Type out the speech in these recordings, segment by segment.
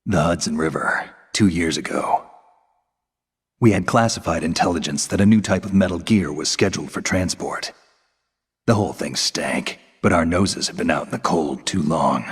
The Hudson River, 2 years ago. We had classified intelligence that a new type of metal gear was scheduled for transport. The whole thing stank, but our noses had been out in the cold too long.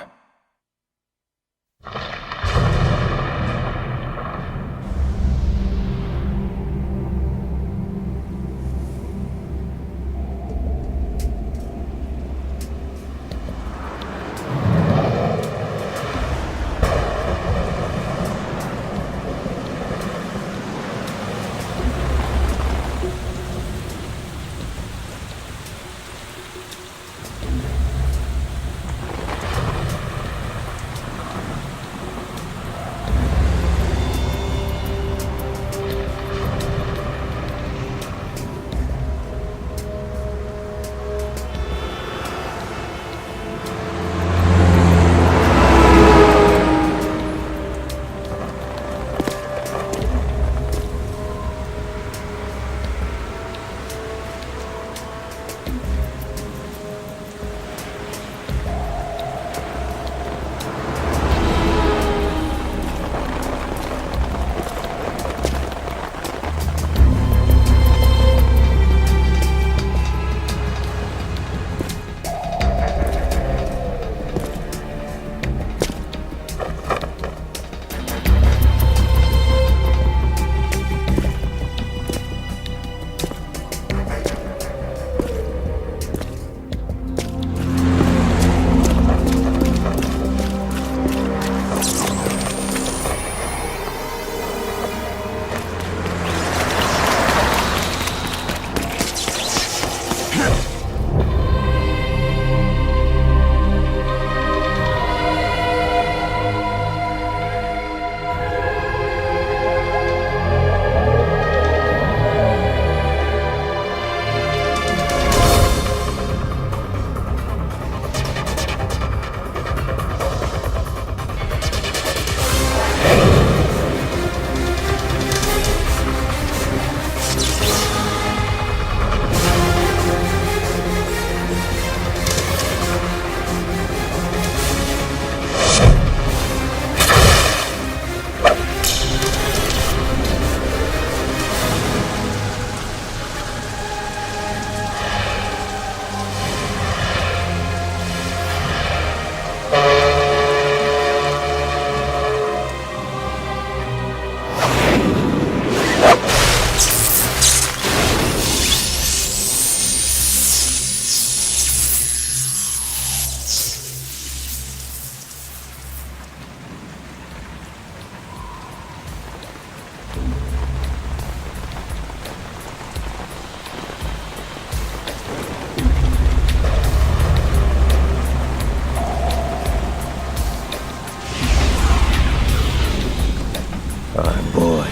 Our boy,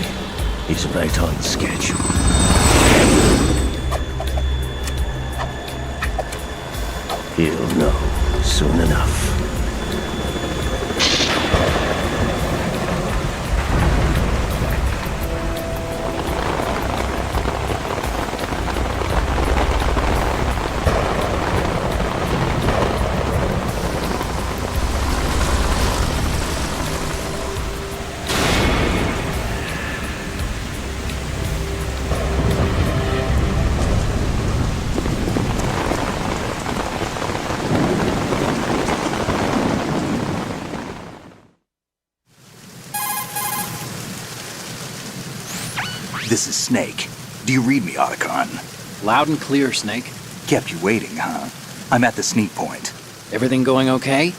he's right on schedule. He'll know soon enough. This is Snake. Do you read me, Otacon? Loud and clear, Snake. Kept you waiting, huh? I'm at the sneak point. Everything going okay?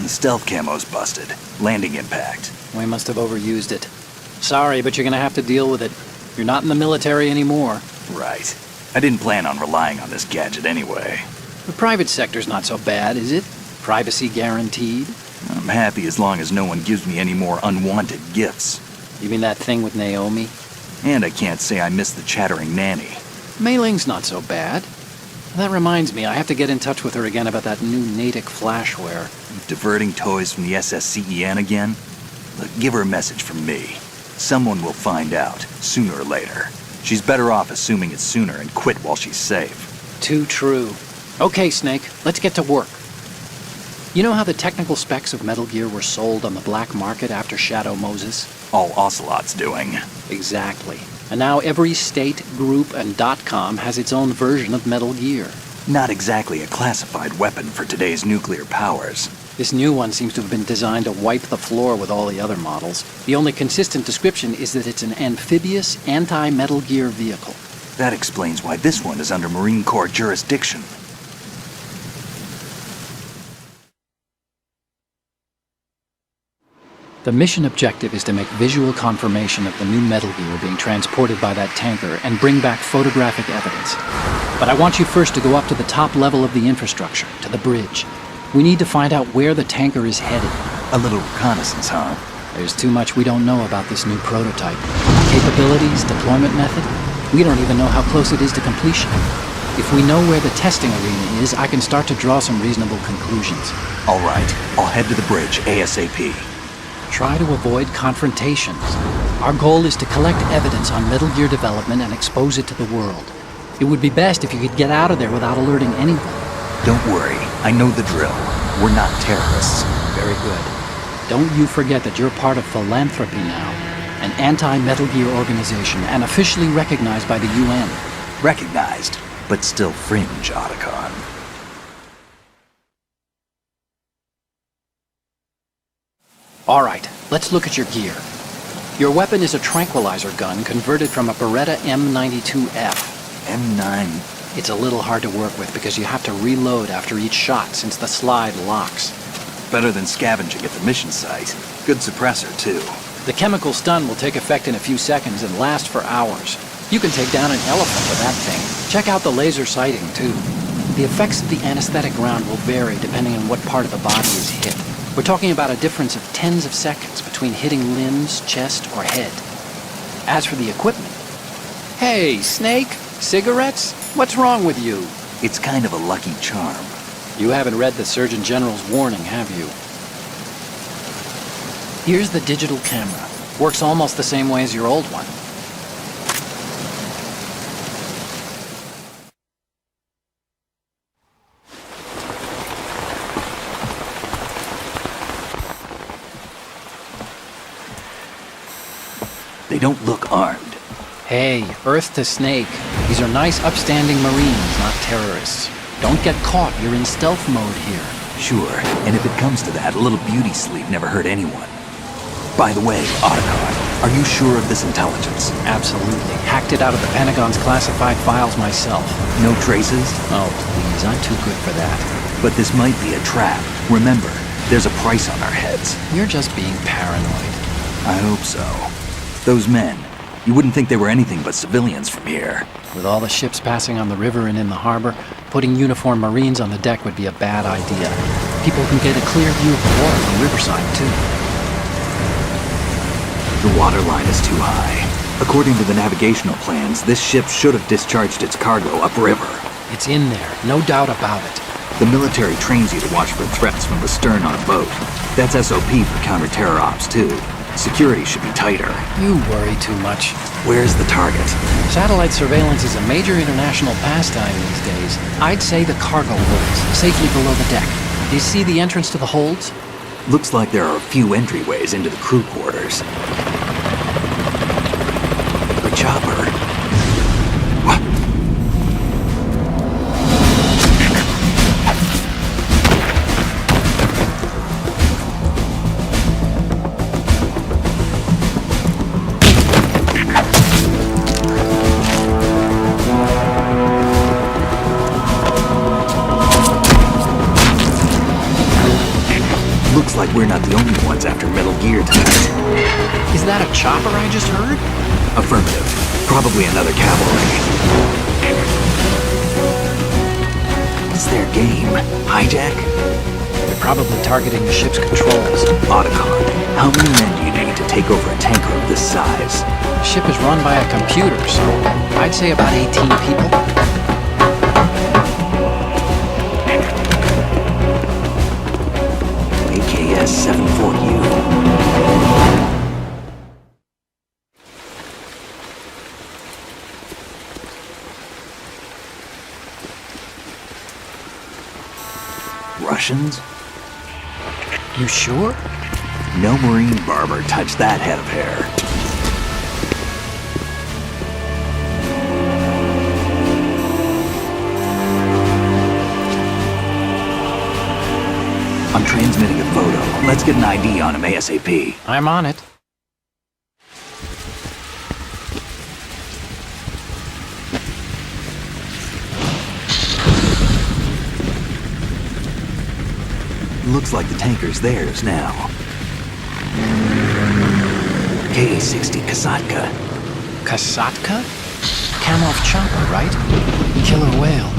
The stealth camo's busted. Landing impact. We must have overused it. Sorry, but you're gonna have to deal with it. You're not in the military anymore. Right. I didn't plan on relying on this gadget anyway. The private sector's not so bad, is it? Privacy guaranteed? I'm happy as long as no one gives me any more unwanted gifts. You mean that thing with Naomi? And I can't say I miss the chattering nanny. Mei Ling's not so bad. That reminds me, I have to get in touch with her again about that new Natick flashware. Diverting toys from the SSCEN again? Look, give her a message from me. Someone will find out, sooner or later. She's better off assuming it's sooner and quit while she's safe. Too true. Okay, Snake, let's get to work. You know how the technical specs of Metal Gear were sold on the black market after Shadow Moses? All Ocelot's doing. Exactly. And now every state, group, and .com has its own version of Metal Gear. Not exactly a classified weapon for today's nuclear powers. This new one seems to have been designed to wipe the floor with all the other models. The only consistent description is that it's an amphibious, anti-Metal Gear vehicle. That explains why this one is under Marine Corps jurisdiction. The mission objective is to make visual confirmation of the new Metal Gear being transported by that tanker and bring back photographic evidence. But I want you first to go up to the top level of the infrastructure, to the bridge. We need to find out where the tanker is headed. A little reconnaissance, huh? There's too much we don't know about this new prototype. Capabilities, deployment method. We don't even know how close it is to completion. If we know where the testing arena is, I can start to draw some reasonable conclusions. All right, I'll head to the bridge ASAP. Try to avoid confrontations. Our goal is to collect evidence on Metal Gear development and expose it to the world. It would be best if you could get out of there without alerting anyone. Don't worry, I know the drill. We're not terrorists. Very good. Don't you forget that you're part of Philanthropy now, an anti-Metal Gear organization and officially recognized by the UN. Recognized, but still fringe, Otacon. All right, let's look at your gear. Your weapon is a tranquilizer gun converted from a Beretta M92F. M9. It's a little hard to work with because you have to reload after each shot since the slide locks. Better than scavenging at the mission site. Good suppressor, too. The chemical stun will take effect in a few seconds and last for hours. You can take down an elephant with that thing. Check out the laser sighting, too. The effects of the anesthetic round will vary depending on what part of the body is hit. We're talking about a difference of tens of seconds between hitting limbs, chest, or head. As for the equipment... Hey, Snake? Cigarettes? What's wrong with you? It's kind of a lucky charm. You haven't read the Surgeon General's warning, have you? Here's the digital camera. Works almost the same way as your old one. They don't look armed. Hey, Earth to Snake. These are nice, upstanding Marines, not terrorists. Don't get caught. You're in stealth mode here. Sure, and if it comes to that, a little beauty sleep never hurt anyone. By the way, Otacon, are you sure of this intelligence? Absolutely. Hacked it out of the Pentagon's classified files myself. No traces? Oh, please. I'm too good for that. But this might be a trap. Remember, there's a price on our heads. You're just being paranoid. I hope so. Those men, you wouldn't think they were anything but civilians from here. With all the ships passing on the river and in the harbor, putting uniformed Marines on the deck would be a bad idea. People can get a clear view of the water from Riverside, too. The water line is too high. According to the navigational plans, this ship should have discharged its cargo upriver. It's in there, no doubt about it. The military trains you to watch for threats from the stern on a boat. That's SOP for counter-terror ops, too. Security should be tighter. You worry too much. Where's the target? Satellite surveillance is a major international pastime these days. I'd say the cargo holds, safely below the deck. Do you see the entrance to the holds? Looks like there are a few entryways into the crew quarters. The chopper. What? Looks like we're not the only ones after Metal Gear tonight. Is that a chopper I just heard? Affirmative. Probably another cavalry. What's their game? Hijack? They're probably targeting the ship's controls. Otacon, how many men do you need to take over a tanker of this size? The ship is run by a computer, so I'd say about 18 people. AKS-74U. Russians? You sure? No marine barber touched that head of hair. I'm transmitting a photo. Let's get an ID on him ASAP. I'm on it. Looks like the tanker's theirs now. KA-60 Kasatka. Kasatka? Kamov chopper, right? Killer whale.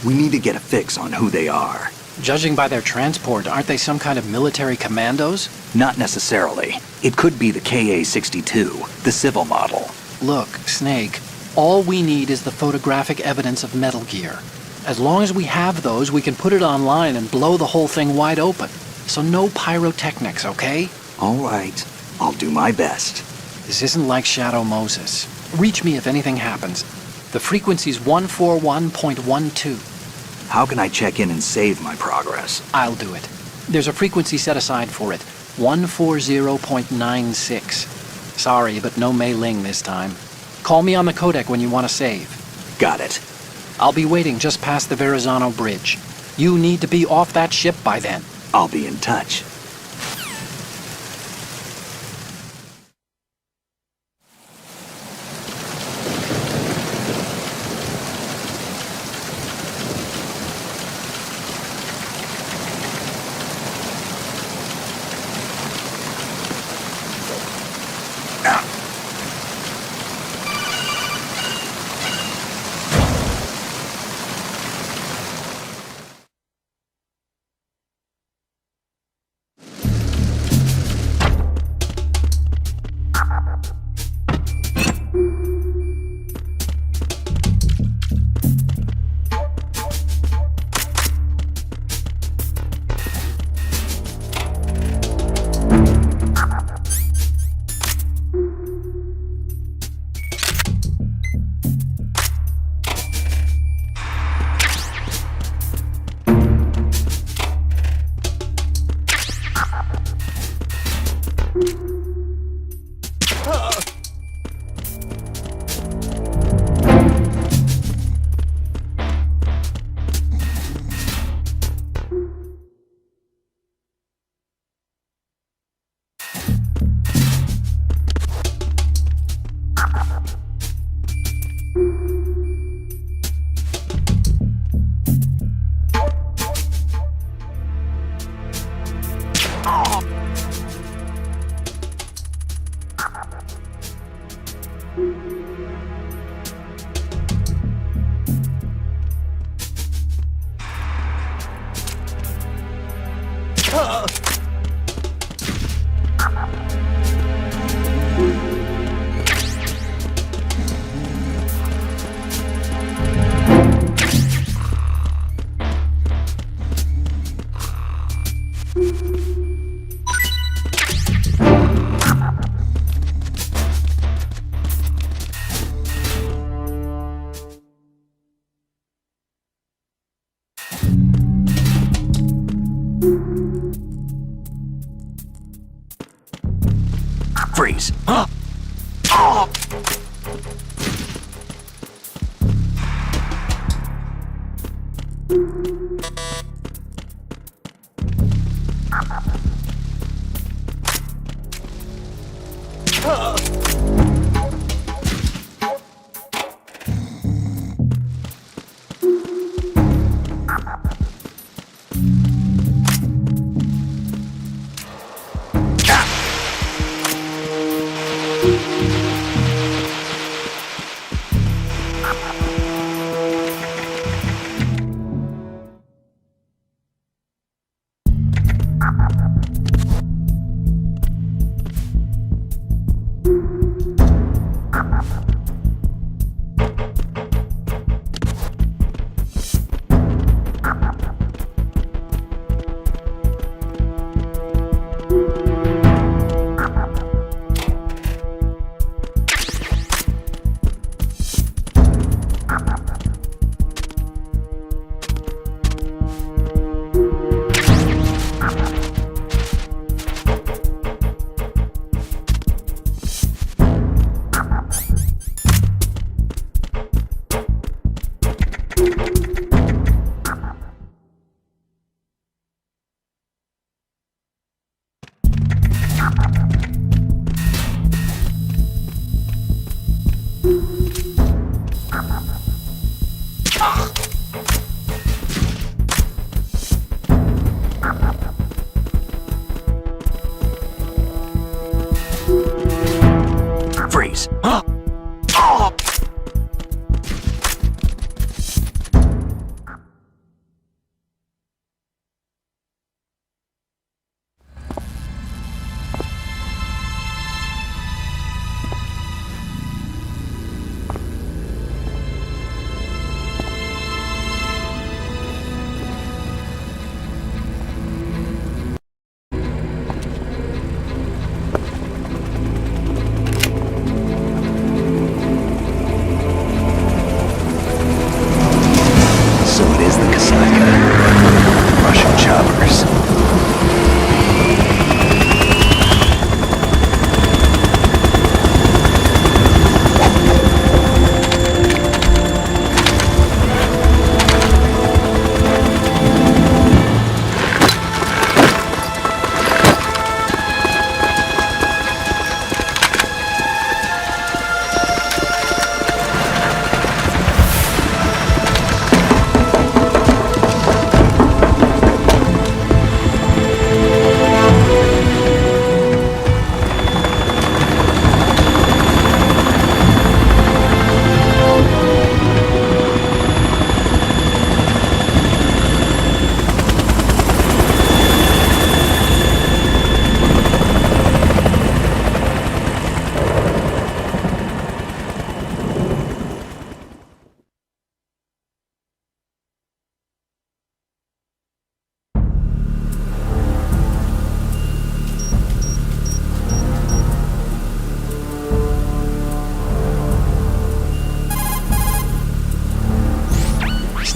We need to get a fix on who they are. Judging by their transport, aren't they some kind of military commandos? Not necessarily. It could be the KA-62, the civil model. Look, Snake, all we need is the photographic evidence of Metal Gear. As long as we have those, we can put it online and blow the whole thing wide open. So no pyrotechnics, okay? All right. I'll do my best. This isn't like Shadow Moses. Reach me if anything happens. The frequency's 141.12. How can I check in and save my progress? I'll do it. There's a frequency set aside for it. 140.96. Sorry, but no Mei Ling this time. Call me on the codec when you want to save. Got it. I'll be waiting just past the Verrazano Bridge. You need to be off that ship by then. I'll be in touch. Freeze.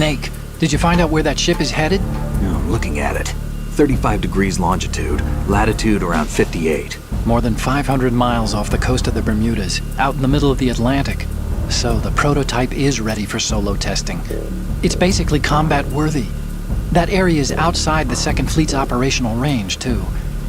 Snake, did you find out where that ship is headed? No, I'm looking at it. 35 degrees longitude, latitude around 58. More than 500 miles off the coast of the Bermudas, out in the middle of the Atlantic. So the prototype is ready for solo testing. It's basically combat-worthy. That area is outside the Second Fleet's operational range, too.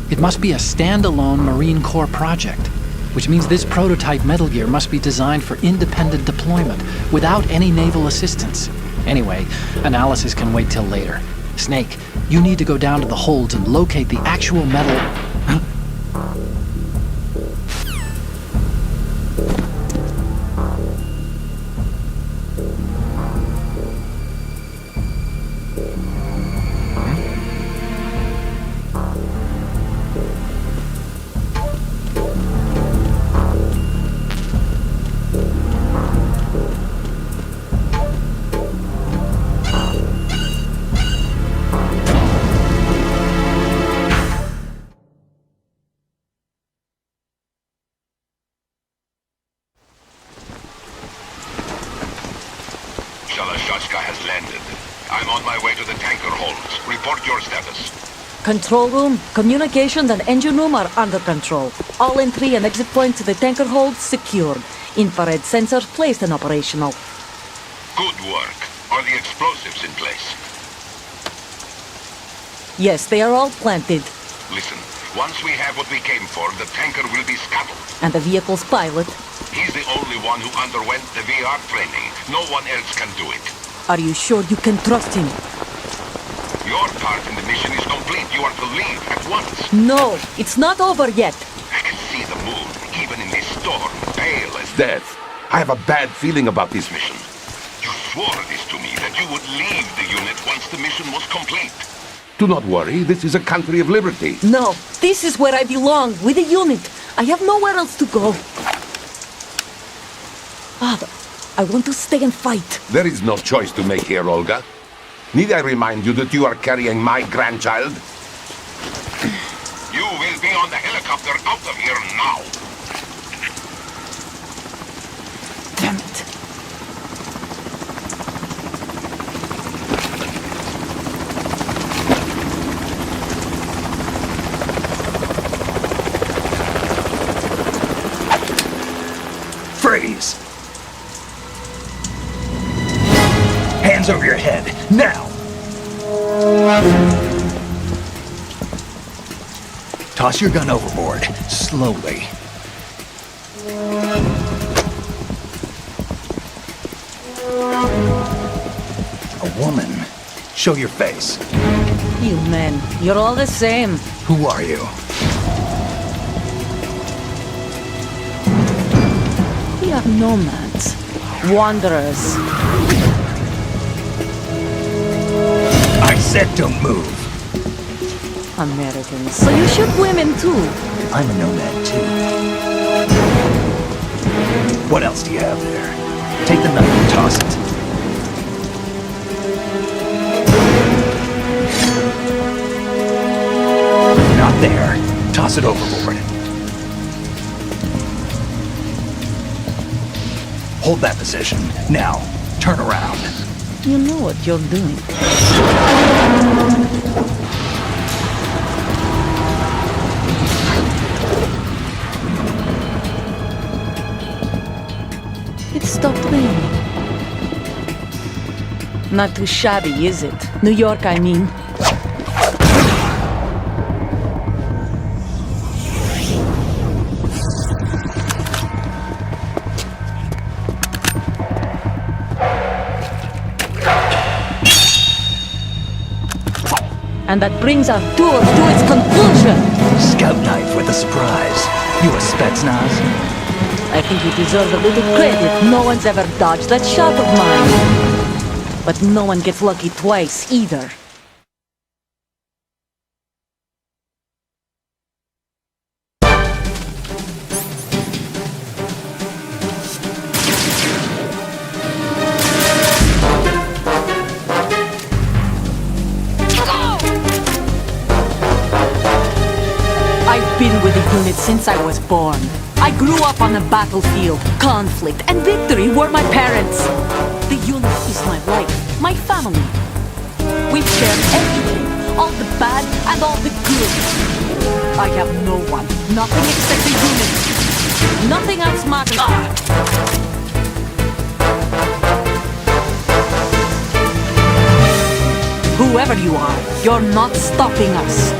It must be a standalone Marine Corps project, which means this prototype Metal Gear must be designed for independent deployment, without any naval assistance. Anyway, analysis can wait till later. Snake, you need to go down to the holds and locate the actual metal... Shalashaska has landed. I'm on my way to the tanker holds. Report your status. Control room, communications and engine room are under control. All entry and exit points to the tanker hold secured. Infrared sensors placed and operational. Good work. Are the explosives in place? Yes, they are all planted. Listen, once we have what we came for, the tanker will be scuttled. And the vehicle's pilot. He's the only one who underwent the VR training. No one else can do it. Are you sure you can trust him? Your part in the mission is complete. You are to leave at once. No, it's not over yet. I can see the moon, even in this storm, pale as death. I have a bad feeling about this mission. You swore this to me, that you would leave the unit once the mission was complete. Do not worry, this is a country of liberty. No, this is where I belong, with the unit. I have nowhere else to go. Father, I want to stay and fight. There is no choice to make here, Olga. Need I remind you that you are carrying my grandchild? You will be on the helicopter out of here now. Damn it. Freeze! Hands over your head, now! Toss your gun overboard, slowly. A woman. Show your face. You men, you're all the same. Who are you? We are nomads. Wanderers. I said don't move. Americans. So you shoot women too. I'm a nomad too. What else do you have there? Take the knife and toss it. Not there. Toss it overboard. Hold that position. Now, turn around. You know what you're doing. It stopped raining. Not too shabby, is it? New York, I mean. And that brings our tour to its conclusion. Scout knife with a surprise. You a Spetsnaz? I think you deserve a little credit. No one's ever dodged that shot of mine. But no one gets lucky twice, either. I've been with the unit since I was born. I grew up on the battlefield. Conflict and victory were my parents. The unit is my life, my my family. We've shared everything, all the bad and all the good. I have no one, nothing except the unit. Nothing else matters. Whoever you are, you're not stopping us.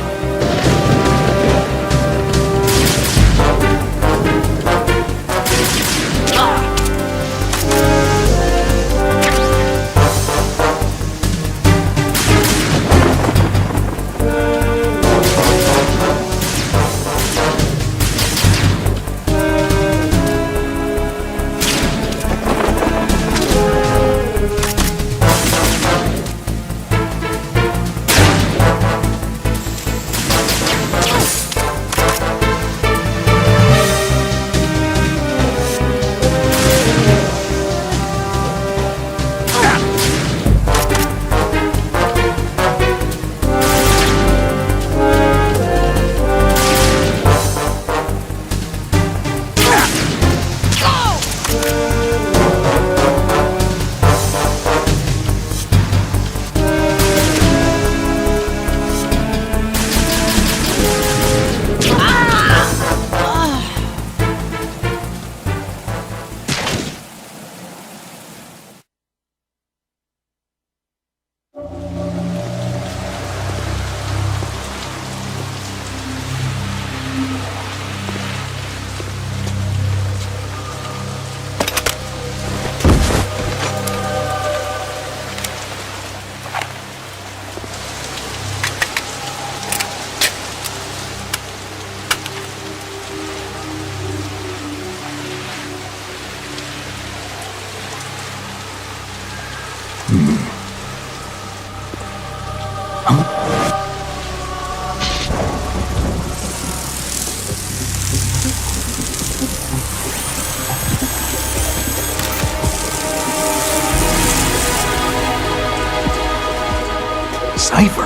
Cipher!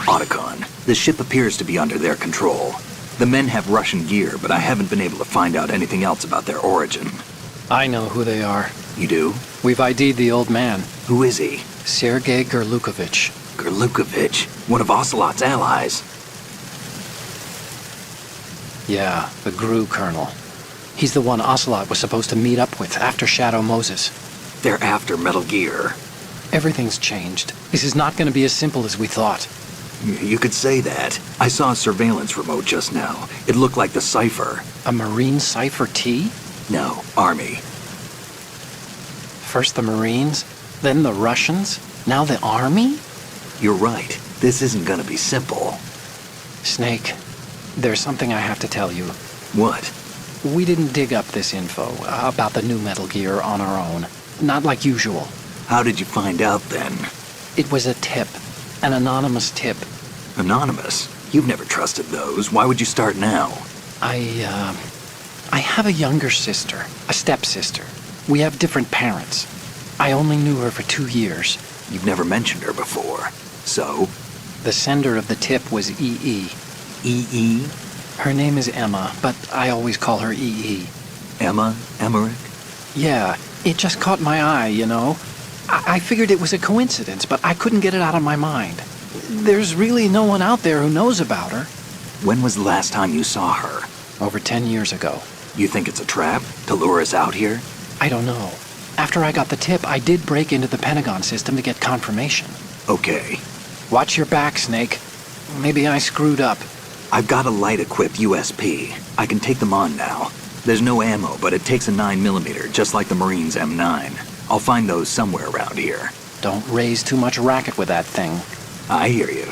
Otacon, the ship appears to be under their control. The men have Russian gear, but I haven't been able to find out anything else about their origin. I know who they are. You do? We've ID'd the old man, Who is he? Sergei Gerlukovich. Gerlukovich, one of Ocelot's allies. Yeah, the GRU colonel. He's the one Ocelot was supposed to meet up with after Shadow Moses. They're after Metal Gear. Everything's changed. This is not going to be as simple as we thought. You could say that. I saw a surveillance remote just now. It looked like the Cipher. A Marine Cipher T? No, Army. First the Marines, then the Russians, now the Army? You're right. This isn't gonna be simple. Snake, there's something I have to tell you. What? We didn't dig up this info about the new Metal Gear on our own. Not like usual. How did you find out then? It was a tip. An anonymous tip. Anonymous? You've never trusted those. Why would you start now? I have a younger sister, a stepsister. We have different parents. I only knew her for 2 years. You've never mentioned her before. So? The sender of the tip was EE. EE? Her name is Emma, but I always call her EE. Emma? Emmerich? Yeah, it just caught my eye, you know? I figured it was a coincidence, but I couldn't get it out of my mind. There's really no one out there who knows about her. When was the last time you saw her? Over 10 years ago. You think it's a trap? To lure us out here? I don't know. After I got the tip, I did break into the Pentagon system to get confirmation. Okay. Watch your back, Snake. Maybe I screwed up. I've got a light-equipped USP. I can take them on now. There's no ammo, but it takes a 9mm, just like the Marines' M9. I'll find those somewhere around here. Don't raise too much racket with that thing. I hear you.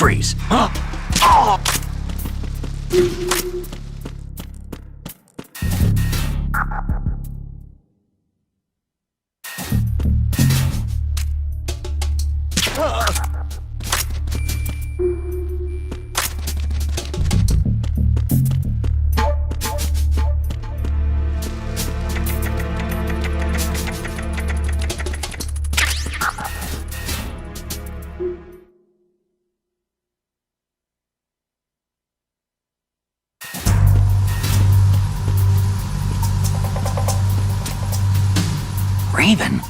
Freeze. Raven.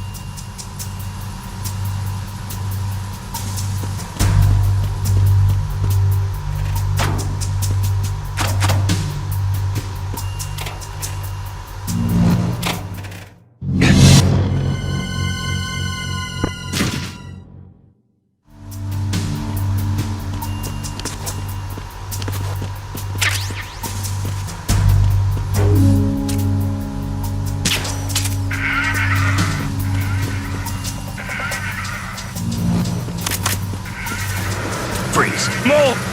Freeze. Move!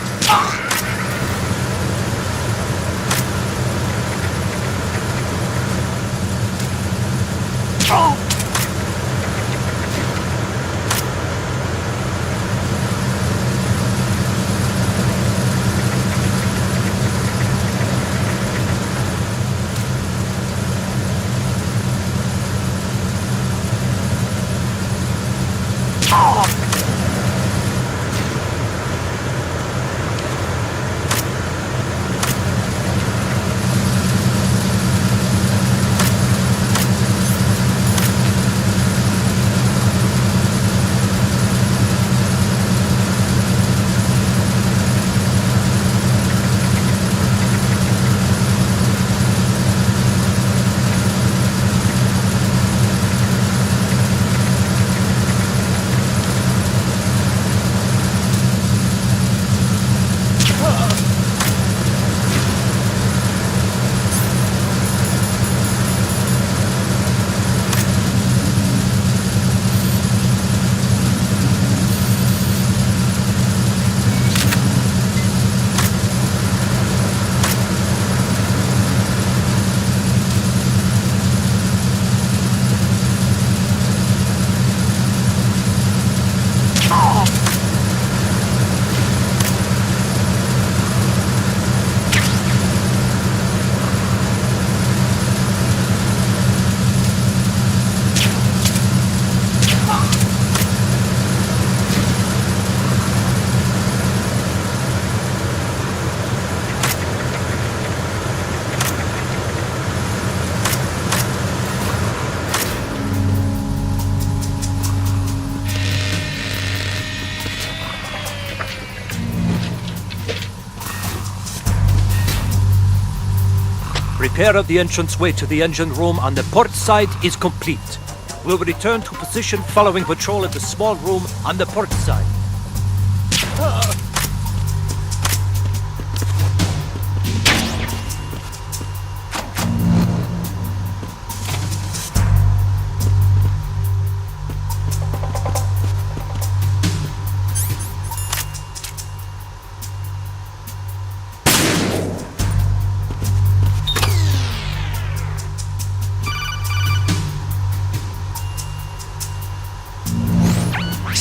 Repair of the entranceway to the engine room on the port side is complete. We'll return to position following patrol at the small room on the port side.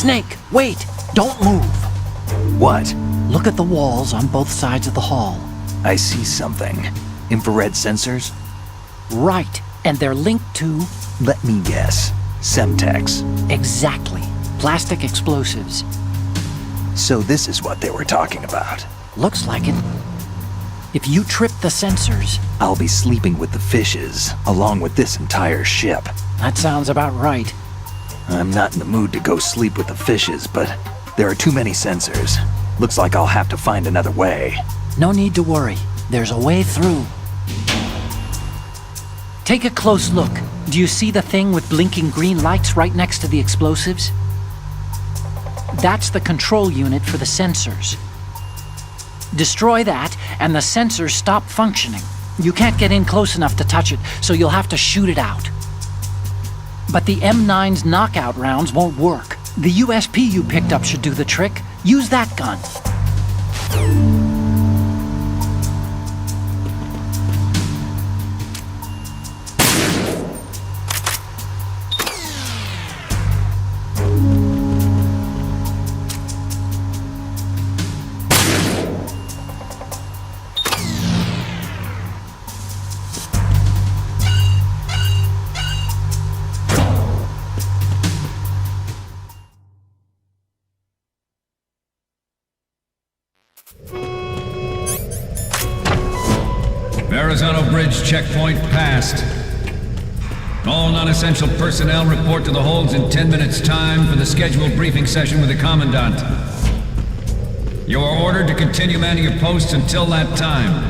Snake, wait! Don't move! What? Look at the walls on both sides of the hall. I see something. Infrared sensors? Right, and they're linked to... Let me guess. Semtex. Exactly. Plastic explosives. So this is what they were talking about. Looks like it. If you trip the sensors... I'll be sleeping with the fishes, along with this entire ship. That sounds about right. I'm not in the mood to go sleep with the fishes, but there are too many sensors. Looks like I'll have to find another way. No need to worry. There's a way through. Take a close look. Do you see the thing with blinking green lights right next to the explosives? That's the control unit for the sensors. Destroy that, and the sensors stop functioning. You can't get in close enough to touch it, so you'll have to shoot it out. But the M9's knockout rounds won't work. The USP you picked up should do the trick. Use that gun. Verrazano Bridge checkpoint passed. All non-essential personnel report to the holds in 10 minutes' time for the scheduled briefing session with the Commandant. You are ordered to continue manning your posts until that time.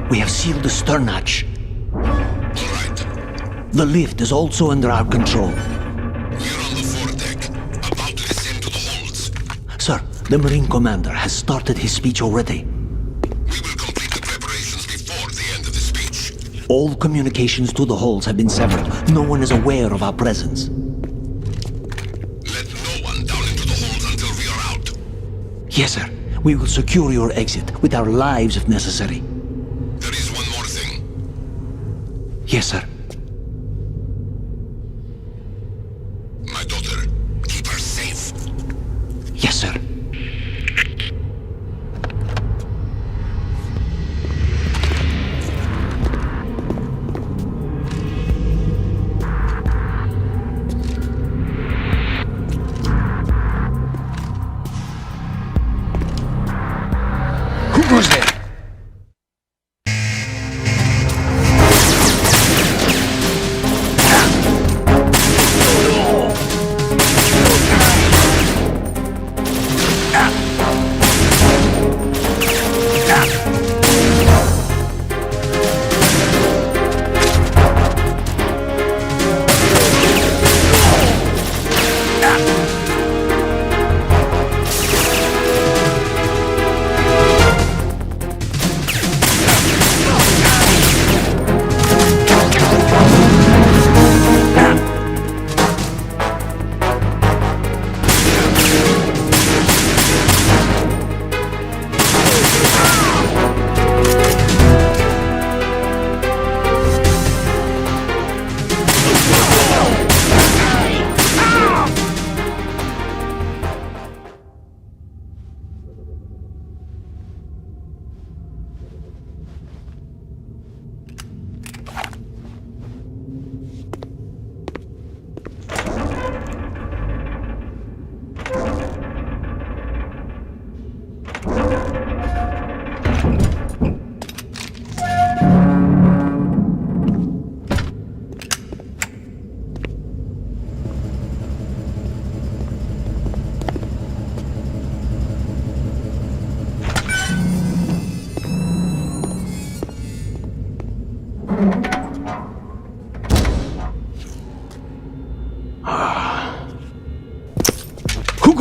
We have sealed the stern hatch. All right. The lift is also under our control. We're on the foredeck, about to descend to the holds. Sir, the Marine Commander has started his speech already. We will complete the preparations before the end of the speech. All communications to the holds have been severed. No one is aware of our presence. Let no one down into the holds until we are out. Yes, sir. We will secure your exit with our lives if necessary. There is one more thing. Yes, sir. My daughter, keep her safe. Yes, sir. Who goes there?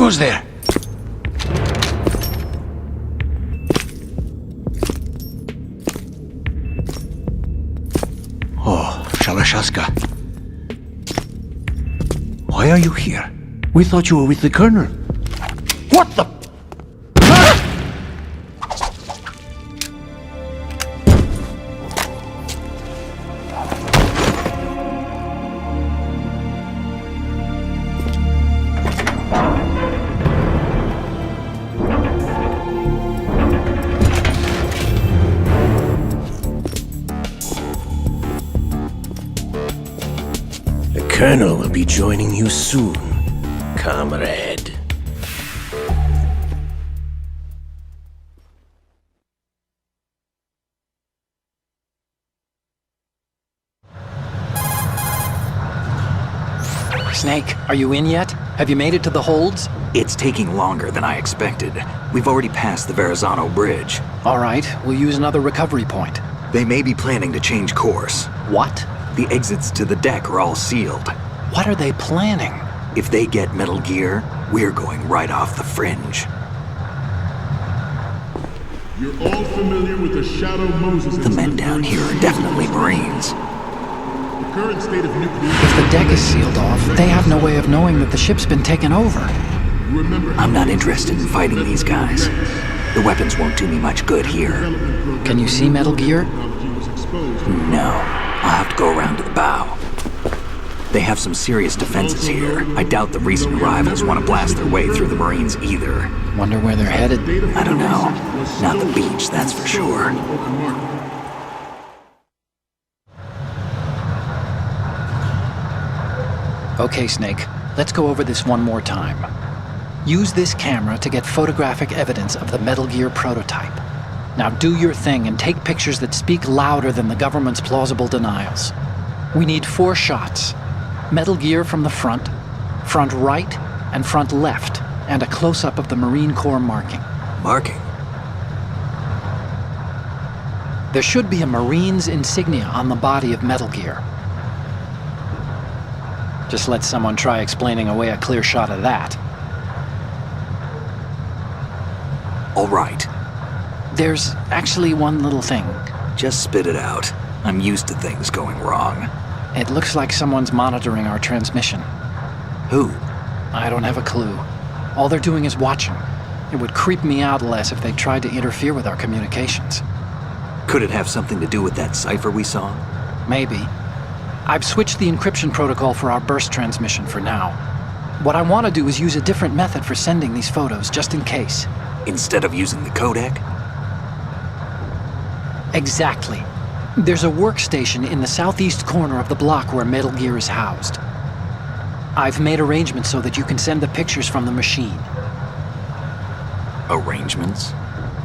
goes there? Oh, Shalashaska. Why are you here? We thought you were with the Colonel. What the? The Colonel will be joining you soon, comrade. Snake, are you in yet? Have you made it to the holds? It's taking longer than I expected. We've already passed the Verrazano Bridge. All right, we'll use another recovery point. They may be planning to change course. What? The exits to the deck are all sealed. What are they planning? If they get Metal Gear, we're going right off the fringe. You're all familiar with the Shadow Moses The men down here are definitely Marines. The current state of nuclear... If the deck is sealed off, they have no way of knowing that the ship's been taken over. Remember, I'm not interested in fighting these guys. The weapons won't do me much good here. Can you see Metal Gear? No, I'll have to go around to the bow. They have some serious defenses here. I doubt the recent arrivals want to blast their way through the Marines either. Wonder where they're headed. I don't know. Not the beach, that's for sure. Okay, Snake, let's go over this one more time. Use this camera to get photographic evidence of the Metal Gear prototype. Now do your thing and take pictures that speak louder than the government's plausible denials. We need 4 shots. Metal Gear from the front right, and front left, and a close-up of the Marine Corps marking. Marking? There should be a Marine's insignia on the body of Metal Gear. Just let someone try explaining away a clear shot of that. All right. There's actually one little thing. Just spit it out. I'm used to things going wrong. It looks like someone's monitoring our transmission. Who? I don't have a clue. All they're doing is watching. It would creep me out less if they tried to interfere with our communications. Could it have something to do with that cipher we saw? Maybe. I've switched the encryption protocol for our burst transmission for now. What I want to do is use a different method for sending these photos, just in case. Instead of using the codec? Exactly. There's a workstation in the southeast corner of the block where Metal Gear is housed. I've made arrangements so that you can send the pictures from the machine. Arrangements?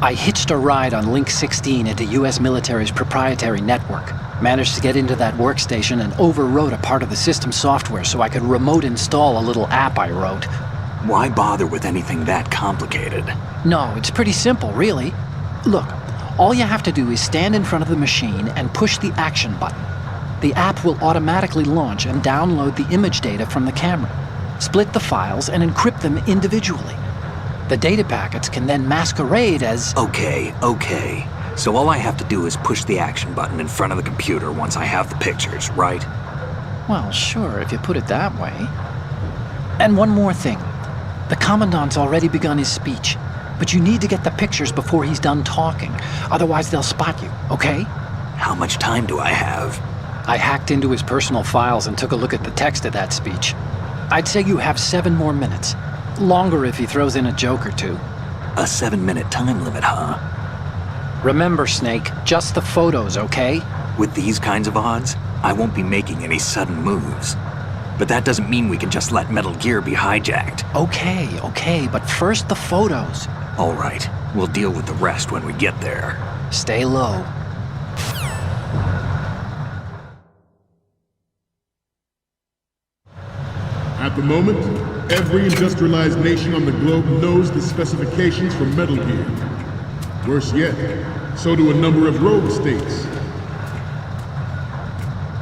I hitched a ride on Link 16 into US military's proprietary network. Managed to get into that workstation and overwrote a part of the system software so I could remote install a little app I wrote. Why bother with anything that complicated? No, it's pretty simple, really. Look, all you have to do is stand in front of the machine and push the action button. The app will automatically launch and download the image data from the camera, split the files, and encrypt them individually. The data packets can then masquerade as... Okay. So all I have to do is push the action button in front of the computer once I have the pictures, right? Well, sure, if you put it that way. And one more thing. The Commandant's already begun his speech, but you need to get the pictures before he's done talking. Otherwise, they'll spot you, okay? How much time do I have? I hacked into his personal files and took a look at the text of that speech. I'd say you have 7 more minutes. Longer if he throws in a joke or two. A 7-minute time limit, huh? Remember, Snake, just the photos, okay? With these kinds of odds, I won't be making any sudden moves. But that doesn't mean we can just let Metal Gear be hijacked. Okay, but first the photos. All right, we'll deal with the rest when we get there. Stay low. At the moment, every industrialized nation on the globe knows the specifications for Metal Gear. Worse yet, so do a number of rogue states.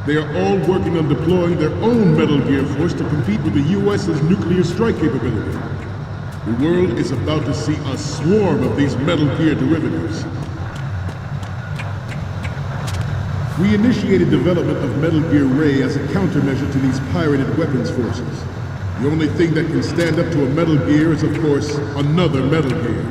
They are all working on deploying their own Metal Gear force to compete with the US's nuclear strike capability. The world is about to see a swarm of these Metal Gear derivatives. We initiated development of Metal Gear Ray as a countermeasure to these pirated weapons forces. The only thing that can stand up to a Metal Gear is, of course, another Metal Gear.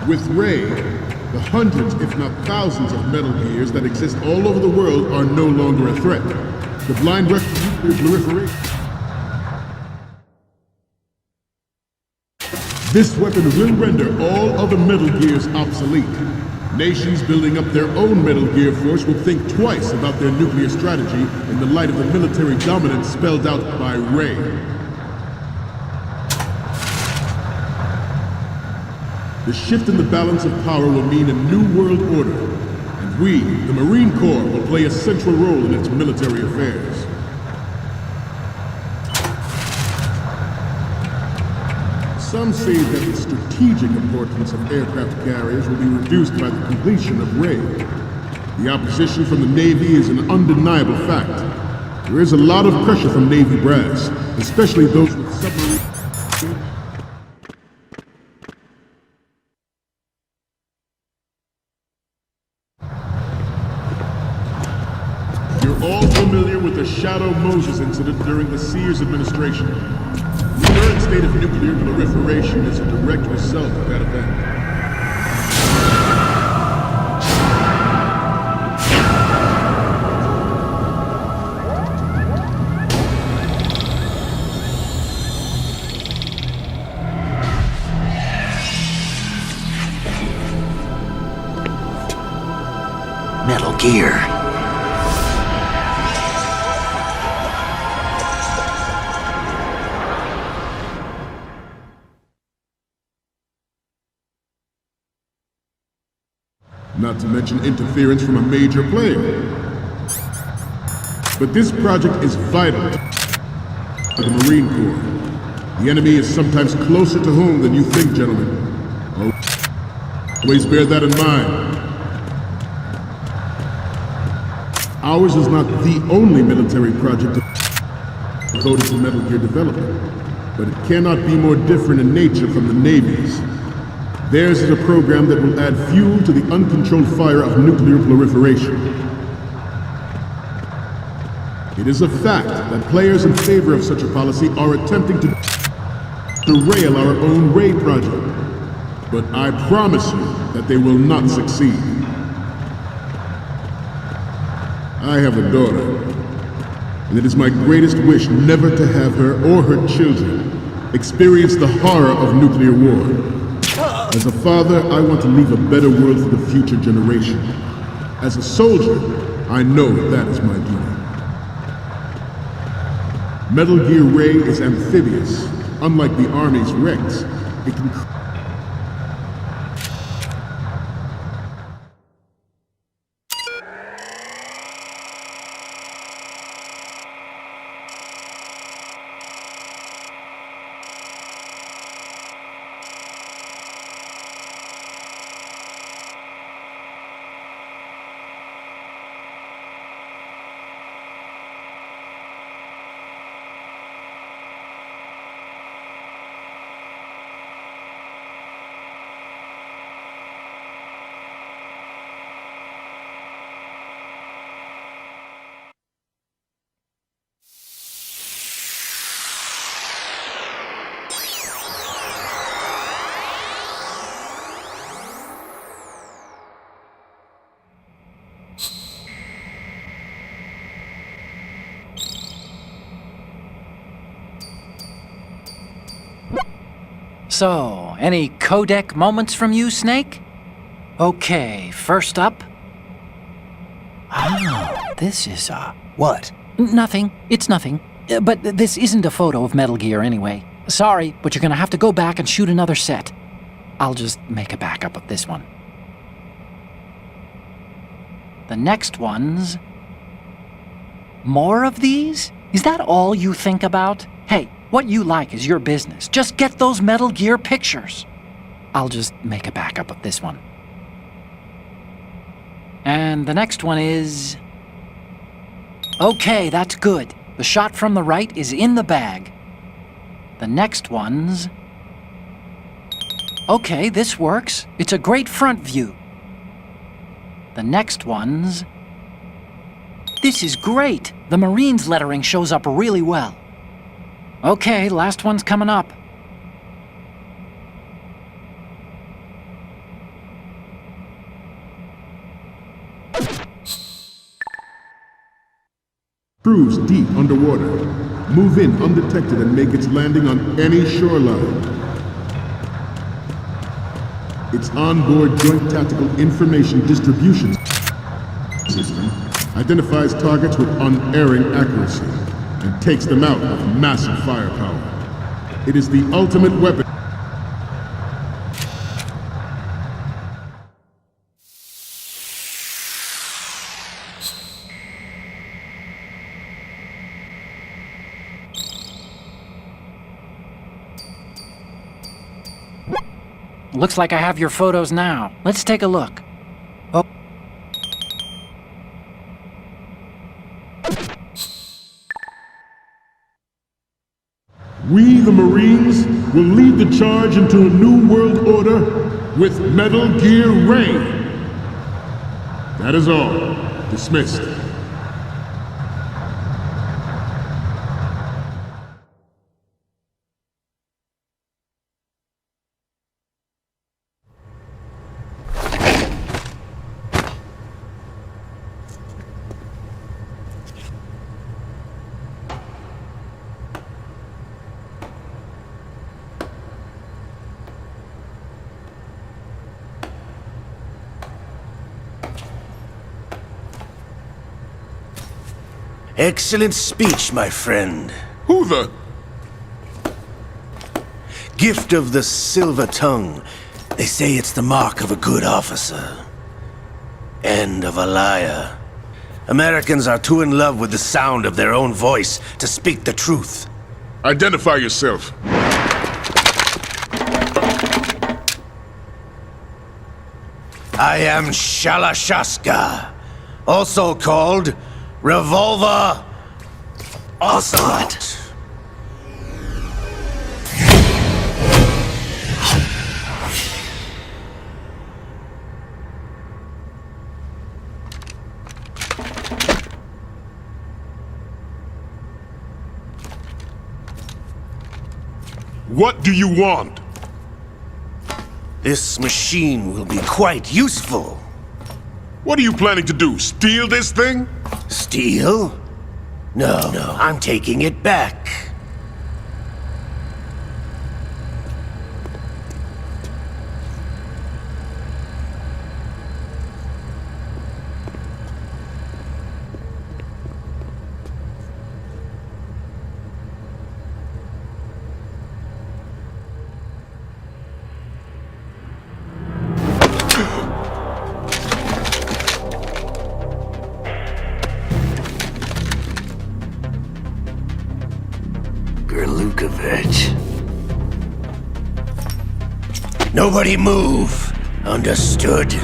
With Ray, the hundreds, if not thousands, of Metal Gears that exist all over the world are no longer a threat. The blind rush to nuclear proliferation. This weapon will render all other Metal Gears obsolete. Nations building up their own Metal Gear force will think twice about their nuclear strategy in the light of the military dominance spelled out by Ray. The shift in the balance of power will mean a new world order, and we, the Marine Corps, will play a central role in its military affairs. Some say that the strategic importance of aircraft carriers will be reduced by the completion of Ray. The opposition from the Navy is an undeniable fact. There is a lot of pressure from Navy brass, especially those with submarine... You're all familiar with the Shadow Moses incident during the Sears administration. The current state of nuclear proliferation is a direct result of that event. Metal Gear. Not to mention interference from a major player. But this project is vital to the Marine Corps. The enemy is sometimes closer to home than you think, gentlemen. Always bear that in mind. Ours is not the only military project devoted to Metal Gear development, but it cannot be more different in nature from the Navy's. Theirs is a program that will add fuel to the uncontrolled fire of nuclear proliferation. It is a fact that players in favor of such a policy are attempting to derail our own Ray project. But I promise you that they will not succeed. I have a daughter, and it is my greatest wish never to have her or her children experience the horror of nuclear war. As a father, I want to leave a better world for the future generation. As a soldier, I know that is my duty. Metal Gear Ray is amphibious. Unlike the Army's Rex, it can... So, any codec moments from you, Snake? Okay, first up... Oh, this is, What? Nothing. It's nothing. But this isn't a photo of Metal Gear anyway. Sorry, but you're gonna have to go back and shoot another set. I'll just make a backup of this one. The next one's... More of these? Is that all you think about? Hey, what you like is your business. Just get those Metal Gear pictures. I'll just make a backup of this one. And the next one is... Okay, that's good. The shot from the right is in the bag. The next one's... Okay, this works. It's a great front view. The next one's... This is great! The Marines lettering shows up really well. Okay, last one's coming up. Cruise deep underwater. Move in undetected and make its landing on any shoreline. Its onboard Joint Tactical Information Distribution System identifies targets with unerring accuracy and takes them out with massive firepower. It is the ultimate weapon. Looks like I have your photos now. Let's take a look. Oh. We, the Marines, will lead the charge into a new world order with Metal Gear Ray. That is all. Dismissed. Excellent speech, my friend. Who the? Gift of the silver tongue. They say it's the mark of a good officer. And of a liar. Americans are too in love with the sound of their own voice to speak the truth. Identify yourself. I am Shalashaska, also called Revolver Ocelot. What do you want? This machine will be quite useful. What are you planning to do? Steal this thing? Steal? No, I'm taking it back. Gerlukovich. Nobody move. Understood?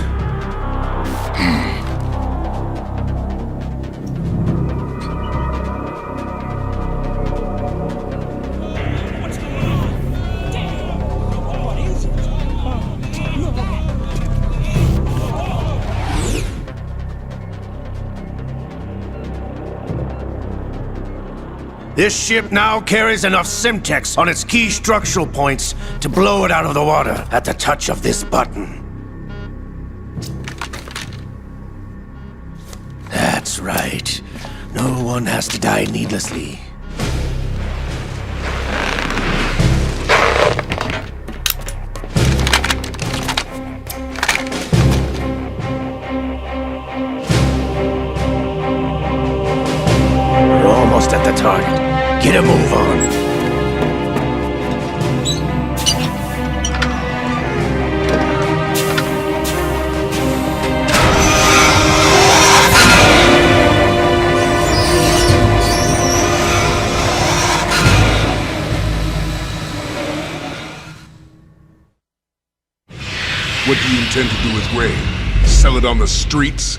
This ship now carries enough Simtex on its key structural points to blow it out of the water at the touch of this button. That's right. No one has to die needlessly. We're almost at the target. Get a move on. What do you intend to do with Ray? Sell it on the streets?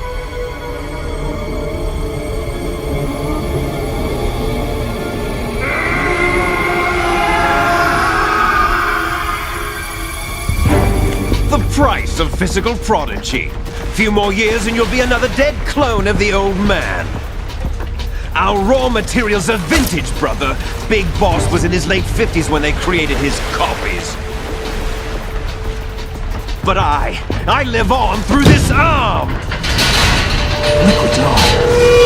a physical prodigy. Few more years and you'll be another dead clone of the old man. Our raw materials are vintage, brother. Big Boss was in his late 50s when they created his copies. But I live on through this arm! Liquid's on.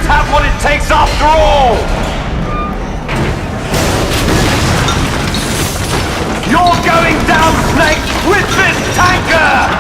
Have what it takes after all! You're going down, Snake, with this tanker!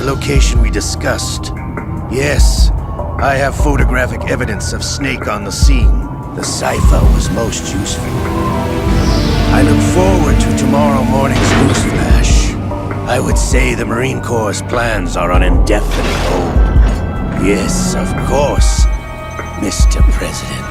location we discussed. Yes, I have photographic evidence of Snake on the scene. The cipher was most useful. I look forward to tomorrow morning's news flash. I would say the Marine Corps' plans are on indefinite hold. Yes, of course, Mr. President.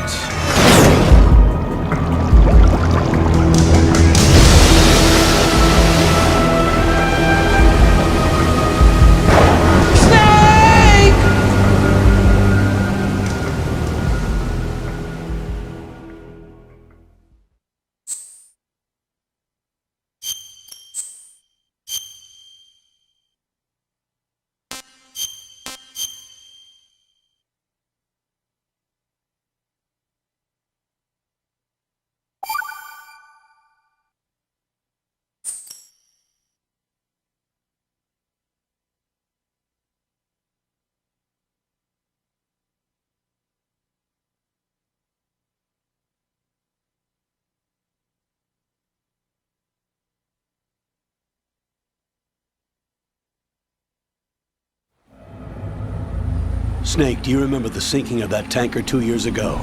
Snake, do you remember the sinking of that tanker 2 years ago?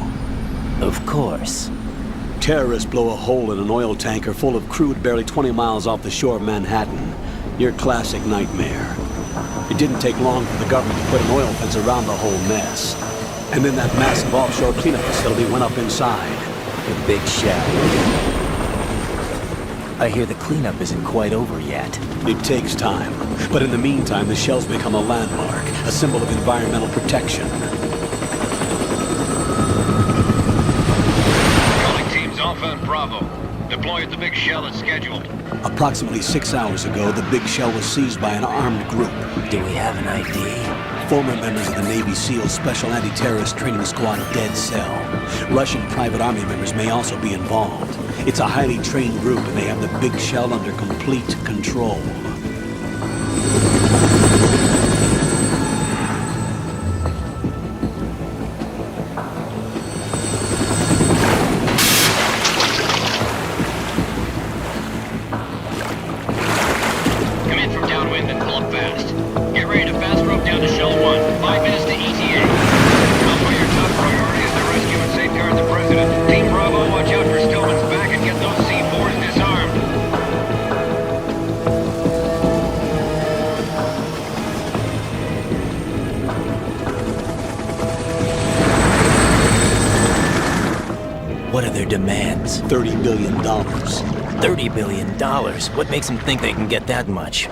Of course. Terrorists blow a hole in an oil tanker full of crude barely 20 miles off the shore of Manhattan. Your classic nightmare. It didn't take long for the government to put an oil fence around the whole mess. And then that massive offshore cleanup facility went up inside. The Big Shell. I hear the cleanup isn't quite over yet. It takes time. But in the meantime, the shell's become a landmark, a symbol of environmental protection. Calling teams Alpha and Bravo. Deploy at the Big Shell as scheduled. Approximately 6 hours ago, the Big Shell was seized by an armed group. Do we have an ID? Former members of the Navy SEAL Special Anti-Terrorist Training Squad Dead Cell. Russian private army members may also be involved. It's a highly trained group, and they have the Big Shell under complete control. Come in from downwind and pull up fast. Get ready to fast rope down to Shell 1. 5 minutes to ETA. Alpha, your top priority is to rescue and safeguard the President. Team Bravo, watch out for Stillman's back and get those C4s disarmed. What are their demands? $30 billion. $30 billion? What makes them think they can get that much?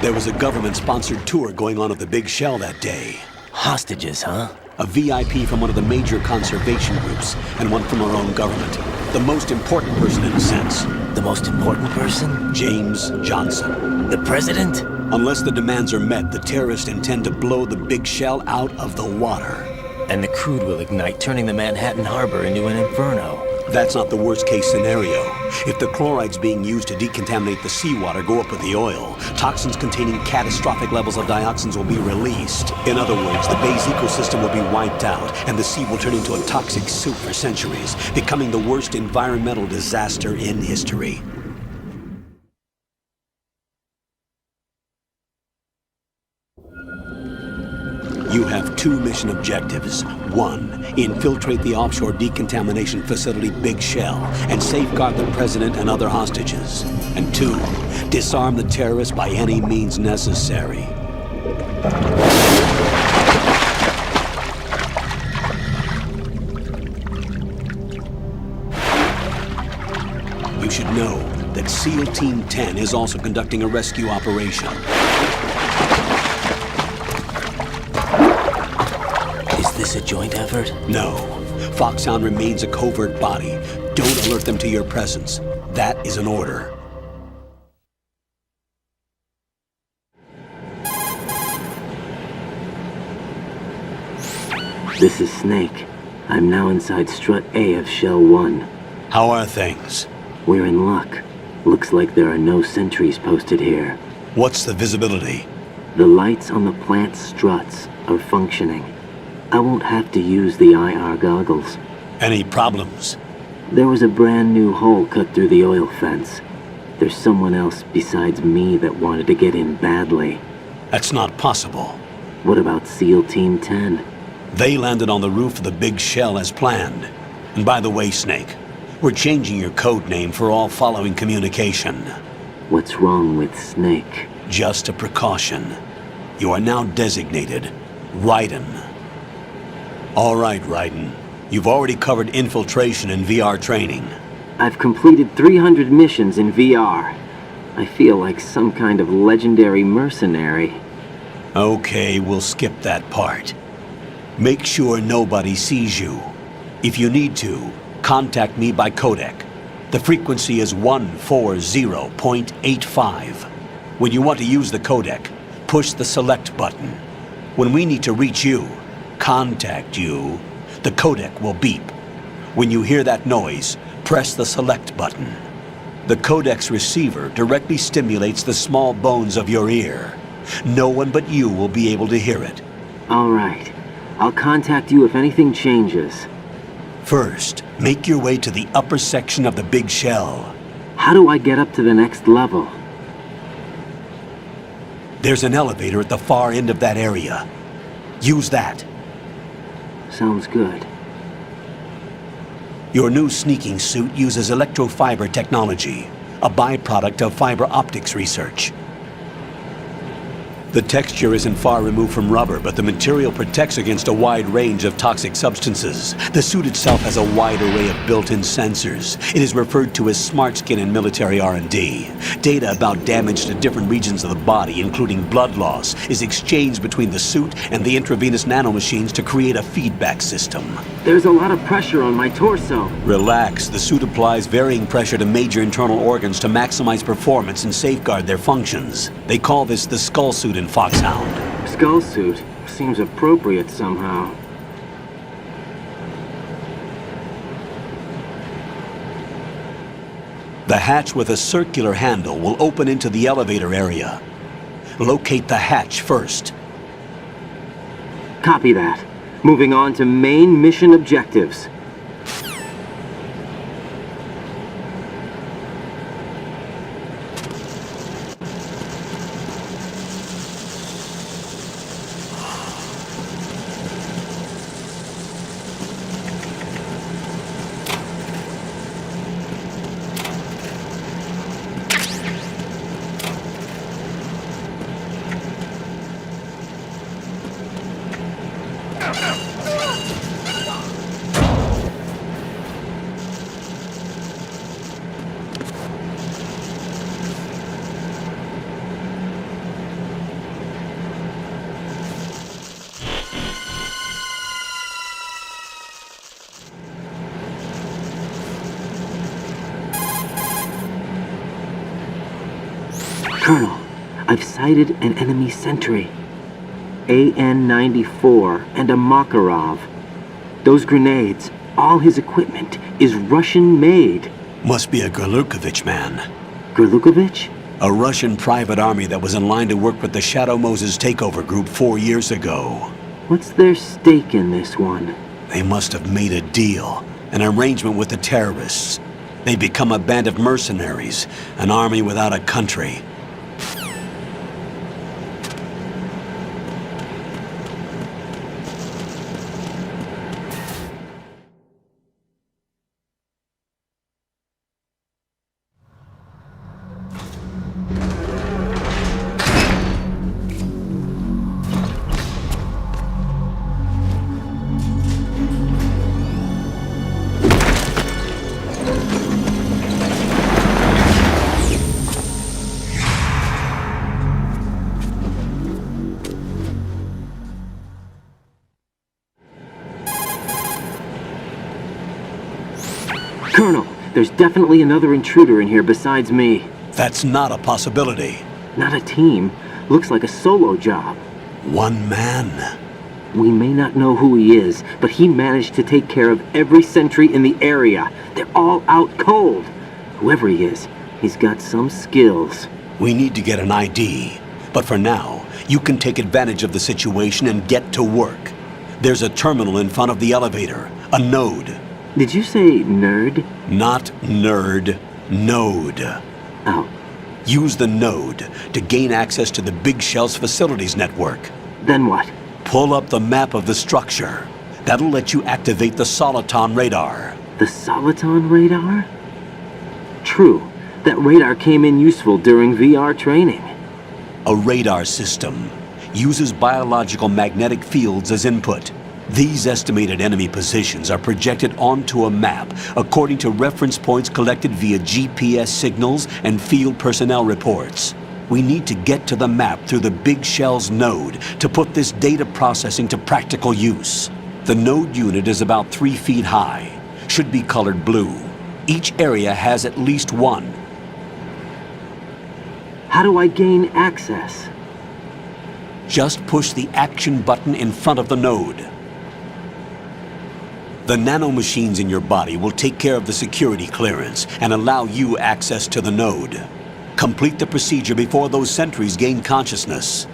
There was a government-sponsored tour going on at the Big Shell that day. Hostages, huh? A VIP from one of the major conservation groups, and one from our own government. The most important person in a sense. The most important person? James Johnson. The President? Unless the demands are met, the terrorists intend to blow the Big Shell out of the water. And the crude will ignite, turning the Manhattan Harbor into an inferno. That's not the worst-case scenario. If the chlorides being used to decontaminate the seawater go up with the oil, toxins containing catastrophic levels of dioxins will be released. In other words, the bay's ecosystem will be wiped out, and the sea will turn into a toxic soup for centuries, becoming the worst environmental disaster in history. You have 2 mission objectives. 1, infiltrate the offshore decontamination facility Big Shell and safeguard the President and other hostages. And 2, disarm the terrorists by any means necessary. You should know that SEAL Team 10 is also conducting a rescue operation. Is this a joint effort? No. Foxhound remains a covert body. Don't alert them to your presence. That is an order. This is Snake. I'm now inside Strut A of Shell 1. How are things? We're in luck. Looks like there are no sentries posted here. What's the visibility? The lights on the plant's struts are functioning. I won't have to use the IR goggles. Any problems? There was a brand new hole cut through the oil fence. There's someone else besides me that wanted to get in badly. That's not possible. What about SEAL Team 10? They landed on the roof of the big shell as planned. And by the way, Snake, we're changing your code name for all following communication. What's wrong with Snake? Just a precaution. You are now designated Raiden. All right, Raiden. You've already covered infiltration and VR training. I've completed 300 missions in VR. I feel like some kind of legendary mercenary. Okay, we'll skip that part. Make sure nobody sees you. If you need to, contact me by codec. The frequency is 140.85. When you want to use the codec, push the select button. When we need to reach you, contact you, the codec will beep. When you hear that noise, press the select button. The codec's receiver directly stimulates the small bones of your ear. No one but you will be able to hear it. All right. I'll contact you if anything changes. First, make your way to the upper section of the big shell. How do I get up to the next level? There's an elevator at the far end of that area. Use that. Sounds good. Your new sneaking suit uses electrofiber technology, a byproduct of fiber optics research. The texture isn't far removed from rubber, but the material protects against a wide range of toxic substances. The suit itself has a wide array of built-in sensors. It is referred to as smart skin in military R&D. Data about damage to different regions of the body, including blood loss, is exchanged between the suit and the intravenous nanomachines to create a feedback system. There's a lot of pressure on my torso. Relax. The suit applies varying pressure to major internal organs to maximize performance and safeguard their functions. They call this the skull suit in Foxhound. Skull suit seems appropriate somehow. The hatch with a circular handle will open into the elevator area. Locate the hatch first. Copy that. Moving on to main mission objectives. Colonel, I've sighted an enemy sentry. AN-94 and a Makarov. Those grenades, all his equipment, is Russian-made. Must be a Gorlukovich man. Gorlukovich? A Russian private army that was in line to work with the Shadow Moses takeover group 4 years ago. What's their stake in this one? They must have made a deal, an arrangement with the terrorists. They become a band of mercenaries, an army without a country. Colonel, there's definitely another intruder in here besides me. That's not a possibility. Not a team. Looks like a solo job. One man. We may not know who he is, but he managed to take care of every sentry in the area. They're all out cold. Whoever he is, he's got some skills. We need to get an ID. But for now, you can take advantage of the situation and get to work. There's a terminal in front of the elevator. A node. Did you say nerd? Not nerd. Node. Oh, Use the node to gain access to the Big Shell's facilities network. Then what? Pull up the map of the structure. That'll let you activate the Soliton radar. The Soliton radar? True. That radar came in useful during VR training. A radar system uses biological magnetic fields as input. These estimated enemy positions are projected onto a map according to reference points collected via GPS signals and field personnel reports. We need to get to the map through the Big Shell's node to put this data processing to practical use. The node unit is about 3 feet high, should be colored blue. Each area has at least one. How do I gain access? Just push the action button in front of the node. The nanomachines in your body will take care of the security clearance and allow you access to the node. Complete the procedure before those sentries gain consciousness.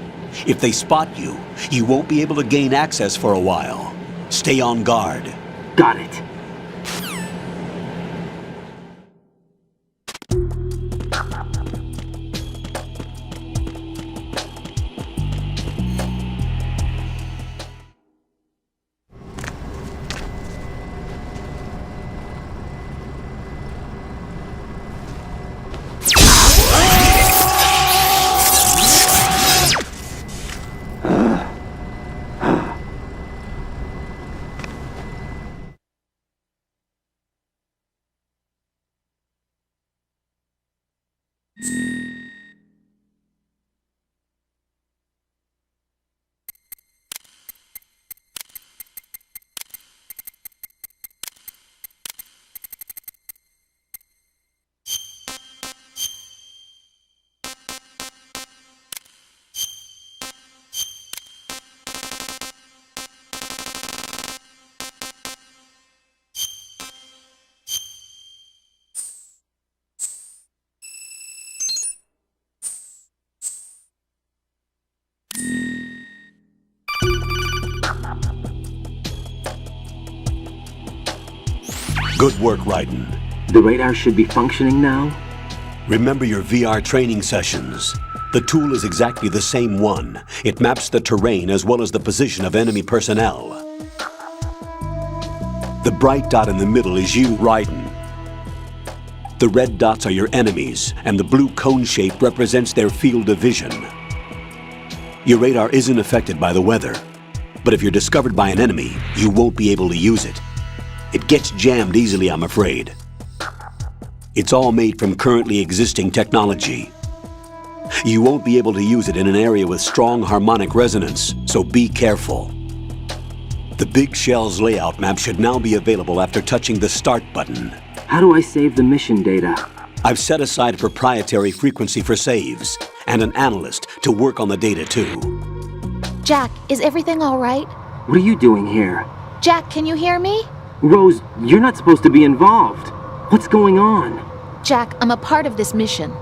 If they spot you, you won't be able to gain access for a while. Stay on guard. Got it. Good work, Raiden. The radar should be functioning now? Remember your VR training sessions. The tool is exactly the same one. It maps the terrain as well as the position of enemy personnel. The bright dot in the middle is you, Raiden. The red dots are your enemies, and the blue cone shape represents their field of vision. Your radar isn't affected by the weather, but if you're discovered by an enemy, you won't be able to use it. It gets jammed easily, I'm afraid. It's all made from currently existing technology. You won't be able to use it in an area with strong harmonic resonance, so be careful. The Big Shell's layout map should now be available after touching the Start button. How do I save the mission data? I've set aside a proprietary frequency for saves, and an analyst to work on the data too. Jack, is everything all right? What are you doing here? Jack, can you hear me? Rose, you're not supposed to be involved. What's going on? Jack, I'm a part of this mission.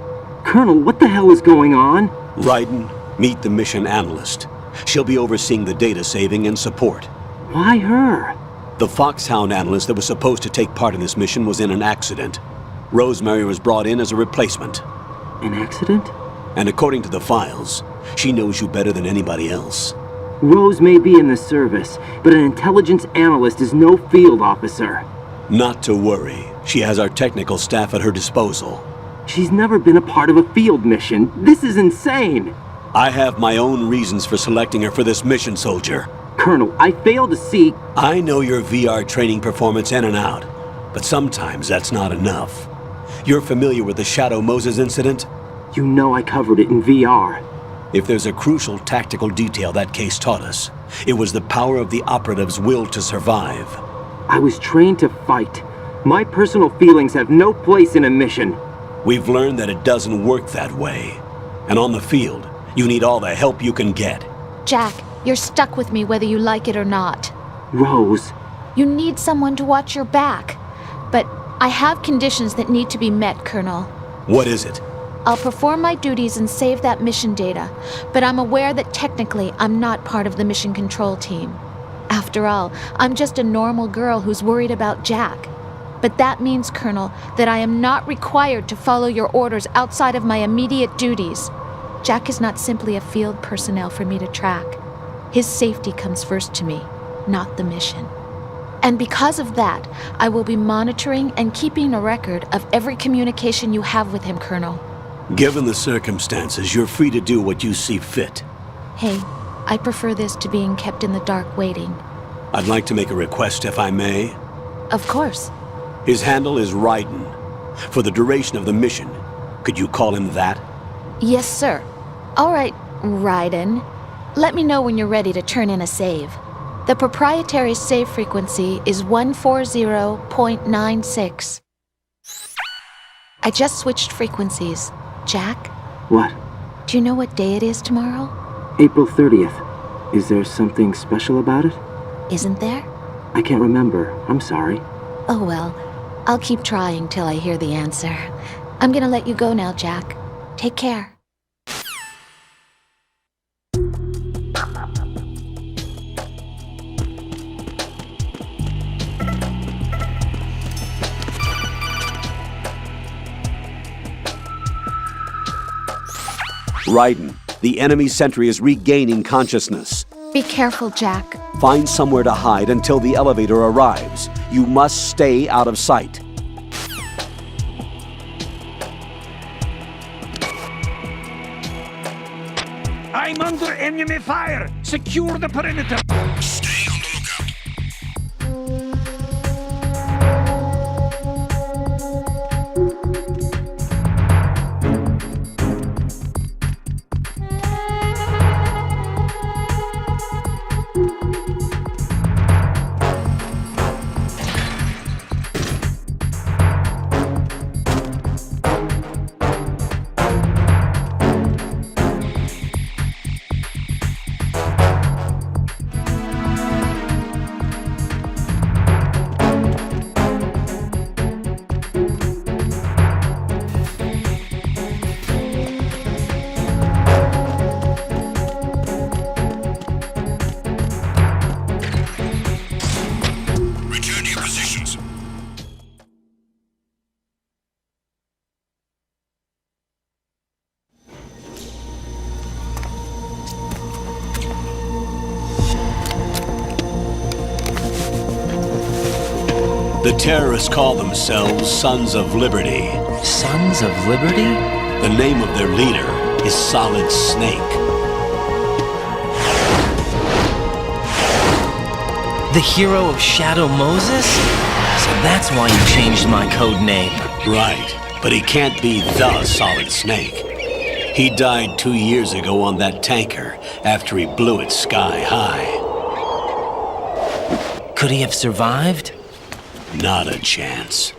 Colonel, what the hell is going on? Raiden, meet the mission analyst. She'll be overseeing the data saving and support. Why her? The Foxhound analyst that was supposed to take part in this mission was in an accident. Rosemary was brought in as a replacement. An accident? And according to the files, she knows you better than anybody else. Rose may be in the service, but an intelligence analyst is no field officer. Not to worry. She has our technical staff at her disposal. She's never been a part of a field mission. This is insane! I have my own reasons for selecting her for this mission, soldier. Colonel, I fail to see... I know your VR training performance in and out, but sometimes that's not enough. You're familiar with the Shadow Moses incident? You know I covered it in VR. If there's a crucial tactical detail that case taught us, it was the power of the operative's will to survive. I was trained to fight. My personal feelings have no place in a mission. We've learned that it doesn't work that way. And on the field, you need all the help you can get. Jack, you're stuck with me whether you like it or not. Rose. You need someone to watch your back. But I have conditions that need to be met, Colonel. What is it? I'll perform my duties and save that mission data, but I'm aware that technically I'm not part of the mission control team. After all, I'm just a normal girl who's worried about Jack. But that means, Colonel, that I am not required to follow your orders outside of my immediate duties. Jack is not simply a field personnel for me to track. His safety comes first to me, not the mission. And because of that, I will be monitoring and keeping a record of every communication you have with him, Colonel. Given the circumstances, you're free to do what you see fit. Hey, I prefer this to being kept in the dark waiting. I'd like to make a request, if I may. Of course. His handle is Raiden. For the duration of the mission, could you call him that? Yes, sir. All right, Raiden. Let me know when you're ready to turn in a save. The proprietary save frequency is 140.96. I just switched frequencies. Jack? What? Do you know what day it is tomorrow? April 30th. Is there something special about it? Isn't there? I can't remember. I'm sorry. Oh well, I'll keep trying till I hear the answer. I'm gonna let you go now, Jack. Take care. Raiden, the enemy sentry is regaining consciousness. Be careful, Jack. Find somewhere to hide until the elevator arrives. You must stay out of sight. I'm under enemy fire! Secure the perimeter! Stay on the lookout. Return to your positions. The terrorists call themselves Sons of Liberty. Sons of Liberty? The name of their leader is Solid Snake. The hero of Shadow Moses? So that's why you changed my code name. Right, but he can't be the Solid Snake. He died 2 years ago on that tanker after he blew it sky high. Could he have survived? Not a chance.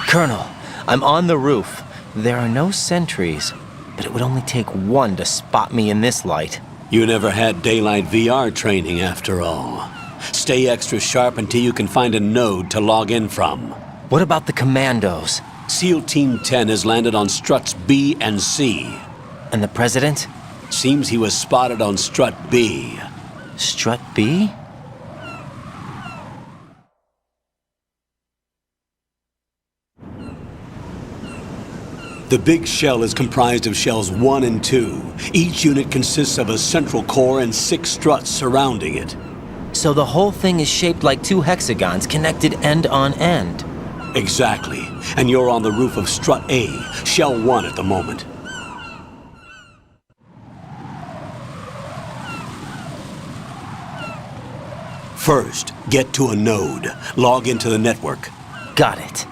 Colonel, I'm on the roof. There are no sentries, but it would only take one to spot me in this light. You never had daylight VR training after all. Stay extra sharp until you can find a node to log in from. What about the commandos? SEAL Team 10 has landed on struts B and C. And the president? Seems he was spotted on strut B. Strut B? The big shell is comprised of shells 1 and 2. Each unit consists of a central core and 6 struts surrounding it. So the whole thing is shaped like 2 hexagons connected end on end. Exactly. And you're on the roof of strut A, shell 1 at the moment. First, get to a node. Log into the network. Got it.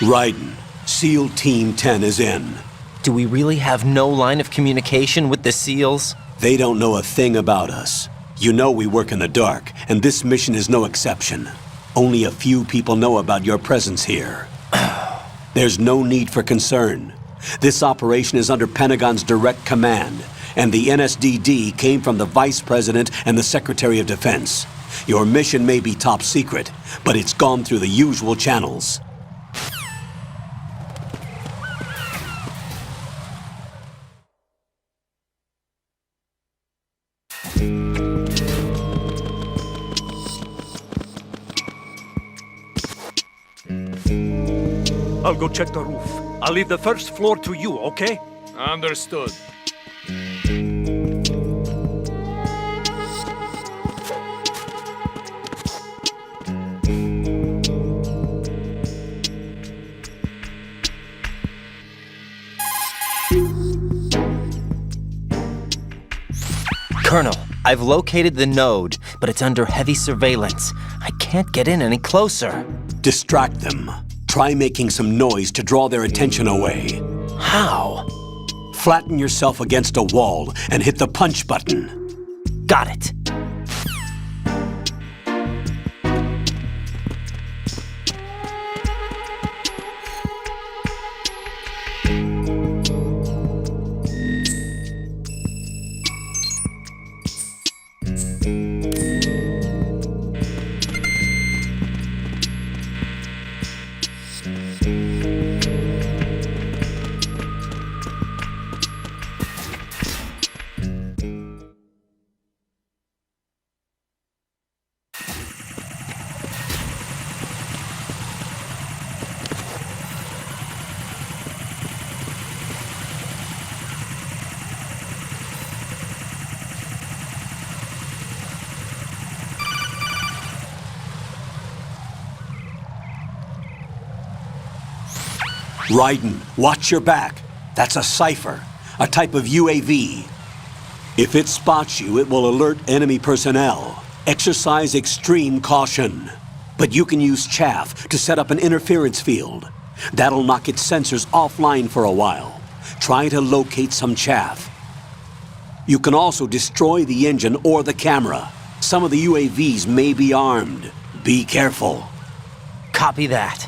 Raiden, SEAL Team 10 is in. Do we really have no line of communication with the SEALs? They don't know a thing about us. You know we work in the dark, and this mission is no exception. Only a few people know about your presence here. There's no need for concern. This operation is under Pentagon's direct command, and the NSDD came from the Vice President and the Secretary of Defense. Your mission may be top secret, but it's gone through the usual channels. I'll go check the roof. I'll leave the first floor to you, okay? Understood. Colonel, I've located the node, but it's under heavy surveillance. I can't get in any closer. Distract them. Try making some noise to draw their attention away. How? Flatten yourself against a wall and hit the punch button. Got it. Raiden, watch your back. That's a cipher, a type of UAV. If it spots you, it will alert enemy personnel. Exercise extreme caution. But you can use chaff to set up an interference field. That'll knock its sensors offline for a while. Try to locate some chaff. You can also destroy the engine or the camera. Some of the UAVs may be armed. Be careful. Copy that.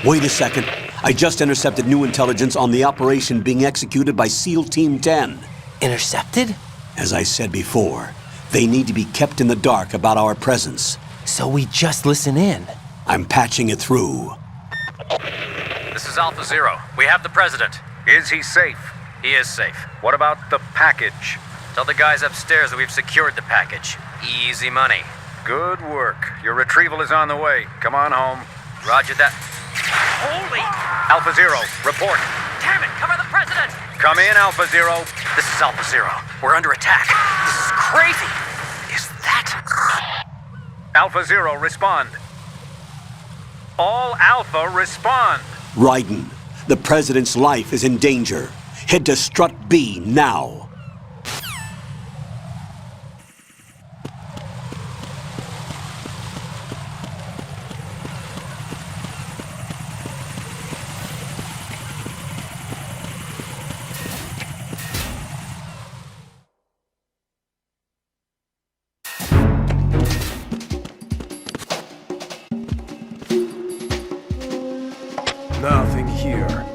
Wait a second. I just intercepted new intelligence on the operation being executed by SEAL Team 10. Intercepted? As I said before, they need to be kept in the dark about our presence. So we just listen in. I'm patching it through. This is Alpha Zero. We have the President. Is he safe? He is safe. What about the package? Tell the guys upstairs that we've secured the package. Easy money. Good work. Your retrieval is on the way. Come on home. Roger that. Holy! Alpha Zero, report. Damn it, cover the President! Come in, Alpha Zero. This is Alpha Zero. We're under attack. This is crazy. Is that... Alpha Zero, respond. All Alpha, respond. Raiden, the President's life is in danger. Head to Strut B now. Nothing here.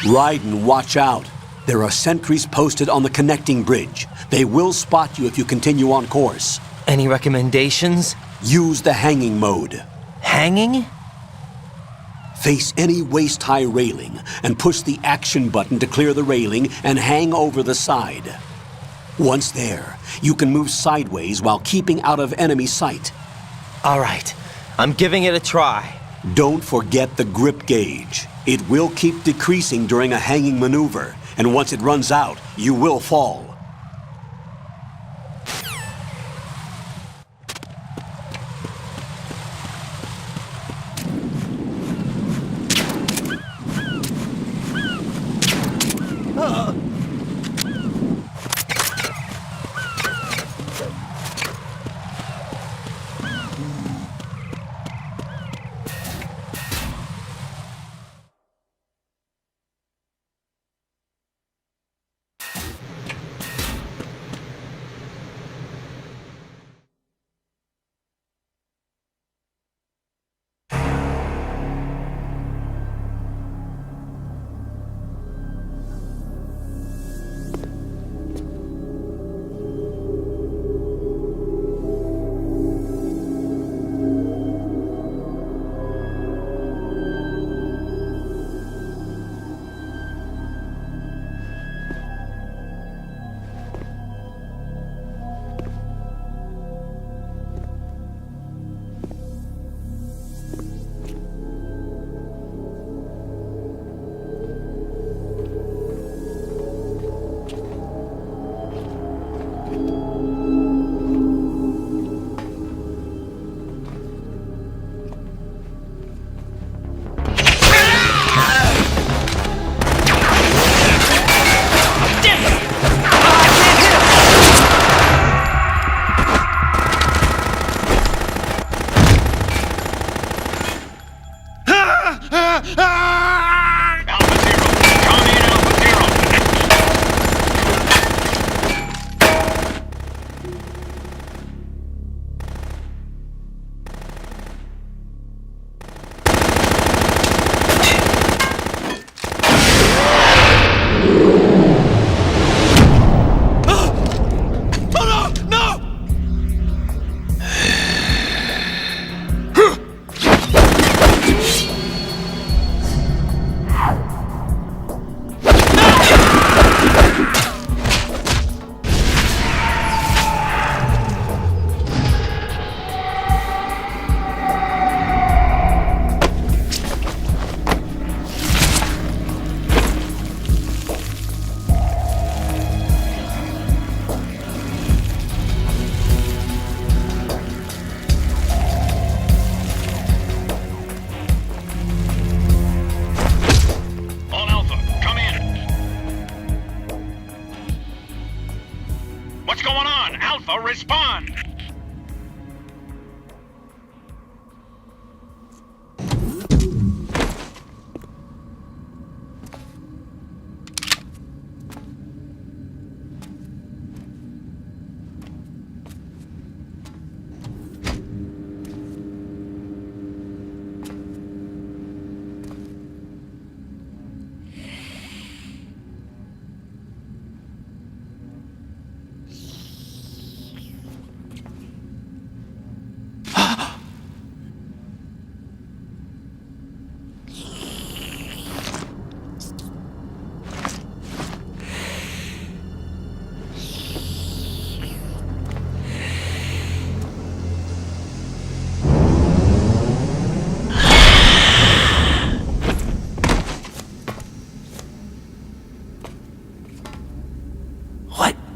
Raiden, watch out. There are sentries posted on the connecting bridge. They will spot you if you continue on course. Any recommendations? Use the hanging mode. Hanging? Face any waist-high railing and push the action button to clear the railing and hang over the side. Once there, you can move sideways while keeping out of enemy sight. All right, I'm giving it a try. Don't forget the grip gauge. It will keep decreasing during a hanging maneuver, and once it runs out, you will fall. Respond!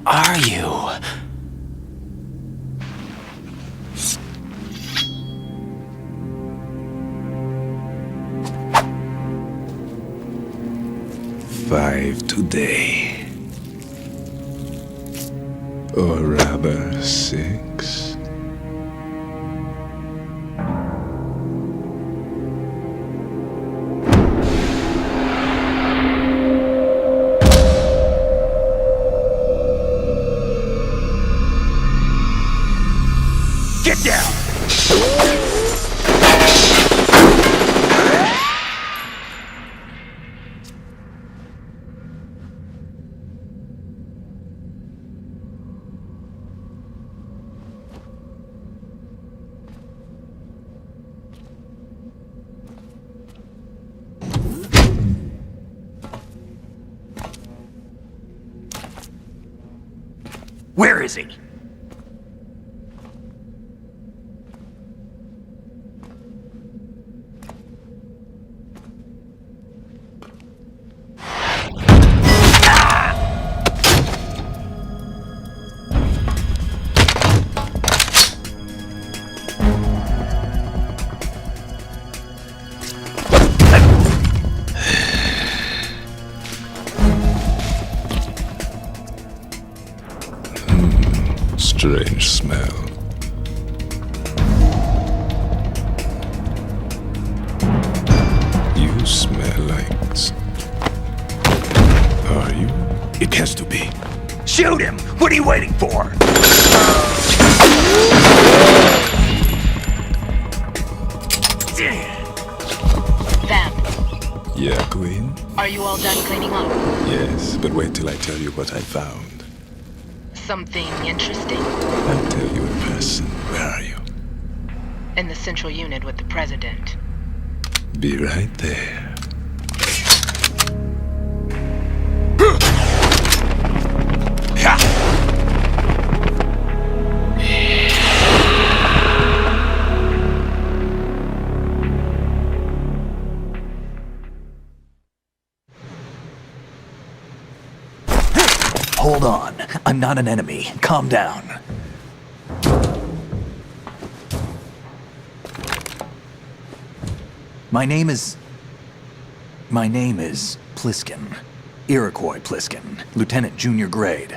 Are you? Five today. Or rather, 6. Get down! Where is he? Strange smell. You smell like... Are you? It has to be. Shoot him! What are you waiting for? Vamp, Yeah, Queen? are you all done cleaning up? Yes, but wait till I tell you what I found. Something interesting? I'll tell you in person. Where are you? In the central unit with the president. Be right there. Hold on. I'm not an enemy. Calm down. My name is Pliskin. Iroquois Pliskin. Lieutenant Junior Grade.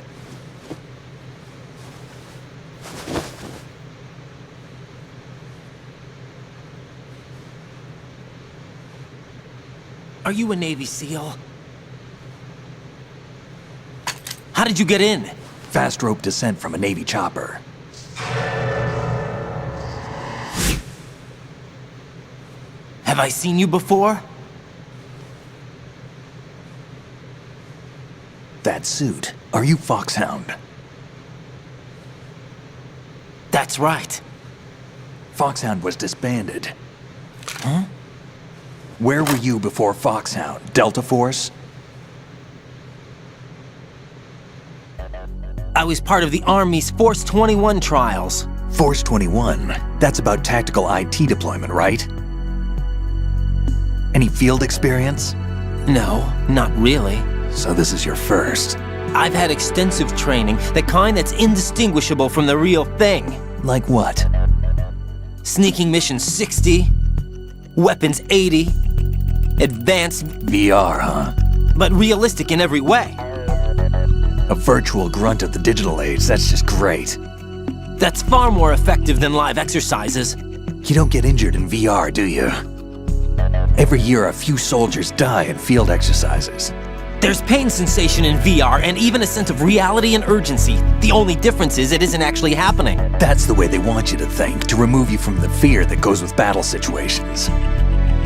Are you a Navy SEAL? How did you get in? Fast rope descent from a Navy chopper. Have I seen you before? That suit. Are you Foxhound? That's right. Foxhound was disbanded. Huh? Where were you before Foxhound? Delta Force? I was part of the Army's Force 21 trials. Force 21? That's about tactical IT deployment, right? Any field experience? No, not really. So this is your first. I've had extensive training, the kind that's indistinguishable from the real thing. Like what? Sneaking mission 60, weapons 80, advanced... VR, huh? But realistic in every way. A virtual grunt of the digital age, that's just great. That's far more effective than live exercises. You don't get injured in VR, do you? Every year, a few soldiers die in field exercises. There's pain sensation in VR and even a sense of reality and urgency. The only difference is it isn't actually happening. That's the way they want you to think, to remove you from the fear that goes with battle situations.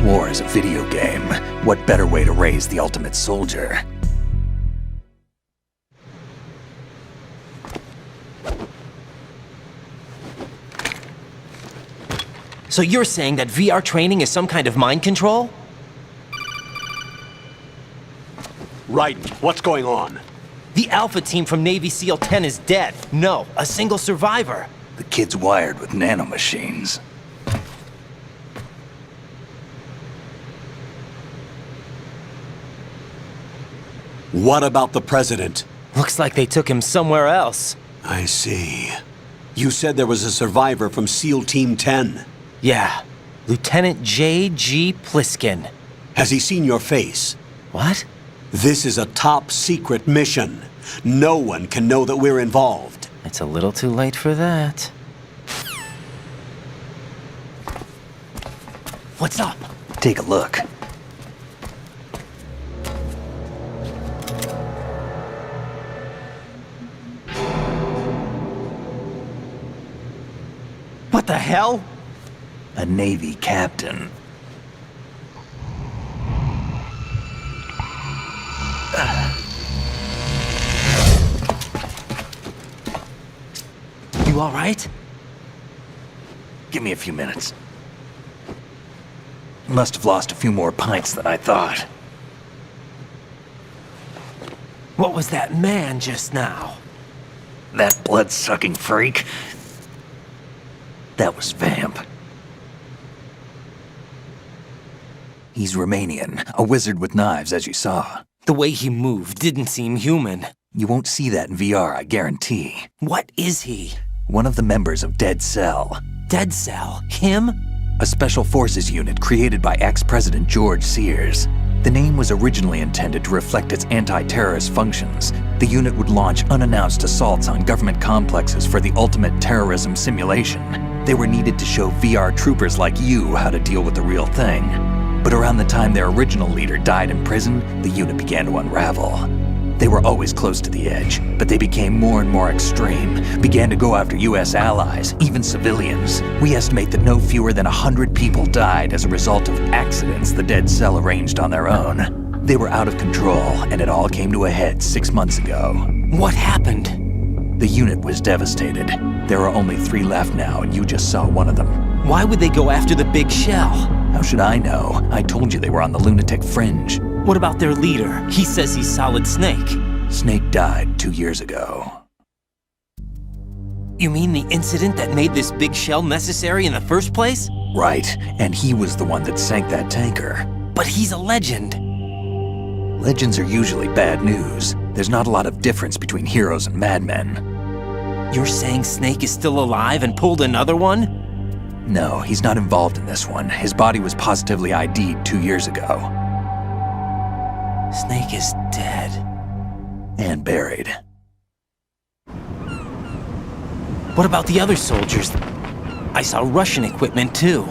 War is a video game. What better way to raise the ultimate soldier? So you're saying that VR training is some kind of mind control? Right. What's going on? The Alpha team from Navy SEAL 10 is dead. No, a single survivor. The kid's wired with nanomachines. What about the president? Looks like they took him somewhere else. I see. You said there was a survivor from SEAL Team 10. Yeah, Lieutenant J.G. Pliskin. Has he seen your face? What? This is a top secret mission. No one can know that we're involved. It's a little too late for that. What's up? Take a look. What the hell? A Navy captain. You all right? Give me a few minutes. Must have lost a few more pints than I thought. What was that man just now? That blood-sucking freak. That was Vamp. He's Romanian, a wizard with knives, as you saw. The way he moved didn't seem human. You won't see that in VR, I guarantee. What is he? One of the members of Dead Cell. Dead Cell? Him? A special forces unit created by ex-President George Sears. The name was originally intended to reflect its anti-terrorist functions. The unit would launch unannounced assaults on government complexes for the ultimate terrorism simulation. They were needed to show VR troopers like you how to deal with the real thing. But around the time their original leader died in prison, the unit began to unravel. They were always close to the edge, but they became more and more extreme, began to go after US allies, even civilians. We estimate that no fewer than 100 people died as a result of accidents the Dead Cell arranged on their own. They were out of control, and it all came to a head 6 months ago. What happened? The unit was devastated. There are only 3 left now, and you just saw one of them. Why would they go after the big shell? How should I know? I told you they were on the lunatic fringe. What about their leader? He says he's Solid Snake. Snake died 2 years ago. You mean the incident that made this big shell necessary in the first place? Right, and he was the one that sank that tanker. But he's a legend. Legends are usually bad news. There's not a lot of difference between heroes and madmen. You're saying Snake is still alive and pulled another one? No, he's not involved in this one. His body was positively ID'd 2 years ago. Snake is dead. And buried. What about the other soldiers? I saw Russian equipment too.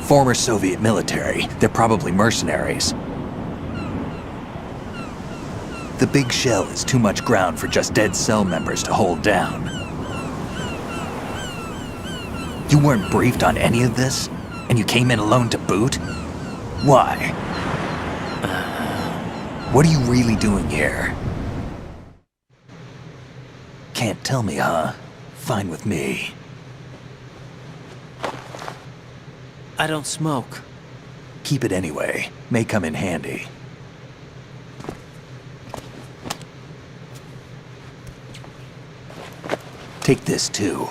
Former Soviet military. They're probably mercenaries. The big shell is too much ground for just Dead Cell members to hold down. You weren't briefed on any of this? And you came in alone to boot? Why? What are you really doing here? Can't tell me, huh? Fine with me. I don't smoke. Keep it anyway. May come in handy. Take this too.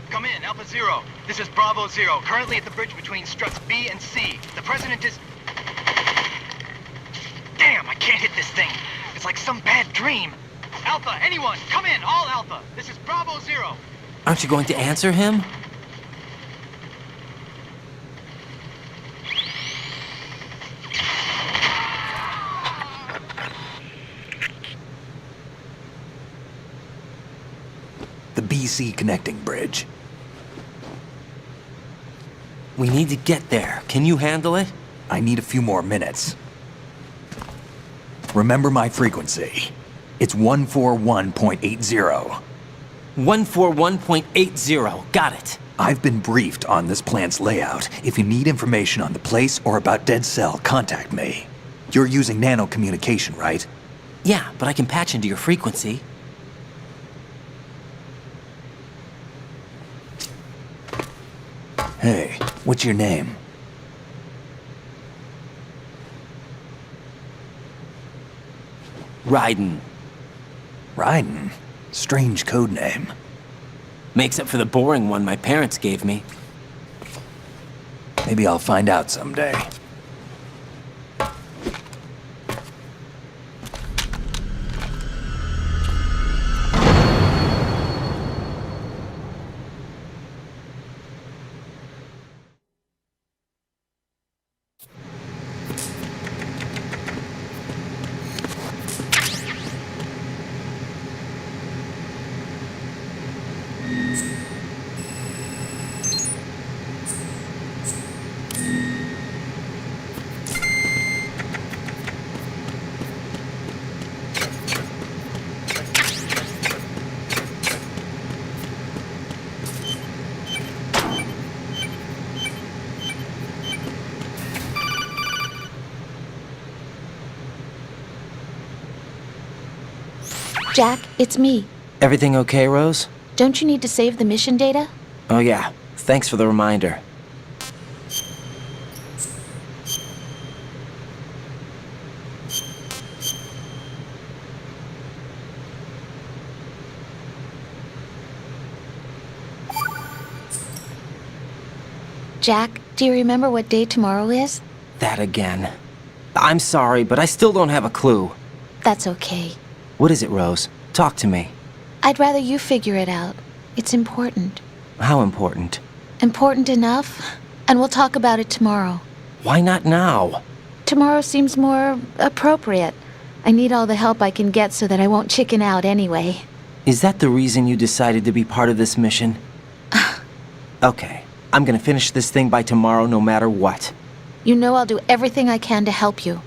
Come in, Alpha Zero. This is Bravo Zero, currently at the bridge between struts B and C. The President is... Damn, I can't hit this thing. It's like some bad dream. Alpha, anyone, come in, all Alpha. This is Bravo Zero. Aren't you going to answer him? The BC connecting bridge. We need to get there. Can you handle it? I need a few more minutes. Remember my frequency. It's 141.80. 141.80. Got it. I've been briefed on this plant's layout. If you need information on the place or about Dead Cell, contact me. You're using nano communication, right? Yeah, but I can patch into your frequency. Hey, what's your name? Raiden. Raiden? Strange code name. Makes up for the boring one my parents gave me. Maybe I'll find out someday. Jack, it's me. Everything okay, Rose? Don't you need to save the mission data? Oh yeah. Thanks for the reminder. Jack, do you remember what day tomorrow is? That again. I'm sorry, but I still don't have a clue. That's okay. What is it, Rose? Talk to me. I'd rather you figure it out. It's important. How important? Important enough, and we'll talk about it tomorrow. Why not now? Tomorrow seems more appropriate. I need all the help I can get so that I won't chicken out anyway. Is that the reason you decided to be part of this mission? Okay, I'm gonna finish this thing by tomorrow no matter what. You know I'll do everything I can to help you.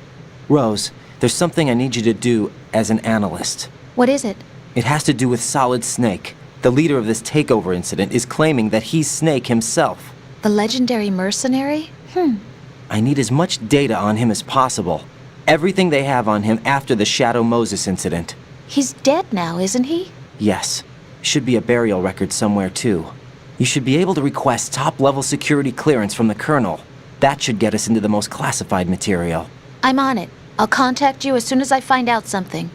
Rose, there's something I need you to do as an analyst. What is it? It has to do with Solid Snake. The leader of this takeover incident is claiming that he's Snake himself. The legendary mercenary? I need as much data on him as possible. Everything they have on him after the Shadow Moses incident. He's dead now, isn't he? Yes. Should be a burial record somewhere, too. You should be able to request top-level security clearance from the Colonel. That should get us into the most classified material. I'm on it. I'll contact you as soon as I find out something.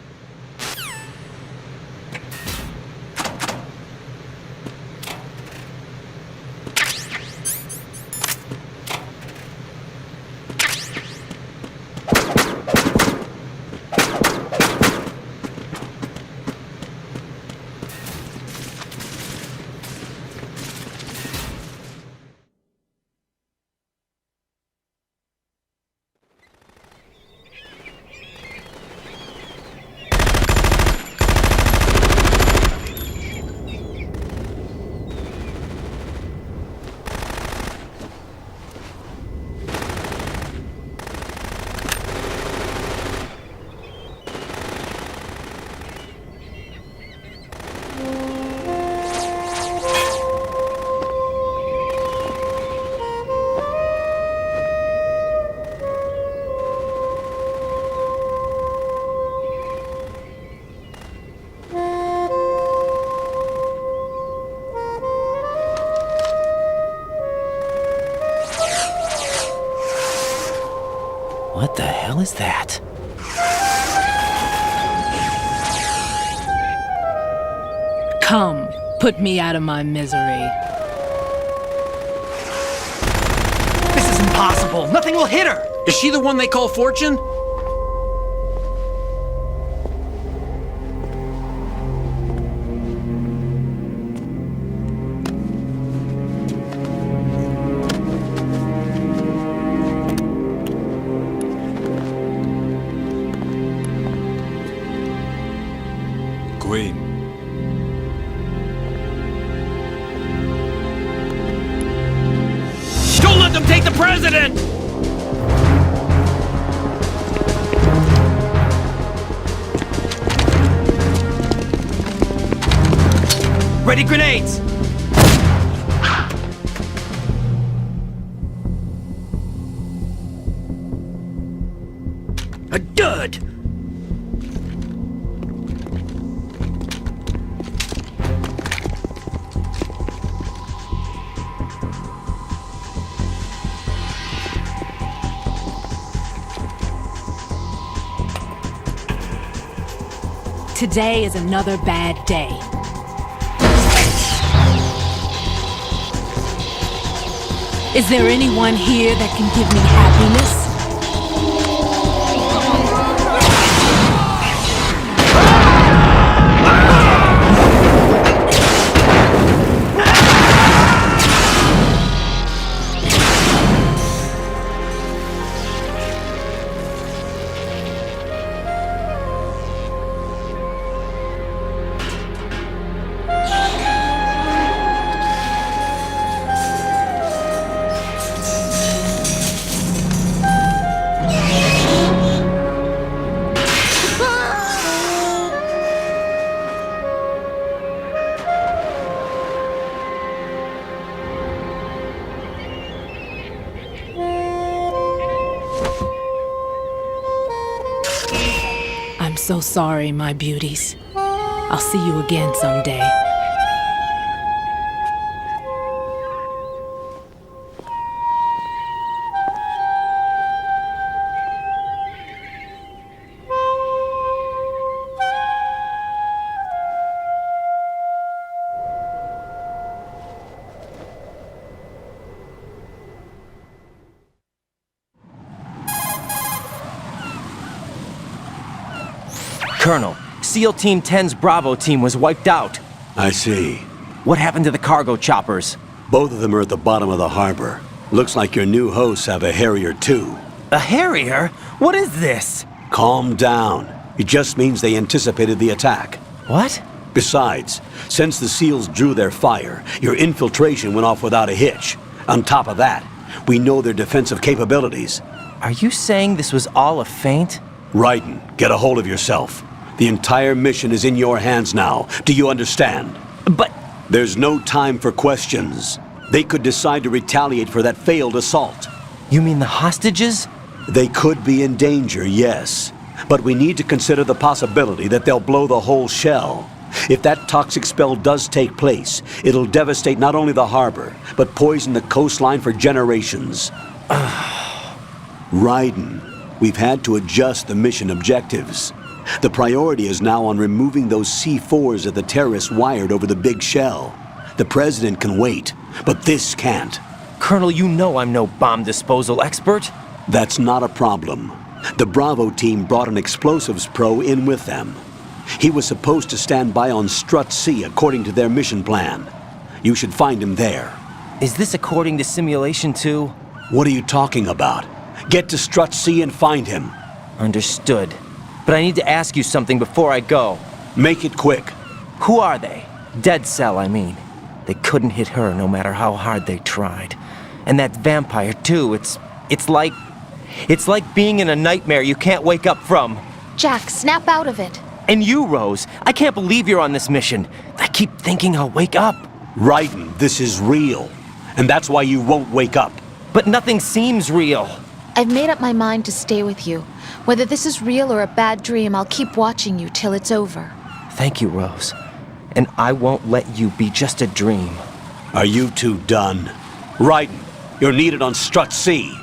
What the hell is that? Come, put me out of my misery. This is impossible. Nothing will hit her. Is she the one they call Fortune? Queen. Don't let them take the president! Ready grenades! A dud! Today is another bad day. Is there anyone here that can give me happiness? I'm so sorry, my beauties. I'll see you again someday. Colonel, SEAL Team 10's Bravo team was wiped out. I see. What happened to the cargo choppers? Both of them are at the bottom of the harbor. Looks like your new hosts have a Harrier too. A Harrier? What is this? Calm down. It just means they anticipated the attack. What? Besides, since the SEALs drew their fire, your infiltration went off without a hitch. On top of that, we know their defensive capabilities. Are you saying this was all a feint? Raiden, get a hold of yourself. The entire mission is in your hands now. Do you understand? But... There's no time for questions. They could decide to retaliate for that failed assault. You mean the hostages? They could be in danger, yes. But we need to consider the possibility that they'll blow the whole shell. If that toxic spell does take place, it'll devastate not only the harbor, but poison the coastline for generations. Raiden, we've had to adjust the mission objectives. The priority is now on removing those C4s that the terrorists wired over the big shell. The President can wait, but this can't. Colonel, you know I'm no bomb disposal expert. That's not a problem. The Bravo team brought an explosives pro in with them. He was supposed to stand by on Strut C according to their mission plan. You should find him there. Is this according to Simulation 2? What are you talking about? Get to Strut C and find him. Understood. But I need to ask you something before I go. Make it quick. Who are they? Dead Cell, I mean. They couldn't hit her no matter how hard they tried. And that vampire, too, it's like being in a nightmare you can't wake up from. Jack, snap out of it. And you, Rose, I can't believe you're on this mission. I keep thinking I'll wake up. Raiden, this is real. And that's why you won't wake up. But nothing seems real. I've made up my mind to stay with you. Whether this is real or a bad dream, I'll keep watching you till it's over. Thank you, Rose. And I won't let you be just a dream. Are you two done? Raiden, you're needed on Strut C.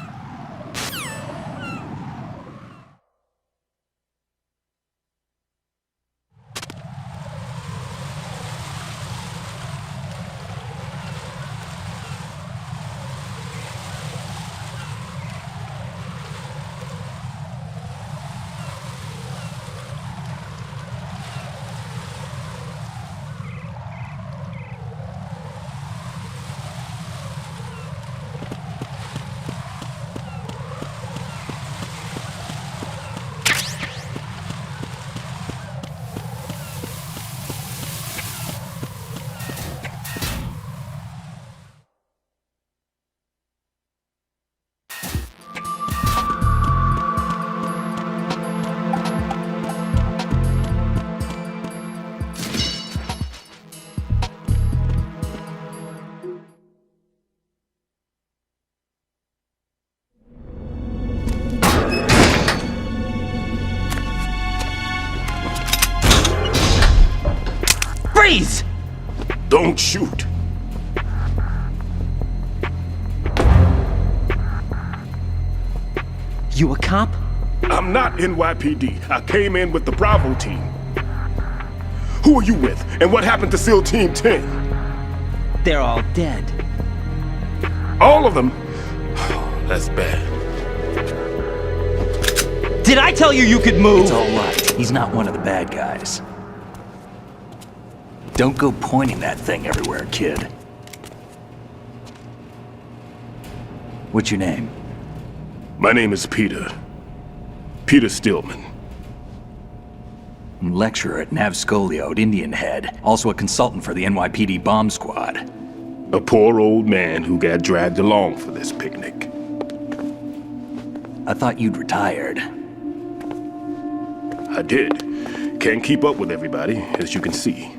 Freeze! Don't shoot. You a cop? I'm not NYPD. I came in with the Bravo team. Who are you with? And what happened to SEAL Team 10? They're all dead. All of them? That's bad. Did I tell you you could move? It's all right. He's not one of the bad guys. Don't go pointing that thing everywhere, kid. What's your name? My name is Peter. Peter Stillman. Lecturer at Nav Scolio at Indian Head. Also a consultant for the NYPD bomb squad. A poor old man who got dragged along for this picnic. I thought you'd retired. I did. Can't keep up with everybody, as you can see.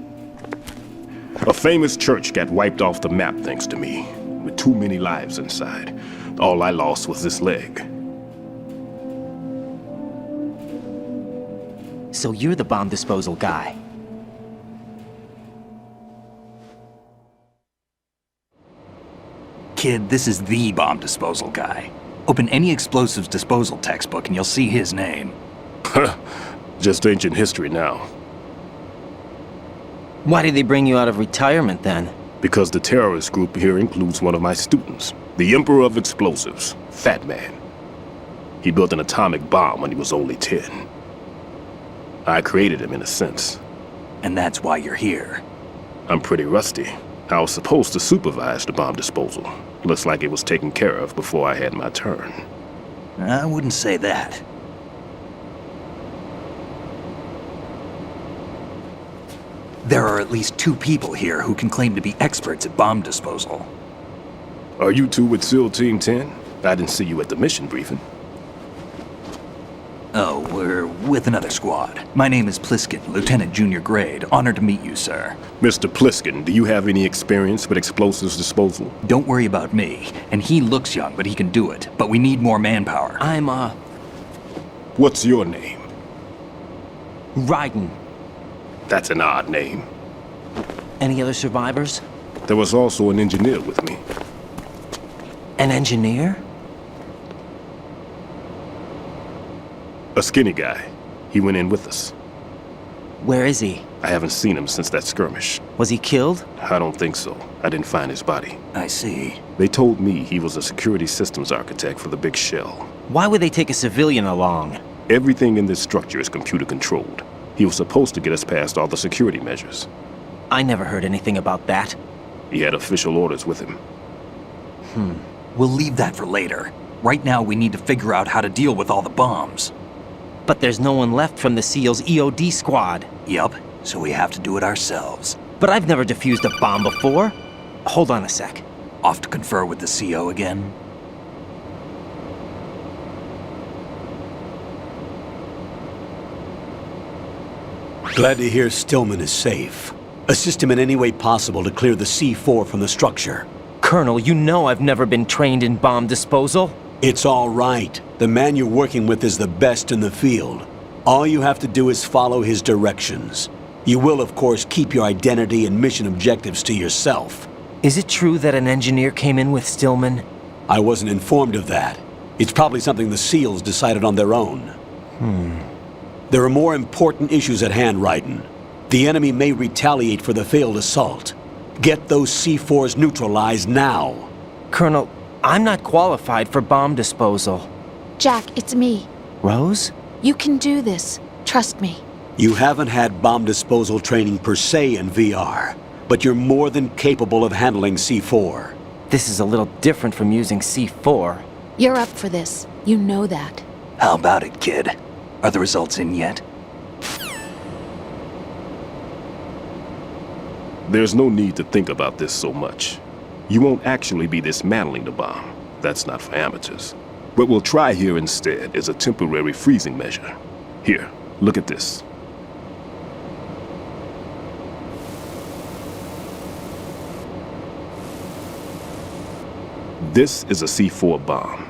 A famous church got wiped off the map thanks to me, with too many lives inside. All I lost was this leg. So you're the bomb disposal guy. Kid, this is the bomb disposal guy. Open any explosives disposal textbook and you'll see his name. Just ancient history now. Why did they bring you out of retirement then? Because the terrorist group here includes one of my students, the Emperor of Explosives, Fat Man. He built an atomic bomb when he was only 10. I created him in a sense. And that's why you're here. I'm pretty rusty. I was supposed to supervise the bomb disposal. Looks like it was taken care of before I had my turn. I wouldn't say that. There are at least 2 people here who can claim to be experts at bomb disposal. Are you two with SEAL Team 10? I didn't see you at the mission briefing. Oh, we're with another squad. My name is Pliskin, Lieutenant Junior Grade. Honored to meet you, sir. Mr. Pliskin, do you have any experience with explosives disposal? Don't worry about me. And he looks young, but he can do it. But we need more manpower. What's your name? Raiden. That's an odd name. Any other survivors? There was also an engineer with me. An engineer? A skinny guy. He went in with us. Where is he? I haven't seen him since that skirmish. Was he killed? I don't think so. I didn't find his body. I see. They told me he was a security systems architect for the big shell. Why would they take a civilian along? Everything in this structure is computer controlled. He was supposed to get us past all the security measures. I never heard anything about that. He had official orders with him. We'll leave that for later. Right now, we need to figure out how to deal with all the bombs. But there's no one left from the SEAL's EOD squad. Yup, so we have to do it ourselves. But I've never defused a bomb before. Hold on a sec. Off to confer with the CO again? Glad to hear Stillman is safe. Assist him in any way possible to clear the C4 from the structure. Colonel, you know I've never been trained in bomb disposal. It's all right. The man you're working with is the best in the field. All you have to do is follow his directions. You will, of course, keep your identity and mission objectives to yourself. Is it true that an engineer came in with Stillman? I wasn't informed of that. It's probably something the SEALs decided on their own. There are more important issues at hand, Raiden. The enemy may retaliate for the failed assault. Get those C4s neutralized now. Colonel, I'm not qualified for bomb disposal. Jack, it's me. Rose? You can do this. Trust me. You haven't had bomb disposal training per se in VR, but you're more than capable of handling C4. This is a little different from using C4. You're up for this. You know that. How about it, kid? Are the results in yet? There's no need to think about this so much. You won't actually be dismantling the bomb. That's not for amateurs. What we'll try here instead is a temporary freezing measure. Here, look at this. This is a C4 bomb.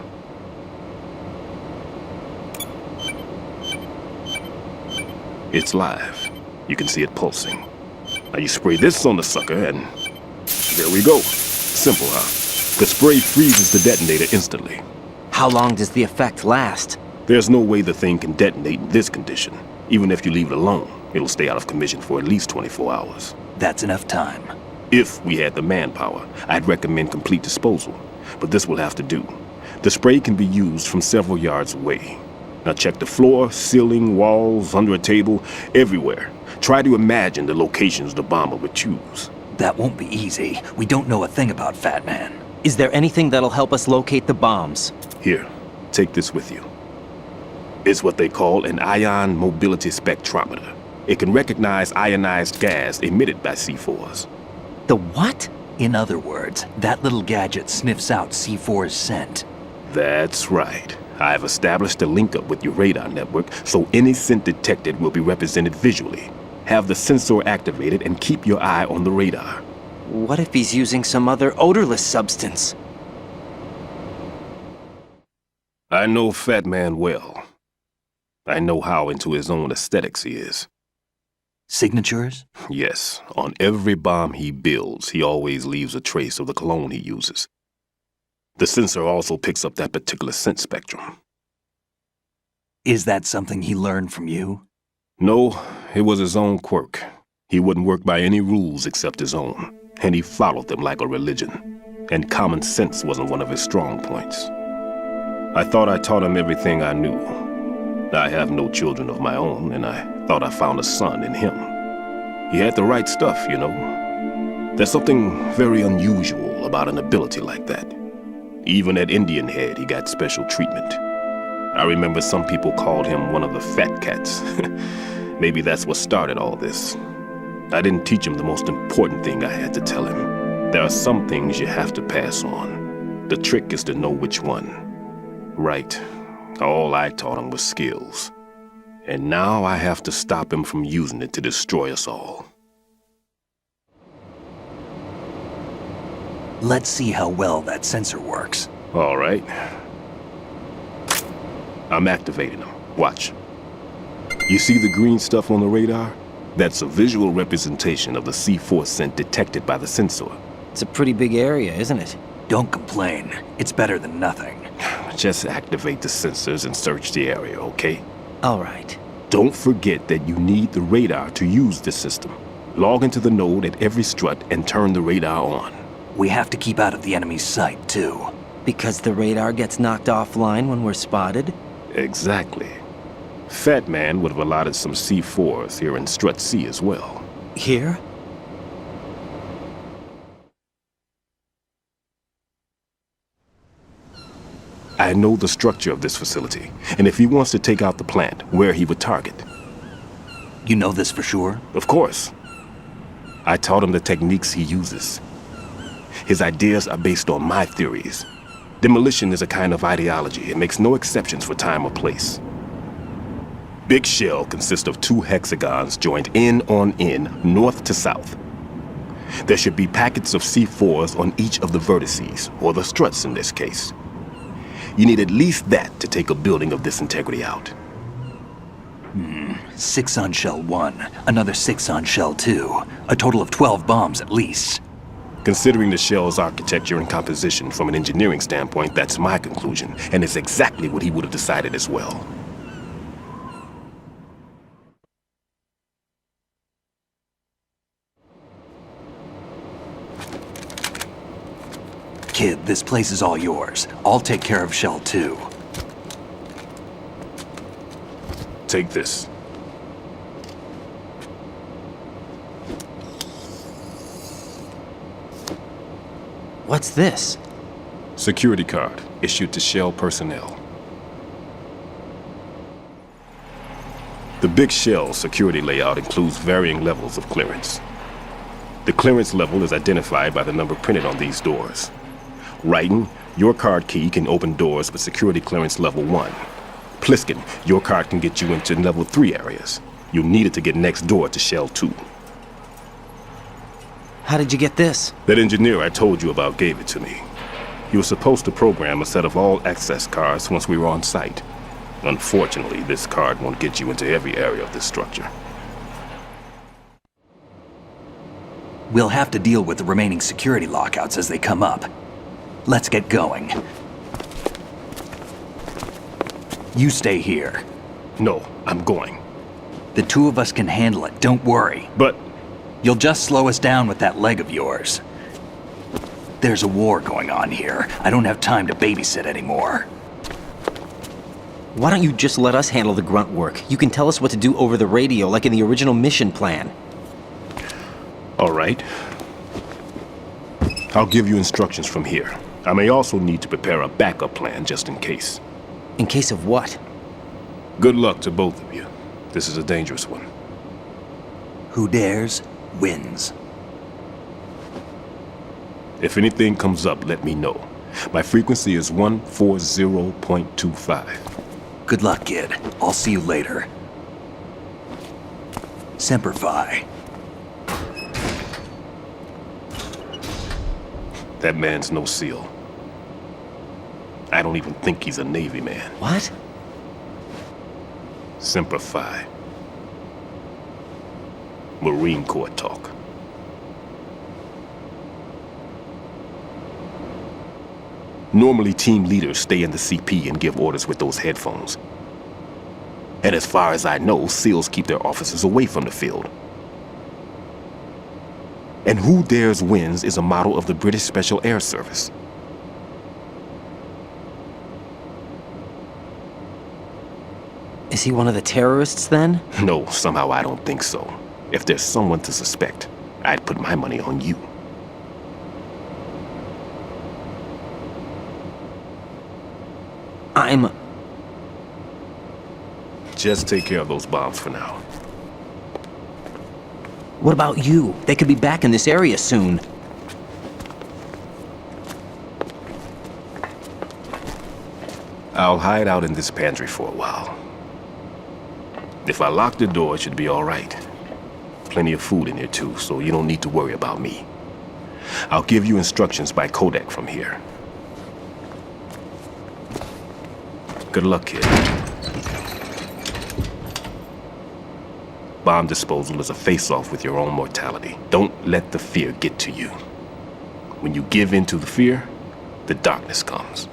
It's live. You can see it pulsing. Now you spray this on the sucker and there we go. Simple, huh? The spray freezes the detonator instantly. How long does the effect last? There's no way the thing can detonate in this condition. Even if you leave it alone, it'll stay out of commission for at least 24 hours. That's enough time. If we had the manpower, I'd recommend complete disposal. But this will have to do. The spray can be used from several yards away. Now check the floor, ceiling, walls, under a table, everywhere. Try to imagine the locations the bomber would choose. That won't be easy. We don't know a thing about Fat Man. Is there anything that'll help us locate the bombs? Here, take this with you. It's what they call an ion mobility spectrometer. It can recognize ionized gas emitted by C4s. The what? In other words, that little gadget sniffs out C4's scent. That's right. I've established a link-up with your radar network, so any scent detected will be represented visually. Have the sensor activated and keep your eye on the radar. What if he's using some other odorless substance? I know Fat Man well. I know how into his own aesthetics he is. Signatures? Yes, on every bomb he builds, he always leaves a trace of the cologne he uses. The sensor also picks up that particular scent spectrum. Is that something he learned from you? No, it was his own quirk. He wouldn't work by any rules except his own, and he followed them like a religion. And common sense wasn't one of his strong points. I thought I taught him everything I knew. I have no children of my own, and I thought I found a son in him. He had the right stuff, you know. There's something very unusual about an ability like that. Even at Indian Head, he got special treatment. I remember some people called him one of the fat cats. Maybe that's what started all this. I didn't teach him the most important thing I had to tell him. There are some things you have to pass on. The trick is to know which one. Right. All I taught him was skills. And now I have to stop him from using it to destroy us all. Let's see how well that sensor works. All right. I'm activating them. Watch. You see the green stuff on the radar? That's a visual representation of the C4 scent detected by the sensor. It's a pretty big area, isn't it? Don't complain. It's better than nothing. Just activate the sensors and search the area, okay? All right. Don't forget that you need the radar to use this system. Log into the node at every strut and turn the radar on. We have to keep out of the enemy's sight, too. Because the radar gets knocked offline when we're spotted? Exactly. Fat Man would have allotted some C4s here in Strut C as well. Here? I know the structure of this facility, and if he wants to take out the plant, where he would target. You know this for sure? Of course. I taught him the techniques he uses. His ideas are based on my theories. Demolition is a kind of ideology. It makes no exceptions for time or place. Big Shell consists of 2 hexagons joined end on end, north to south. There should be packets of C4s on each of the vertices, or the struts in this case. You need at least that to take a building of this integrity out. 6 on Shell 1, another 6 on Shell 2. A total of 12 bombs at least. Considering the shell's architecture and composition from an engineering standpoint, that's my conclusion, and it's exactly what he would have decided as well. Kid, this place is all yours. I'll take care of Shell 2. Take this. What's this? Security card issued to Shell personnel. The Big Shell security layout includes varying levels of clearance. The clearance level is identified by the number printed on these doors. Raiden, your card key can open doors with security clearance level 1. Pliskin, your card can get you into level 3 areas. You'll need it to get next door to Shell 2. How did you get this? That engineer I told you about gave it to me. He was supposed to program a set of all access cards once we were on site. Unfortunately, this card won't get you into every area of this structure. We'll have to deal with the remaining security lockouts as they come up. Let's get going. You stay here. No, I'm going. The 2 of us can handle it, don't worry. But... You'll just slow us down with that leg of yours. There's a war going on here. I don't have time to babysit anymore. Why don't you just let us handle the grunt work? You can tell us what to do over the radio, like in the original mission plan. All right. I'll give you instructions from here. I may also need to prepare a backup plan just in case. In case of what? Good luck to both of you. This is a dangerous one. Who dares, wins. If anything comes up, let me know. My frequency is 140.25. Good luck, kid. I'll see you later. Semper Fi. That man's no SEAL. I don't even think he's a Navy man. What? Semper Fi. Marine Corps talk. Normally, team leaders stay in the CP and give orders with those headphones. And as far as I know, SEALs keep their officers away from the field. And Who Dares Wins is a model of the British Special Air Service. Is he one of the terrorists then? No, somehow I don't think so. If there's someone to suspect, I'd put my money on you. Just take care of those bombs for now. What about you? They could be back in this area soon. I'll hide out in this pantry for a while. If I lock the door, it should be all right. Plenty of food in here too, so you don't need to worry about me. I'll give you instructions by Kodak from here. Good luck, kid. Bomb disposal is a face-off with your own mortality. Don't let the fear get to you. When you give in to the fear, the darkness comes.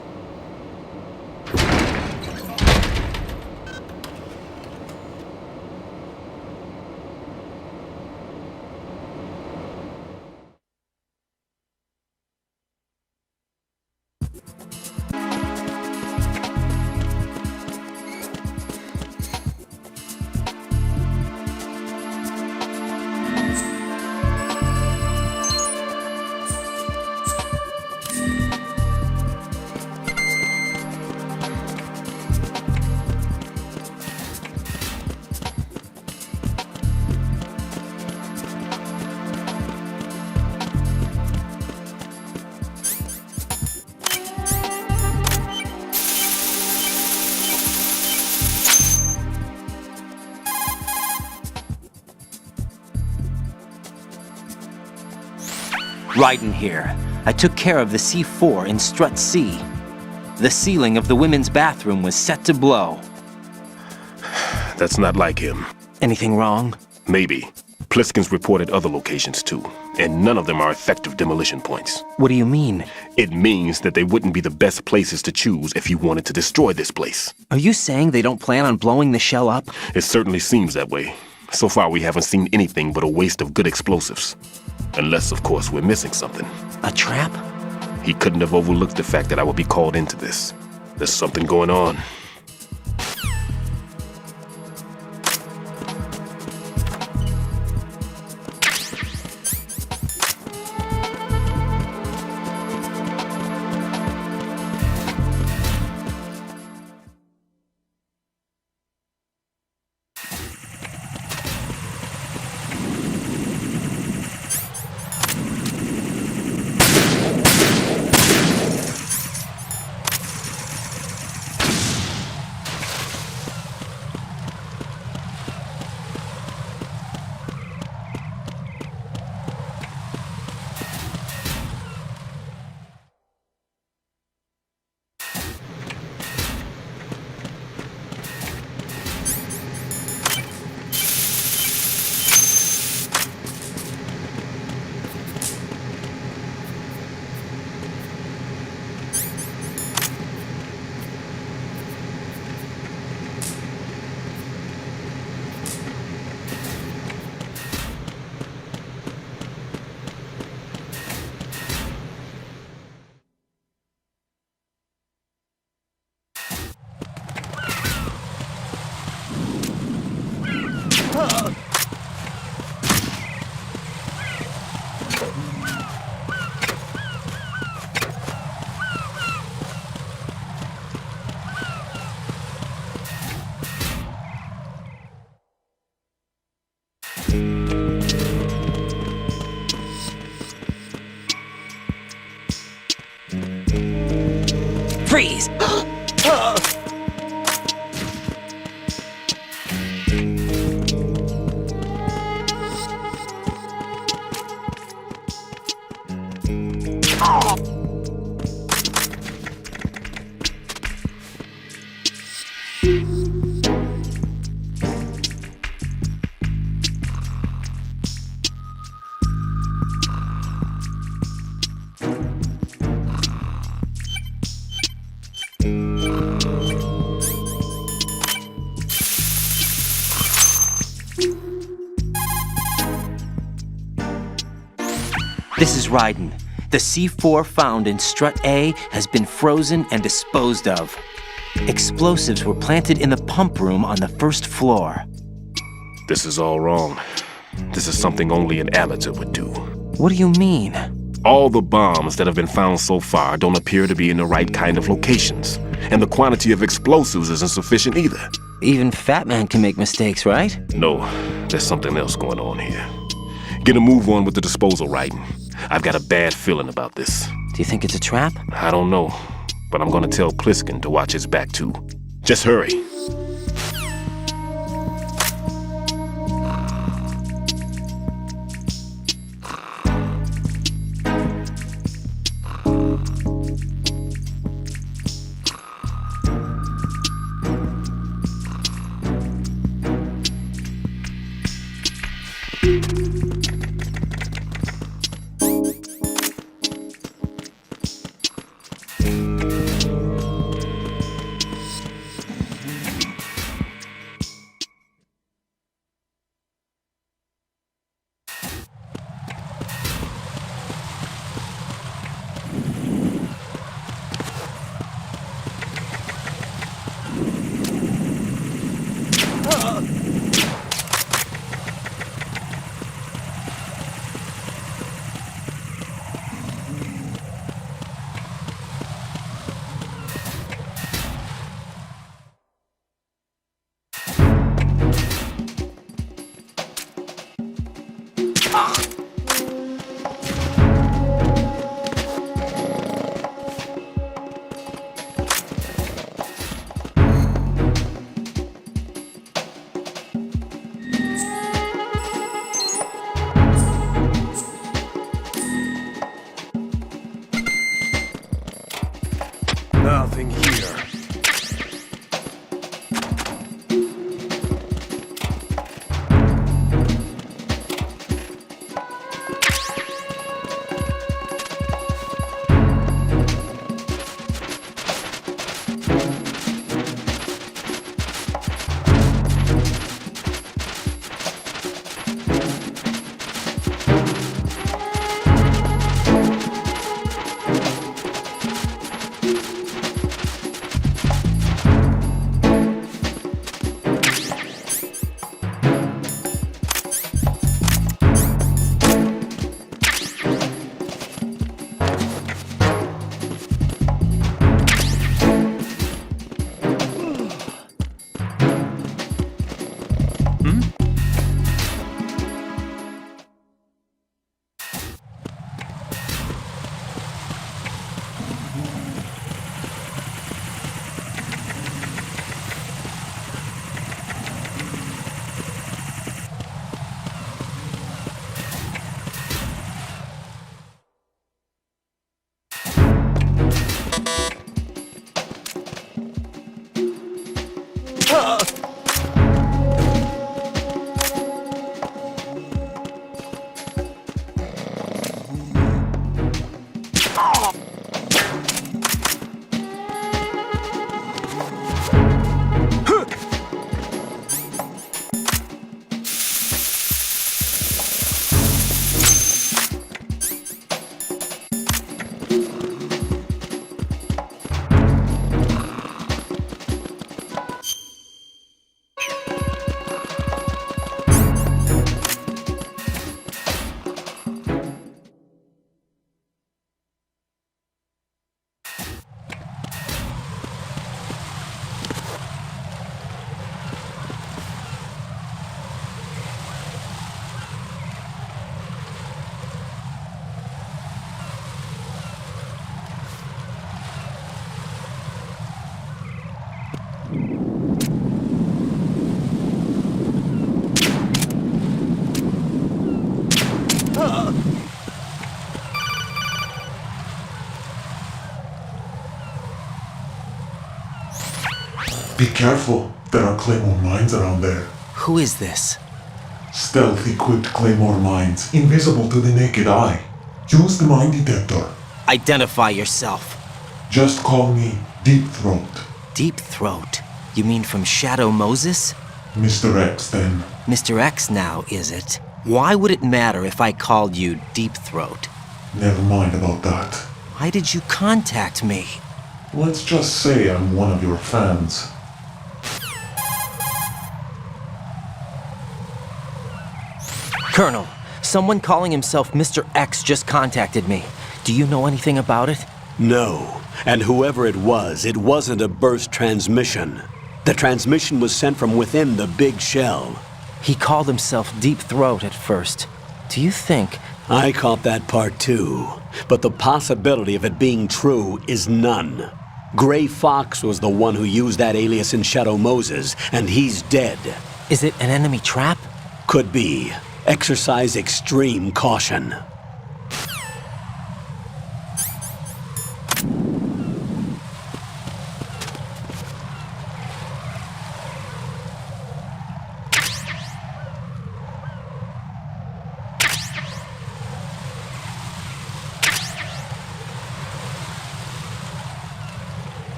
Raiden here. I took care of the C4 in Strut C. The ceiling of the women's bathroom was set to blow. That's not like him. Anything wrong? Maybe. Pliskin's reported other locations too, and none of them are effective demolition points. What do you mean? It means that they wouldn't be the best places to choose if you wanted to destroy this place. Are you saying they don't plan on blowing the shell up? It certainly seems that way. So far we haven't seen anything but a waste of good explosives. Unless, of course, we're missing something. A trap? He couldn't have overlooked the fact that I would be called into this. There's something going on. Freeze! This is Raiden. The C4 found in Strut A has been frozen and disposed of. Explosives were planted in the pump room on the first floor. This is all wrong. This is something only an amateur would do. What do you mean? All the bombs that have been found so far don't appear to be in the right kind of locations. And the quantity of explosives isn't sufficient either. Even Fat Man can make mistakes, right? No, there's something else going on here. Get a move on with the disposal writing. I've got a bad feeling about this. Do you think it's a trap? I don't know, but I'm gonna tell Pliskin to watch his back too. Just hurry. Nothing here. Be careful. There are Claymore mines around there. Who is this? Stealth-equipped Claymore mines, invisible to the naked eye. Use the mine detector. Identify yourself. Just call me Deep Throat. Deep Throat? You mean from Shadow Moses? Mr. X, then. Mr. X now, is it? Why would it matter if I called you Deep Throat? Never mind about that. Why did you contact me? Let's just say I'm one of your fans. Colonel, someone calling himself Mr. X just contacted me. Do you know anything about it? No. And whoever it wasn't a burst transmission. The transmission was sent from within the big shell. He called himself Deep Throat at first. Do you think... I caught that part too. But the possibility of it being true is none. Gray Fox was the one who used that alias in Shadow Moses, and he's dead. Is it an enemy trap? Could be. Exercise extreme caution.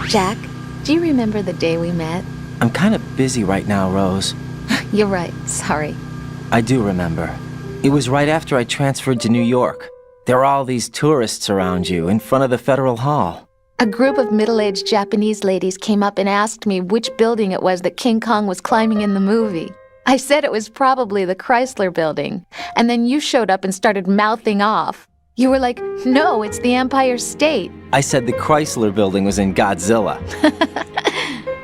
Jack, do you remember the day we met? I'm kind of busy right now, Rose. You're right, sorry. I do remember. It was right after I transferred to New York. There were all these tourists around you in front of the Federal Hall. A group of middle-aged Japanese ladies came up and asked me which building it was that King Kong was climbing in the movie. I said it was probably the Chrysler Building, and then you showed up and started mouthing off. You were like, no, it's the Empire State. I said the Chrysler Building was in Godzilla.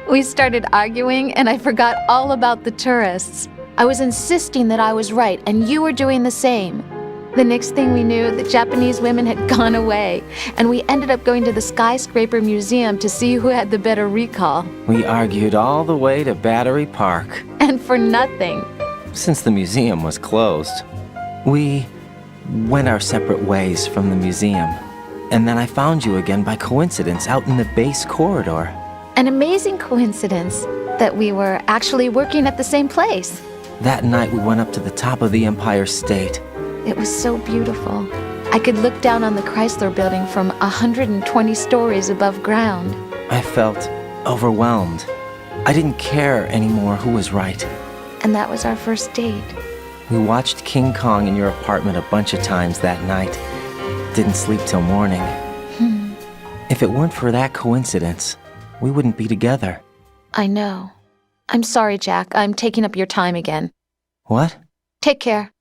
We started arguing, and I forgot all about the tourists. I was insisting that I was right, and you were doing the same. The next thing we knew, the Japanese women had gone away, and we ended up going to the Skyscraper Museum to see who had the better recall. We argued all the way to Battery Park. And for nothing. Since the museum was closed. We went our separate ways from the museum. And then I found you again by coincidence out in the base corridor. An amazing coincidence that we were actually working at the same place. That night we went up to the top of the Empire State. It was so beautiful. I could look down on the Chrysler Building from 120 stories above ground. I felt overwhelmed. I didn't care anymore who was right. And that was our first date. We watched King Kong in your apartment a bunch of times that night. Didn't sleep till morning. If it weren't for that coincidence, we wouldn't be together. I know. I'm sorry, Jack. I'm taking up your time again. What? Take care.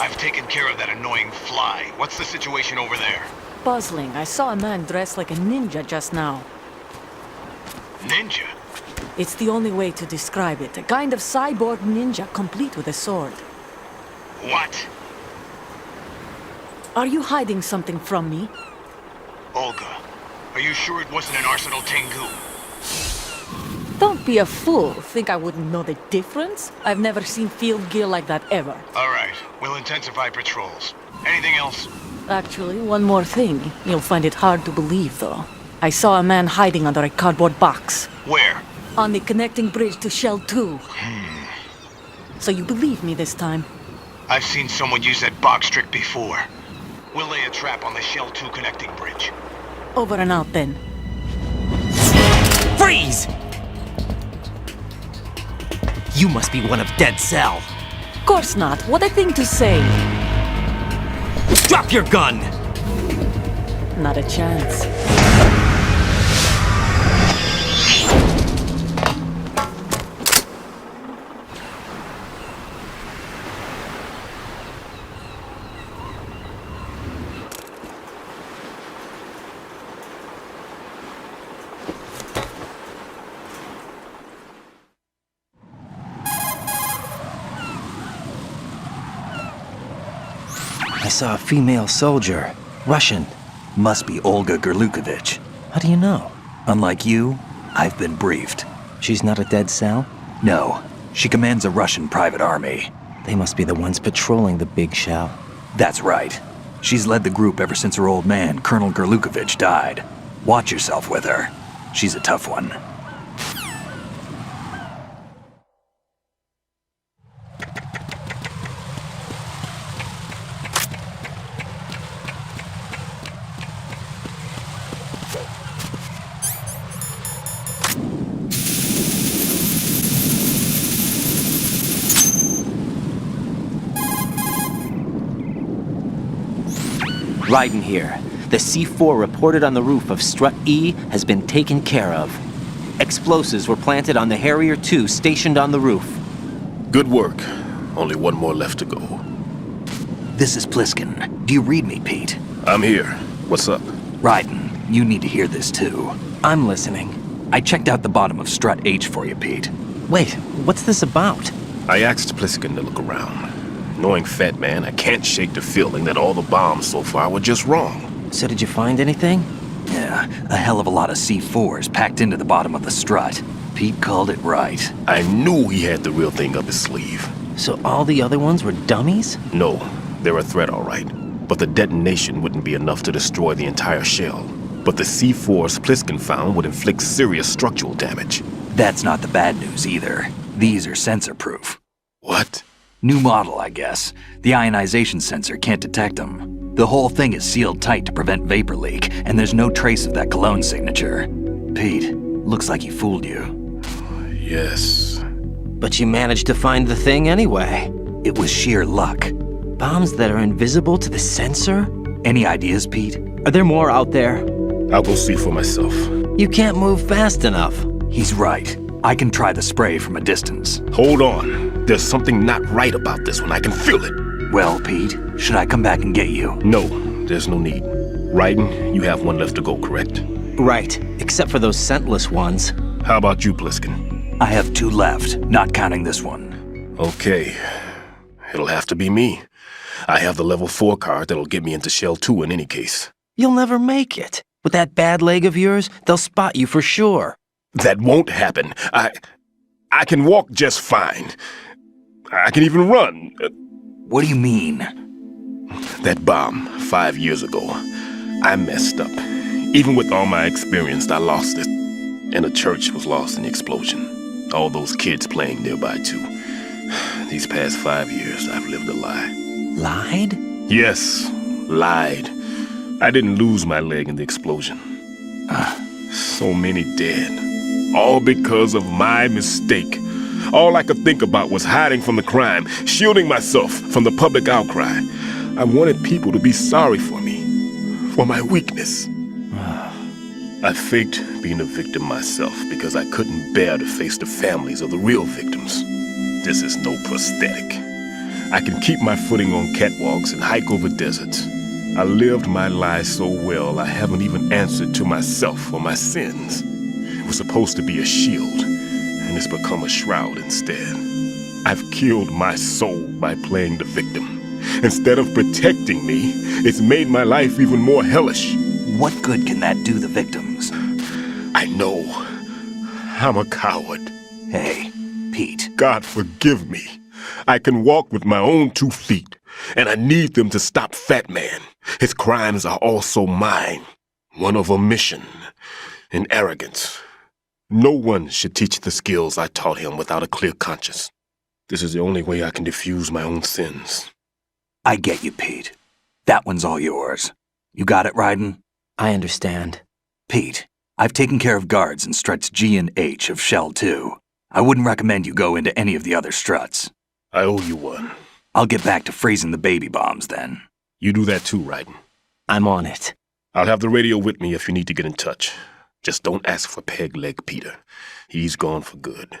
I've taken care of that annoying fly. What's the situation over there? Puzzling. I saw a man dressed like a ninja just now. Ninja? It's the only way to describe it. A kind of cyborg ninja, complete with a sword. What? Are you hiding something from me? Olga, are you sure it wasn't an Arsenal Tengu? Don't be a fool. Think I wouldn't know the difference? I've never seen field gear like that ever. All right, we'll intensify patrols. Anything else? Actually, one more thing. You'll find it hard to believe, though. I saw a man hiding under a cardboard box. Where? On the connecting bridge to Shell 2. So you believe me this time? I've seen someone use that box trick before. We'll lay a trap on the Shell 2 connecting bridge. Over and out, then. Freeze! You must be one of Dead Cell. Of course not. What a thing to say. Drop your gun! Not a chance. I saw a female soldier. Russian. Must be Olga Gerlukovich. How do you know? Unlike you, I've been briefed. She's not a Dead Cell? No. She commands a Russian private army. They must be the ones patrolling the Big Shell. That's right. She's led the group ever since her old man, Colonel Gerlukovich, died. Watch yourself with her. She's a tough one. Raiden here. The C4 reported on the roof of Strut E has been taken care of. Explosives were planted on the Harrier 2 stationed on the roof. Good work. Only one more left to go. This is Pliskin. Do you read me, Pete? I'm here. What's up? Raiden, you need to hear this too. I'm listening. I checked out the bottom of Strut H for you, Pete. Wait, what's this about? I asked Pliskin to look around. Knowing Fat Man, I can't shake the feeling that all the bombs so far were just wrong. So did you find anything? Yeah, a hell of a lot of C4s packed into the bottom of the strut. Pete called it right. I knew he had the real thing up his sleeve. So all the other ones were dummies? No, they're a threat, all right. But the detonation wouldn't be enough to destroy the entire shell. But the C4s Pliskin found would inflict serious structural damage. That's not the bad news either. These are sensor-proof. What? New model, I guess. The ionization sensor can't detect them. The whole thing is sealed tight to prevent vapor leak, and there's no trace of that cologne signature. Pete, looks like he fooled you. Yes. But you managed to find the thing anyway. It was sheer luck. Bombs that are invisible to the sensor? Any ideas, Pete? Are there more out there? I'll go see for myself. You can't move fast enough. He's right. I can try the spray from a distance. Hold on. There's something not right about this one. I can feel it. Well, Pete, should I come back and get you? No, there's no need. Raiden, you have one left to go, correct? Right, except for those scentless ones. How about you, Pliskin? I have 2 left, not counting this one. Okay. It'll have to be me. I have the level 4 card that'll get me into Shell 2 in any case. You'll never make it. With that bad leg of yours, they'll spot you for sure. That won't happen. I can walk just fine. I can even run. What do you mean? That bomb, 5 years ago. I messed up. Even with all my experience, I lost it. And the church was lost in the explosion. All those kids playing nearby, too. These past 5 years, I've lived a lie. Lied? Yes, lied. I didn't lose my leg in the explosion. So many dead. All because of my mistake. All I could think about was hiding from the crime, shielding myself from the public outcry. I wanted people to be sorry for me, for my weakness. I faked being a victim myself because I couldn't bear to face the families of the real victims. This is no prosthetic. I can keep my footing on catwalks and hike over deserts. I lived my life so well, I haven't even answered to myself for my sins. It was supposed to be a shield, and it's become a shroud instead. I've killed my soul by playing the victim. Instead of protecting me, it's made my life even more hellish. What good can that do the victims? I know. I'm a coward. Hey, Pete. God forgive me. I can walk with my own 2 feet, and I need them to stop Fat Man. His crimes are also mine. One of omission and arrogance. No one should teach the skills I taught him without a clear conscience. This is the only way I can diffuse my own sins. I get you, Pete. That one's all yours. You got it, Raiden? I understand. Pete, I've taken care of guards in struts G and H of Shell 2. I wouldn't recommend you go into any of the other struts. I owe you one. I'll get back to freezing the baby bombs then. You do that too, Raiden. I'm on it. I'll have the radio with me if you need to get in touch. Just don't ask for Peg Leg Peter. He's gone for good.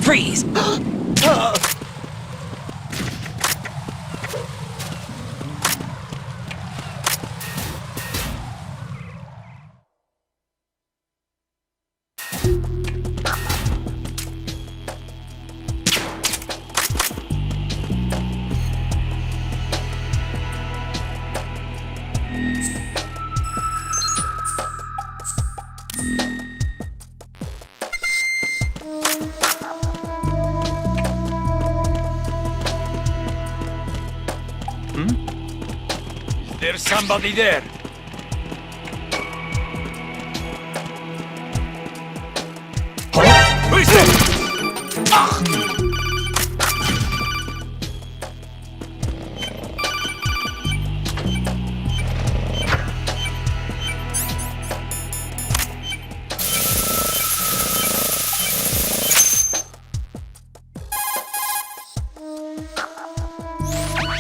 Freeze! There's somebody there. Who is it?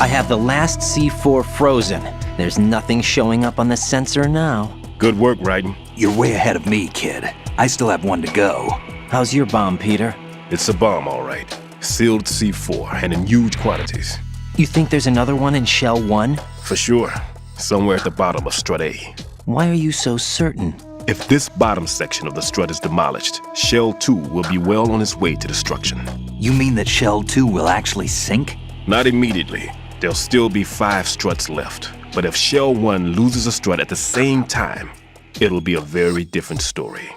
I have the last C4 frozen. There's nothing showing up on the sensor now. Good work, Raiden. You're way ahead of me, kid. I still have one to go. How's your bomb, Peter? It's a bomb, all right. Sealed C4, and in huge quantities. You think there's another one in Shell 1? For sure. Somewhere at the bottom of Strut A. Why are you so certain? If this bottom section of the strut is demolished, Shell 2 will be well on its way to destruction. You mean that Shell 2 will actually sink? Not immediately. There'll still be 5 struts left. But if Shell 1 loses a strut at the same time, it'll be a very different story.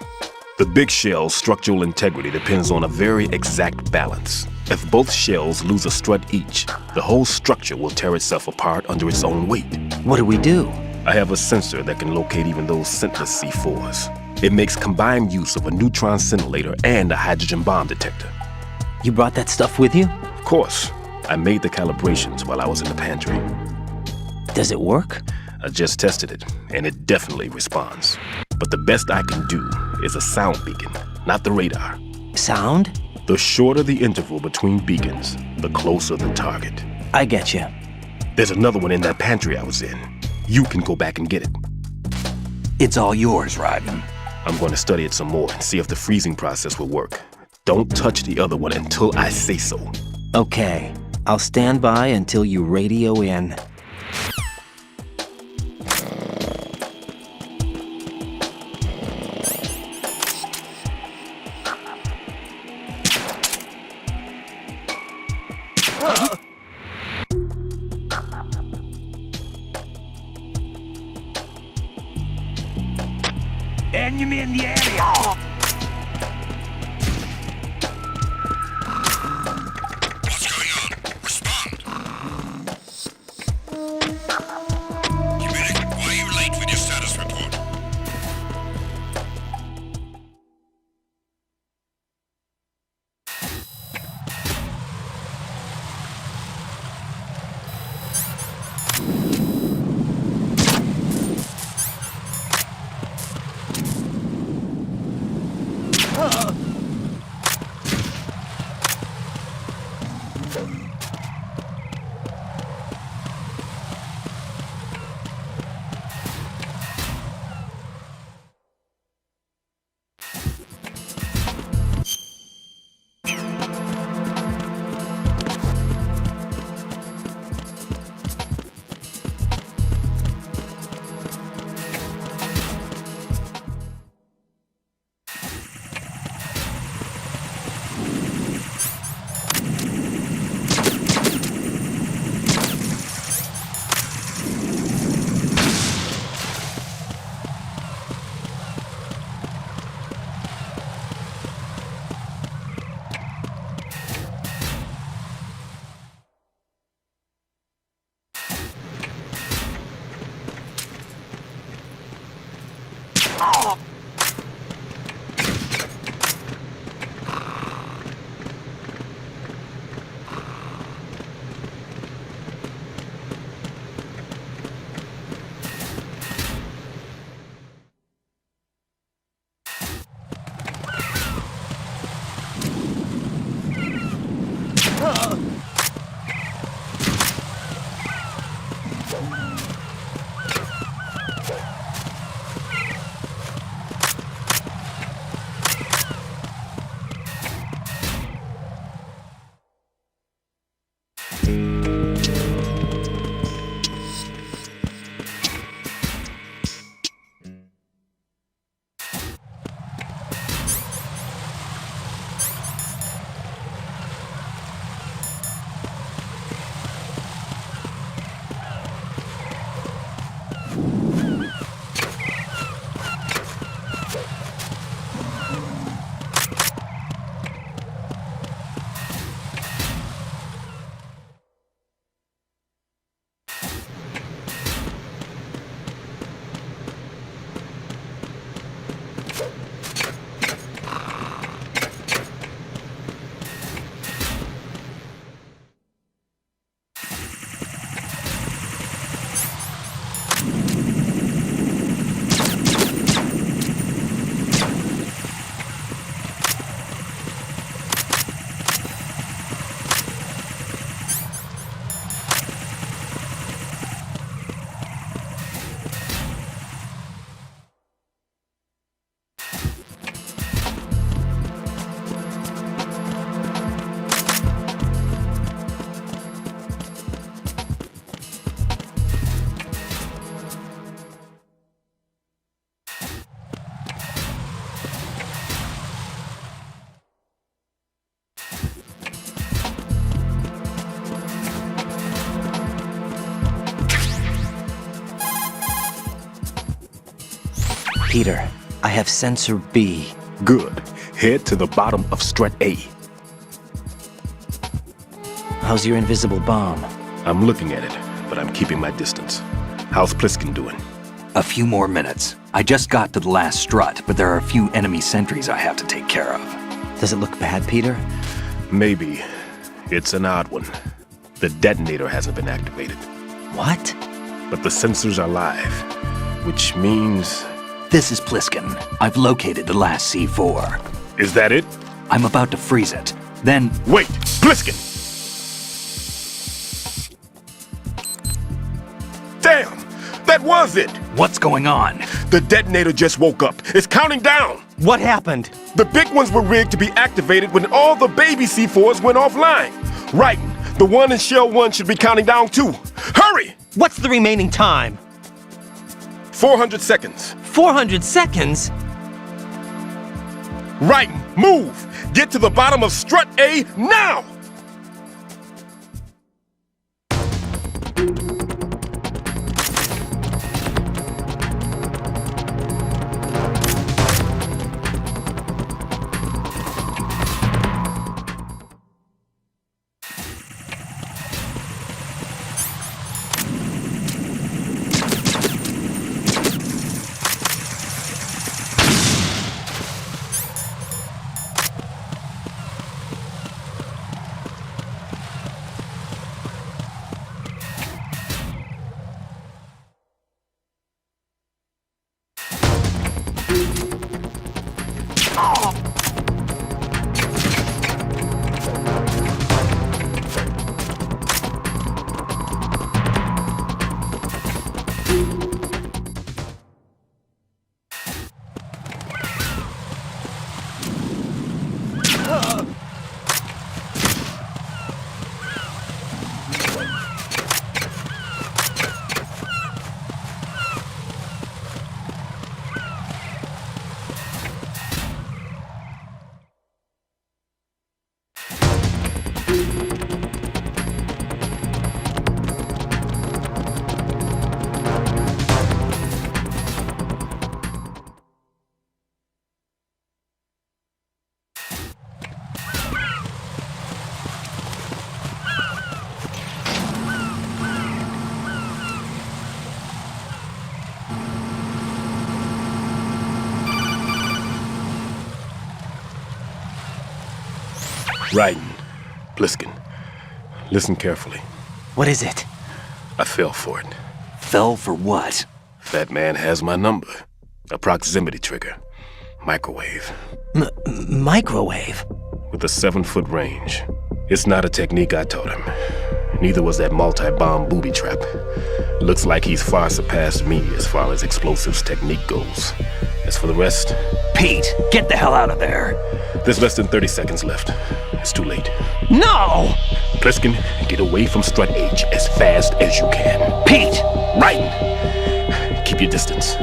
The big shell's structural integrity depends on a very exact balance. If both shells lose a strut each, the whole structure will tear itself apart under its own weight. What do we do? I have a sensor that can locate even those scentless C4s. It makes combined use of a neutron scintillator and a hydrogen bomb detector. You brought that stuff with you? Of course. I made the calibrations while I was in the pantry. Does it work? I just tested it, and it definitely responds. But the best I can do is a sound beacon, not the radar. Sound? The shorter the interval between beacons, the closer the target. I get you. There's another one in that pantry I was in. You can go back and get it. It's all yours, Raiden. I'm going to study it some more and see if the freezing process will work. Don't touch the other one until I say so. Okay. I'll stand by until you radio in. Enemy in the area! Peter, I have sensor B. Good. Head to the bottom of strut A. How's your invisible bomb? I'm looking at it, but I'm keeping my distance. How's Pliskin doing? A few more minutes. I just got to the last strut, but there are a few enemy sentries I have to take care of. Does it look bad, Peter? Maybe. It's an odd one. The detonator hasn't been activated. What? But the sensors are live, which means... This is Pliskin. I've located the last C4. Is that it? I'm about to freeze it. Then... Wait! Pliskin! Damn! That was it! What's going on? The detonator just woke up. It's counting down. What happened? The big ones were rigged to be activated when all the baby C4s went offline. Right. The one in Shell 1 should be counting down too. Hurry! What's the remaining time? 400 seconds. 400 seconds? Right. Move! Get to the bottom of strut A now! Raiden, Pliskin, listen carefully. What is it? I fell for it. Fell for what? That man has my number. A proximity trigger. Microwave. Microwave? With a 7-foot range. It's not a technique I taught him. Neither was that multi-bomb booby trap. Looks like he's far surpassed me as far as explosives technique goes. As for the rest... Pete, get the hell out of there! There's less than 30 seconds left. It's too late. No! Pliskin, get away from Strut H as fast as you can. Pete! Raiden! Keep your distance.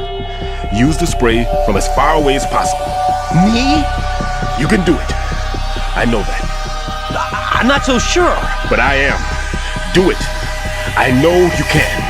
Use the spray from as far away as possible. Me? You can do it. I know that. I'm not so sure. But I am. Do it. I know you can.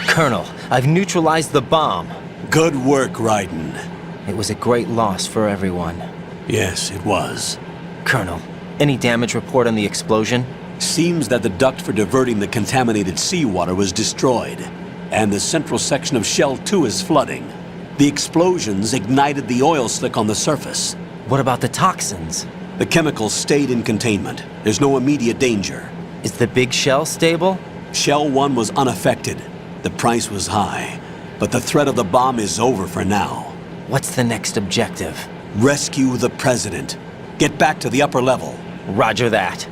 Colonel, I've neutralized the bomb. Good work, Raiden. It was a great loss for everyone. Yes, it was. Colonel, any damage report on the explosion? Seems that the duct for diverting the contaminated seawater was destroyed, and the central section of Shell 2 is flooding. The explosions ignited the oil slick on the surface. What about the toxins? The chemicals stayed in containment. There's no immediate danger. Is the big shell stable? Shell 1 was unaffected. The price was high, but the threat of the bomb is over for now. What's the next objective? Rescue the President. Get back to the upper level. Roger that.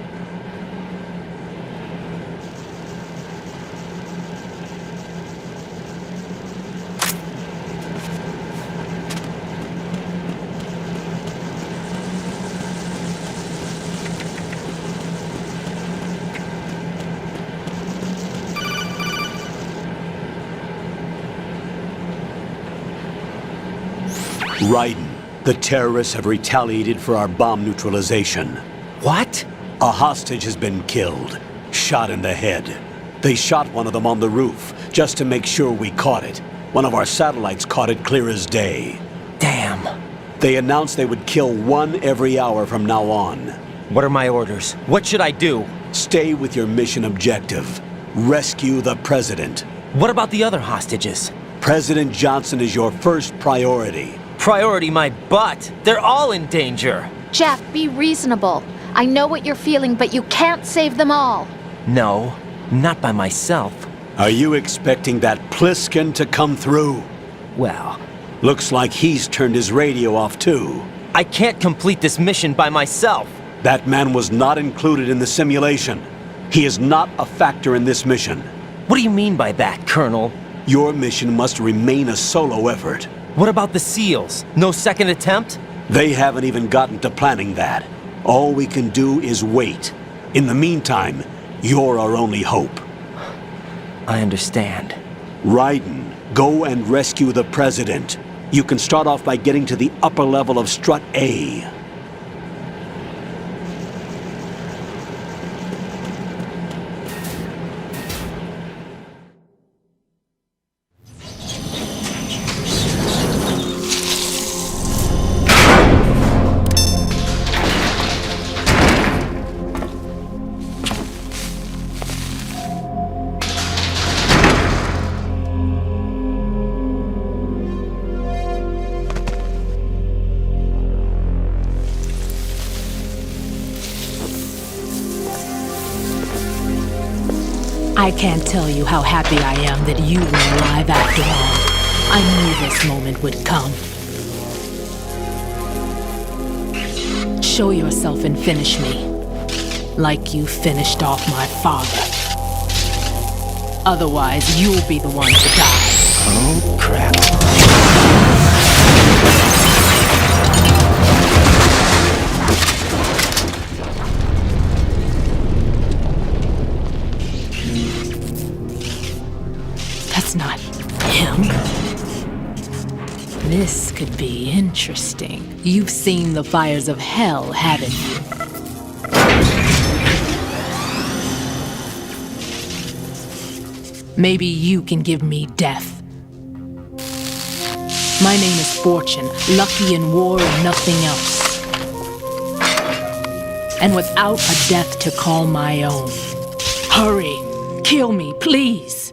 Raiden, the terrorists have retaliated for our bomb neutralization. What? A hostage has been killed, shot in the head. They shot one of them on the roof, just to make sure we caught it. One of our satellites caught it clear as day. Damn. They announced they would kill one every hour from now on. What are my orders? What should I do? Stay with your mission objective. Rescue the President. What about the other hostages? President Johnson is your first priority. Priority my butt. They're all in danger. Jeff, be reasonable. I know what you're feeling, but you can't save them all. No, not by myself. Are you expecting that Pliskin to come through? Well... Looks like he's turned his radio off too. I can't complete this mission by myself. That man was not included in the simulation. He is not a factor in this mission. What do you mean by that, Colonel? Your mission must remain a solo effort. What about the SEALs? No second attempt? They haven't even gotten to planning that. All we can do is wait. In the meantime, you're our only hope. I understand. Raiden, go and rescue the President. You can start off by getting to the upper level of Strut A. I can't tell you how happy I am that you were alive after all. I knew this moment would come. Show yourself and finish me. Like you finished off my father. Otherwise, you'll be the one to die. Oh, crap. That's not him. This could be interesting. You've seen the fires of hell, haven't you? Maybe you can give me death. My name is Fortune, lucky in war and nothing else. And without a death to call my own. Hurry, kill me, please.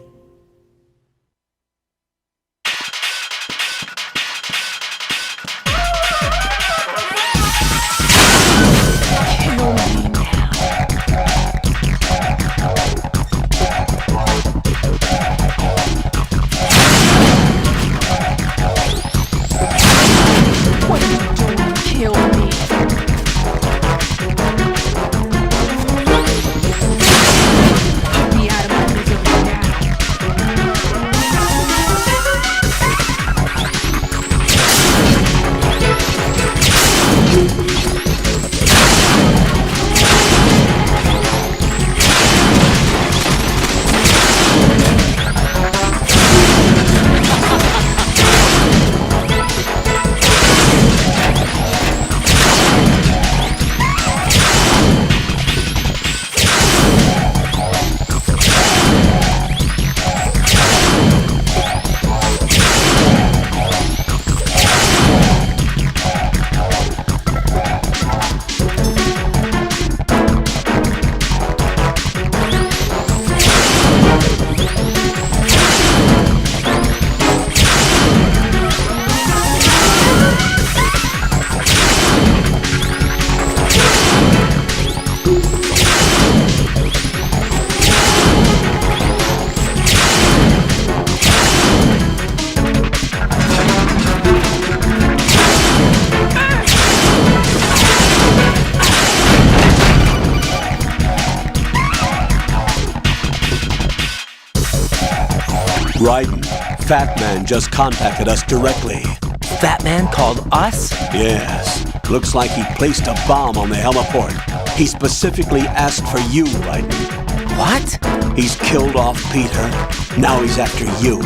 Raiden, Fat Man just contacted us directly. Fat Man called us? Yes. Looks like he placed a bomb on the heliport. He specifically asked for you, Raiden. What? He's killed off Peter. Now he's after you.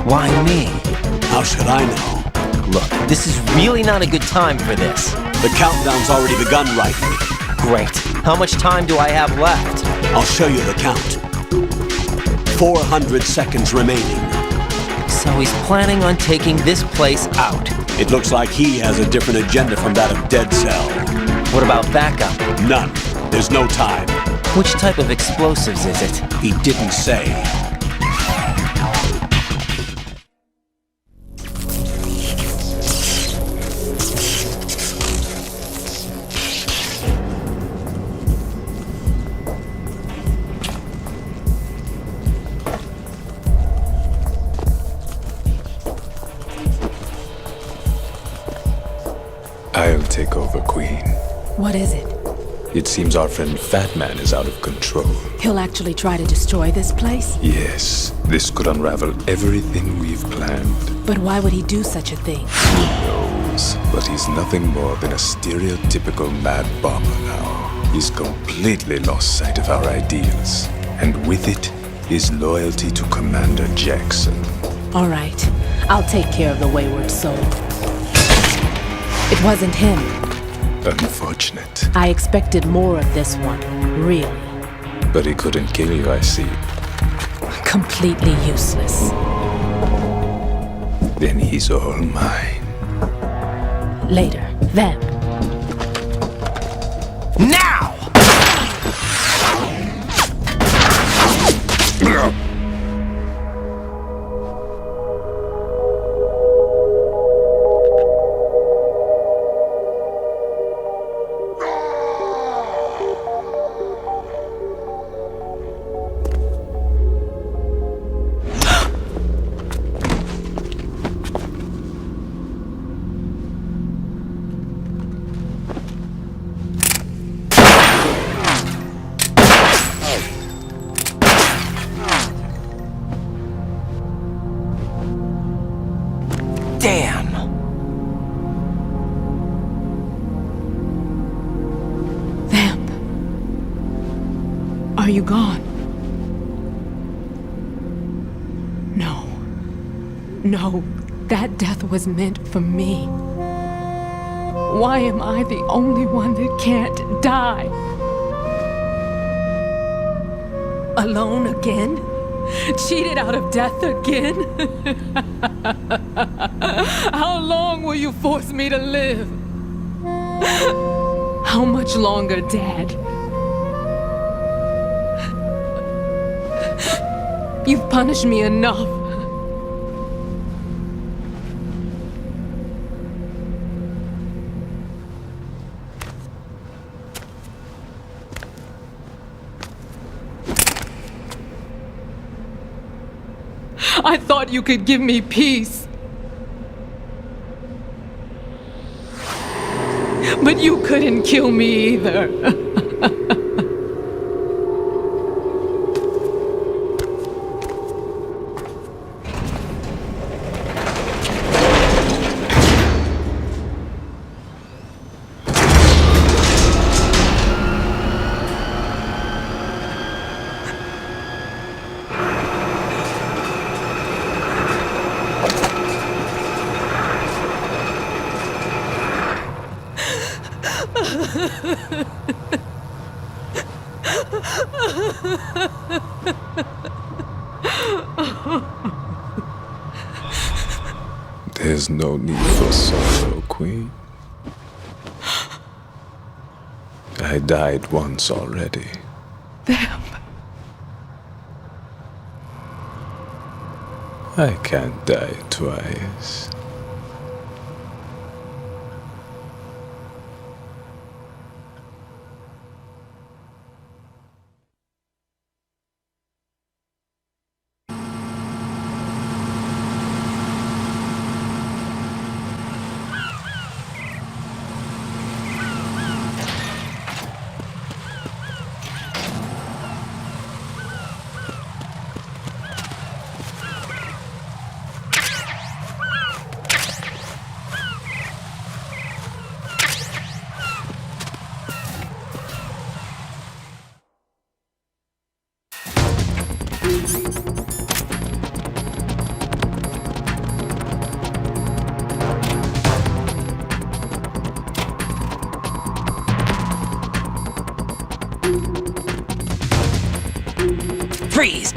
Why me? How should I know? Look, this is really not a good time for this. The countdown's already begun, Rifle. Great. How much time do I have left? I'll show you the count. 400 seconds remaining. So he's planning on taking this place out. It looks like he has a different agenda from that of Dead Cell. What about backup? None. There's no time. Which type of explosives is it? He didn't say. I'll take over, Queen. What is it? It seems our friend Fat Man is out of control. He'll actually try to destroy this place? Yes, this could unravel everything we've planned. But why would he do such a thing? Who knows? But he's nothing more than a stereotypical mad bomber now. He's completely lost sight of our ideals. And with it, his loyalty to Commander Jackson. All right. I'll take care of the wayward soul. It wasn't him. Unfortunate. I expected more of this one, really. But he couldn't kill you, I see. Completely useless. Then he's all mine. Later, then. Now! Damn! Vamp. Are you gone? No. No, that death was meant for me. Why am I the only one that can't die? Alone again? Cheated out of death again? How long will you force me to live? How much longer, Dad? You've punished me enough. I thought you could give me peace. But you couldn't kill me either. There's no need for sorrow, Queen. I died once already. Vamp. I can't die twice. Freeze!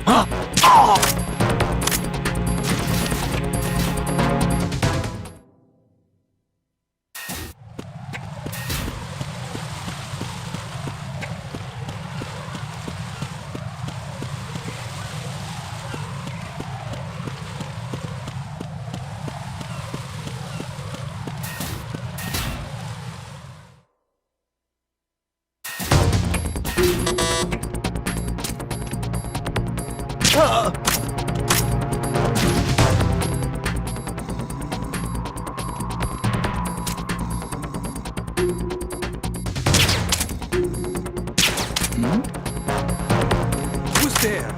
Who's there?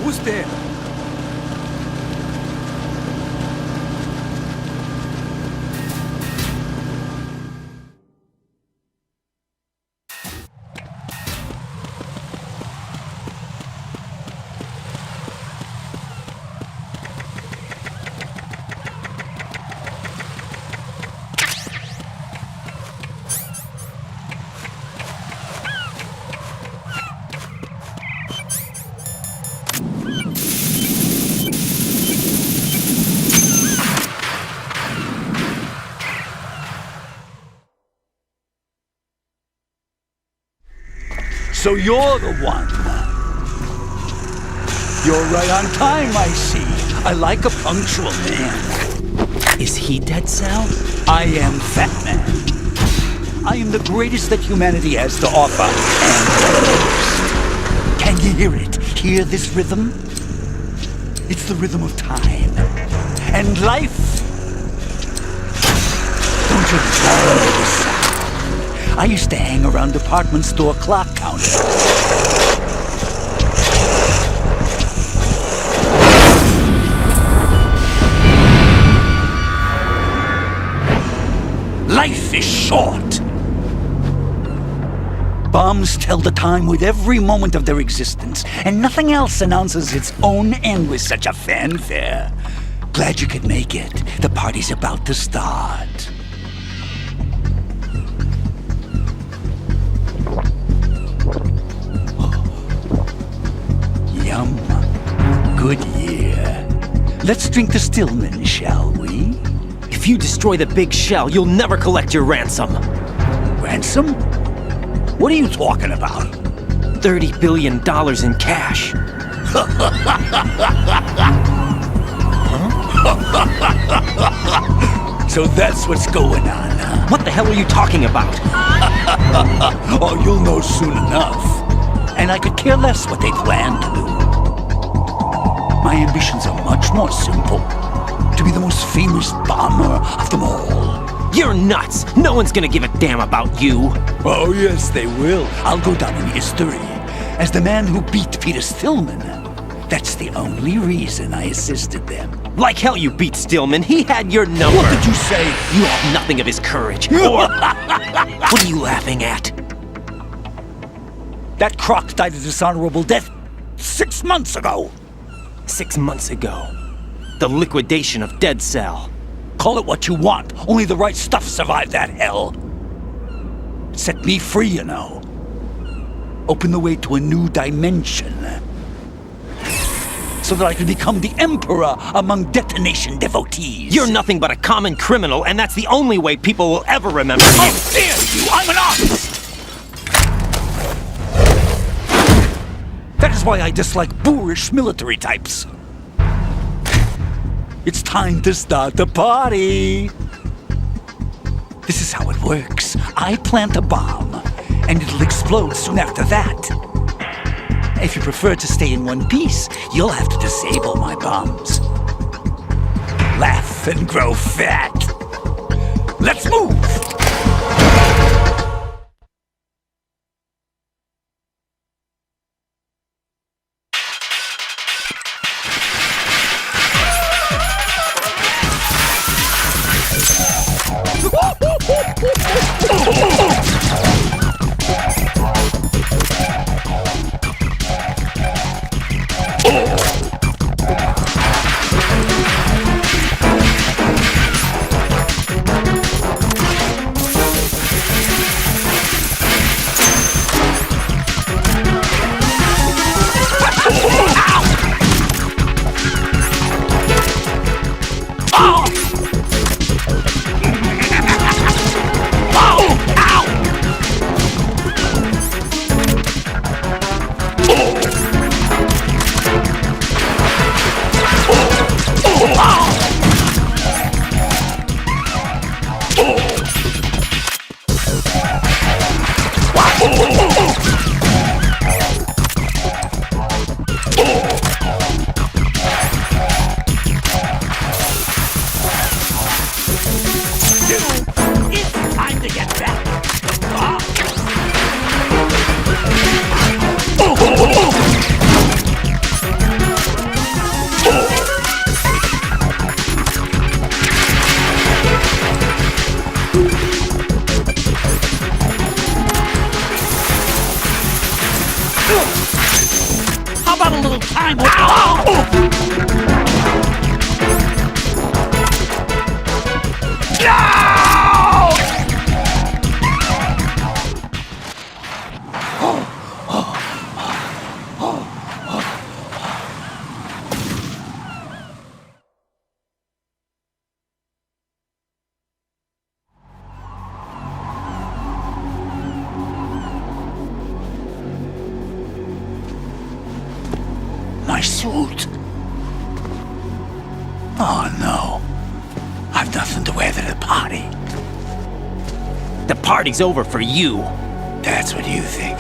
Who's there? So you're the one. You're right on time, I see. I like a punctual man. Is he Dead Cell? I am Fat Man. I am the greatest that humanity has to offer, and the most. Can you hear it? Hear this rhythm? It's the rhythm of time. And life. Don't you love this sound? I used to hang around department store clock counters. Life is short. Bombs tell the time with every moment of their existence, and nothing else announces its own end with such a fanfare. Glad you could make it. The party's about to start. Yum. Good year. Let's drink the Stillman, shall we? If you destroy the big shell, you'll never collect your ransom. Ransom? What are you talking about? $30 billion in cash. So that's what's going on, huh? What the hell are you talking about? Oh, you'll know soon enough. And I could care less what they plan to do. My ambitions are much more simple. To be the most famous bomber of them all. You're nuts! No one's gonna give a damn about you! Oh, yes, they will. I'll go down in history as the man who beat Peter Stillman. That's the only reason I assisted them. Like hell you beat Stillman. He had your number. What did you say? You have nothing of his courage. Or... What are you laughing at? That croc died a dishonorable death 6 months ago. 6 months ago. The liquidation of Dead Cell. Call it what you want. Only the right stuff survived that hell. It set me free, you know. Opened the way to a new dimension. So that I could become the emperor among detonation devotees. You're nothing but a common criminal, and that's the only way people will ever remember you. How dare you! I'm an artist! That is why I dislike boorish military types. It's time to start the party. This is how it works. I plant a bomb, and it'll explode soon after that. If you prefer to stay in one piece, you'll have to disable my bombs. Laugh and grow fat. Let's move! How about a little time with... My suit. Oh no. I've nothing to wear to the party. The party's over for you. That's what you think.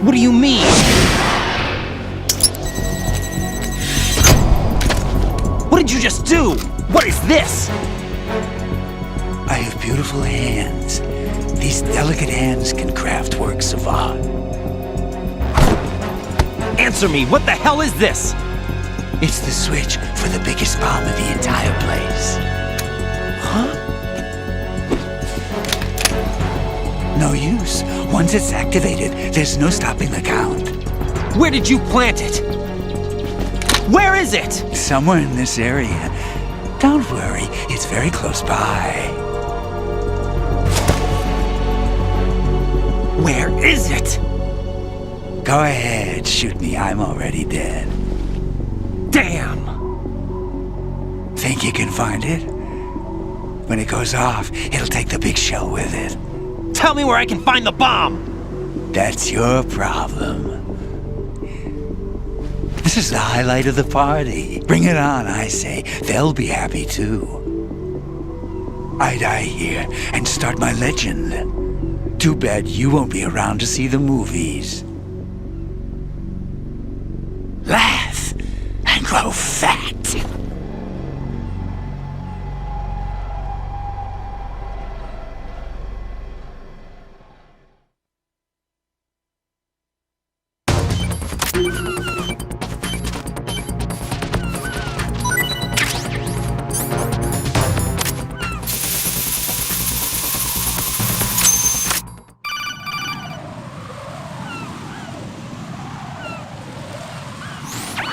What do you mean? What did you just do? What is this? I have beautiful hands. These delicate hands can craft works of art. Answer me, what the hell is this? It's the switch for the biggest bomb of the entire place. Huh? No use. Once it's activated, there's no stopping the count. Where did you plant it? Where is it? Somewhere in this area. Don't worry, it's very close by. Where is it? Go ahead, shoot me. I'm already dead. Damn! Think you can find it? When it goes off, it'll take the big shell with it. Tell me where I can find the bomb! That's your problem. This is the highlight of the party. Bring it on, I say. They'll be happy too. I die here and start my legend. Too bad you won't be around to see the movies. Laugh and grow fat.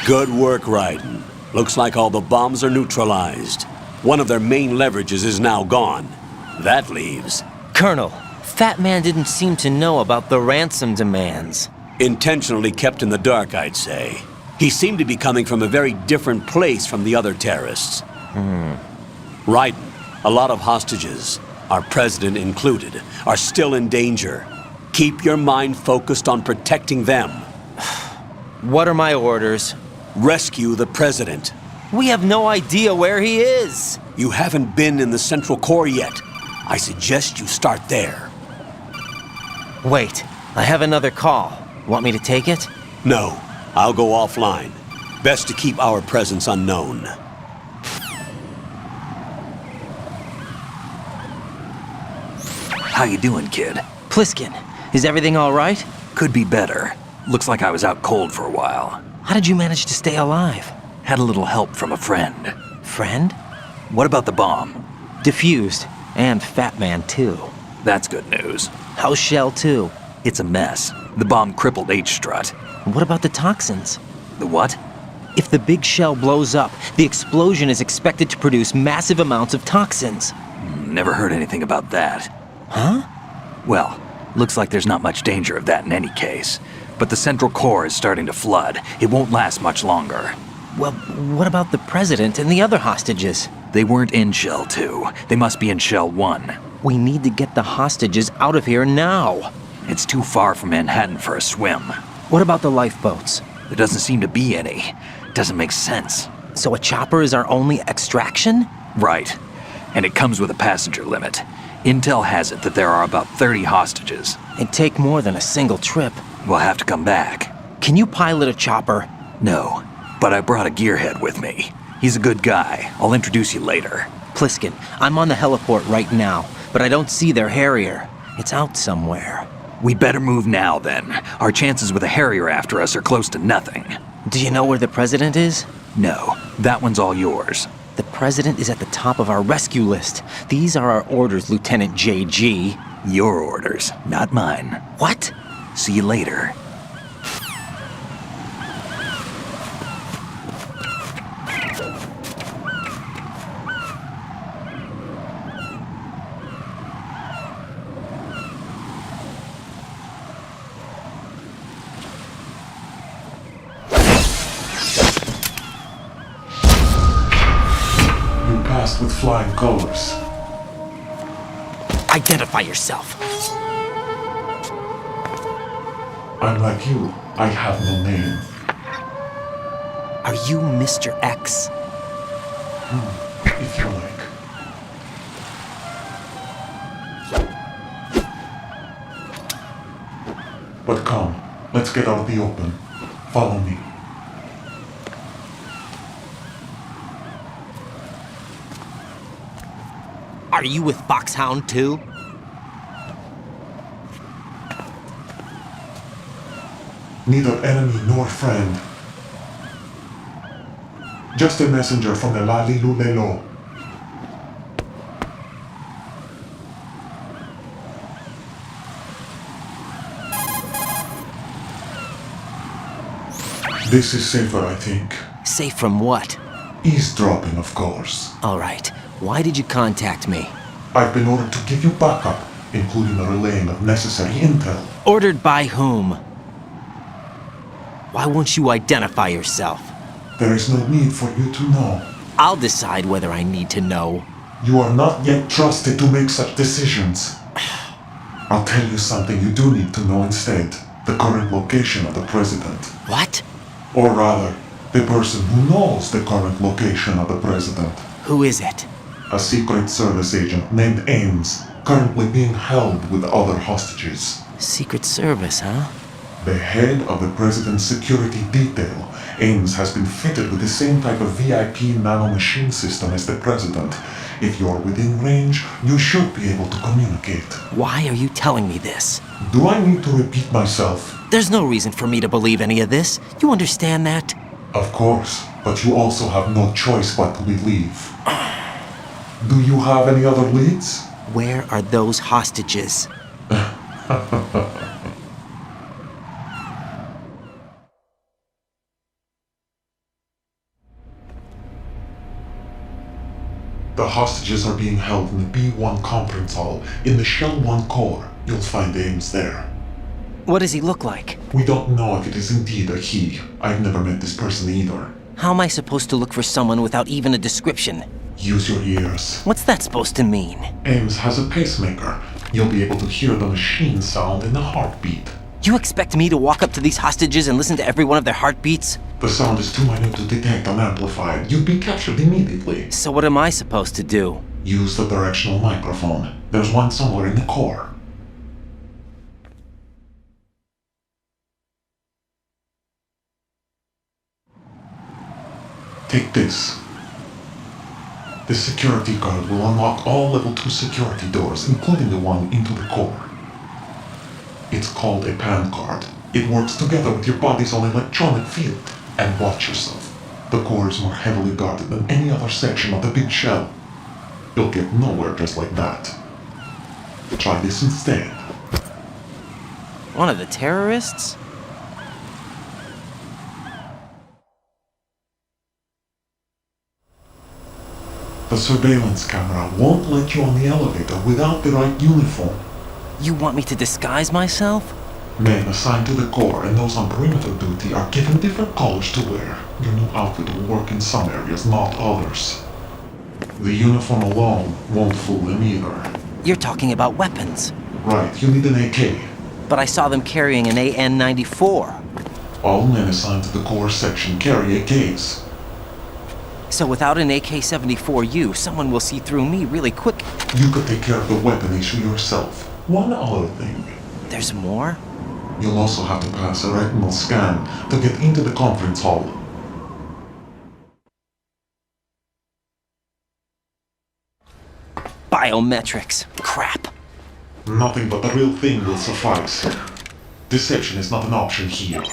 Good work, Raiden. Looks like all the bombs are neutralized. One of their main leverages is now gone. That leaves... Colonel, Fat Man didn't seem to know about the ransom demands. Intentionally kept in the dark, I'd say. He seemed to be coming from a very different place from the other terrorists. Raiden, a lot of hostages, our president included, are still in danger. Keep your mind focused on protecting them. What are my orders? Rescue the president. We have no idea where he is. You haven't been in the Central Core yet. I suggest you start there. Wait, I have another call. Want me to take it? No, I'll go offline. Best to keep our presence unknown. How you doing, kid? Pliskin, is everything all right? Could be better. Looks like I was out cold for a while. How did you manage to stay alive? Had a little help from a friend. Friend? What about the bomb? Defused. And Fat Man, too. That's good news. How's Shell 2? It's a mess. The bomb crippled H-Strut. What about the toxins? The what? If the big shell blows up, the explosion is expected to produce massive amounts of toxins. Never heard anything about that. Huh? Well, looks like there's not much danger of that in any case. But the Central Core is starting to flood. It won't last much longer. Well, what about the president and the other hostages? They weren't in Shell 2. They must be in Shell 1. We need to get the hostages out of here now. It's too far from Manhattan for a swim. What about the lifeboats? There doesn't seem to be any. Doesn't make sense. So a chopper is our only extraction? Right. And it comes with a passenger limit. Intel has it that there are about 30 hostages. It'd take more than a single trip. We'll have to come back. Can you pilot a chopper? No, but I brought a gearhead with me. He's a good guy. I'll introduce you later. Pliskin, I'm on the heliport right now, but I don't see their Harrier. It's out somewhere. We better move now, then. Our chances with a Harrier after us are close to nothing. Do you know where the president is? No, that one's all yours. The president is at the top of our rescue list. These are our orders, Lieutenant JG. Your orders, not mine. What? See you later. us with flying colors. Identify yourself. I'm like you. I have no name. Are you Mr. X? If you like. But come, let's get out of the open. Follow me. Are you with Foxhound too? Neither enemy nor friend. Just a messenger from the Lali Lulelo. This is safer, I think. Safe from what? Eavesdropping, of course. All right. Why did you contact me? I've been ordered to give you backup, including the relaying of necessary intel. Ordered by whom? Why won't you identify yourself? There is no need for you to know. I'll decide whether I need to know. You are not yet trusted to make such decisions. I'll tell you something you do need to know instead. The current location of the president. What? Or rather, the person who knows the current location of the president. Who is it? A Secret Service agent named Ames, currently being held with other hostages. Secret Service, huh? The head of the president's security detail, Ames, has been fitted with the same type of VIP nanomachine system as the president. If you're within range, you should be able to communicate. Why are you telling me this? Do I need to repeat myself? There's no reason for me to believe any of this. You understand that? Of course, but you also have no choice but to believe. Do you have any other leads? Where are those hostages? The hostages are being held in the B1 conference hall in the Shell 1 core. You'll find Ames there. What does he look like? We don't know if it is indeed a he. I've never met this person either. How am I supposed to look for someone without even a description? Use your ears. What's that supposed to mean? Ames has a pacemaker. You'll be able to hear the machine sound in the heartbeat. You expect me to walk up to these hostages and listen to every one of their heartbeats? The sound is too minute to detect unamplified. You'd be captured immediately. So what am I supposed to do? Use the directional microphone. There's one somewhere in the core. Take this. This security card will unlock all level 2 security doors, including the one into the core. It's called a PAN card. It works together with your body's own electronic field. And watch yourself. The core is more heavily guarded than any other section of the big shell. You'll get nowhere just like that. Try this instead. One of the terrorists? The surveillance camera won't let you on the elevator without the right uniform. You want me to disguise myself? Men assigned to the core and those on perimeter duty are given different colors to wear. Your new outfit will work in some areas, not others. The uniform alone won't fool them either. You're talking about weapons. Right, you need an AK. But I saw them carrying an AN-94. All men assigned to the core section carry AKs. So without an AK-74U, someone will see through me really quick. You could take care of the weapon issue yourself. One other thing. There's more? You'll also have to pass a retinal scan to get into the conference hall. Biometrics. Crap. Nothing but the real thing will suffice. Deception is not an option here.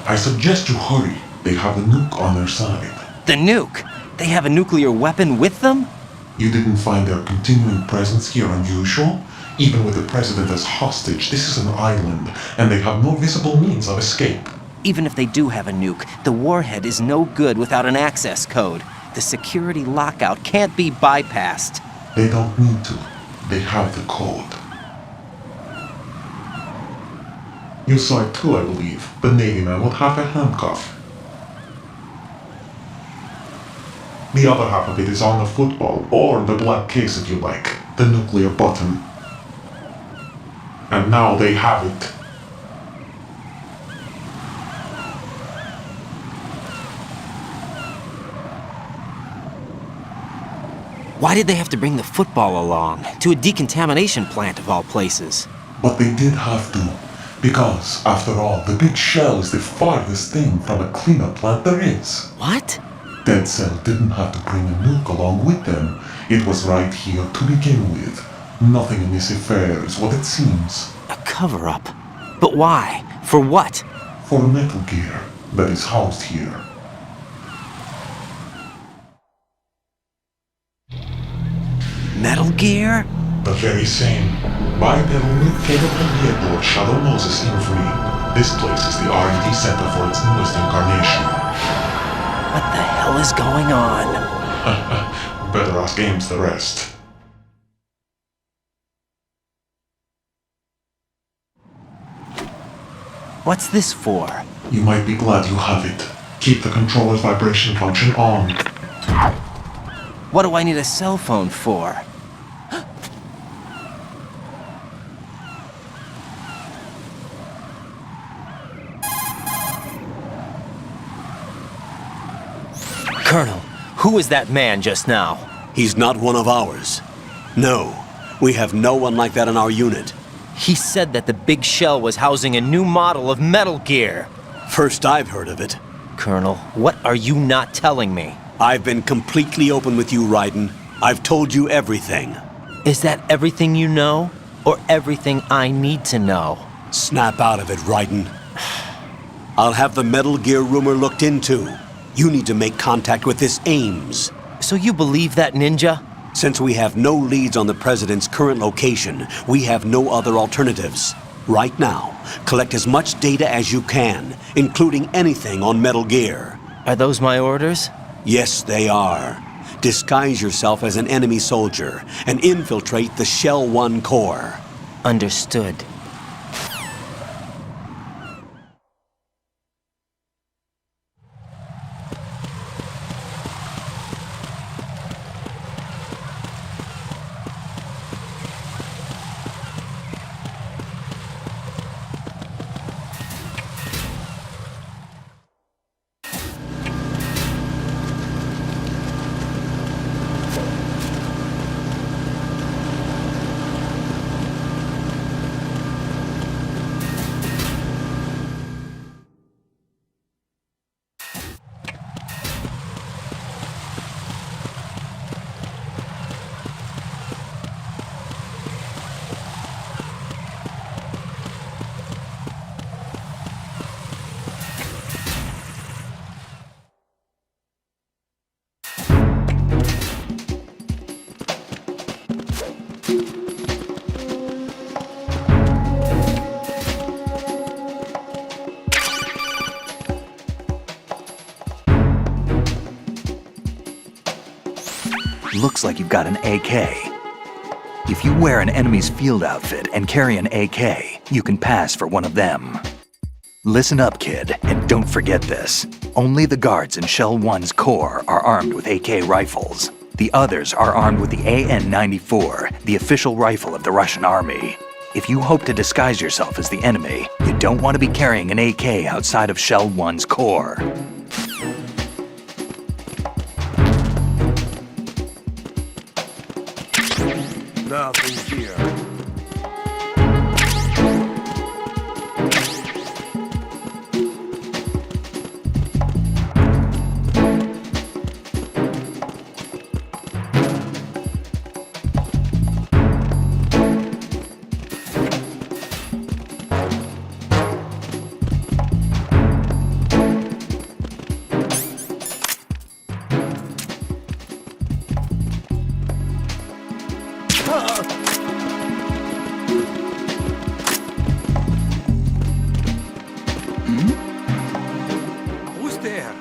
I suggest you hurry. They have the nuke on their side. The nuke? They have a nuclear weapon with them? You didn't find their continuing presence here unusual? Even with the president as hostage, this is an island, and they have no visible means of escape. Even if they do have a nuke, the warhead is no good without an access code. The security lockout can't be bypassed. They don't need to. They have the code. You saw it too, I believe. The Navy man with half a handcuff. The other half of it is on the football, or the black case if you like. The nuclear button. And now they have it. Why did they have to bring the football along? To a decontamination plant of all places. But they did have to. Because, after all, the big shell is the farthest thing from a cleanup plant there is. What? Dead Cell didn't have to bring a nuke along with them. It was right here to begin with. Nothing in this affair is what it seems. A cover-up? But why? For what? For Metal Gear that is housed here. Metal Gear? The very same. Bipedal nuke capable vehicle Shadow Moses Infamy. This place is the R&D center for its newest incarnation. What the hell is going on? Better ask Ames the rest. What's this for? You might be glad you have it. Keep the controller's vibration function on. What do I need a cell phone for? Colonel, who was that man just now? He's not one of ours. No, we have no one like that in our unit. He said that the big shell was housing a new model of Metal Gear. First I've heard of it. Colonel, what are you not telling me? I've been completely open with you, Raiden. I've told you everything. Is that everything you know? Or everything I need to know? Snap out of it, Raiden. I'll have the Metal Gear rumor looked into. You need to make contact with this Ames. So you believe that ninja? Since we have no leads on the President's current location, we have no other alternatives. Right now, collect as much data as you can, including anything on Metal Gear. Are those my orders? Yes, they are. Disguise yourself as an enemy soldier and infiltrate the Shell 1 core. Understood. Looks like you've got an AK. If you wear an enemy's field outfit and carry an AK, you can pass for one of them. Listen up, kid, and don't forget this. Only the guards in Shell 1's core are armed with AK rifles. The others are armed with the AN-94, the official rifle of the Russian army. If you hope to disguise yourself as the enemy, you don't want to be carrying an AK outside of Shell 1's core. Nothing here. Who's there?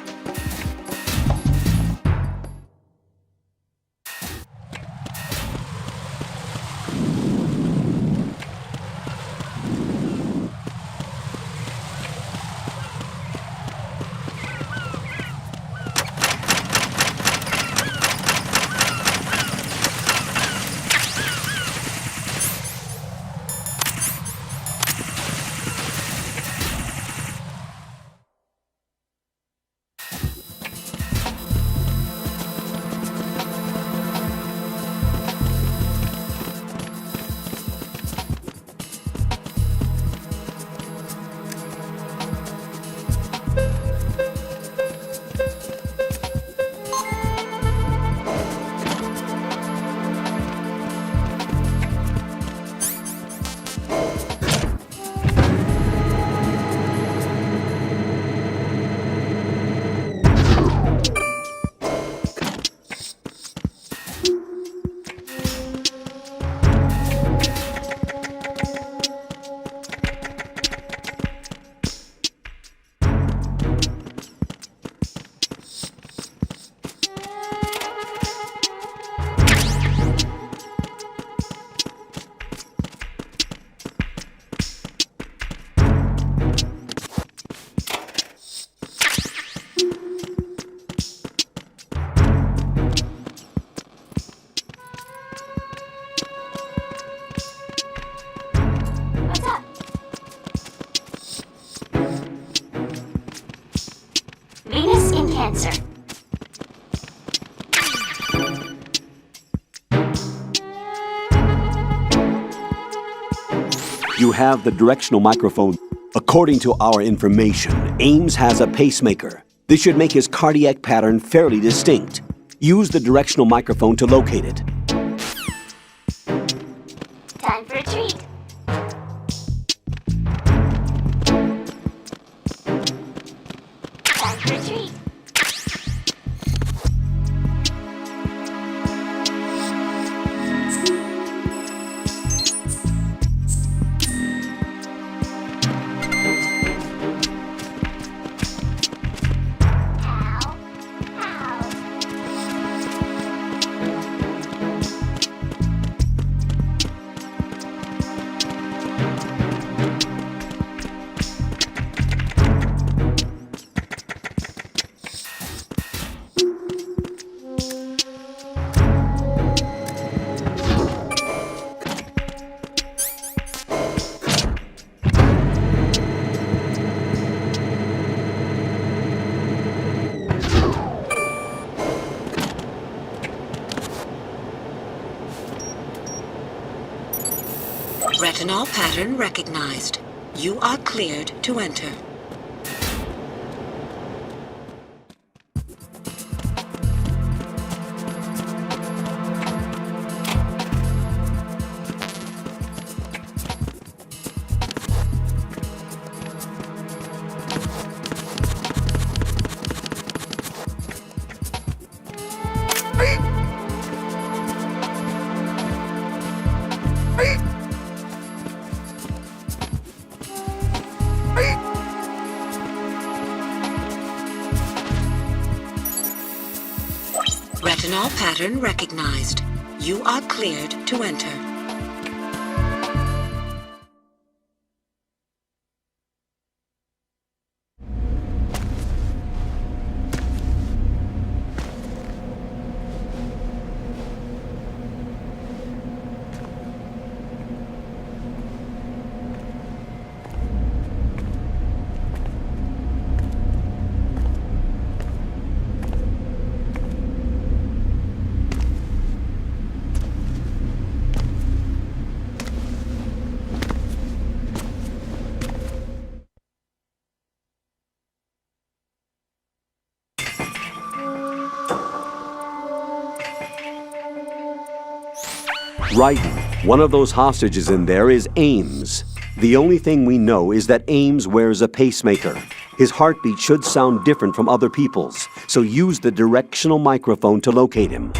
You have the directional microphone. According to our information, Ames has a pacemaker. This should make his cardiac pattern fairly distinct. Use the directional microphone to locate it. Time for a treat. Time for a treat. Retinol pattern recognized. You are cleared to enter. Retinol pattern recognized. You are cleared to enter. Right. One of those hostages in there is Ames. The only thing we know is that Ames wears a pacemaker. His heartbeat should sound different from other people's, so use the directional microphone to locate him.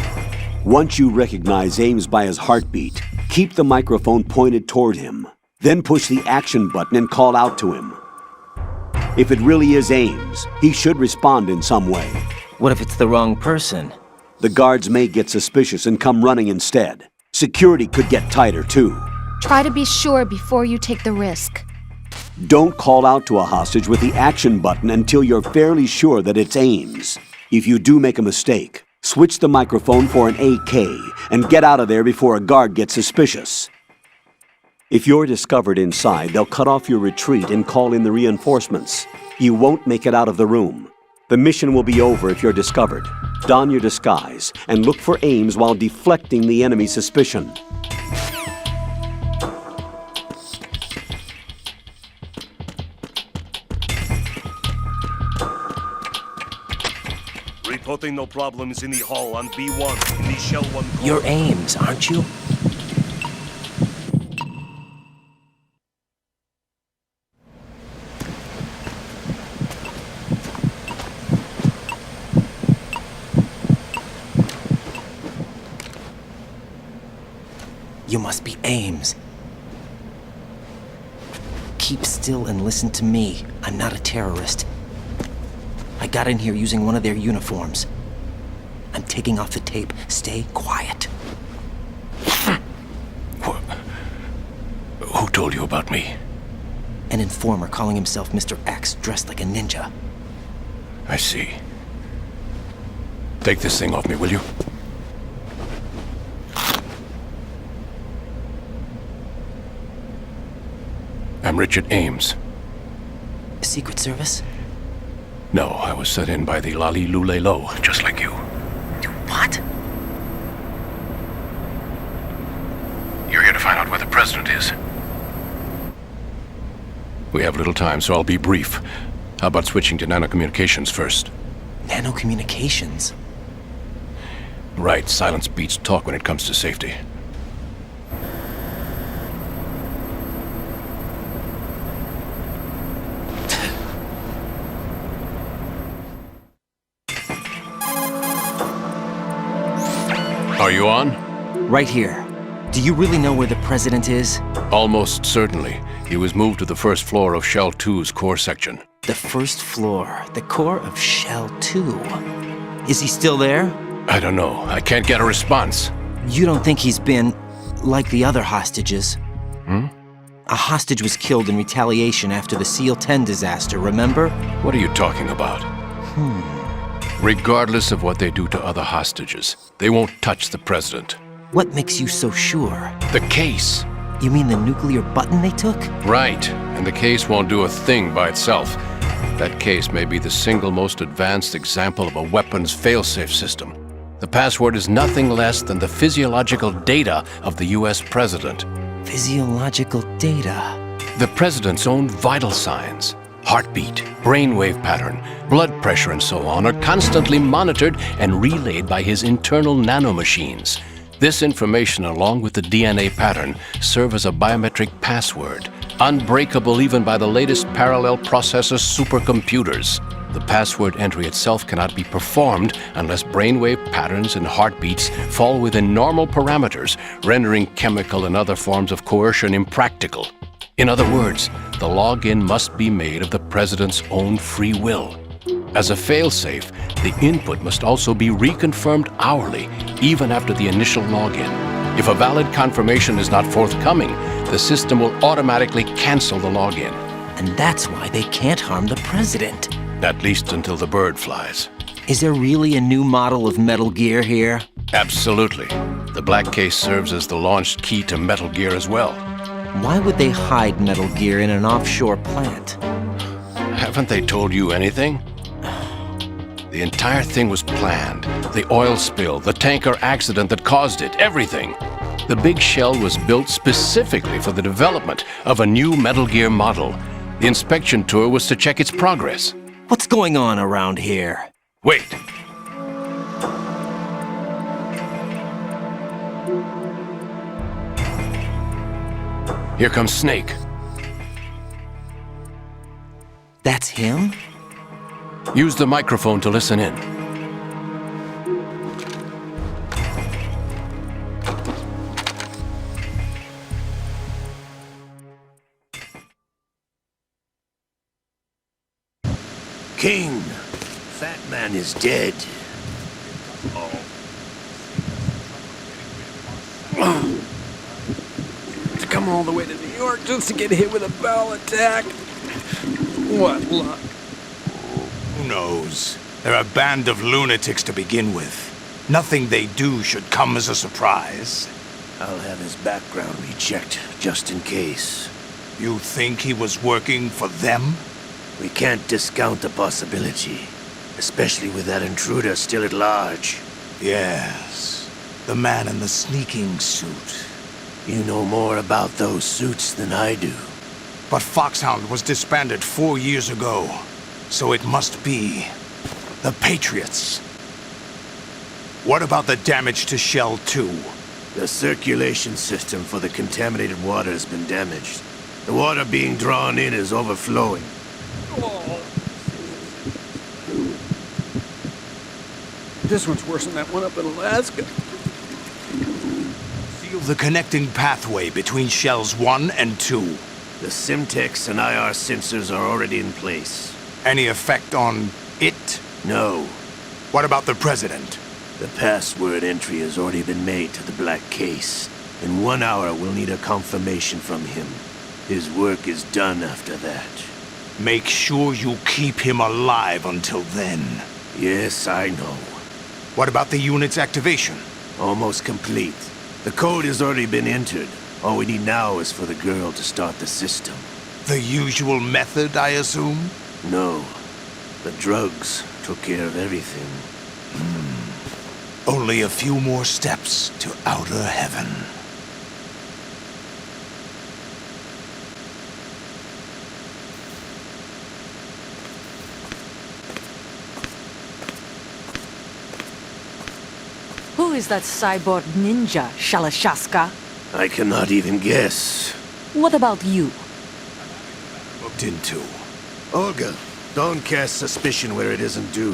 Once you recognize Ames by his heartbeat, keep the microphone pointed toward him. Then push the action button and call out to him. If it really is Ames, he should respond in some way. What if it's the wrong person? The guards may get suspicious and come running instead. Security could get tighter, too. Try to be sure before you take the risk. Don't call out to a hostage with the action button until you're fairly sure that it's Ames. If you do make a mistake, switch the microphone for an AK and get out of there before a guard gets suspicious. If you're discovered inside, they'll cut off your retreat and call in the reinforcements. You won't make it out of the room. The mission will be over if you're discovered. Don your disguise and look for Ames while deflecting the enemy's suspicion. Reporting no problems in the hall on B1 in the Shell 1 core. You're Ames, aren't you? You must be Ames. Keep still and listen to me. I'm not a terrorist. I got in here using one of their uniforms. I'm taking off the tape. Stay quiet. Who told you about me? An informer calling himself Mr. X, dressed like a ninja. I see. Take this thing off me, will you? I'm Richard Ames. Secret Service? No, I was sent in by the Lali Lule Lo, just like you. What? You're here to find out where the president is. We have little time, so I'll be brief. How about switching to nanocommunications first? Nanocommunications? Right, silence beats talk when it comes to safety. Are you on? Right here. Do you really know where the president is? Almost certainly. He was moved to the first floor of Shell 2's core section. The first floor, the core of Shell 2. Is he still there? I don't know. I can't get a response. You don't think he's been like the other hostages? Hmm? A hostage was killed in retaliation after the SEAL 10 disaster, remember? What are you talking about? Regardless of what they do to other hostages, they won't touch the president. What makes you so sure? The case. You mean the nuclear button they took? Right, and the case won't do a thing by itself. That case may be the single most advanced example of a weapons failsafe system. The password is nothing less than the physiological data of the US president. Physiological data? The president's own vital signs, heartbeat, brainwave pattern, blood pressure, and so on, are constantly monitored and relayed by his internal nanomachines. This information, along with the DNA pattern, serve as a biometric password, unbreakable even by the latest parallel processor supercomputers. The password entry itself cannot be performed unless brainwave patterns and heartbeats fall within normal parameters, rendering chemical and other forms of coercion impractical. In other words, the login must be made of the president's own free will. As a failsafe, the input must also be reconfirmed hourly, even after the initial login. If a valid confirmation is not forthcoming, the system will automatically cancel the login. And that's why they can't harm the president. At least until the bird flies. Is there really a new model of Metal Gear here? Absolutely. The black case serves as the launch key to Metal Gear as well. Why would they hide Metal Gear in an offshore plant? Haven't they told you anything? The entire thing was planned. The oil spill, the tanker accident that caused it, everything. The big shell was built specifically for the development of a new Metal Gear model. The inspection tour was to check its progress. What's going on around here? Wait. Here comes Snake. That's him? Use the microphone to listen in. King, Fat Man is dead. To come all the way to New York just to get hit with a bowel attack. What luck. Who knows? They're a band of lunatics to begin with. Nothing they do should come as a surprise. I'll have his background rechecked, just in case. You think he was working for them? We can't discount the possibility, especially with that intruder still at large. Yes, the man in the sneaking suit. You know more about those suits than I do. But Foxhound was disbanded 4 years ago, so it must be the Patriots. What about the damage to Shell 2? The circulation system for the contaminated water has been damaged. The water being drawn in is overflowing. This one's worse than that one up in Alaska. Seal the connecting pathway between Shells 1 and 2. The Simtex and IR sensors are already in place. Any effect on it? No. What about the President? The password entry has already been made to the black case. In 1 hour, we'll need a confirmation from him. His work is done after that. Make sure you keep him alive until then. Yes, I know. What about the unit's activation? Almost complete. The code has already been entered. All we need now is for the girl to start the system. The usual method, I assume? No. The drugs took care of everything. Only a few more steps to outer heaven. is that cyborg ninja, Shalashaska? I cannot even guess. What about you? Looked into. Olga, don't cast suspicion where it isn't due.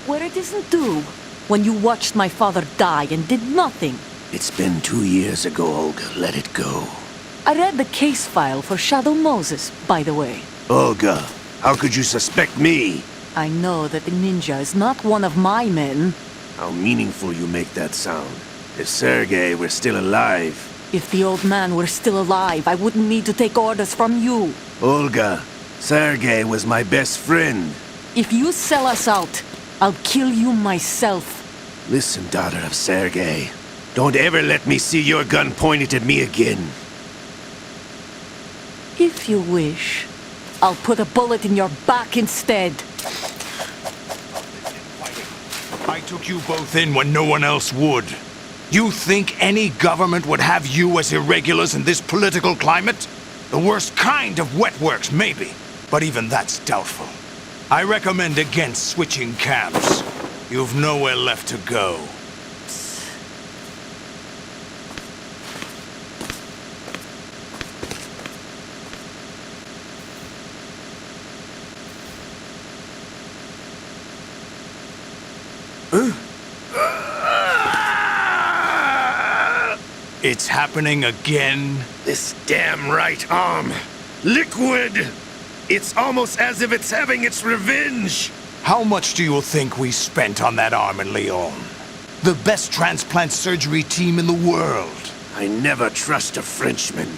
Where it isn't due? When you watched my father die and did nothing. It's been 2 years ago, Olga. Let it go. I read the case file for Shadow Moses, by the way. Olga, how could you suspect me? I know that the ninja is not one of my men. How meaningful you make that sound. If Sergei were still alive... If the old man were still alive, I wouldn't need to take orders from you. Olga, Sergei was my best friend. If you sell us out, I'll kill you myself. Listen, daughter of Sergei. Don't ever let me see your gun pointed at me again. If you wish, I'll put a bullet in your back instead. I took you both in when no one else would. You think any government would have you as irregulars in this political climate? The worst kind of wet works, maybe. But even that's doubtful. I recommend against switching camps. You've nowhere left to go. It's happening again? This damn right arm. Liquid! It's almost as if it's having its revenge! How much do you think we spent on that arm in Lyon? The best transplant surgery team in the world. I never trust a Frenchman.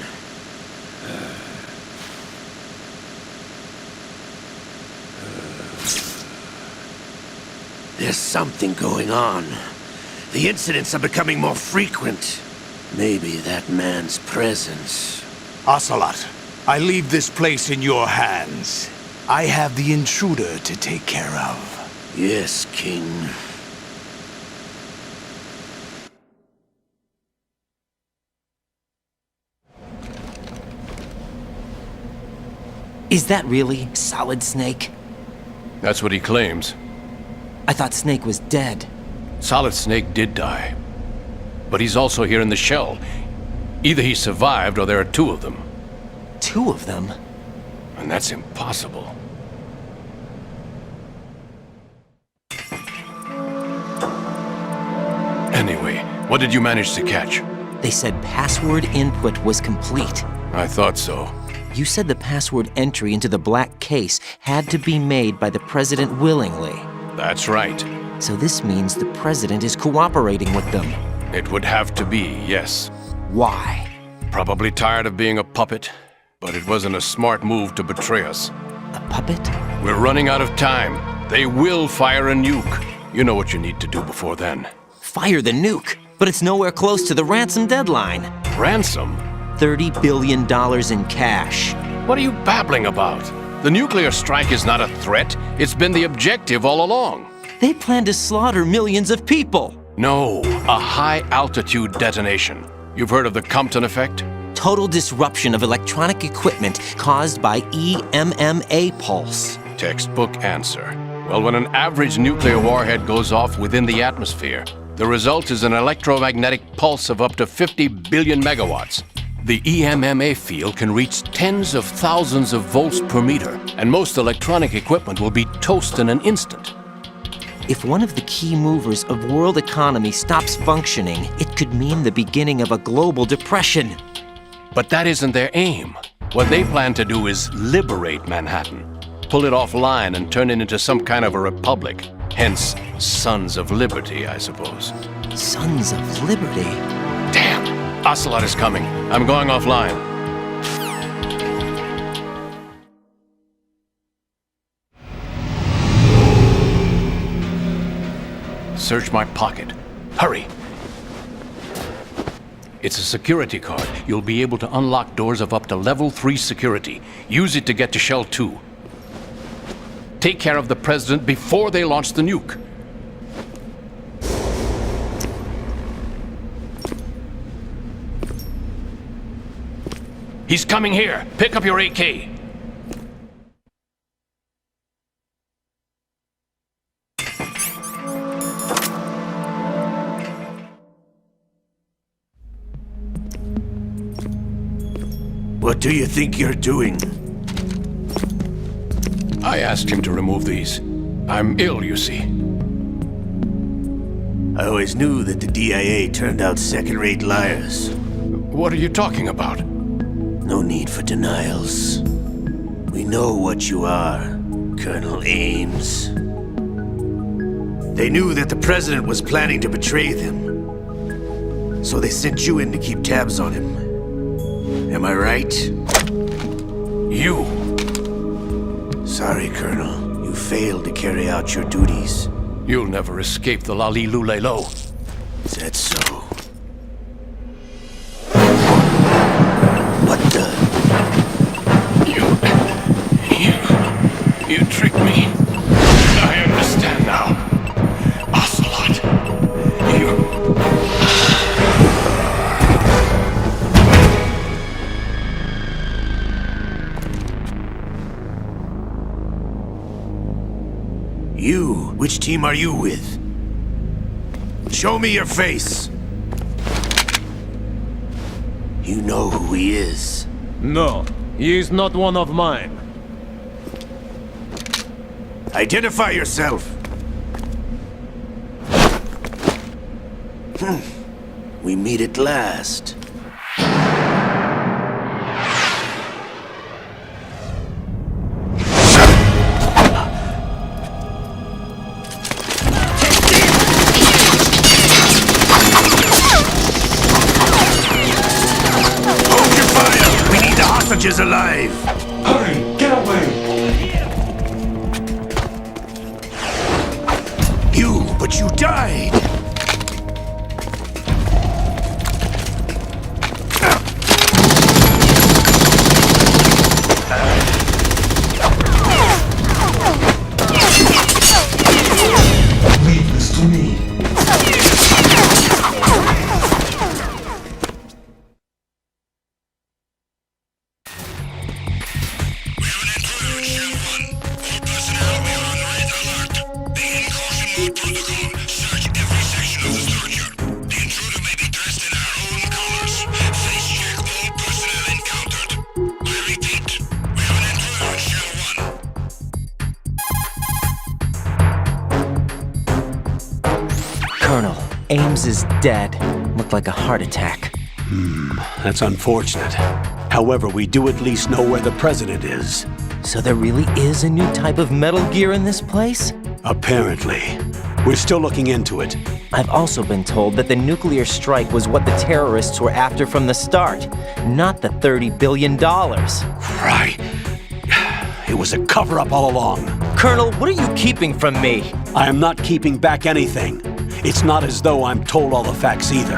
There's something going on. The incidents are becoming more frequent. Maybe that man's presence. Ocelot, I leave this place in your hands. I have the intruder to take care of. Yes, King. Is that really Solid Snake? That's what he claims. I thought Snake was dead. Solid Snake did die. But he's also here in the shell. Either he survived or there are two of them. Two of them? And that's impossible. Anyway, what did you manage to catch? They said password input was complete. I thought so. You said the password entry into the black case had to be made by the president willingly. That's right. So this means the president is cooperating with them. It would have to be, yes. Why? Probably tired of being a puppet, but it wasn't a smart move to betray us. A puppet? We're running out of time. They will fire a nuke. You know what you need to do before then. Fire the nuke? But it's nowhere close to the ransom deadline. Ransom? $30 billion in cash. What are you babbling about? The nuclear strike is not a threat. It's been the objective all along. They plan to slaughter millions of people. No, a high-altitude detonation. You've heard of the Compton effect? Total disruption of electronic equipment caused by EMMA pulse. Textbook answer. Well, when an average nuclear warhead goes off within the atmosphere, the result is an electromagnetic pulse of up to 50 billion megawatts. The EMMA field can reach tens of thousands of volts per meter, and most electronic equipment will be toast in an instant. If one of the key movers of world economy stops functioning, it could mean the beginning of a global depression. But that isn't their aim. What they plan to do is liberate Manhattan. Pull it offline and turn it into some kind of a republic. Hence, Sons of Liberty, I suppose. Sons of Liberty? Damn! Ocelot is coming. I'm going offline. Search my pocket. Hurry! It's a security card. You'll be able to unlock doors of up to level 3 security. Use it to get to Shell 2. Take care of the president before they launch the nuke. He's coming here. Pick up your AK. What do you think you're doing? I asked him to remove these. I'm ill, you see. I always knew that the DIA turned out second-rate liars. What are you talking about? No need for denials. We know what you are, Colonel Ames. They knew that the president was planning to betray them. So they sent you in to keep tabs on him. Am I right? You! Sorry, Colonel. You failed to carry out your duties. You'll never escape the Lali Lulelo. Is that so? What the? You tricked me. I understand now. Ocelot. You? Which team are you with? Show me your face. You know who he is. No, he is not one of mine. Identify yourself. We meet at last. Hold your fire! We need the hostages alive! Hurry! Get away! But you died! Leave this to me. Colonel, Ames is dead. Looked like a heart attack. That's unfortunate. However, we do at least know where the president is. So there really is a new type of Metal Gear in this place? Apparently. We're still looking into it. I've also been told that the nuclear strike was what the terrorists were after from the start, not the $30 billion. Right. It was a cover-up all along. Colonel, what are you keeping from me? I am not keeping back anything. It's not as though I'm told all the facts either.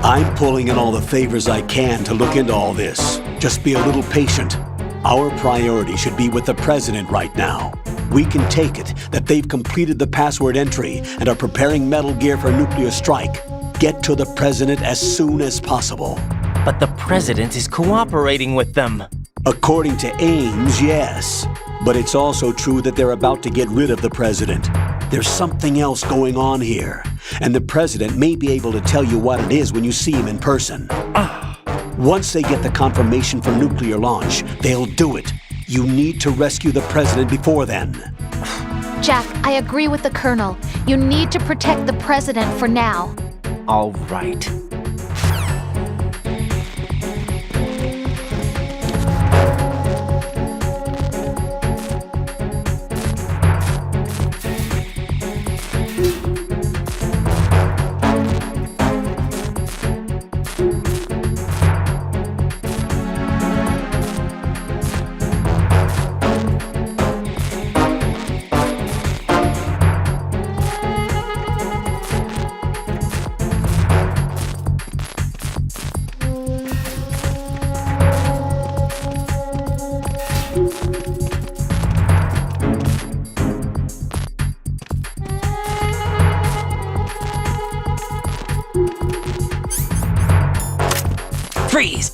I'm pulling in all the favors I can to look into all this. Just be a little patient. Our priority should be with the president right now. We can take it that they've completed the password entry and are preparing Metal Gear for nuclear strike. Get to the president as soon as possible. But the president is cooperating with them. According to Ames, yes. But it's also true that they're about to get rid of the president. There's something else going on here, and the president may be able to tell you what it is when you see him in person. Once they get the confirmation for nuclear launch, they'll do it. You need to rescue the president before then. Jack, I agree with the Colonel. You need to protect the president for now. All right. Freeze!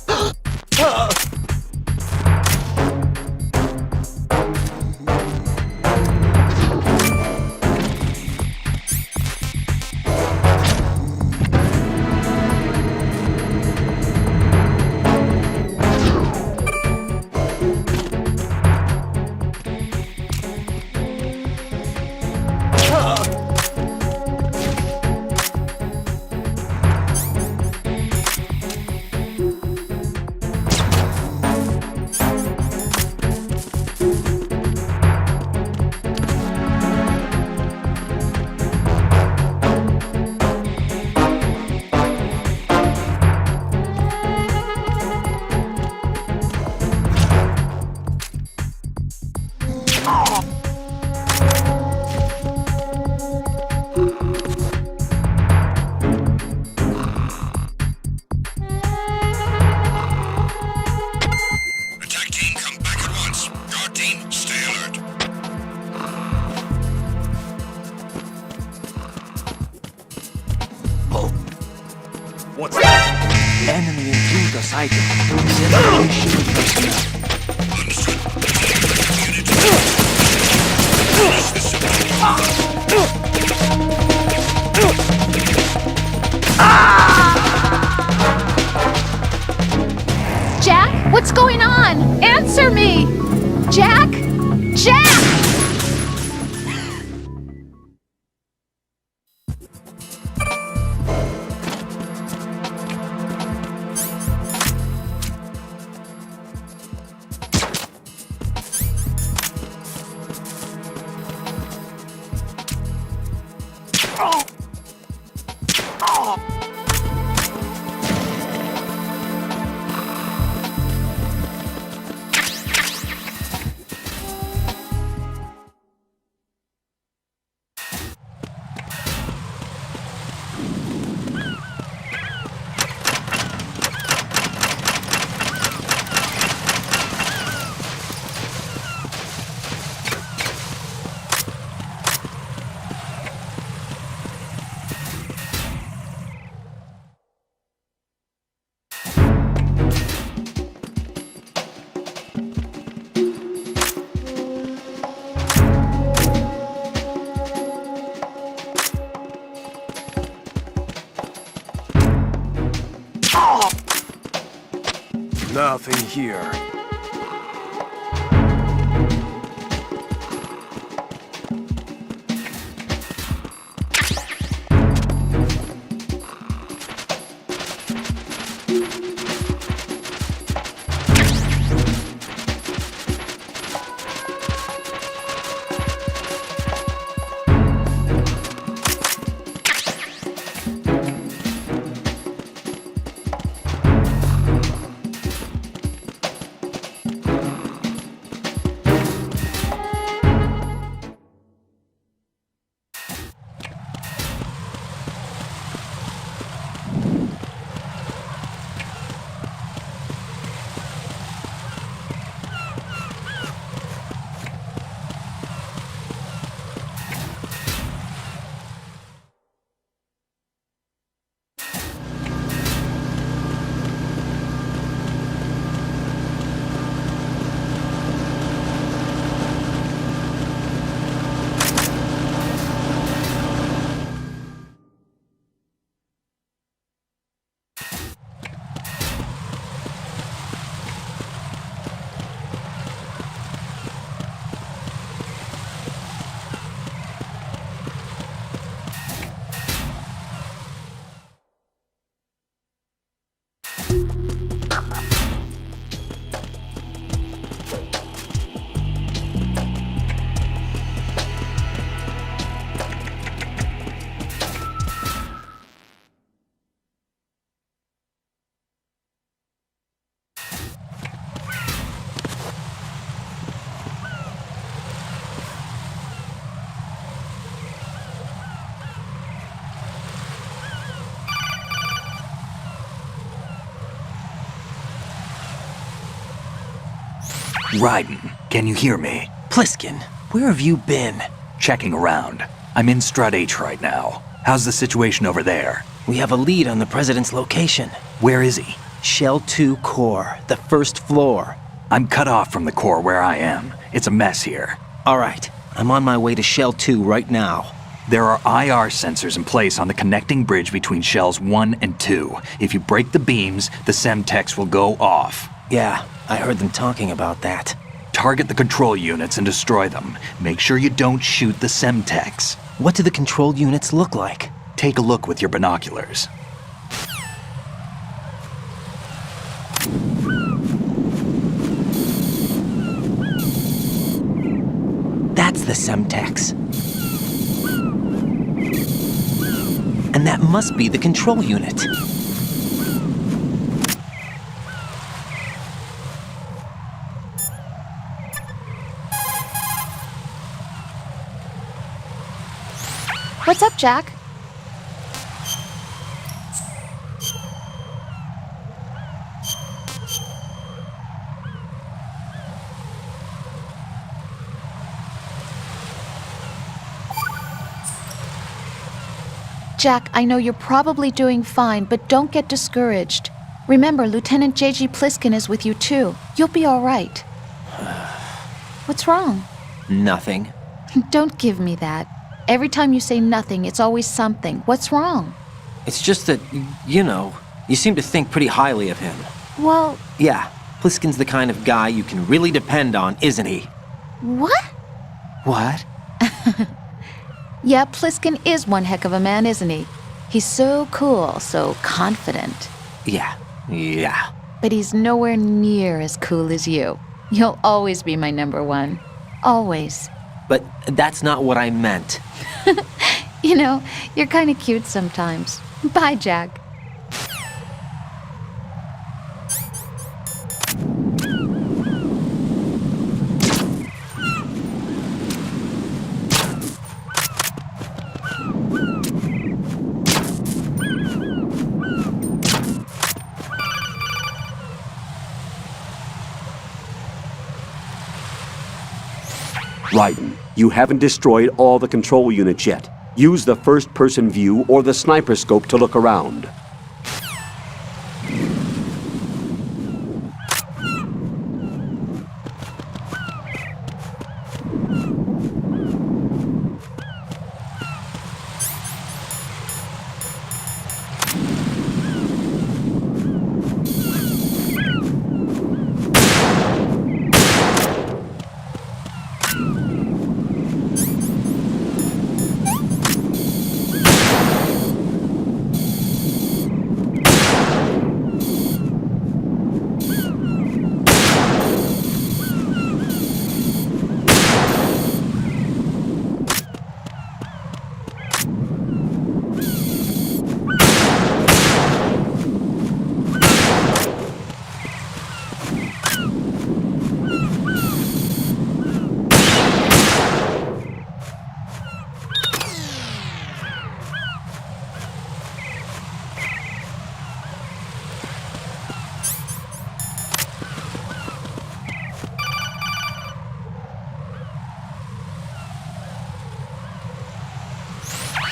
Enemy intruder sighted. Separation personnel. Jack, what's going on? Answer me! Jack? Jack! Nothing here. Raiden, can you hear me? Pliskin, where have you been? Checking around. I'm in Strut H right now. How's the situation over there? We have a lead on the President's location. Where is he? Shell 2 core, the first floor. I'm cut off from the core where I am. It's a mess here. All right, I'm on my way to Shell 2 right now. There are IR sensors in place on the connecting bridge between Shells 1 and 2. If you break the beams, the Semtex will go off. Yeah, I heard them talking about that. Target the control units and destroy them. Make sure you don't shoot the Semtex. What do the control units look like? Take a look with your binoculars. That's the Semtex. And that must be the control unit. What's up, Jack? Jack, I know you're probably doing fine, but don't get discouraged. Remember, Lieutenant J.G. Pliskin is with you too. You'll be all right. What's wrong? Nothing. Don't give me that. Every time you say nothing, it's always something. What's wrong? It's just that, you seem to think pretty highly of him. Well... Yeah, Pliskin's the kind of guy you can really depend on, isn't he? What? What? Yeah, Pliskin is one heck of a man, isn't he? He's so cool, so confident. Yeah. But he's nowhere near as cool as you. You'll always be my number one. Always. But that's not what I meant. You know, you're kind of cute sometimes. Bye, Jack. Raiden, you haven't destroyed all the control units yet. Use the first-person view or the sniper scope to look around.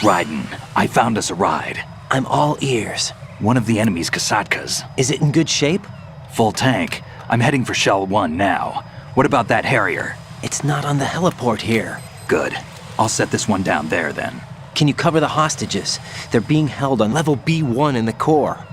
Raiden, I found us a ride. I'm all ears. One of the enemy's Kasatkas. Is it in good shape? Full tank. I'm heading for Shell 1 now. What about that Harrier? It's not on the heliport here. Good. I'll set this one down there then. Can you cover the hostages? They're being held on level B1 in the core.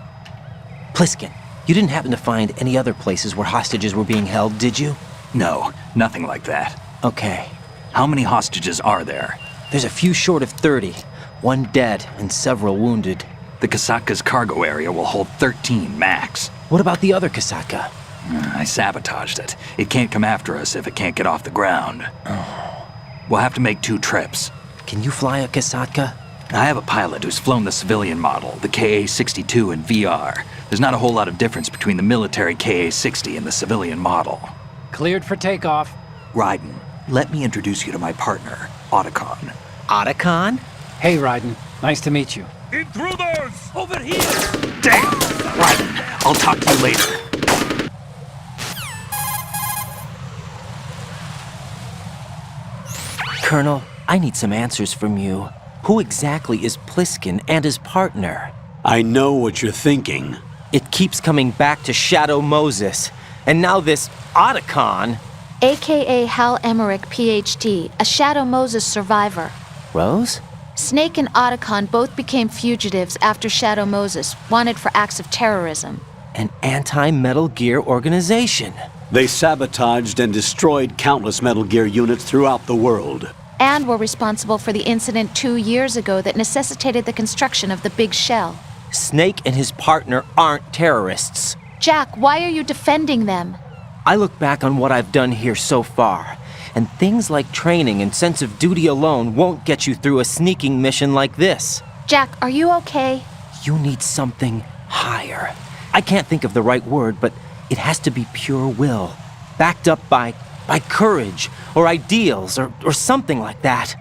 Pliskin, you didn't happen to find any other places where hostages were being held, did you? No, nothing like that. Okay. How many hostages are there? There's a few short of 30. One dead and several wounded. The Kasatka's cargo area will hold 13 max. What about the other Kasatka? I sabotaged it. It can't come after us if it can't get off the ground. We'll have to make 2 trips. Can you fly a Kasatka? I have a pilot who's flown the civilian model, the KA-62 in VR. There's not a whole lot of difference between the military KA-60 and the civilian model. Cleared for takeoff. Raiden, let me introduce you to my partner, Otacon. Otacon? Hey, Raiden. Nice to meet you. Intruders! Over here! Damn! Raiden, I'll talk to you later. Colonel, I need some answers from you. Who exactly is Pliskin and his partner? I know what you're thinking. It keeps coming back to Shadow Moses. And now this Otacon. AKA Hal Emmerich, PhD, a Shadow Moses survivor. Rose? Snake and Otacon both became fugitives after Shadow Moses, wanted for acts of terrorism. An anti-Metal Gear organization. They sabotaged and destroyed countless Metal Gear units throughout the world. And were responsible for the incident 2 years ago that necessitated the construction of the Big Shell. Snake and his partner aren't terrorists. Jack, why are you defending them? I look back on what I've done here so far, and things like training and sense of duty alone won't get you through a sneaking mission like this. Jack, are you okay? You need something higher. I can't think of the right word, but it has to be pure will, backed up by courage or ideals or something like that.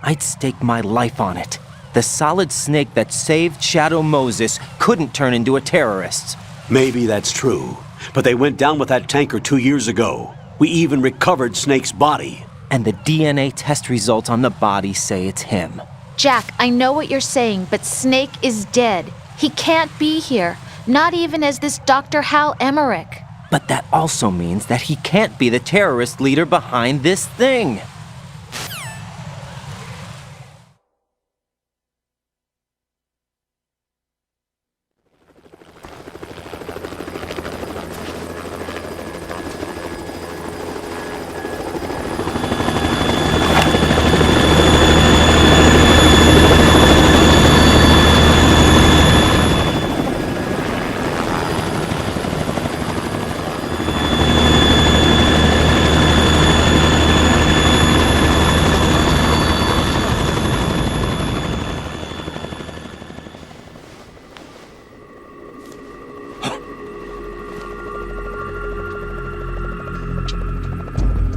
I'd stake my life on it. The solid Snake that saved Shadow Moses couldn't turn into a terrorist. Maybe that's true, but they went down with that tanker 2 years ago. We even recovered Snake's body. And the DNA test results on the body say it's him. Jack, I know what you're saying, but Snake is dead. He can't be here. Not even as this Dr. Hal Emmerich. But that also means that he can't be the terrorist leader behind this thing.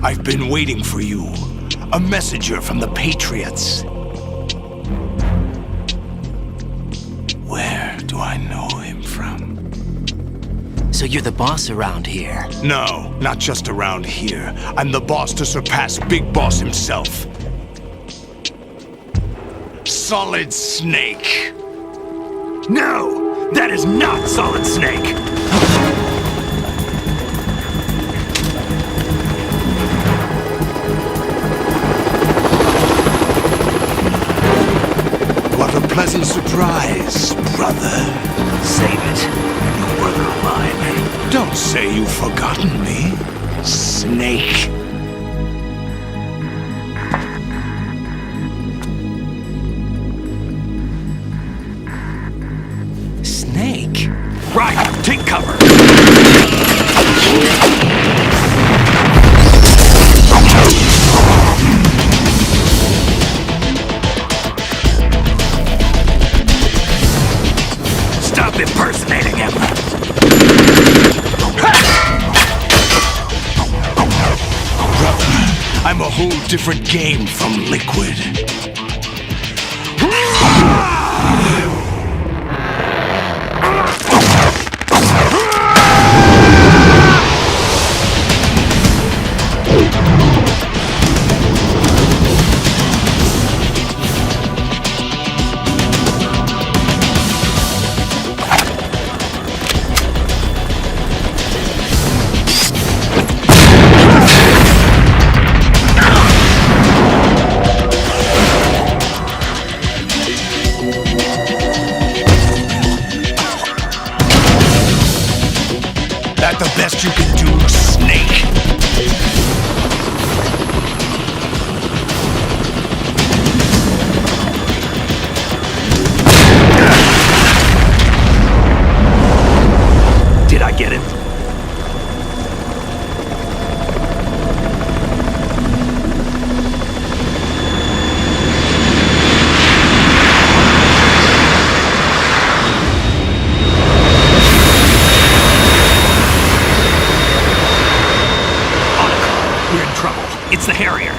I've been waiting for you. A messenger from the Patriots. Where do I know him from? So you're the boss around here? No, not just around here. I'm the boss to surpass Big Boss himself. Solid Snake. No! That is not Solid Snake! What a pleasant surprise, brother. Save it. You're no brother of mine. Don't say you've forgotten me, Snake. Snake? Right, take cover. Stop impersonating him. Brother, I'm a whole different game from Liquid. That the best you can do, Snake? Did I get it? We're in trouble. It's the Harrier.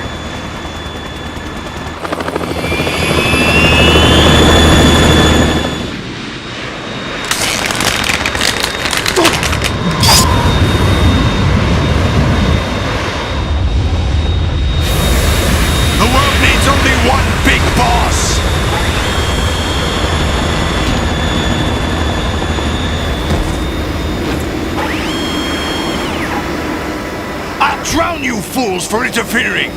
The world needs only one big boss! I'll drown you fools for interfering!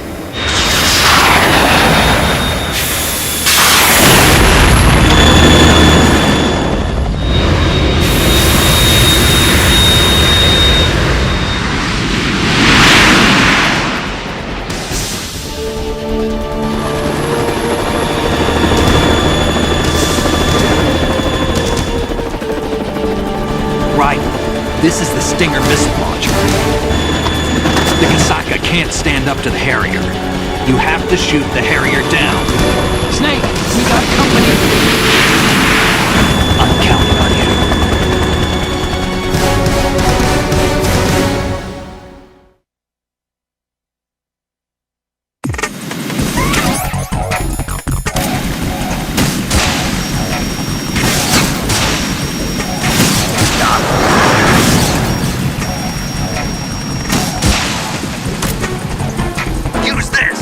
Right. This is the Stinger missile launcher. The Kasaka can't stand up to the Harrier. You have to shoot the Harrier down. Snake, we got company. I'm counting on you. Use this!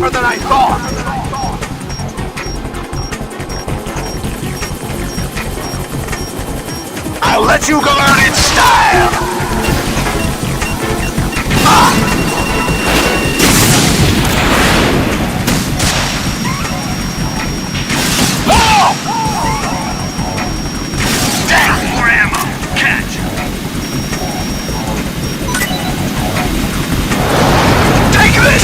tougher than I thought! I'll let you go learn in style! Damn, more ammo! Catch! Take this!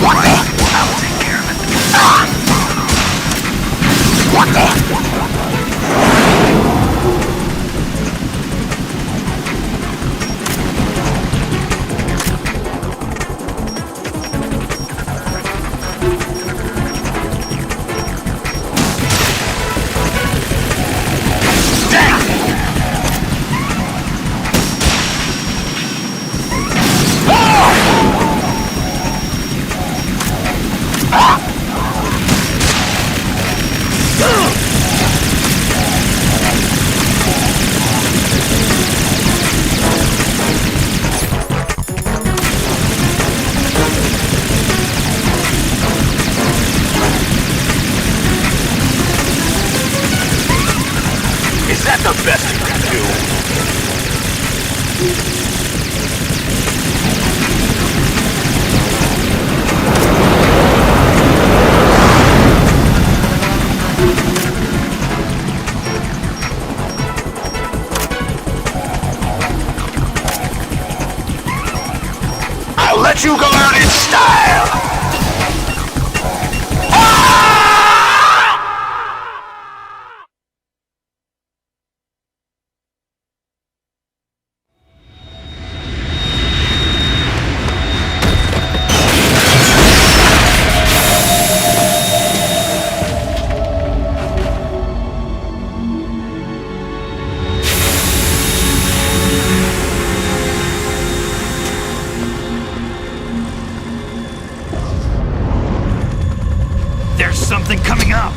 What the? I'll take care of it. Ah! What the? Is that the best you can do? I'll let you go out in style! There's something coming up!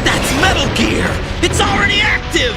That's Metal Gear! It's already active!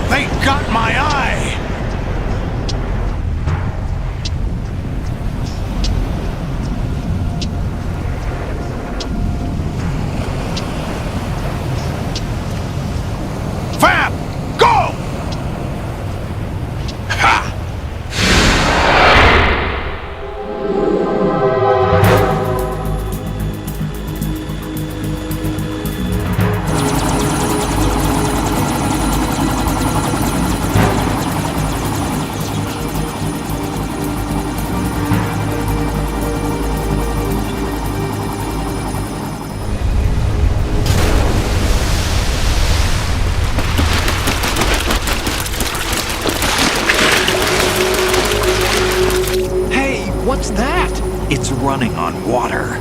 They got my eye! Fab! Go! Ha! What's that? It's running on water.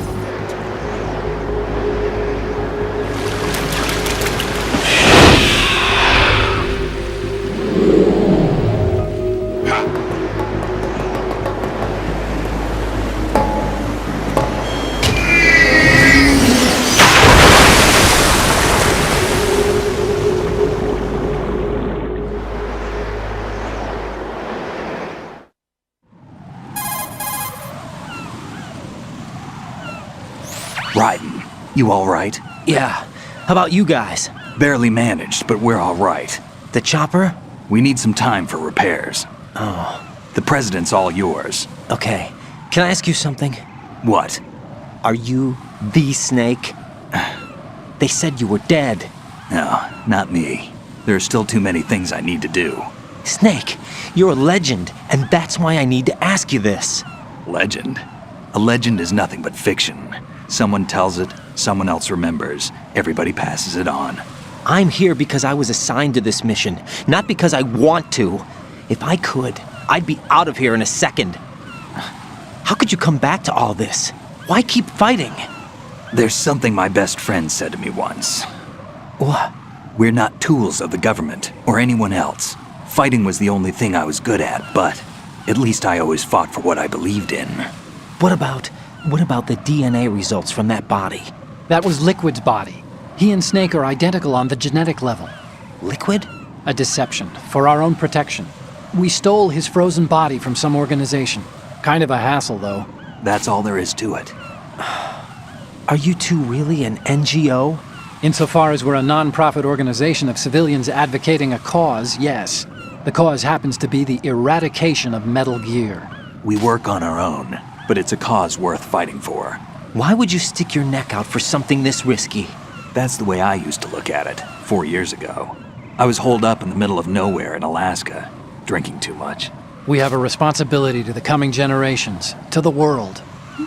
Raiden, you all right? Yeah. How about you guys? Barely managed, but we're all right. The chopper? We need some time for repairs. Oh. The president's all yours. Okay. Can I ask you something? What? Are you the Snake? They said you were dead. No, not me. There are still too many things I need to do. Snake, you're a legend, and that's why I need to ask you this. Legend? A legend is nothing but fiction. Someone tells it, someone else remembers, everybody passes it on. I'm here because I was assigned to this mission, not because I want to. If I could, I'd be out of here in a second. How could you come back to all this? Why keep fighting? There's something my best friend said to me once. What? We're not tools of the government or anyone else. Fighting was the only thing I was good at, but at least I always fought for what I believed in. What about the DNA results from that body? That was Liquid's body. He and Snake are identical on the genetic level. Liquid? A deception, for our own protection. We stole his frozen body from some organization. Kind of a hassle, though. That's all there is to it. Are you two really an NGO? Insofar as we're a non-profit organization of civilians advocating a cause, yes. The cause happens to be the eradication of Metal Gear. We work on our own, but it's a cause worth fighting for. Why would you stick your neck out for something this risky? That's the way I used to look at it, 4 years ago. I was holed up in the middle of nowhere in Alaska, drinking too much. We have a responsibility to the coming generations, to the world.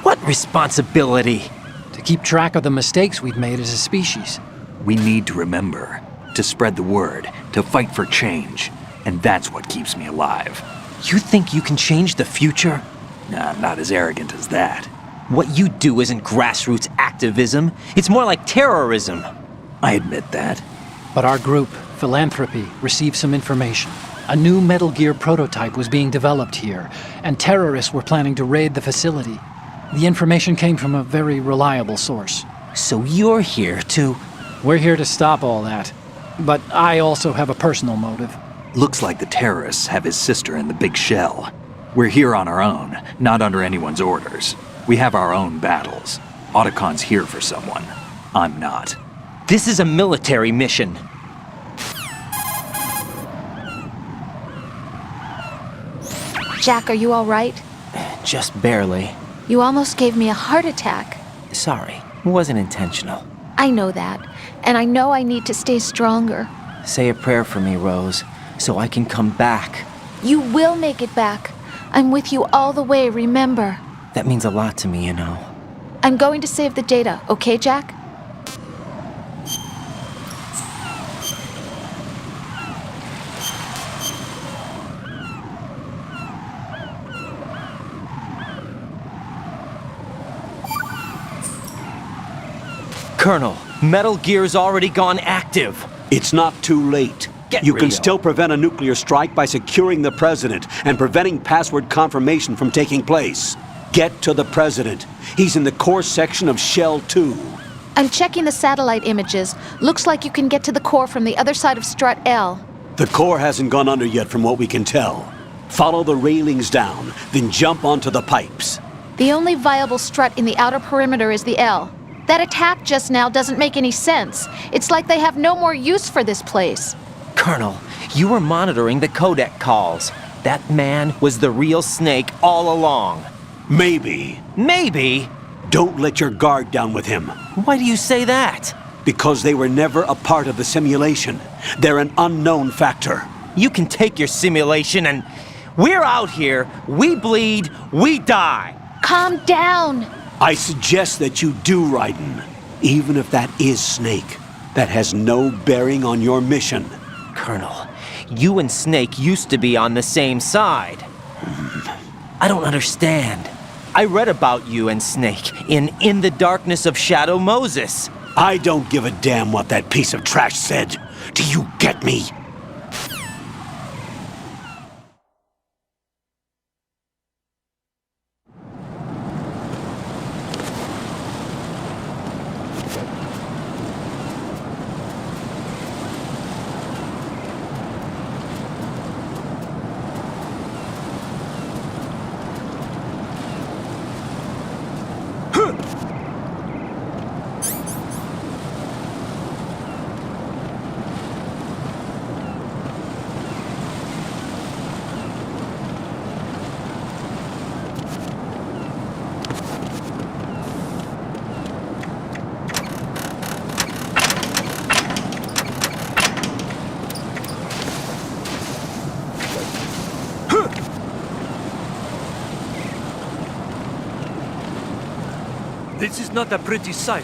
What responsibility? To keep track of the mistakes we've made as a species. We need to remember, to spread the word, to fight for change, and that's what keeps me alive. You think you can change the future? Nah, I'm not as arrogant as that. What you do isn't grassroots activism. It's more like terrorism. I admit that. But our group, Philanthropy, received some information. A new Metal Gear prototype was being developed here, and terrorists were planning to raid the facility. The information came from a very reliable source. So you're here to... We're here to stop all that. But I also have a personal motive. Looks like the terrorists have his sister in the big shell. We're here on our own, not under anyone's orders. We have our own battles. Otacon's here for someone. I'm not. This is a military mission. Jack, are you all right? Just barely. You almost gave me a heart attack. Sorry, it wasn't intentional. I know that, and I know I need to stay stronger. Say a prayer for me, Rose, so I can come back. You will make it back. I'm with you all the way, remember? That means a lot to me, you know. I'm going to save the data, okay, Jack? Colonel, Metal Gear's already gone active. It's not too late. You can still prevent a nuclear strike by securing the president and preventing password confirmation from taking place. Get to the president. He's in the core section of Shell 2. I'm checking the satellite images. Looks like you can get to the core from the other side of Strut L. The core hasn't gone under yet from what we can tell. Follow the railings down, then jump onto the pipes. The only viable strut in the outer perimeter is the L. That attack just now doesn't make any sense. It's like they have no more use for this place. Colonel, you were monitoring the codec calls. That man was the real Snake all along. Maybe. Maybe? Don't let your guard down with him. Why do you say that? Because they were never a part of the simulation. They're an unknown factor. You can take your simulation and... We're out here, we bleed, we die. Calm down. I suggest that you do, Raiden. Even if that is Snake. That has no bearing on your mission. Colonel, you and Snake used to be on the same side. I don't understand. I read about you and Snake in the Darkness of Shadow Moses. I don't give a damn what that piece of trash said. Do you get me? This is not a pretty sight.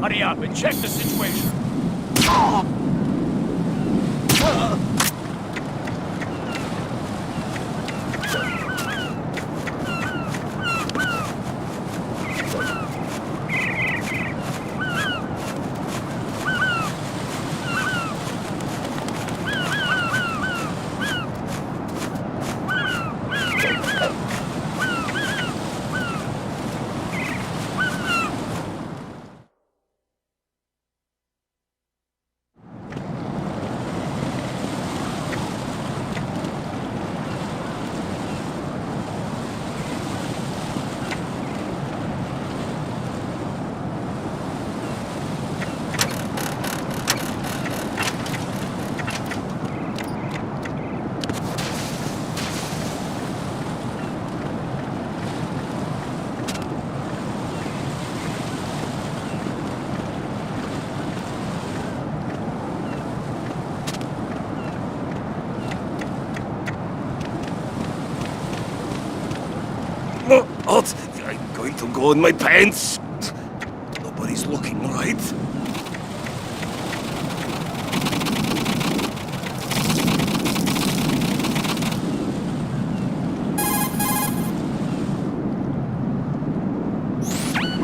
Hurry up and check the situation. What? I'm going to go in my pants. Nobody's looking, right?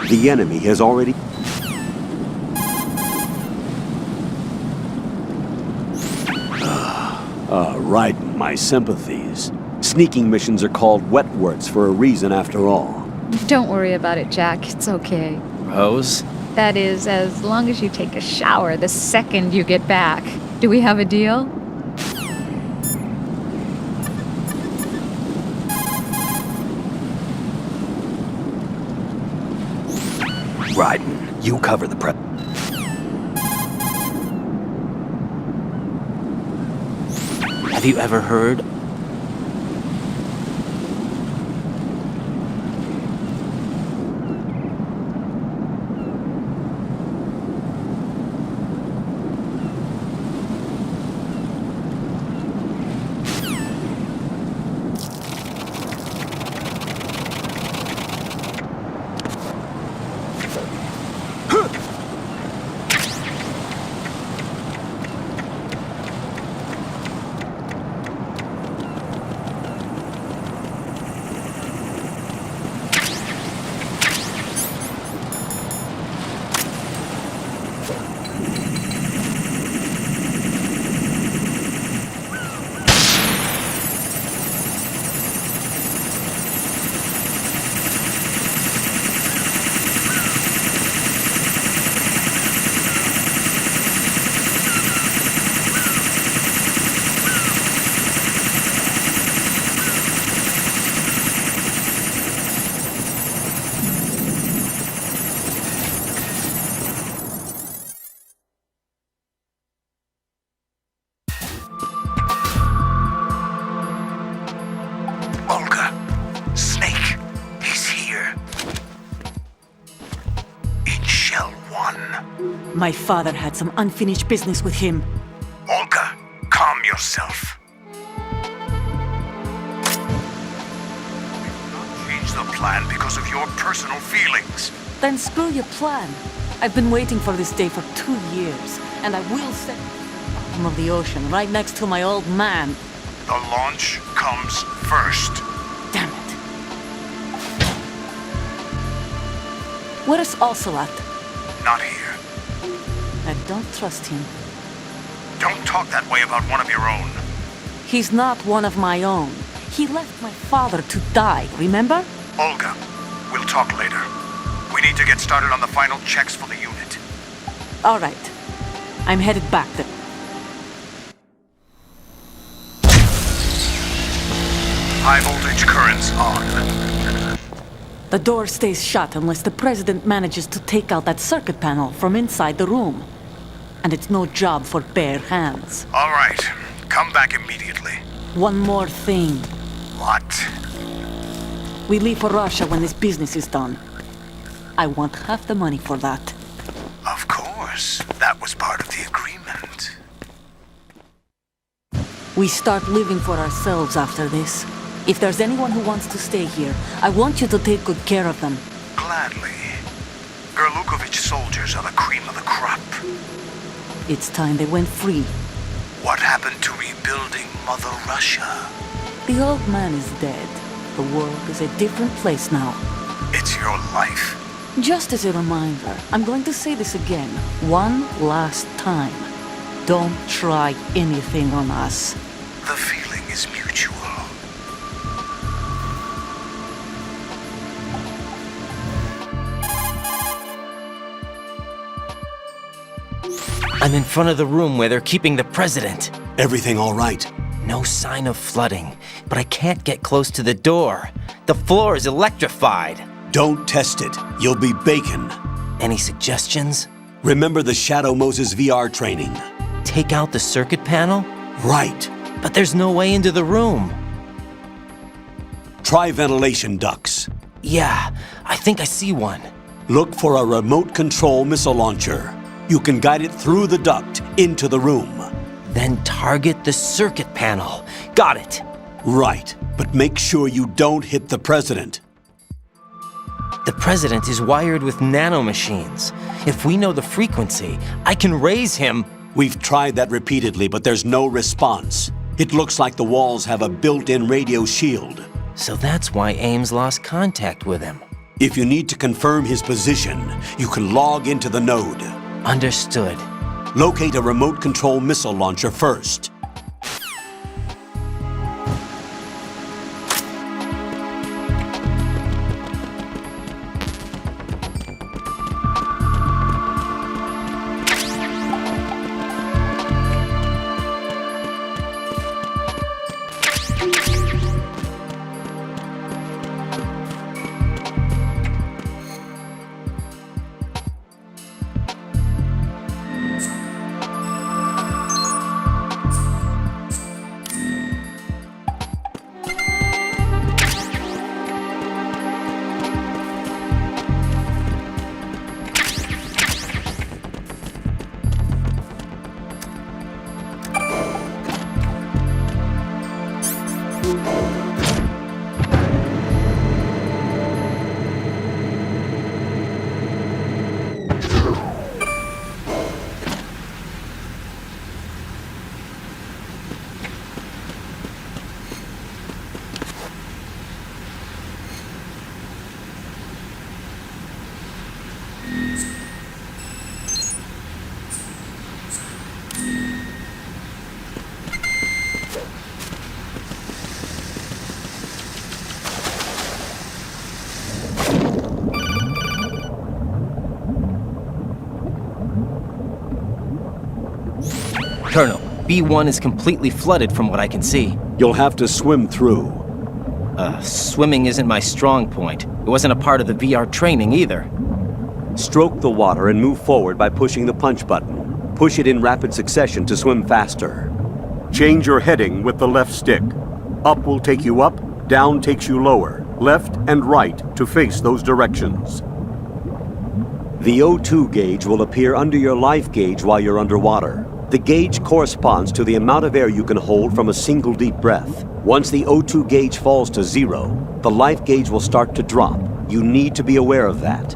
The enemy has already... Raiden, my sympathies. Sneaking missions are called wet works for a reason after all. Don't worry about it, Jack. It's okay. Rose? That is, as long as you take a shower the second you get back. Do we have a deal? Raiden, you cover the prep. Have you ever heard? My father had some unfinished business with him. Olga, calm yourself. Change the plan because of your personal feelings. Then screw your plan. I've been waiting for this day for 2 years, and I will set the bottom of the ocean right next to my old man. The launch comes first. Damn it. Where's Ocelot? Not here. I don't trust him. Don't talk that way about one of your own. He's not one of my own. He left my father to die, remember? Olga, we'll talk later. We need to get started on the final checks for the unit. All right. I'm headed back then. High voltage currents on. The door stays shut unless the President manages to take out that circuit panel from inside the room. And it's no job for bare hands. All right. Come back immediately. One more thing. What? We leave for Russia when this business is done. I want half the money for that. Of course. That was part of the agreement. We start living for ourselves after this. If there's anyone who wants to stay here, I want you to take good care of them. Gladly. Gerlukovich soldiers are the cream of the crop. It's time they went free. What happened to rebuilding Mother Russia? The old man is dead. The world is a different place now. It's your life. Just as a reminder, I'm going to say this again, one last time. Don't try anything on us. The feeling is mutual. I'm in front of the room where they're keeping the president. Everything all right? No sign of flooding, but I can't get close to the door. The floor is electrified. Don't test it. You'll be bacon. Any suggestions? Remember the Shadow Moses VR training. Take out the circuit panel? Right. But there's no way into the room. Try ventilation ducts. Yeah, I think I see one. Look for a remote control missile launcher. You can guide it through the duct into the room. Then target the circuit panel. Got it. Right, but make sure you don't hit the president. The president is wired with nanomachines. If we know the frequency, I can raise him. We've tried that repeatedly, but there's no response. It looks like the walls have a built-in radio shield. So that's why Ames lost contact with him. If you need to confirm his position, you can log into the node. Understood. Locate a remote control missile launcher first. Colonel, B1 is completely flooded from what I can see. You'll have to swim through. Swimming isn't my strong point. It wasn't a part of the VR training either. Stroke the water and move forward by pushing the punch button. Push it in rapid succession to swim faster. Change your heading with the left stick. Up will take you up, down takes you lower, left and right to face those directions. The O2 gauge will appear under your life gauge while you're underwater. The gauge corresponds to the amount of air you can hold from a single deep breath. Once the O2 gauge falls to 0, the life gauge will start to drop. You need to be aware of that.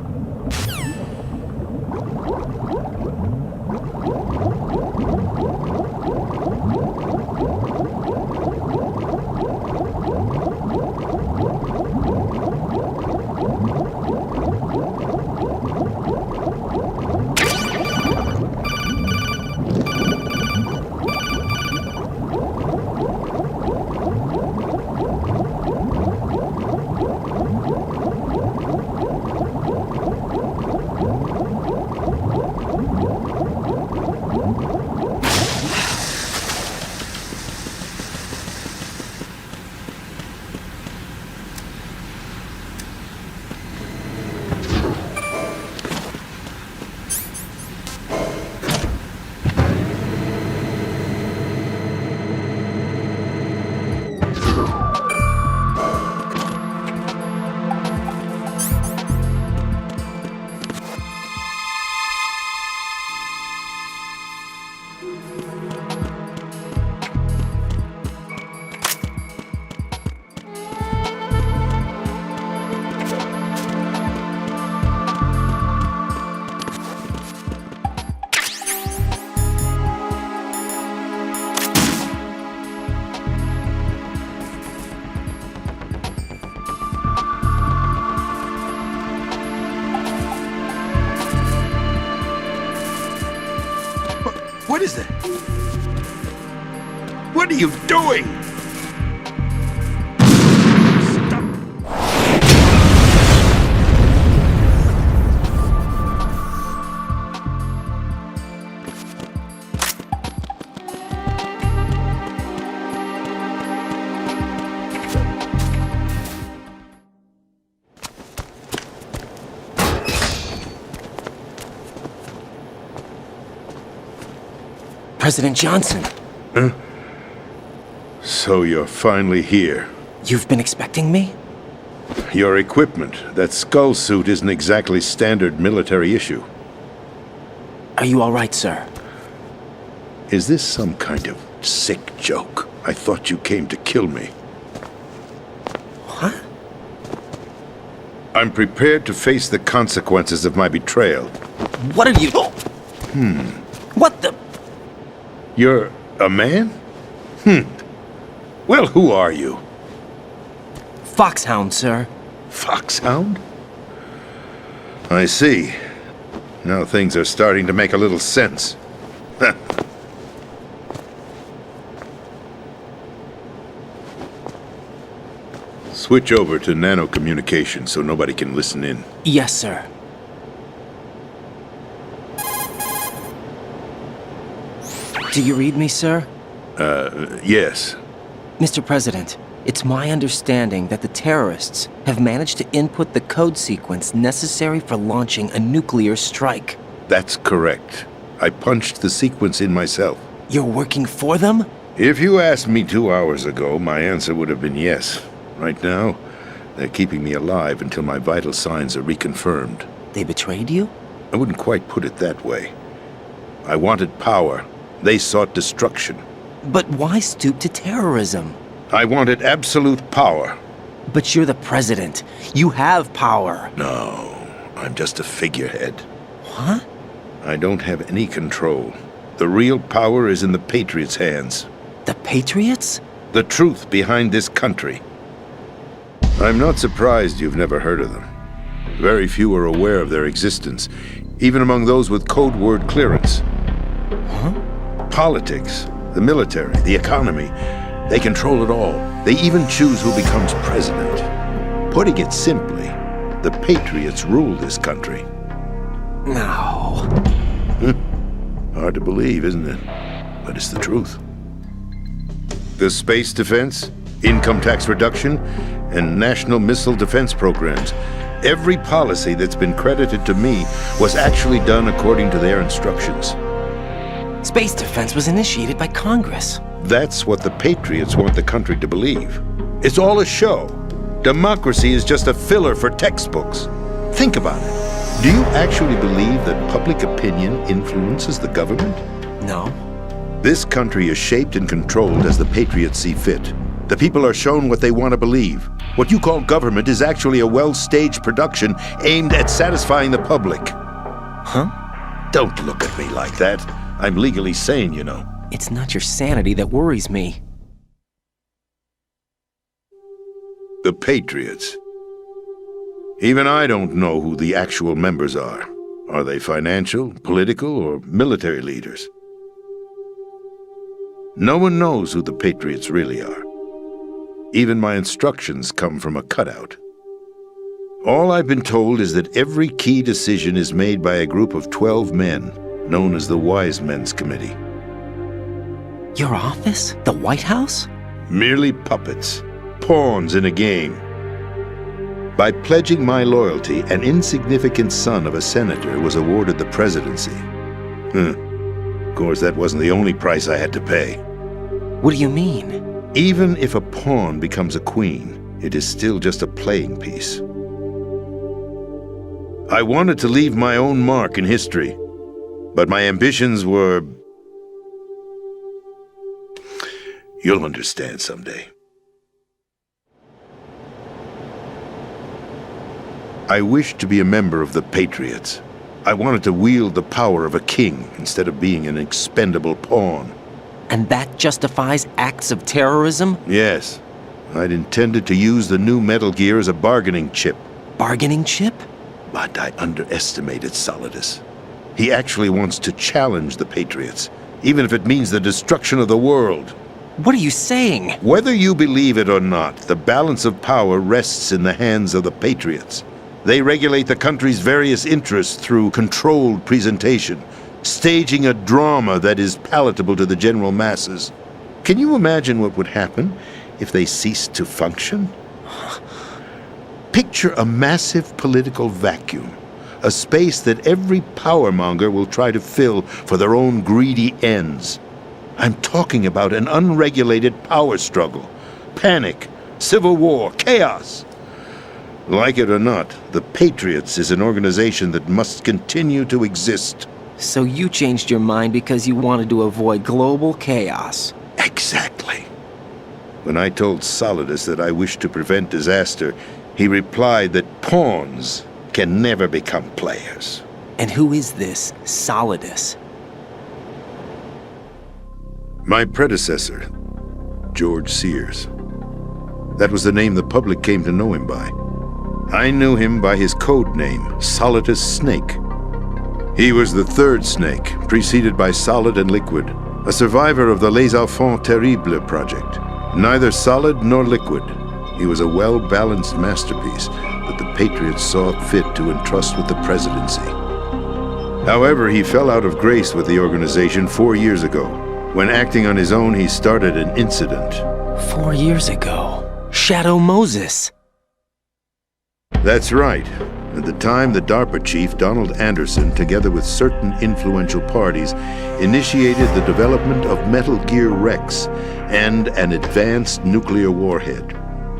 What are you doing? President Johnson. Huh? So you're finally here. You've been expecting me? Your equipment, that skull suit, isn't exactly standard military issue. Are you all right, sir? Is this some kind of sick joke? I thought you came to kill me. What? I'm prepared to face the consequences of my betrayal. What are you... What the... You're a man? Well, who are you? Foxhound, sir. Foxhound? I see. Now things are starting to make a little sense. Switch over to nano-communication so nobody can listen in. Yes, sir. Do you read me, sir? Yes. Mr. President, it's my understanding that the terrorists have managed to input the code sequence necessary for launching a nuclear strike. That's correct. I punched the sequence in myself. You're working for them? If you asked me 2 hours ago, my answer would have been yes. Right now, they're keeping me alive until my vital signs are reconfirmed. They betrayed you? I wouldn't quite put it that way. I wanted power. They sought destruction. But why stoop to terrorism? I wanted absolute power. But you're the president. You have power. No, I'm just a figurehead. What? I don't have any control. The real power is in the Patriots' hands. The Patriots? The truth behind this country. I'm not surprised you've never heard of them. Very few are aware of their existence, even among those with code word clearance. Huh? Politics, the military, the economy, they control it all. They even choose who becomes president. Putting it simply, the Patriots rule this country. No. Hard to believe, isn't it? But it's the truth. The space defense, income tax reduction, and national missile defense programs. Every policy that's been credited to me was actually done according to their instructions. Space defense was initiated by Congress. That's what the Patriots want the country to believe. It's all a show. Democracy is just a filler for textbooks. Think about it. Do you actually believe that public opinion influences the government? No. This country is shaped and controlled as the Patriots see fit. The people are shown what they want to believe. What you call government is actually a well-staged production aimed at satisfying the public. Huh? Don't look at me like that. I'm legally sane, you know. It's not your sanity that worries me. The Patriots. Even I don't know who the actual members are. Are they financial, political, or military leaders? No one knows who the Patriots really are. Even my instructions come from a cutout. All I've been told is that every key decision is made by a group of 12 men, known as the Wise Men's Committee. Your office? The White House? Merely puppets, pawns in a game. By pledging my loyalty, an insignificant son of a senator was awarded the presidency. Of course, that wasn't the only price I had to pay. What do you mean? Even if a pawn becomes a queen, it is still just a playing piece. I wanted to leave my own mark in history, but my ambitions were... You'll understand someday. I wished to be a member of the Patriots. I wanted to wield the power of a king instead of being an expendable pawn. And that justifies acts of terrorism? Yes. I'd intended to use the new Metal Gear as a bargaining chip. Bargaining chip? But I underestimated Solidus. He actually wants to challenge the Patriots, even if it means the destruction of the world. What are you saying? Whether you believe it or not, the balance of power rests in the hands of the Patriots. They regulate the country's various interests through controlled presentation, staging a drama that is palatable to the general masses. Can you imagine what would happen if they ceased to function? Picture a massive political vacuum, a space that every powermonger will try to fill for their own greedy ends. I'm talking about an unregulated power struggle, panic, civil war, chaos. Like it or not, the Patriots is an organization that must continue to exist. So you changed your mind because you wanted to avoid global chaos. Exactly. When I told Solidus that I wished to prevent disaster, he replied that pawns can never become players. And who is this Solidus? My predecessor, George Sears. That was the name the public came to know him by. I knew him by his code name, Solidus Snake. He was the third Snake, preceded by Solid and Liquid, a survivor of the Les Enfants Terribles project. Neither solid nor liquid, he was a well-balanced masterpiece that the Patriots saw fit to entrust with the presidency. However, he fell out of grace with the organization 4 years ago. When acting on his own, he started an incident. 4 years ago? Shadow Moses! That's right. At the time, the DARPA chief, Donald Anderson, together with certain influential parties, initiated the development of Metal Gear Rex and an advanced nuclear warhead.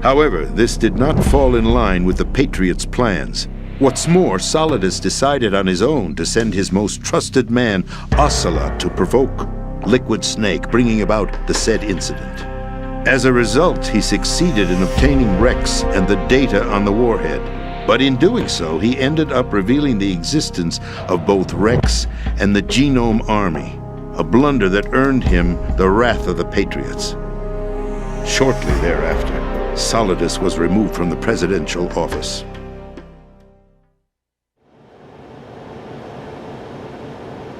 However, this did not fall in line with the Patriots' plans. What's more, Solidus decided on his own to send his most trusted man, Ocelot, to provoke Liquid Snake, bringing about the said incident. As a result, he succeeded in obtaining Rex and the data on the warhead. But in doing so, he ended up revealing the existence of both Rex and the Genome Army, a blunder that earned him the wrath of the Patriots. Shortly thereafter, Solidus was removed from the presidential office.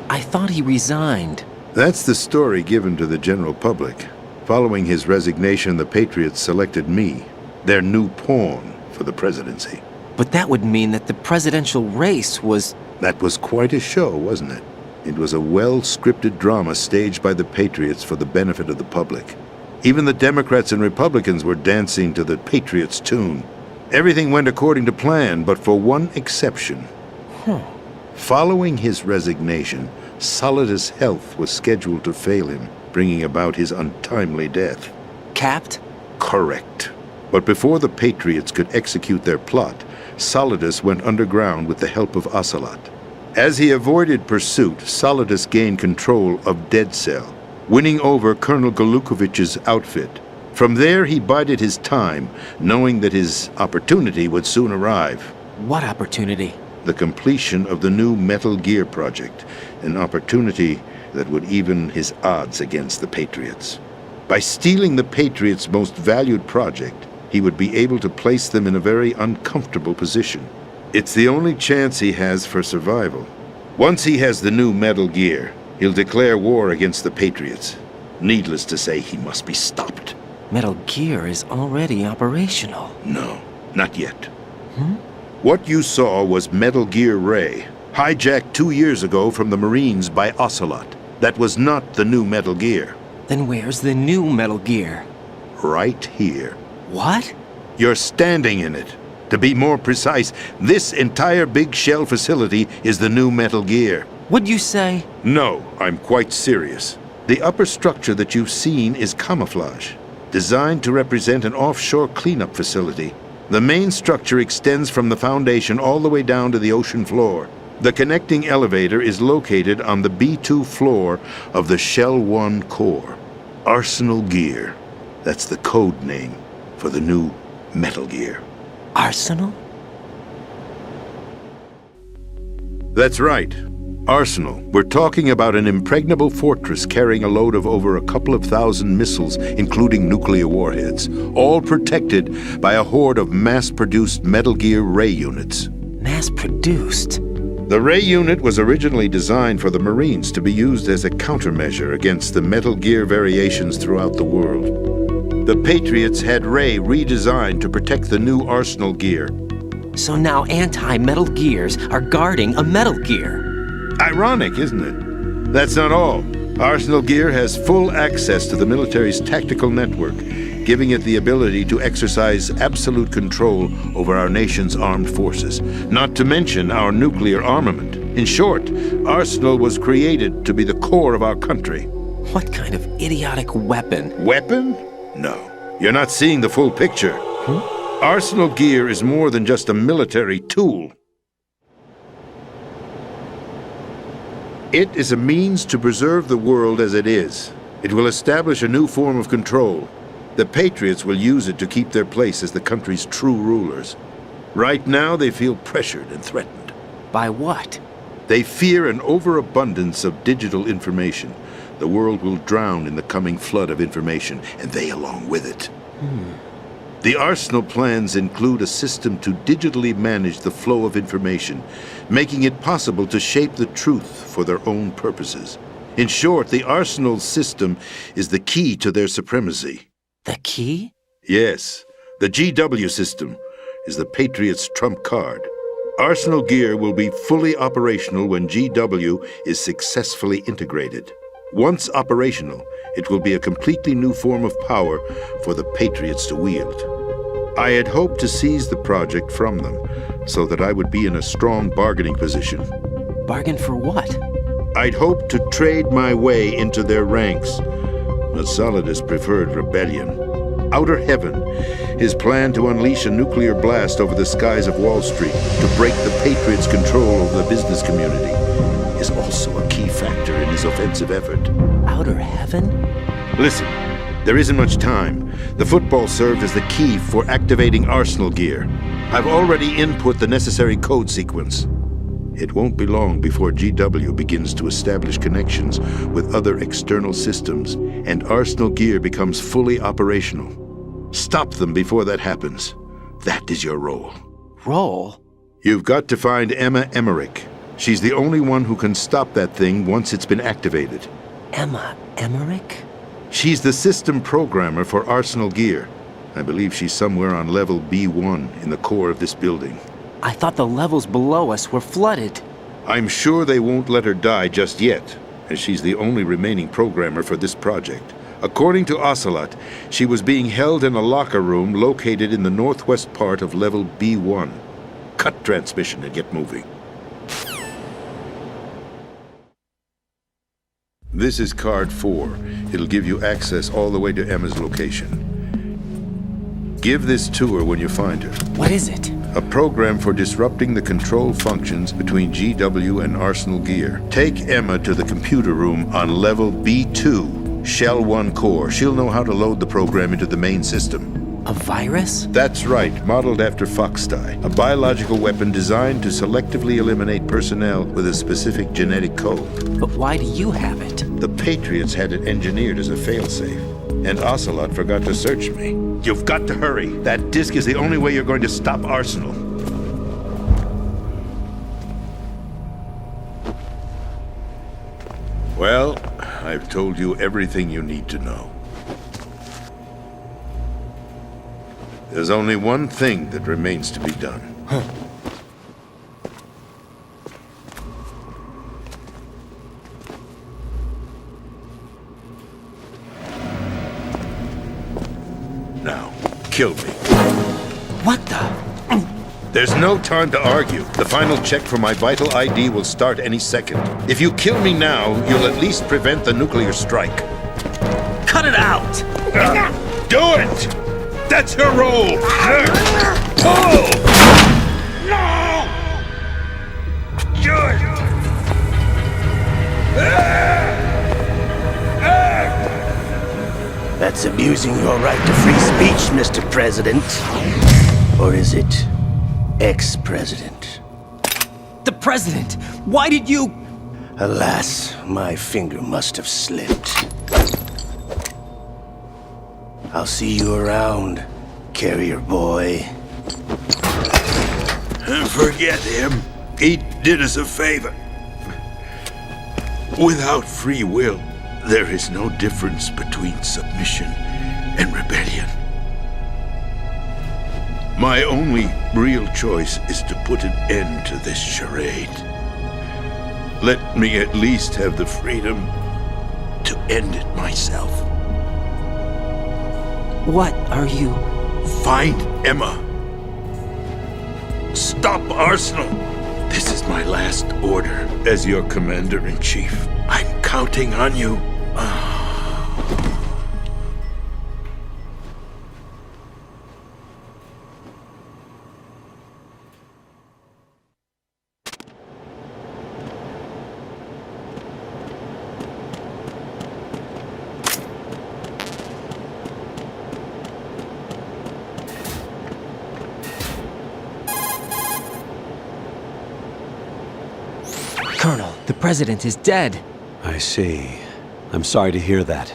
I thought he resigned. That's the story given to the general public. Following his resignation, the Patriots selected me, their new pawn, for the presidency. But that would mean that the presidential race was... That was quite a show, wasn't it? It was a well-scripted drama staged by the Patriots for the benefit of the public. Even the Democrats and Republicans were dancing to the Patriots' tune. Everything went according to plan, but for one exception. Following his resignation, Solidus' health was scheduled to fail him, bringing about his untimely death. Capped? Correct. But before the Patriots could execute their plot, Solidus went underground with the help of Ocelot. As he avoided pursuit, Solidus gained control of Dead Cell, winning over Colonel Golukovich's outfit. From there, he bided his time, knowing that his opportunity would soon arrive. What opportunity? The completion of the new Metal Gear project, an opportunity that would even his odds against the Patriots. By stealing the Patriots' most valued project, he would be able to place them in a very uncomfortable position. It's the only chance he has for survival. Once he has the new Metal Gear, he'll declare war against the Patriots. Needless to say, he must be stopped. Metal Gear is already operational. No, not yet. What you saw was Metal Gear Ray, hijacked 2 years ago from the Marines by Ocelot. That was not the new Metal Gear. Then where's the new Metal Gear? Right here. What? You're standing in it. To be more precise, this entire big shell facility is the new Metal Gear. What'd you say? No, I'm quite serious. The upper structure that you've seen is camouflage, designed to represent an offshore cleanup facility. The main structure extends from the foundation all the way down to the ocean floor. The connecting elevator is located on the B2 floor of the Shell 1 core. Arsenal Gear. That's the code name for the new Metal Gear. Arsenal? That's right. Arsenal. We're talking about an impregnable fortress carrying a load of over a couple of thousand missiles, including nuclear warheads, all protected by a horde of mass-produced Metal Gear Ray units. Mass-produced? The Ray unit was originally designed for the Marines to be used as a countermeasure against the Metal Gear variations throughout the world. The Patriots had Ray redesigned to protect the new Arsenal gear. So now anti-Metal Gears are guarding a Metal Gear. Ironic, isn't it? That's not all. Arsenal Gear has full access to the military's tactical network, giving it the ability to exercise absolute control over our nation's armed forces, not to mention our nuclear armament. In short, Arsenal was created to be the core of our country. What kind of idiotic weapon? Weapon? No. You're not seeing the full picture. Arsenal Gear is more than just a military tool. It is a means to preserve the world as it is. It will establish a new form of control. The Patriots will use it to keep their place as the country's true rulers. Right now, they feel pressured and threatened. By what? They fear an overabundance of digital information. The world will drown in the coming flood of information, and they along with it. The Arsenal plans include a system to digitally manage the flow of information, making it possible to shape the truth for their own purposes. In short, the Arsenal system is the key to their supremacy. The key? Yes. The GW system is the Patriots' trump card. Arsenal Gear will be fully operational when GW is successfully integrated. Once operational, it will be a completely new form of power for the Patriots to wield. I had hoped to seize the project from them, so that I would be in a strong bargaining position. Bargain for what? I'd hoped to trade my way into their ranks, but Solidus preferred rebellion. Outer Heaven, his plan to unleash a nuclear blast over the skies of Wall Street to break the Patriots' control over the business community, is also a key factor in his offensive effort. Outer Heaven? Listen, there isn't much time. The football served as the key for activating Arsenal Gear. I've already input the necessary code sequence. It won't be long before GW begins to establish connections with other external systems, and Arsenal Gear becomes fully operational. Stop them before that happens. That is your role. Role? You've got to find Emma Emmerich. She's the only one who can stop that thing once it's been activated. Emma Emmerich? She's the system programmer for Arsenal Gear. I believe she's somewhere on level B1 in the core of this building. I thought the levels below us were flooded. I'm sure they won't let her die just yet, as she's the only remaining programmer for this project. According to Ocelot, she was being held in a locker room located in the northwest part of level B1. Cut transmission and get moving. This is card 4. It'll give you access all the way to Emma's location. Give this to her when you find her. What is it? A program for disrupting the control functions between GW and Arsenal Gear. Take Emma to the computer room on level B2, Shell 1 core. She'll know how to load the program into the main system. A virus? That's right, modeled after Foxdie, a biological weapon designed to selectively eliminate personnel with a specific genetic code. But why do you have it? The Patriots had it engineered as a failsafe, and Ocelot forgot to search me. You've got to hurry. That disk is the only way you're going to stop Arsenal. Well, I've told you everything you need to know. There's only one thing that remains to be done. Now, kill me. What the? There's no time to argue. The final check for my vital ID will start any second. If you kill me now, you'll at least prevent the nuclear strike. Cut it out! Do it! That's your role! Oh! No! Do it! That's abusing your right to free speech, Mr. President. Or is it ex-president? The president! Why did you... Alas, my finger must have slipped. I'll see you around, carrier boy. Forget him. He did us a favor. Without free will, there is no difference between submission and rebellion. My only real choice is to put an end to this charade. Let me at least have the freedom to end it myself. What are you? Find Emma. Stop Arsenal. This is my last order as your commander-in-chief. I'm counting on you. Colonel, the president is dead. I see. I'm sorry to hear that.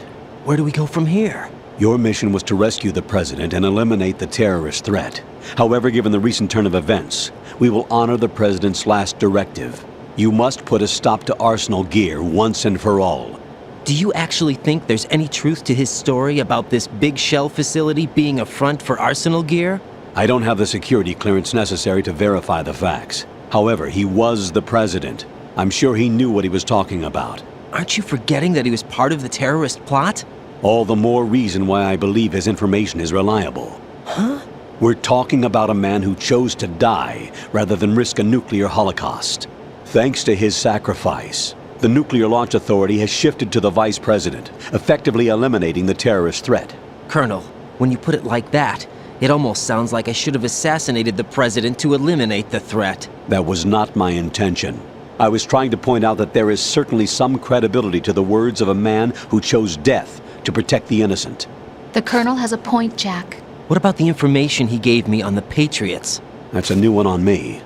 Where do we go from here? Your mission was to rescue the president and eliminate the terrorist threat. However, given the recent turn of events, we will honor the president's last directive. You must put a stop to Arsenal Gear once and for all. Do you actually think there's any truth to his story about this big shell facility being a front for Arsenal Gear? I don't have the security clearance necessary to verify the facts. However, he was the president. I'm sure he knew what he was talking about. Aren't you forgetting that he was part of the terrorist plot? All the more reason why I believe his information is reliable. Huh? We're talking about a man who chose to die rather than risk a nuclear holocaust. Thanks to his sacrifice, the Nuclear Launch Authority has shifted to the vice president, effectively eliminating the terrorist threat. Colonel, when you put it like that, it almost sounds like I should have assassinated the president to eliminate the threat. That was not my intention. I was trying to point out that there is certainly some credibility to the words of a man who chose death to protect the innocent. The Colonel has a point, Jack. What about the information he gave me on the Patriots? That's a new one on me.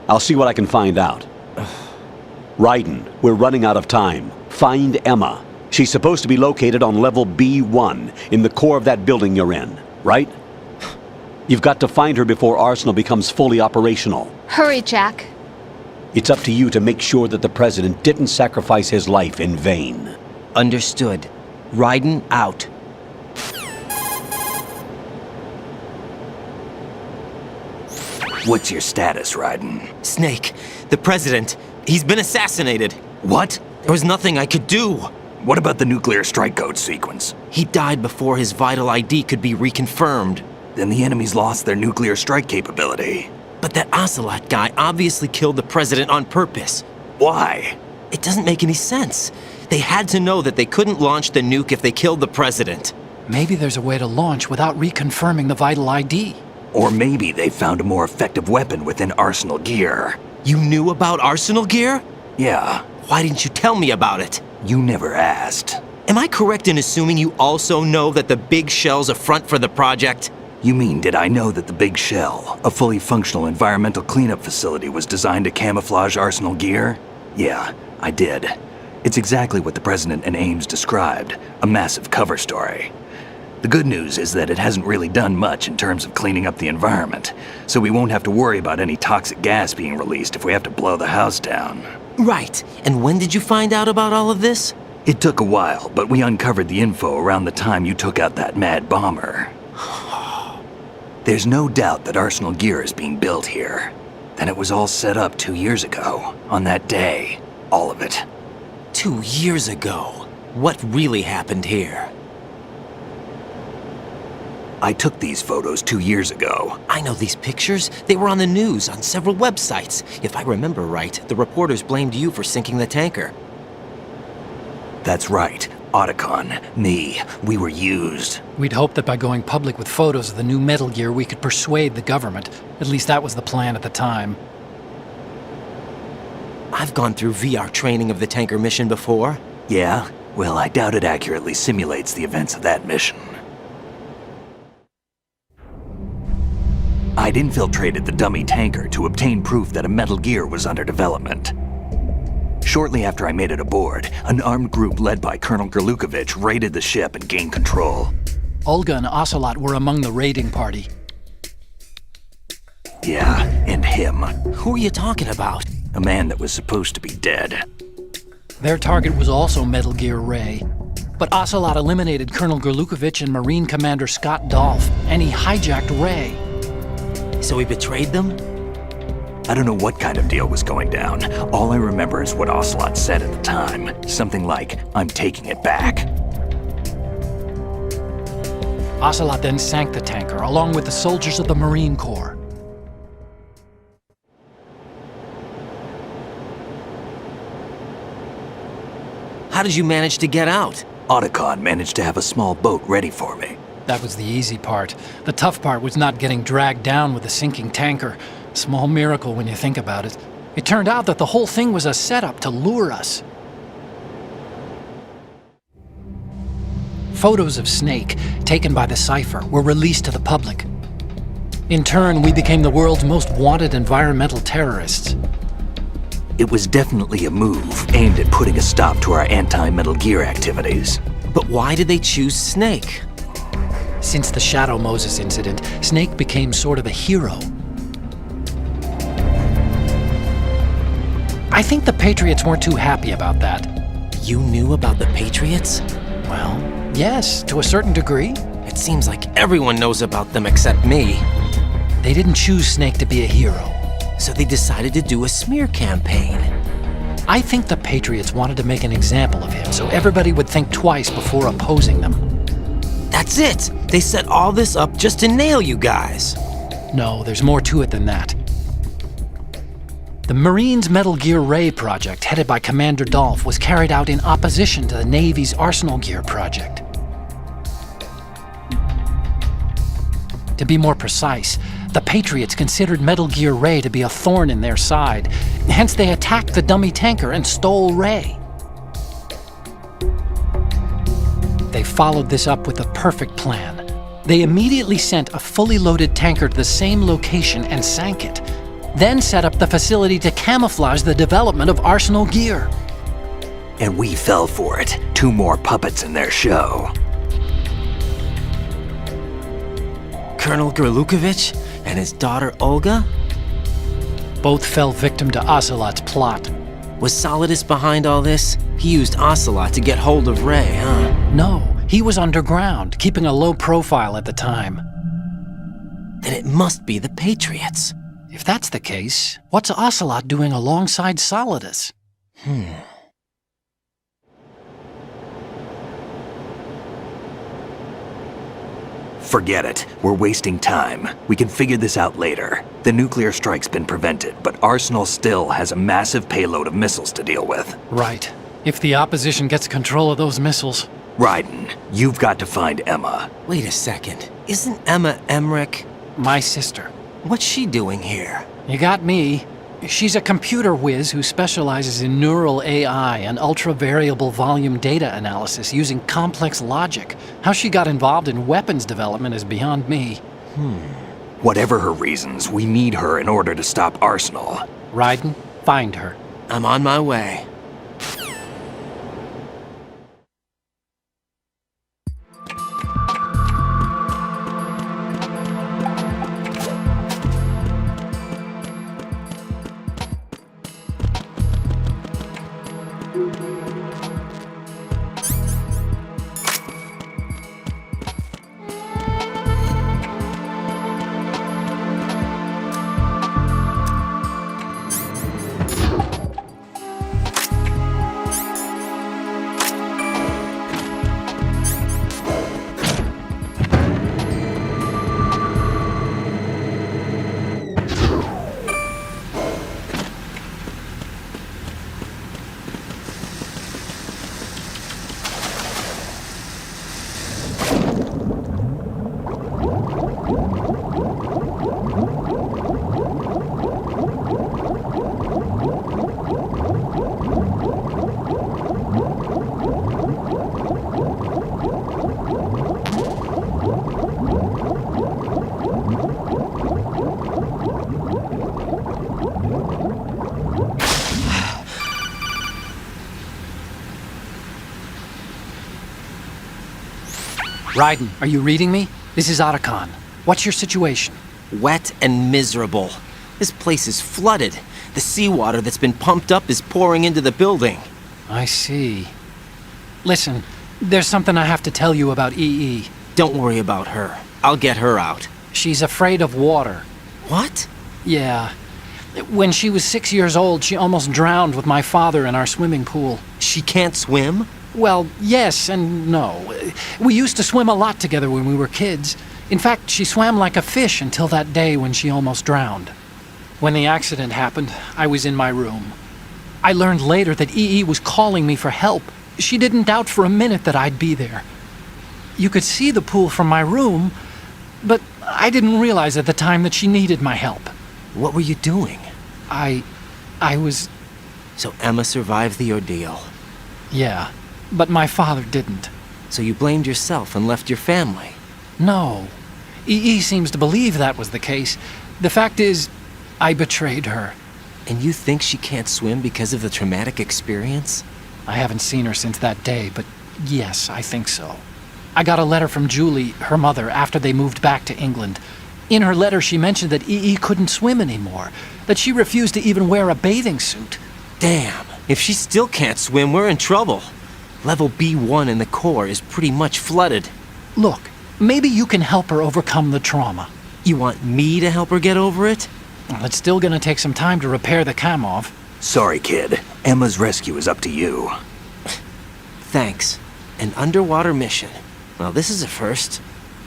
I'll see what I can find out. Raiden, we're running out of time. Find Emma. She's supposed to be located on level B1 in the core of that building you're in, right? You've got to find her before Arsenal becomes fully operational. Hurry, Jack. It's up to you to make sure that the president didn't sacrifice his life in vain. Understood. Raiden out. What's your status, Raiden? Snake, the president, he's been assassinated. What? There was nothing I could do. What about the nuclear strike code sequence? He died before his vital ID could be reconfirmed. Then the enemy's lost their nuclear strike capability. But that Ocelot guy obviously killed the president on purpose. Why? It doesn't make any sense. They had to know that they couldn't launch the nuke if they killed the president. Maybe there's a way to launch without reconfirming the vital ID. Or maybe they found a more effective weapon within Arsenal Gear. You knew about Arsenal Gear? Yeah. Why didn't you tell me about it? You never asked. Am I correct in assuming you also know that the Big Shell's a front for the project? You mean, did I know that the Big Shell, a fully functional environmental cleanup facility, was designed to camouflage Arsenal Gear? Yeah, I did. It's exactly what the President and Ames described, a massive cover story. The good news is that it hasn't really done much in terms of cleaning up the environment, so we won't have to worry about any toxic gas being released if we have to blow the house down. Right. And when did you find out about all of this? It took a while, but we uncovered the info around the time you took out that mad bomber. There's no doubt that Arsenal Gear is being built here. Then it was all set up 2 years ago, on that day. All of it. 2 years ago? What really happened here? I took these photos 2 years ago. I know these pictures. They were on the news, on several websites. If I remember right, the reporters blamed you for sinking the tanker. That's right. Otacon, me, we were used. We'd hoped that by going public with photos of the new Metal Gear, we could persuade the government. At least that was the plan at the time. I've gone through VR training of the tanker mission before. Yeah? Well, I doubt it accurately simulates the events of that mission. I'd infiltrated the dummy tanker to obtain proof that a Metal Gear was under development. Shortly after I made it aboard, an armed group led by Colonel Gerlukovich raided the ship and gained control. Olga and Ocelot were among the raiding party. Yeah, and him. Who are you talking about? A man that was supposed to be dead. Their target was also Metal Gear Ray. But Ocelot eliminated Colonel Gerlukovich and Marine Commander Scott Dolph, and he hijacked Ray. So he betrayed them? I don't know what kind of deal was going down. All I remember is what Ocelot said at the time. Something like, "I'm taking it back." Ocelot then sank the tanker, along with the soldiers of the Marine Corps. How did you manage to get out? Otacon managed to have a small boat ready for me. That was the easy part. The tough part was not getting dragged down with the sinking tanker. Small miracle when you think about it. It turned out that the whole thing was a setup to lure us. Photos of Snake, taken by the Cypher, were released to the public. In turn, we became the world's most wanted environmental terrorists. It was definitely a move aimed at putting a stop to our anti-Metal Gear activities. But why did they choose Snake? Since the Shadow Moses incident, Snake became sort of a hero. I think the Patriots weren't too happy about that. You knew about the Patriots? Well, yes, to a certain degree. It seems like everyone knows about them except me. They didn't choose Snake to be a hero. So they decided to do a smear campaign. I think the Patriots wanted to make an example of him so everybody would think twice before opposing them. That's it! They set all this up just to nail you guys. No, there's more to it than that. The Marines' Metal Gear Ray project, headed by Commander Dolph, was carried out in opposition to the Navy's Arsenal Gear project. To be more precise, the Patriots considered Metal Gear Ray to be a thorn in their side. Hence, they attacked the dummy tanker and stole Ray. They followed this up with a perfect plan. They immediately sent a fully loaded tanker to the same location and sank it, then set up the facility to camouflage the development of Arsenal Gear. And we fell for it. 2 more puppets in their show. Colonel Gerlukovich and his daughter Olga? Both fell victim to Ocelot's plot. Was Solidus behind all this? He used Ocelot to get hold of Ray, huh? No, he was underground, keeping a low profile at the time. Then it must be the Patriots. If that's the case, what's Ocelot doing alongside Solidus? Forget it. We're wasting time. We can figure this out later. The nuclear strike's been prevented, but Arsenal still has a massive payload of missiles to deal with. Right. If the opposition gets control of those missiles. Raiden, you've got to find Emma. Wait a second. Isn't Emma Emmerich? My sister. What's she doing here? You got me. She's a computer whiz who specializes in neural AI and ultra-variable volume data analysis using complex logic. How she got involved in weapons development is beyond me. Whatever her reasons, we need her in order to stop Arsenal. Raiden, find her. I'm on my way. Raiden, are you reading me? This is Otacon. What's your situation? Wet and miserable. This place is flooded. The seawater that's been pumped up is pouring into the building. I see. Listen, there's something I have to tell you about EE. Don't worry about her. I'll get her out. She's afraid of water. What? Yeah. When she was 6 years old, she almost drowned with my father in our swimming pool. She can't swim? Well, yes and no. We used to swim a lot together when we were kids. In fact, she swam like a fish until that day when she almost drowned. When the accident happened, I was in my room. I learned later that EE was calling me for help. She didn't doubt for a minute that I'd be there. You could see the pool from my room, but I didn't realize at the time that she needed my help. What were you doing? I was... So Emma survived the ordeal. Yeah, but my father didn't. So you blamed yourself and left your family? No. EE seems to believe that was the case. The fact is, I betrayed her. And you think she can't swim because of the traumatic experience? I haven't seen her since that day, but yes, I think so. I got a letter from Julie, her mother, after they moved back to England. In her letter, she mentioned that EE couldn't swim anymore, that she refused to even wear a bathing suit. Damn, if she still can't swim, we're in trouble. Level B1 in the core is pretty much flooded. Look, maybe you can help her overcome the trauma. You want me to help her get over it? Well, it's still gonna take some time to repair the Kamov. Sorry, kid. Emma's rescue is up to you. Thanks. An underwater mission. Well, this is a first.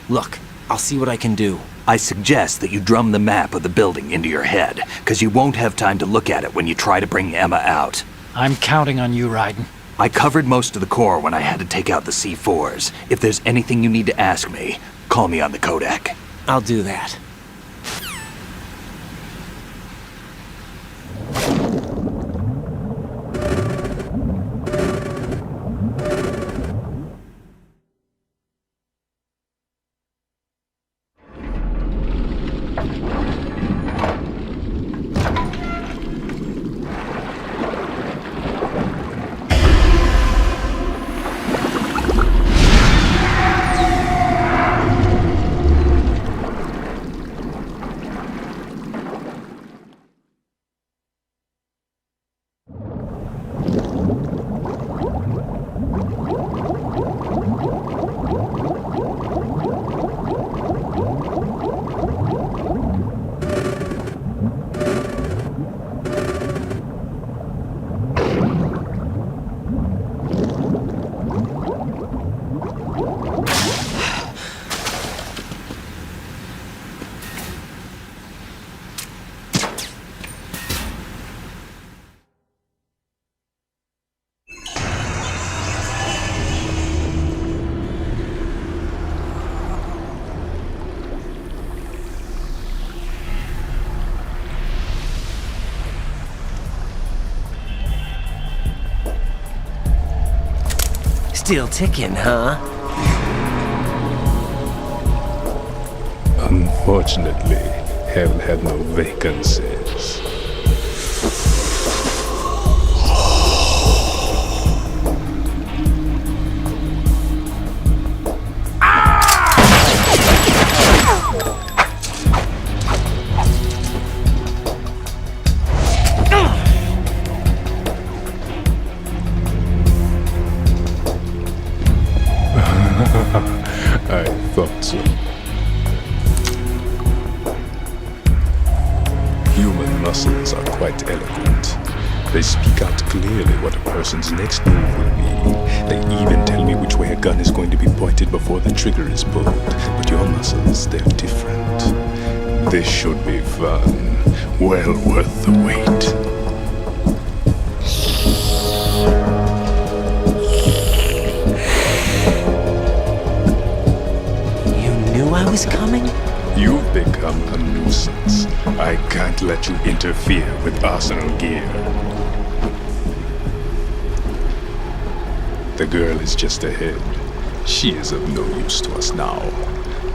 Look, I'll see what I can do. I suggest that you drum the map of the building into your head, because you won't have time to look at it when you try to bring Emma out. I'm counting on you, Raiden. I covered most of the core when I had to take out the C4s. If there's anything you need to ask me, call me on the Kodak. I'll do that. Still ticking, huh? Unfortunately, hell had no vacancies. I thought so. Human muscles are quite eloquent. They speak out clearly what a person's next move will be. They even tell me which way a gun is going to be pointed before the trigger is pulled. But your muscles, they're different. This should be fun. Well worth the wait. I was coming? You've become a nuisance. I can't let you interfere with Arsenal gear. The girl is just ahead. She is of no use to us now.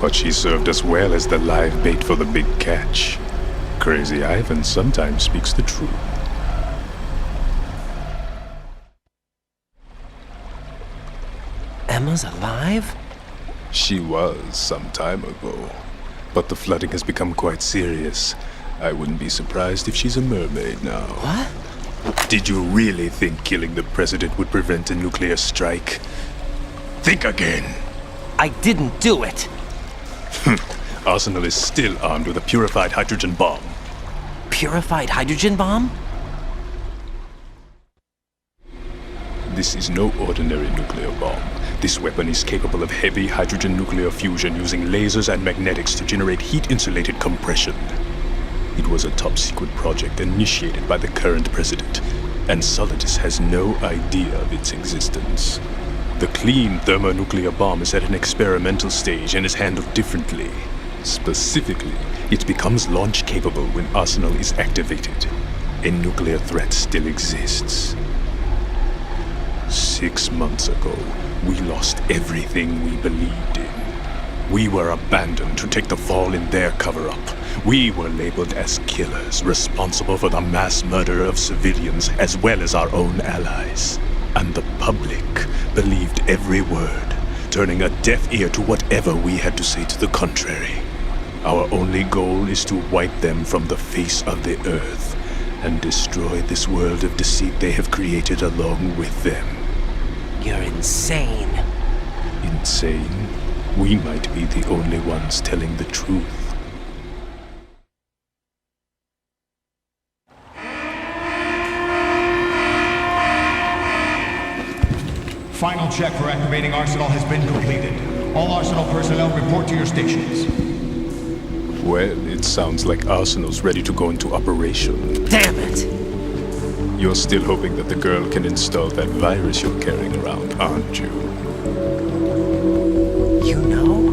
But she served us well as the live bait for the big catch. Crazy Ivan sometimes speaks the truth. Emma's alive? She was some time ago, but the flooding has become quite serious. I wouldn't be surprised if she's a mermaid now. What? Did you really think killing the president would prevent a nuclear strike? Think again. I didn't do it. Arsenal is still armed with a purified hydrogen bomb. Purified hydrogen bomb? This is no ordinary nuclear bomb. This weapon is capable of heavy hydrogen nuclear fusion using lasers and magnetics to generate heat-insulated compression. It was a top-secret project initiated by the current president, and Solidus has no idea of its existence. The clean thermonuclear bomb is at an experimental stage and is handled differently. Specifically, it becomes launch-capable when Arsenal is activated. A nuclear threat still exists. 6 months ago, we lost everything we believed in. We were abandoned to take the fall in their cover-up. We were labeled as killers, responsible for the mass murder of civilians as well as our own allies. And the public believed every word, turning a deaf ear to whatever we had to say to the contrary. Our only goal is to wipe them from the face of the earth and destroy this world of deceit they have created along with them. You're insane. Insane? We might be the only ones telling the truth. Final check for activating Arsenal has been completed. All Arsenal personnel report to your stations. Well, it sounds like Arsenal's ready to go into operation. Damn it! You're still hoping that the girl can install that virus you're carrying around, aren't you? You know?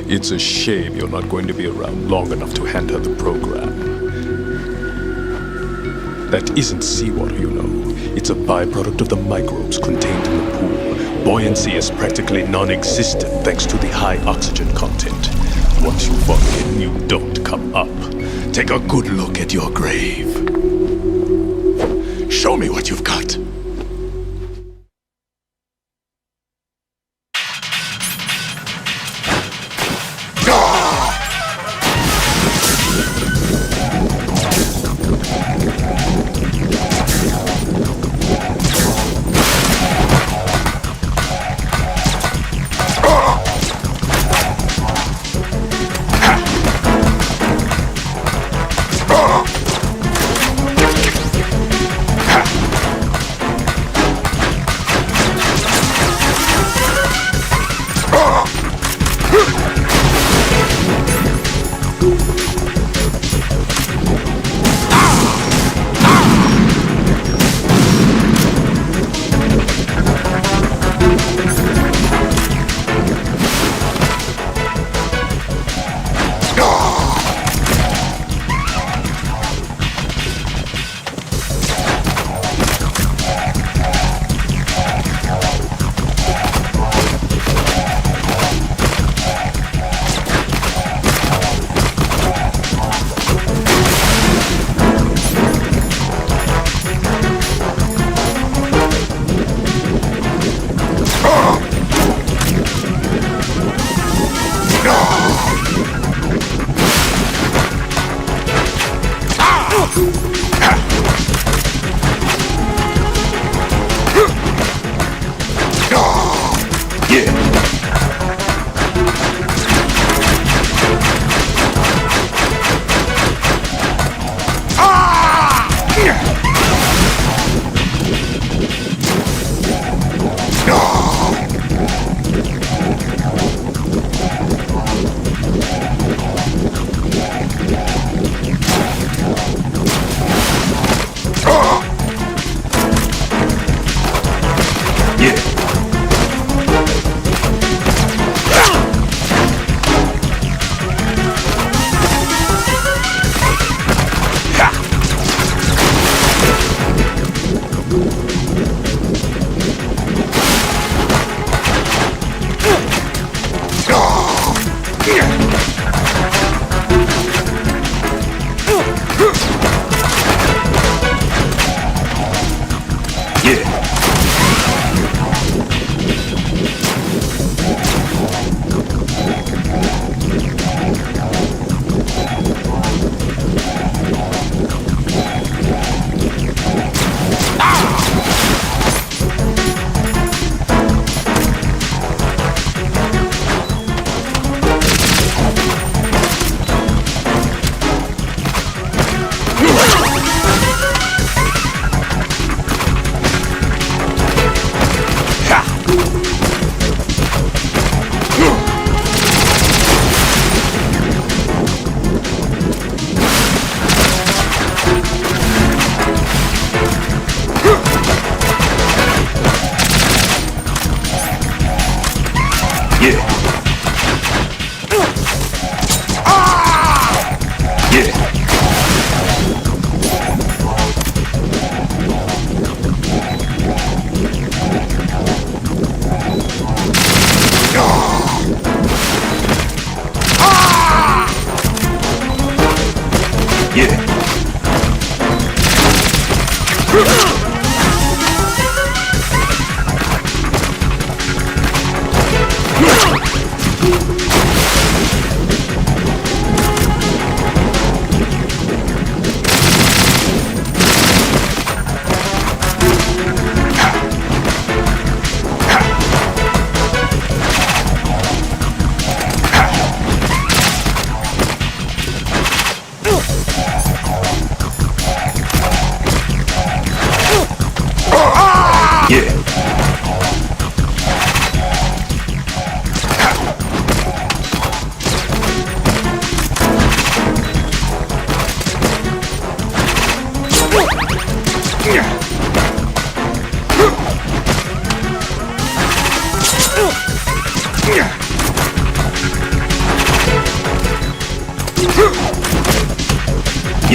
It's a shame you're not going to be around long enough to hand her the program. That isn't seawater, you know. It's a byproduct of the microbes contained in the pool. Buoyancy is practically non-existent thanks to the high oxygen content. Once you fall in, you don't come up. Take a good look at your grave. Show me what you've got.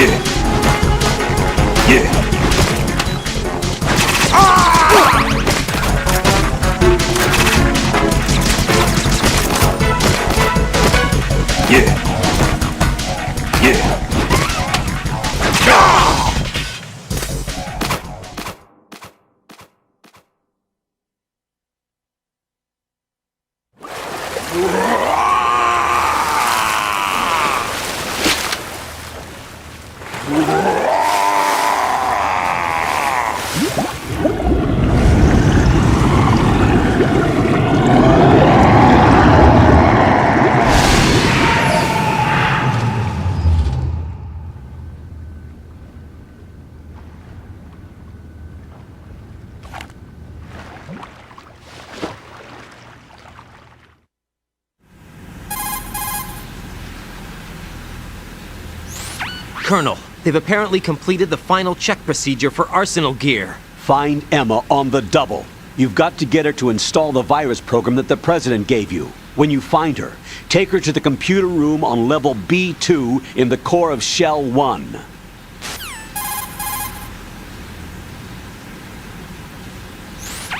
Yeah. Yeah. Yeah. Yeah. Colonel, they've apparently completed the final check procedure for arsenal gear. Find Emma on the double. You've got to get her to install the virus program that the President gave you. When you find her, take her to the computer room on level B2 in the core of Shell 1.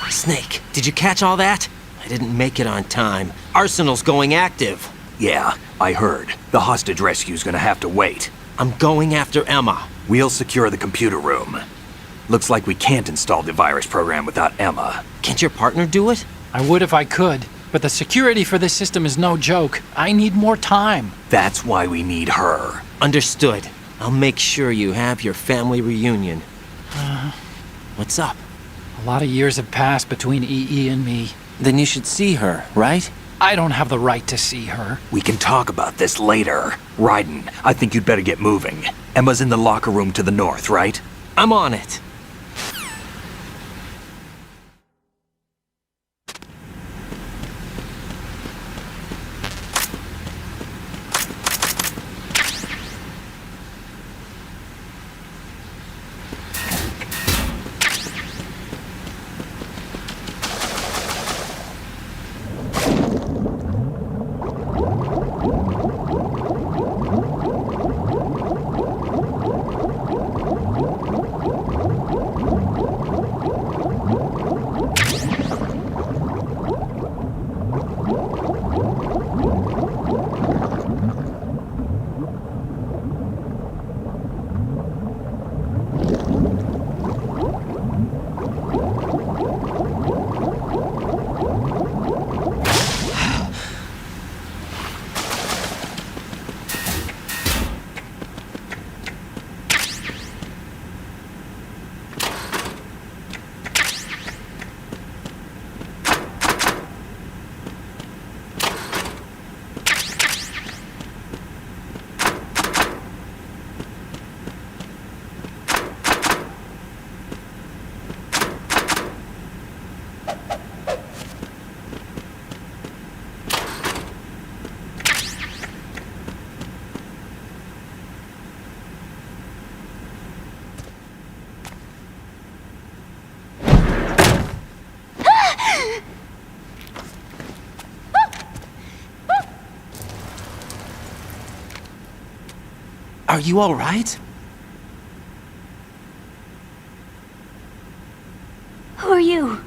Snake, did you catch all that? I didn't make it on time. Arsenal's going active. Yeah, I heard. The hostage rescue's gonna have to wait. I'm going after Emma. We'll secure the computer room. Looks like we can't install the virus program without Emma. Can't your partner do it? I would if I could, but the security for this system is no joke. I need more time. That's why we need her. Understood. I'll make sure you have your family reunion. What's up? A lot of years have passed between EE and me. Then you should see her, right? I don't have the right to see her. We can talk about this later. Raiden, I think you'd better get moving. Emma's in the locker room to the north, right? I'm on it. Are you all right? Who are you?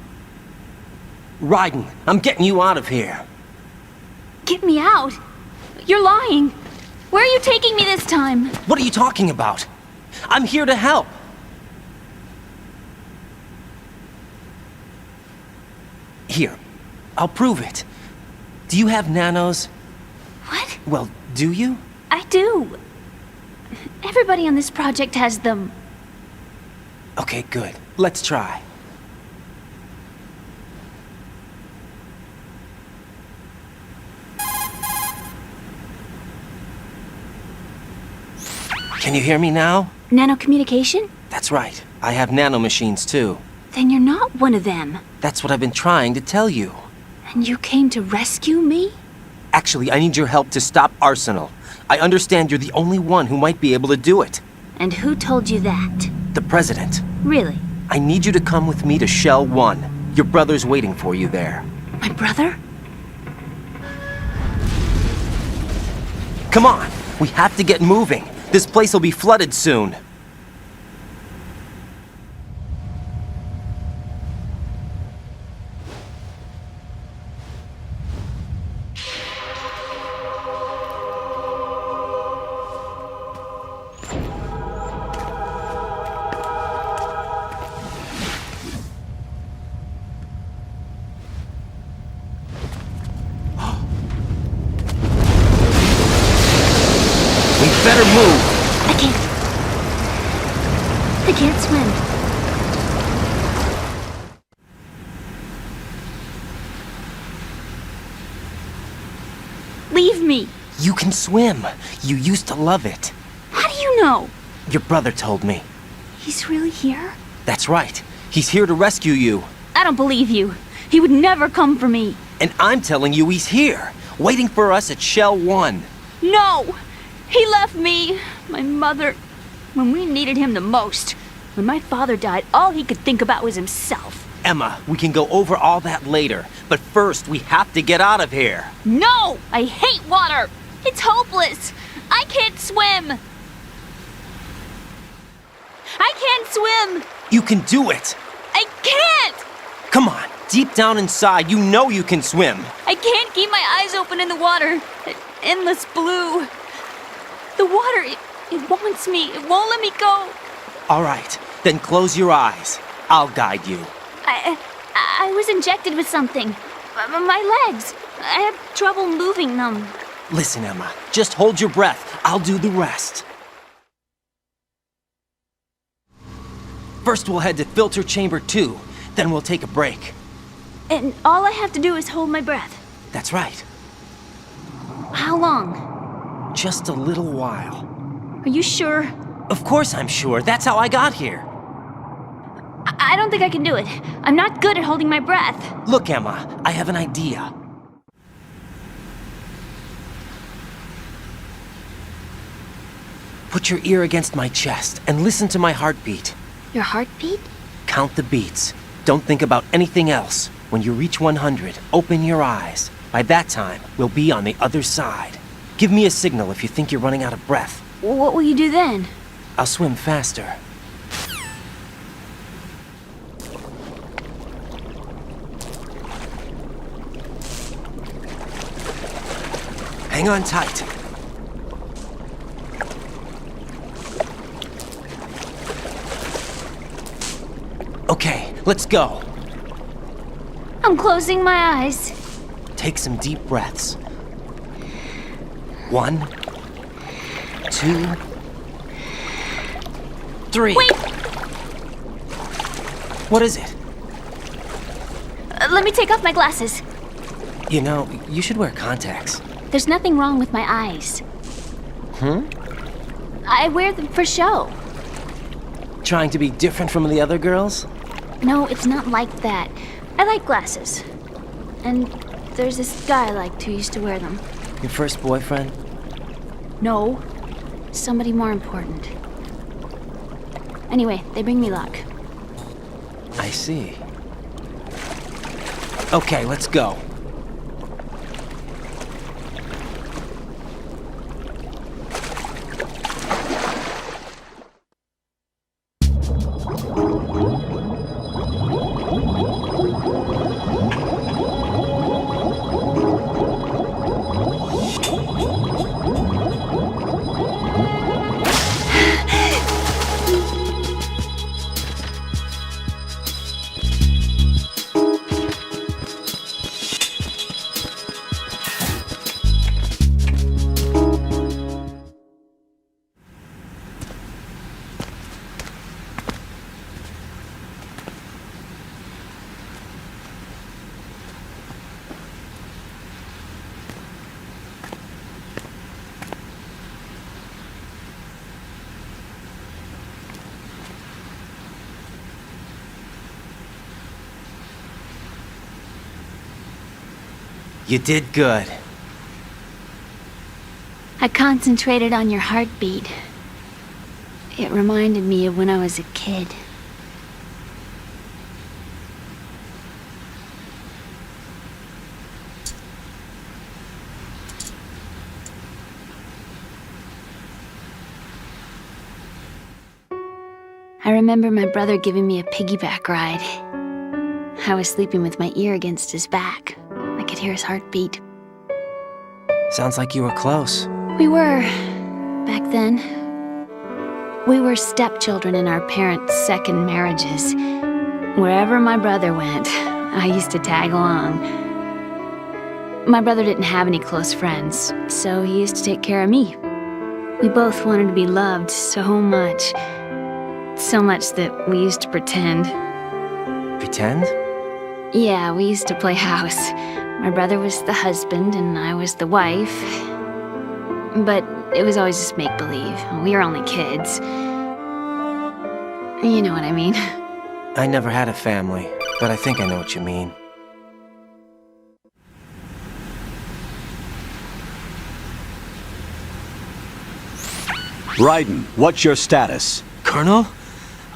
Raiden, I'm getting you out of here. Get me out. You're lying. Where are you taking me this time? What are you talking about? I'm here to help. Here, I'll prove it. Do you have nanos? What? Well, do you? I do. Everybody on this project has them. Okay, good. Let's try. Can you hear me now? Nanocommunication? That's right. I have nanomachines too. Then you're not one of them. That's what I've been trying to tell you. And you came to rescue me? Actually, I need your help to stop Arsenal. I understand you're the only one who might be able to do it. And who told you that? The President. Really? I need you to come with me to Shell 1. Your brother's waiting for you there. My brother? Come on! We have to get moving. This place will be flooded soon. Better move! I can't swim. Leave me. You can swim. You used to love it. How do you know? Your brother told me. He's really here? That's right. He's here to rescue you. I don't believe you. He would never come for me. And I'm telling you he's here, waiting for us at Shell 1. No! He left me, my mother, when we needed him the most. When my father died, all he could think about was himself. Emma, we can go over all that later, but first we have to get out of here. No! I hate water! It's hopeless! I can't swim! I can't swim! You can do it! I can't! Come on, deep down inside, you know you can swim. I can't keep my eyes open in the water. That endless blue. The water, it wants me. It won't let me go. All right, then close your eyes. I'll guide you. I was injected with something. My legs. I have trouble moving them. Listen, Emma, just hold your breath. I'll do the rest. First we'll head to filter chamber 2, then we'll take a break. And all I have to do is hold my breath. That's right. How long? Just a little while. Are you sure? Of course I'm sure. That's how I got here. I don't think I can do it. I'm not good at holding my breath. Look, Emma, I have an idea. Put your ear against my chest and listen to my heartbeat. Your heartbeat? Count the beats. Don't think about anything else. When you reach 100, open your eyes. By that time, we'll be on the other side. Give me a signal if you think you're running out of breath. What will you do then? I'll swim faster. Hang on tight. Okay, let's go. I'm closing my eyes. Take some deep breaths. 1, 2, 3. Wait! What is it? Let me take off my glasses. You know, you should wear contacts. There's nothing wrong with my eyes. I wear them for show. Trying to be different from the other girls? No, it's not like that. I like glasses. And there's this guy I liked who used to wear them. Your first boyfriend? No. Somebody more important. Anyway, they bring me luck. I see. Okay, let's go. You did good. I concentrated on your heartbeat. It reminded me of when I was a kid. I remember my brother giving me a piggyback ride. I was sleeping with my ear against his back. I could hear his heartbeat. Sounds like you were close. We were, back then. We were stepchildren in our parents' second marriages. Wherever my brother went, I used to tag along. My brother didn't have any close friends, so he used to take care of me. We both wanted to be loved so much. So much that we used to pretend. Pretend? Yeah, we used to play house. My brother was the husband and I was the wife. But it was always just make-believe. We were only kids. You know what I mean. I never had a family, but I think I know what you mean. Raiden, what's your status? Colonel,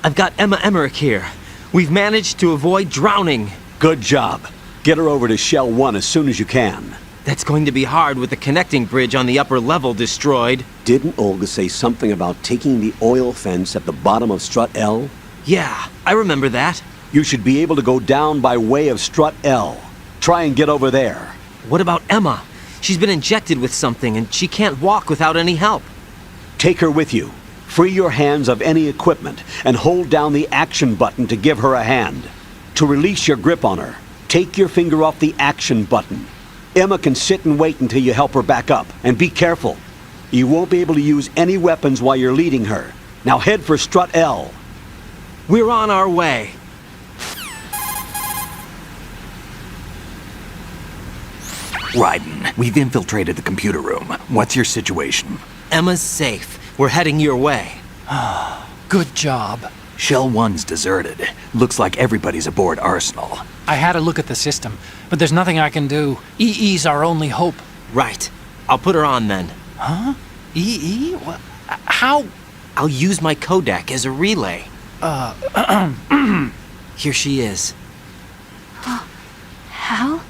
I've got Emma Emmerich here. We've managed to avoid drowning. Good job. Get her over to Shell 1 as soon as you can. That's going to be hard with the connecting bridge on the upper level destroyed. Didn't Olga say something about taking the oil fence at the bottom of Strut L? Yeah, I remember that. You should be able to go down by way of Strut L. Try and get over there. What about Emma? She's been injected with something and she can't walk without any help. Take her with you. Free your hands of any equipment and hold down the action button to give her a hand. To release your grip on her, take your finger off the action button. Emma can sit and wait until you help her back up. And be careful. You won't be able to use any weapons while you're leading her. Now head for Strut L. We're on our way. Raiden, we've infiltrated the computer room. What's your situation? Emma's safe. We're heading your way. Good job. Shell 1's deserted. Looks like everybody's aboard Arsenal. I had a look at the system, but there's nothing I can do. EE's our only hope. Right. I'll put her on then. Huh? EE? What? How? I'll use my Kodak as a relay. Here she is. How?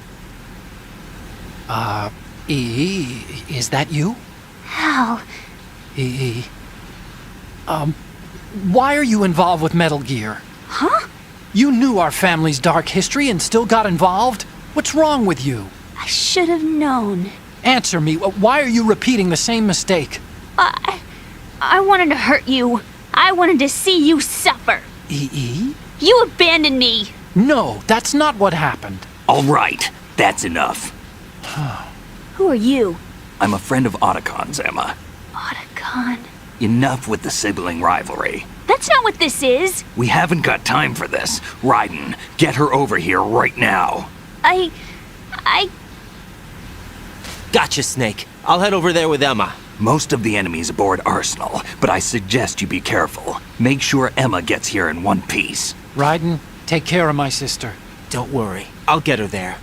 EE, is that you? How? EE. Why are you involved with Metal Gear? Huh? You knew our family's dark history and still got involved? What's wrong with you? I should have known. Answer me. Why are you repeating the same mistake? I wanted to hurt you. I wanted to see you suffer. EE? You abandoned me. No, that's not what happened. All right, that's enough. Who are you? I'm a friend of Otacon's, Emma. Otacon? Enough with the sibling rivalry. That's not what this is. We haven't got time for this. Raiden, get her over here right now. I... Gotcha, Snake. I'll head over there with Emma. Most of the enemy's aboard Arsenal, but I suggest you be careful. Make sure Emma gets here in one piece. Raiden, take care of my sister. Don't worry. I'll get her there.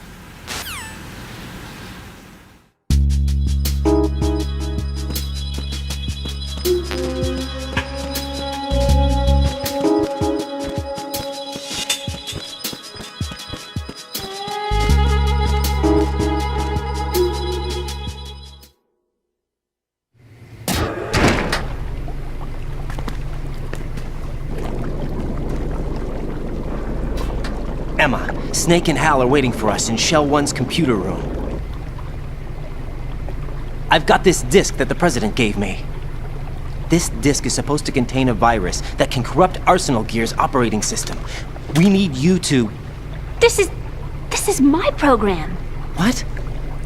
Emma, Snake and Hal are waiting for us in Shell 1's computer room. I've got this disk that the President gave me. This disk is supposed to contain a virus that can corrupt Arsenal Gear's operating system. We need you to... This is my program. What?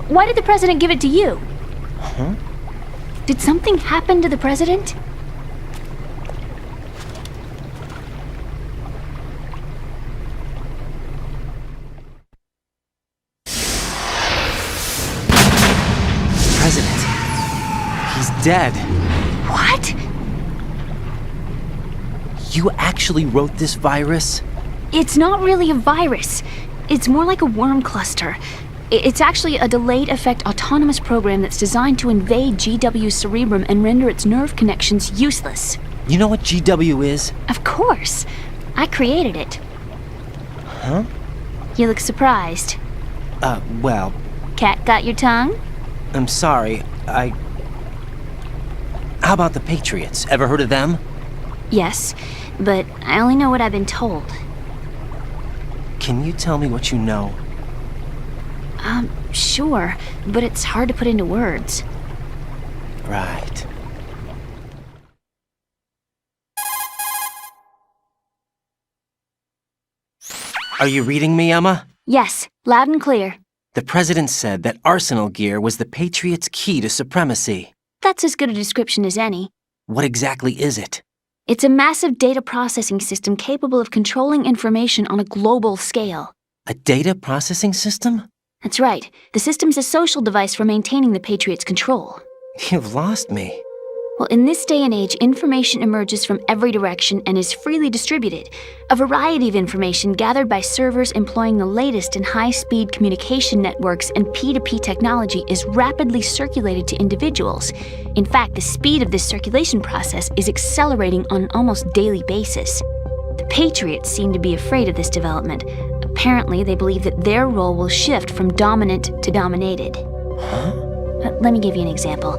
Why did the President give it to you? Huh? Did something happen to the President? President. He's dead. What? You actually wrote this virus? It's not really a virus. It's more like a worm cluster. It's actually a delayed effect autonomous program that's designed to invade GW's cerebrum and render its nerve connections useless. You know what GW is? Of course. I created it. Huh? You look surprised. Well... Cat got your tongue? I'm sorry, How about the Patriots? Ever heard of them? Yes. but I only know what I've been told. Can you tell me what you know? Sure, but it's hard to put into words. Right. Are you reading me, Emma? Yes, loud and clear. The President said that Arsenal gear was the Patriots' key to supremacy. That's as good a description as any. What exactly is it? It's a massive data processing system capable of controlling information on a global scale. A data processing system? That's right. The system's a social device for maintaining the Patriots' control. You've lost me. Well, in this day and age, information emerges from every direction and is freely distributed. A variety of information gathered by servers employing the latest in high-speed communication networks and P2P technology is rapidly circulated to individuals. In fact, the speed of this circulation process is accelerating on an almost daily basis. The Patriots seem to be afraid of this development. Apparently, they believe that their role will shift from dominant to dominated. Huh? Let me give you an example.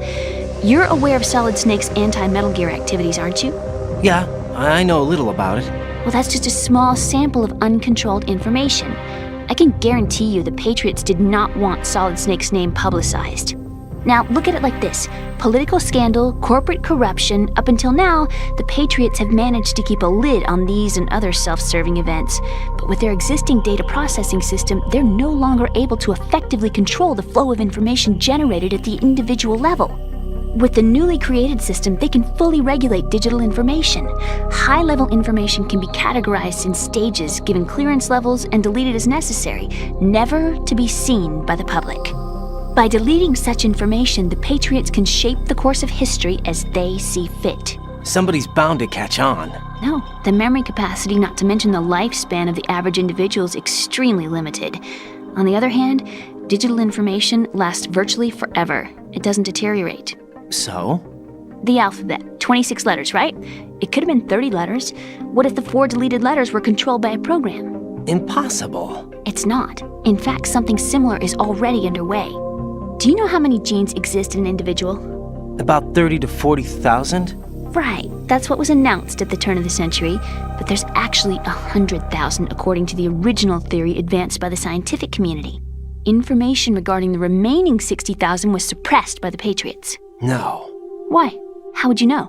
You're aware of Solid Snake's anti-Metal Gear activities, aren't you? Yeah, I know a little about it. Well, that's just a small sample of uncontrolled information. I can guarantee you the Patriots did not want Solid Snake's name publicized. Now, look at it like this. Political scandal, corporate corruption, up until now, the Patriots have managed to keep a lid on these and other self-serving events. But with their existing data processing system, they're no longer able to effectively control the flow of information generated at the individual level. With the newly created system, they can fully regulate digital information. High-level information can be categorized in stages, given clearance levels, and deleted as necessary, never to be seen by the public. By deleting such information, the Patriots can shape the course of history as they see fit. Somebody's bound to catch on. No, the memory capacity, not to mention the lifespan of the average individual, is extremely limited. On the other hand, digital information lasts virtually forever. It doesn't deteriorate. So? The alphabet, 26 letters, right? It could have been 30 letters. What if the 4 deleted letters were controlled by a program? Impossible. It's not. In fact, something similar is already underway. Do you know how many genes exist in an individual? About 30 to 40,000? Right, that's what was announced at the turn of the century, but there's actually 100,000 according to the original theory advanced by the scientific community. Information regarding the remaining 60,000 was suppressed by the Patriots. No. Why? How would you know?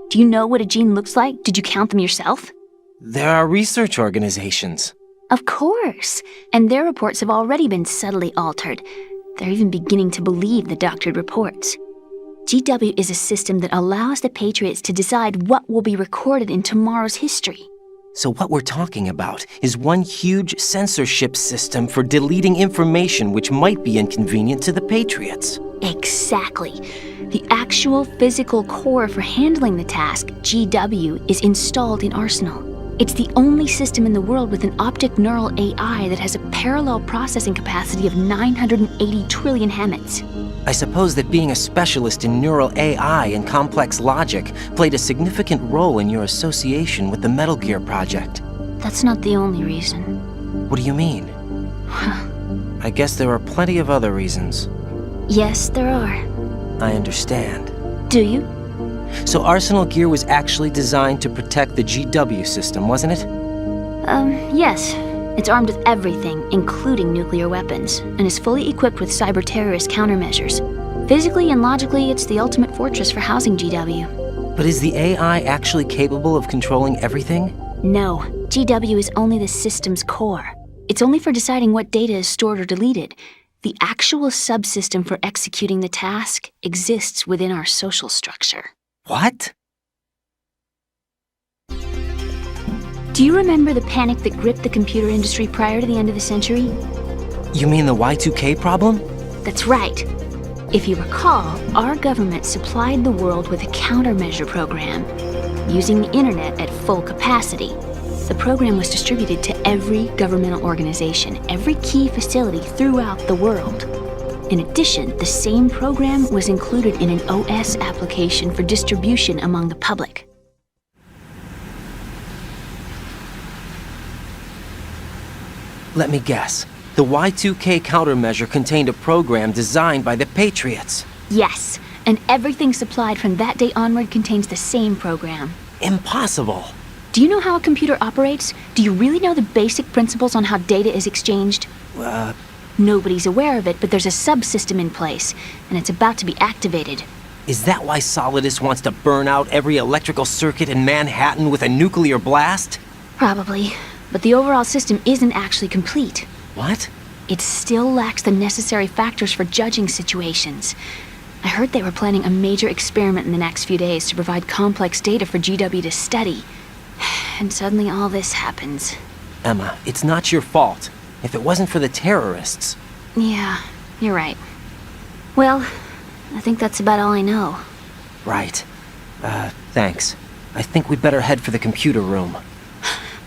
Do you know what a gene looks like? Did you count them yourself? There are research organizations. Of course, and their reports have already been subtly altered. They're even beginning to believe the doctored reports. GW is a system that allows the Patriots to decide what will be recorded in tomorrow's history. So what we're talking about is one huge censorship system for deleting information which might be inconvenient to the Patriots. Exactly. The actual physical core for handling the task, GW, is installed in Arsenal. It's the only system in the world with an optic neural AI that has a parallel processing capacity of 980 trillion Hammets. I suppose that being a specialist in neural AI and complex logic played a significant role in your association with the Metal Gear project. That's not the only reason. What do you mean? I guess there are plenty of other reasons. Yes, there are. I understand. Do you? So Arsenal Gear was actually designed to protect the GW system, wasn't it? Yes. It's armed with everything, including nuclear weapons, and is fully equipped with cyber-terrorist countermeasures. Physically and logically, it's the ultimate fortress for housing GW. But is the AI actually capable of controlling everything? No. GW is only the system's core. It's only for deciding what data is stored or deleted. The actual subsystem for executing the task exists within our social structure. What? Do you remember the panic that gripped the computer industry prior to the end of the century? You mean the Y2K problem? That's right. If you recall, our government supplied the world with a countermeasure program, using the internet at full capacity. The program was distributed to every governmental organization, every key facility throughout the world. In addition, the same program was included in an OS application for distribution among the public. Let me guess. The Y2K countermeasure contained a program designed by the Patriots. Yes, and everything supplied from that day onward contains the same program. Impossible. Do you know how a computer operates? Do you really know the basic principles on how data is exchanged? Nobody's aware of it, but there's a subsystem in place, and it's about to be activated. Is that why Solidus wants to burn out every electrical circuit in Manhattan with a nuclear blast? Probably, but the overall system isn't actually complete. What? It still lacks the necessary factors for judging situations. I heard they were planning a major experiment in the next few days to provide complex data for GW to study. And suddenly all this happens. Emma, it's not your fault. If it wasn't for the terrorists... Yeah, you're right. Well, I think that's about all I know. Right. Thanks. I think we'd better head for the computer room.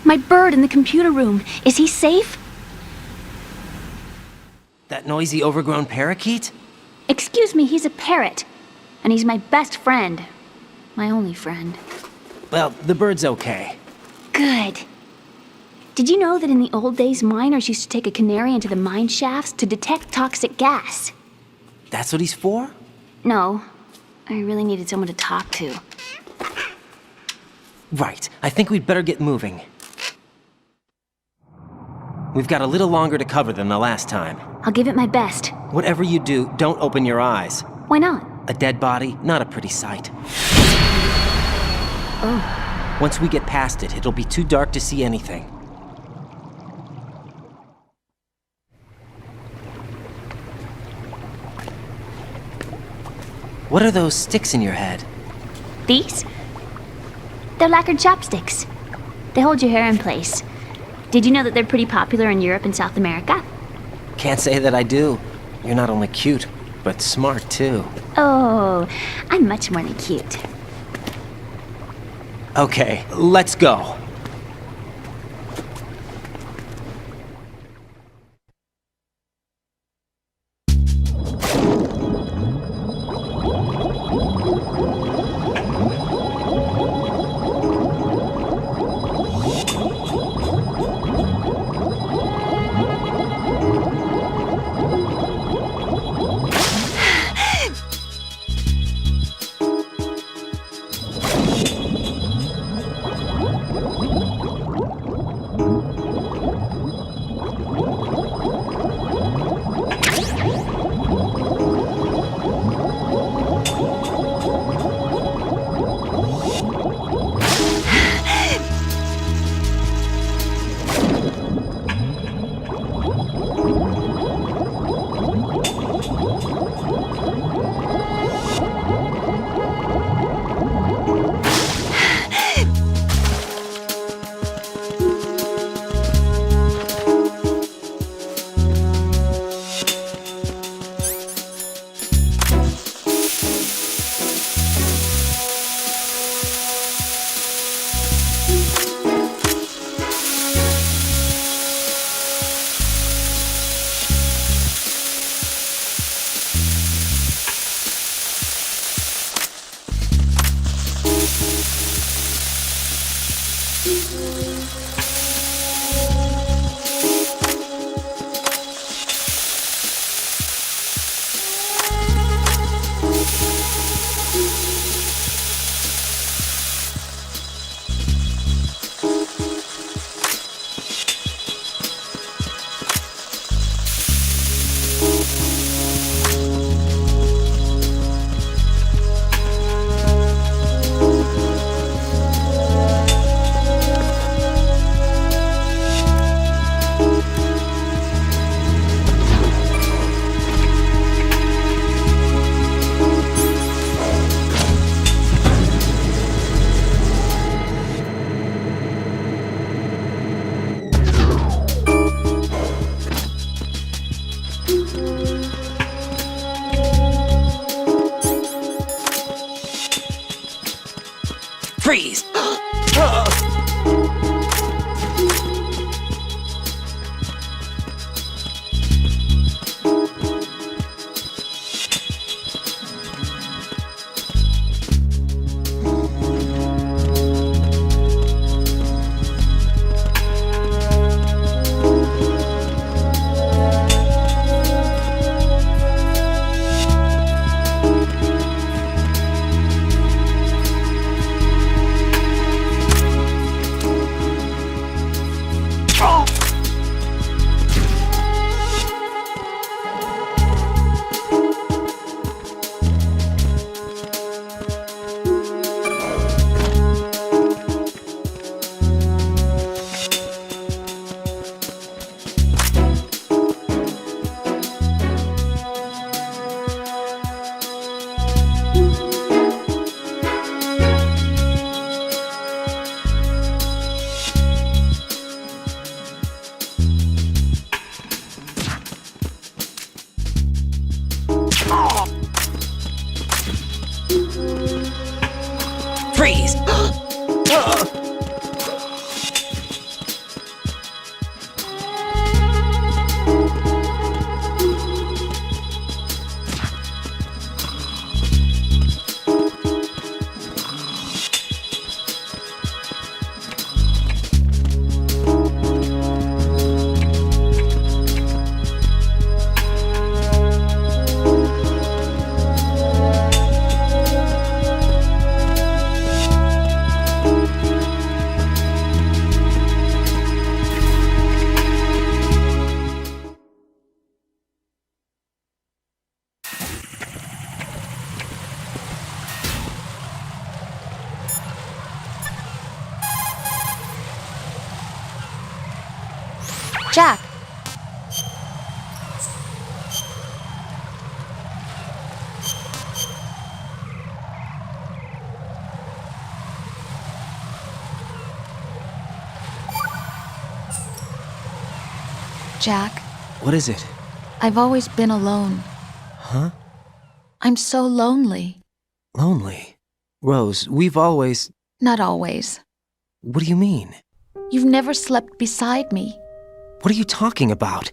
My bird in the computer room. Is he safe? That noisy, overgrown parakeet? Excuse me, he's a parrot. And he's my best friend. My only friend. Well, the bird's okay. Good. Did you know that in the old days, miners used to take a canary into the mine shafts to detect toxic gas? That's what he's for? No. I really needed someone to talk to. Right. I think we'd better get moving. We've got a little longer to cover than the last time. I'll give it my best. Whatever you do, don't open your eyes. Why not? A dead body, not a pretty sight. Oh. Once we get past it, it'll be too dark to see anything. What are those sticks in your head? These? They're lacquered chopsticks. They hold your hair in place. Did you know that they're pretty popular in Europe and South America? Can't say that I do. You're not only cute, but smart too. Oh, I'm much more than cute. Okay, let's go. Freeze! Freeze! Jack! Jack, What is it? I've always been alone. Huh? I'm so lonely. Lonely? Rose, we've always... Not always. What do you mean? You've never slept beside me. What are you talking about?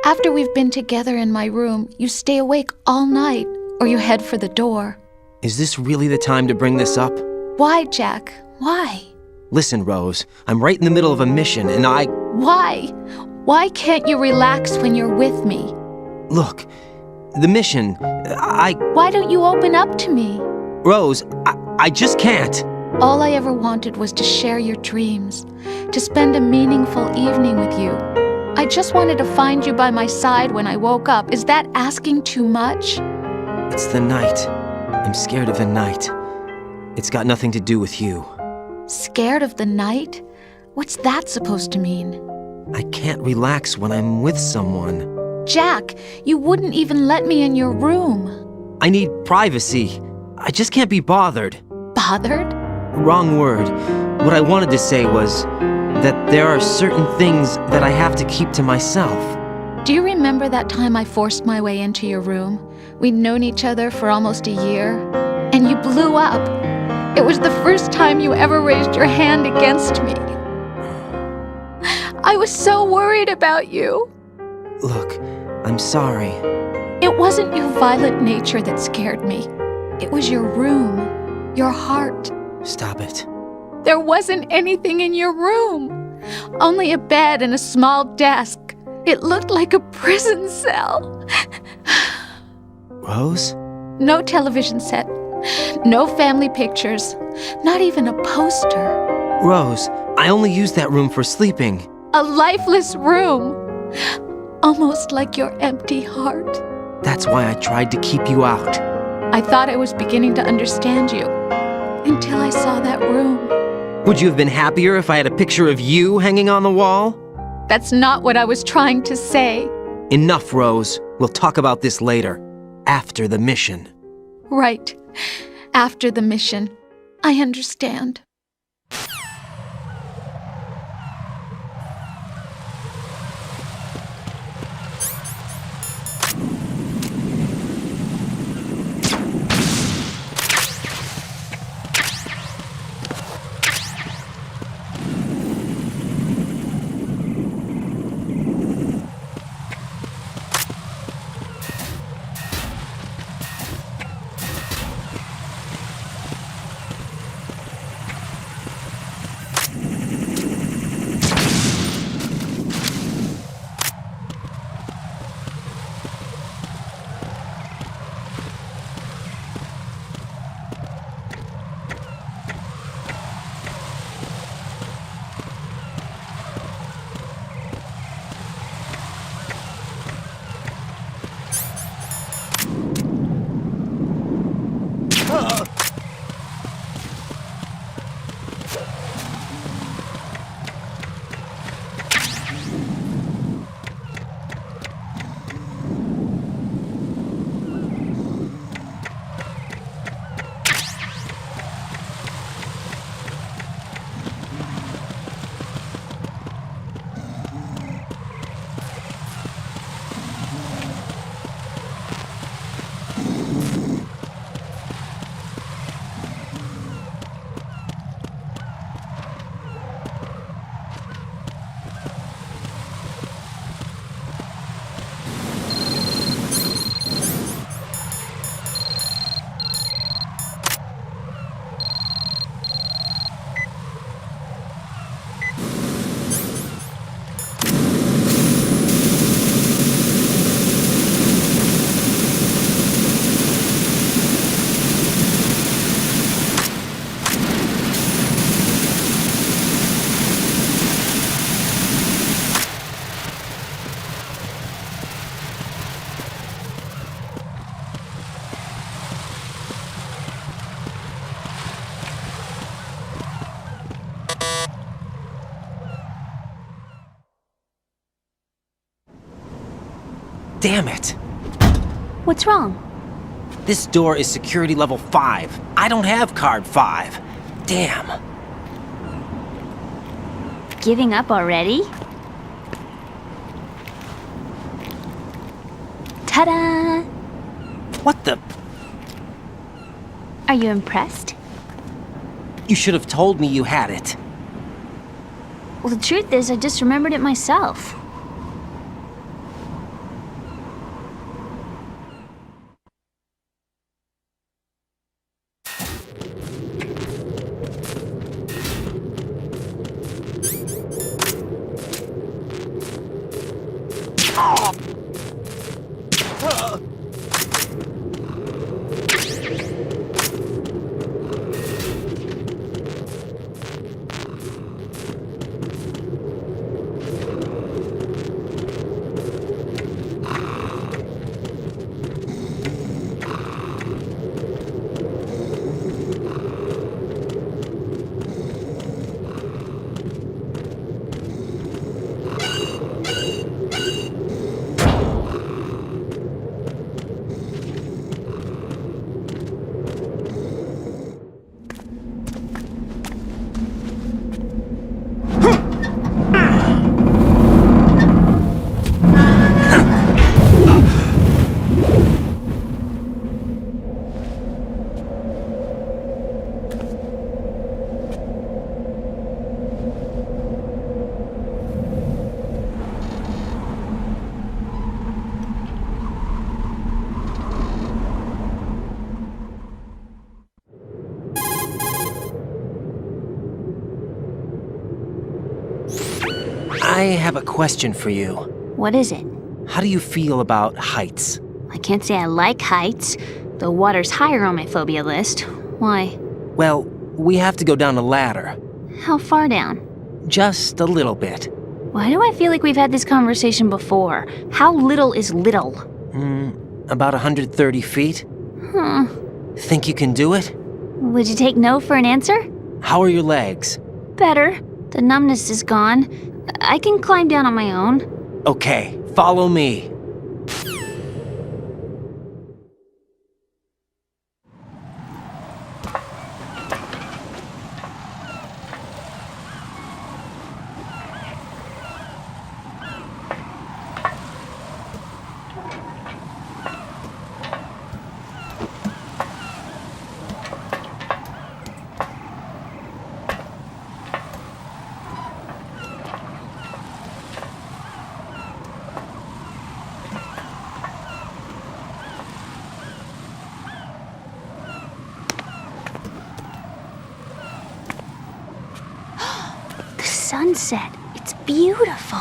After we've been together in my room, you stay awake all night, or you head for the door. Is this really the time to bring this up? Why, Jack? Why? Listen, Rose, I'm right in the middle of a mission and Why? Why can't you relax when you're with me? Look, the mission, Why don't you open up to me? Rose, I just can't. All I ever wanted was to share your dreams, to spend a meaningful evening with you. I just wanted to find you by my side when I woke up. Is that asking too much? It's the night. I'm scared of the night. It's got nothing to do with you. Scared of the night? What's that supposed to mean? I can't relax when I'm with someone. Jack, you wouldn't even let me in your room. I need privacy. I just can't be bothered. Bothered? Wrong word. What I wanted to say was that there are certain things that I have to keep to myself. Do you remember that time I forced my way into your room? We'd known each other for almost a year, and you blew up. It was the first time you ever raised your hand against me. I was so worried about you. Look, I'm sorry. It wasn't your violent nature that scared me. It was your room, your heart. Stop it. There wasn't anything in your room. Only a bed and a small desk. It looked like a prison cell. Rose? No television set. No family pictures. Not even a poster. Rose, I only use that room for sleeping. A lifeless room. Almost like your empty heart. That's why I tried to keep you out. I thought I was beginning to understand you. Until I saw that room. Would you have been happier if I had a picture of you hanging on the wall? That's not what I was trying to say. Enough, Rose. We'll talk about this later. After the mission. Right. After the mission. I understand. Damn it! What's wrong? This door is security level 5. I don't have card 5. Damn. Giving up already? Ta-da! What the? Are you impressed? You should have told me you had it. Well, the truth is, I just remembered it myself. I have a question for you. What is it? How do you feel about heights? I can't say I like heights. The water's higher on my phobia list. Why? Well, we have to go down a ladder. How far down? Just a little bit. Why do I feel like we've had this conversation before? How little is little? About 130 feet. Huh. Think you can do it? Would you take no for an answer? How are your legs? Better. The numbness is gone. I can climb down on my own. Okay, follow me. Sunset. It's beautiful.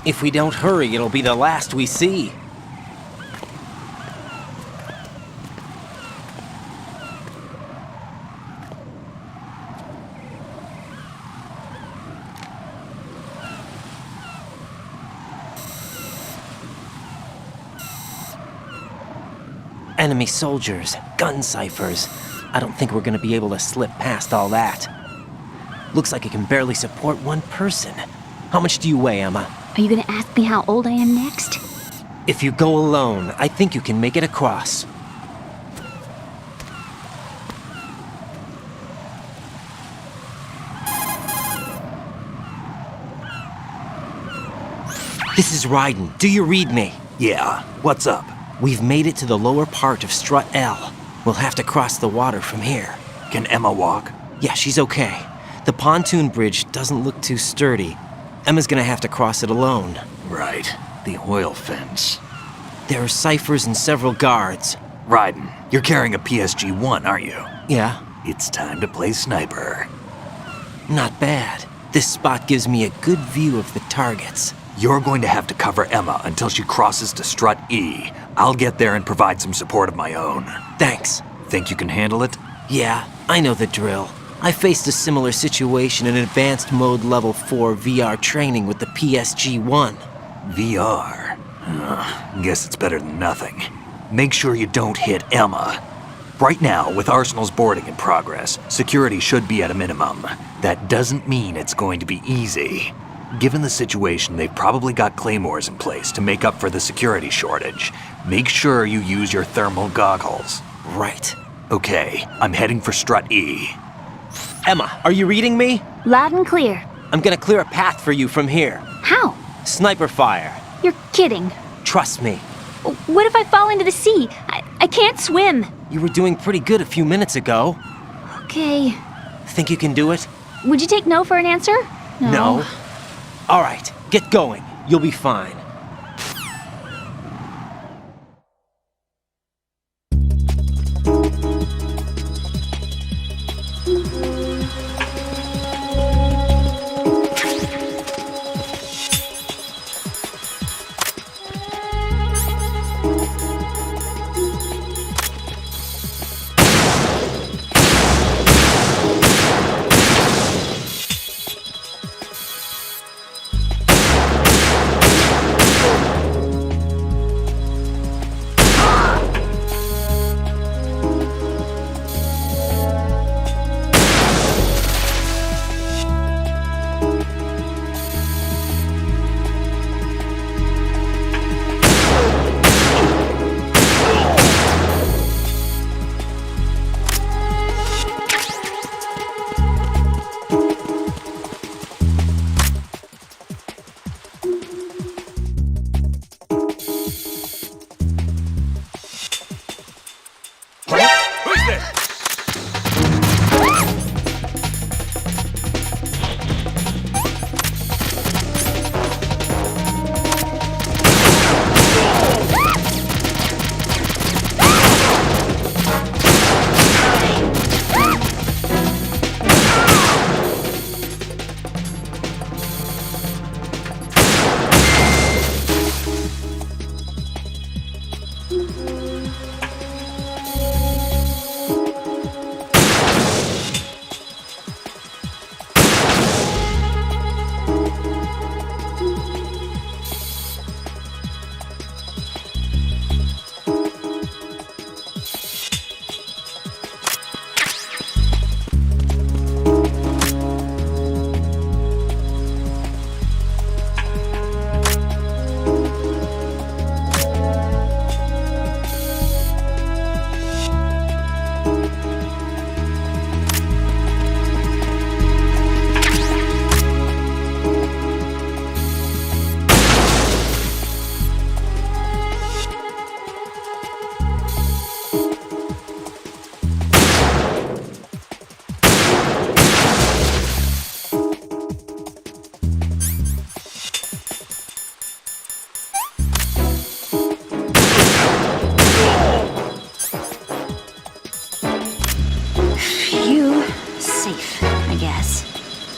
If we don't hurry, it'll be the last we see. Enemy soldiers, gun ciphers. I don't think we're gonna be able to slip past all that. Looks like it can barely support one person. How much do you weigh, Emma? Are you gonna ask me how old I am next? If you go alone, I think you can make it across. This is Raiden. Do you read me? Yeah, what's up? We've made it to the lower part of Strut L. We'll have to cross the water from here. Can Emma walk? Yeah, she's okay. The pontoon bridge doesn't look too sturdy. Emma's gonna have to cross it alone. Right. The oil fence. There are ciphers and several guards. Raiden, you're carrying a PSG-1, aren't you? Yeah. It's time to play sniper. Not bad. This spot gives me a good view of the targets. You're going to have to cover Emma until she crosses to Strut E. I'll get there and provide some support of my own. Thanks. Think you can handle it? Yeah, I know the drill. I faced a similar situation in advanced mode level 4 VR training with the PSG-1. VR? Guess it's better than nothing. Make sure you don't hit Emma. Right now, with Arsenal's boarding in progress, security should be at a minimum. That doesn't mean it's going to be easy. Given the situation, they've probably got claymores in place to make up for the security shortage. Make sure you use your thermal goggles. Right. Okay, I'm heading for Strut E. Emma, are you reading me? Loud and clear. I'm gonna clear a path for you from here. How? Sniper fire. You're kidding. Trust me. What if I fall into the sea? I can't swim. You were doing pretty good a few minutes ago. Okay. Think you can do it? Would you take no for an answer? No. All right, get going. You'll be fine.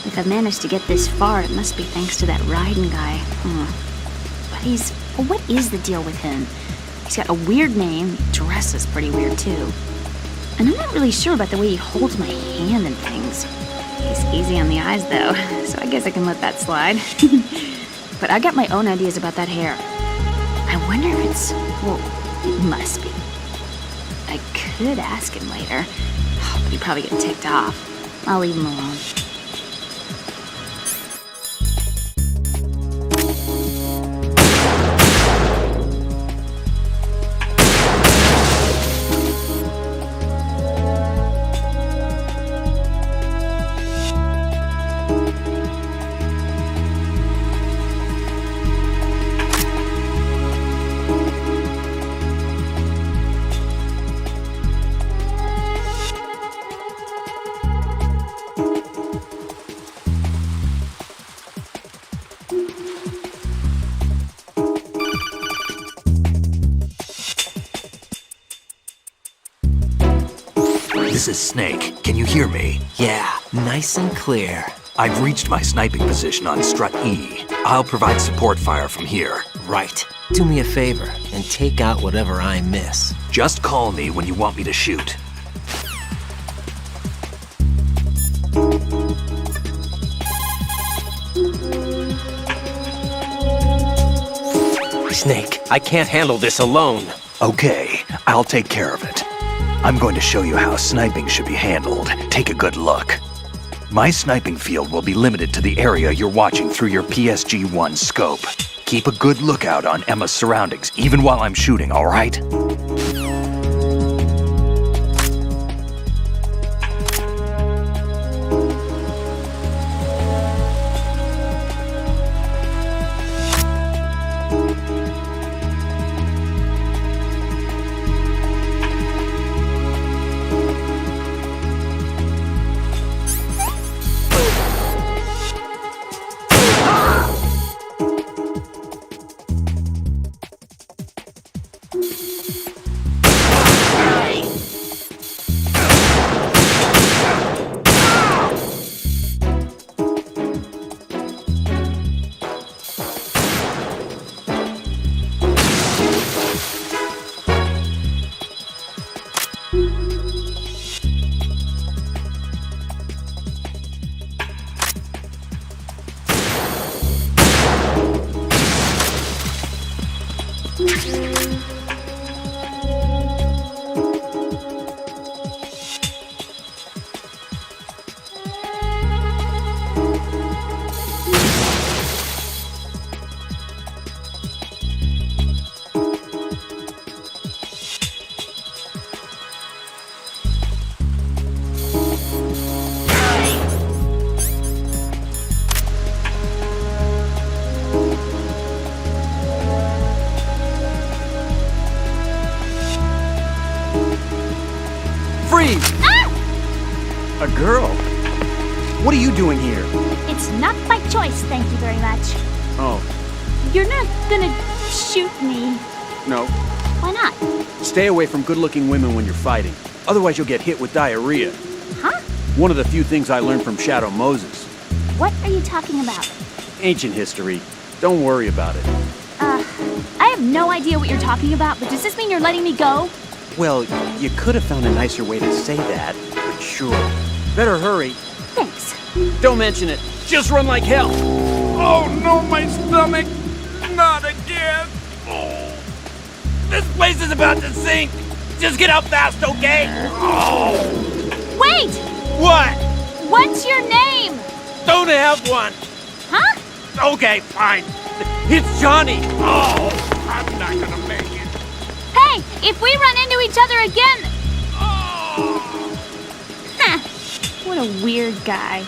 If I've managed to get this far, it must be thanks to that Raiden guy. But what is the deal with him? He's got a weird name, dresses pretty weird too. And I'm not really sure about the way he holds my hand and things. He's easy on the eyes though, so I guess I can let that slide. But I got my own ideas about that hair. I wonder if it's... well, it must be. I could ask him later, but he'd probably get ticked off. I'll leave him alone. This is Snake. Can you hear me? Yeah, nice and clear. I've reached my sniping position on Strut E. I'll provide support fire from here. Right. Do me a favor and take out whatever I miss. Just call me when you want me to shoot. Snake, I can't handle this alone. Okay, I'll take care of it. I'm going to show you how sniping should be handled. Take a good look. My sniping field will be limited to the area you're watching through your PSG-1 scope. Keep a good lookout on Emma's surroundings, even while I'm shooting, all right? A girl? What are you doing here? It's not by choice, thank you very much. Oh, You're not gonna shoot me. no. Why not? Stay away from good-looking women when you're fighting. Otherwise you'll get hit with diarrhea. Huh? One of the few things I learned from Shadow Moses. What are you talking about? Ancient history. Don't worry about it. I have no idea what you're talking about, but does this mean you're letting me go? Well, you could have found a nicer way to say that, but sure. Better hurry. Thanks. Don't mention it. Just run like hell. Oh no, my stomach! Not again! Oh. This place is about to sink! Just get out fast, okay? Oh. Wait! What? What's your name? Don't have one! Huh? Okay, fine. It's Johnny! Oh, I'm not gonna make it. Hey, if we run into each other again... Huh. What a weird guy.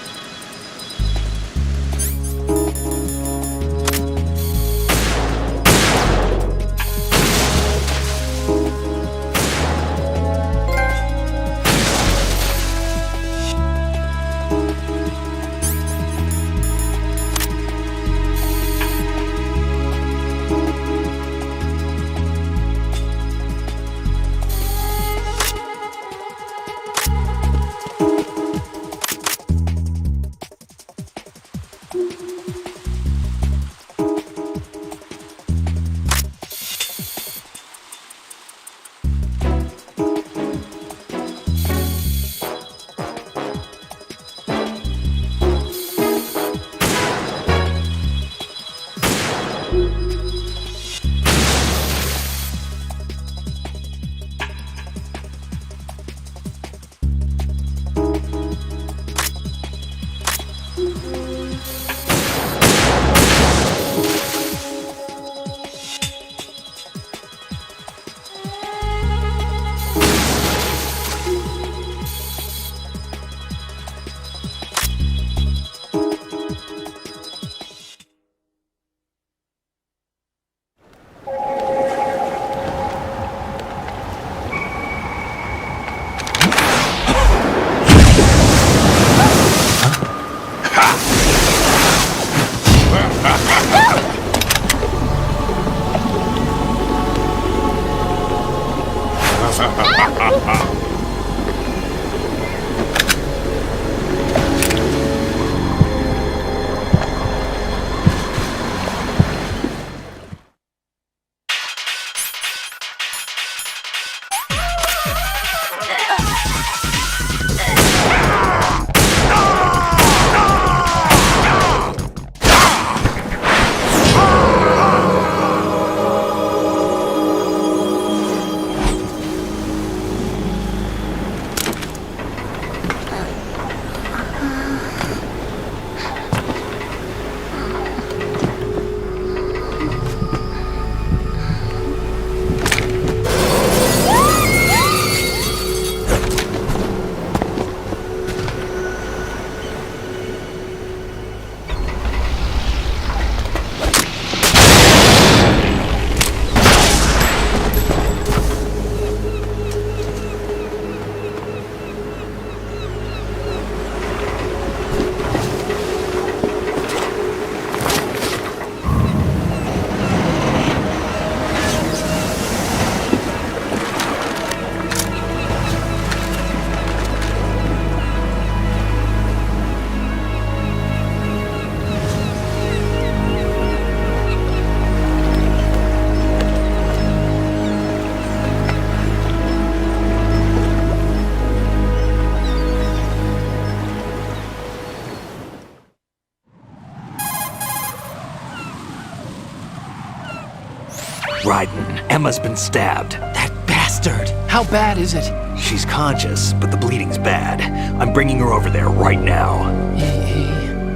Raiden, Emma's been stabbed. That bastard! How bad is it? She's conscious, but the bleeding's bad. I'm bringing her over there right now.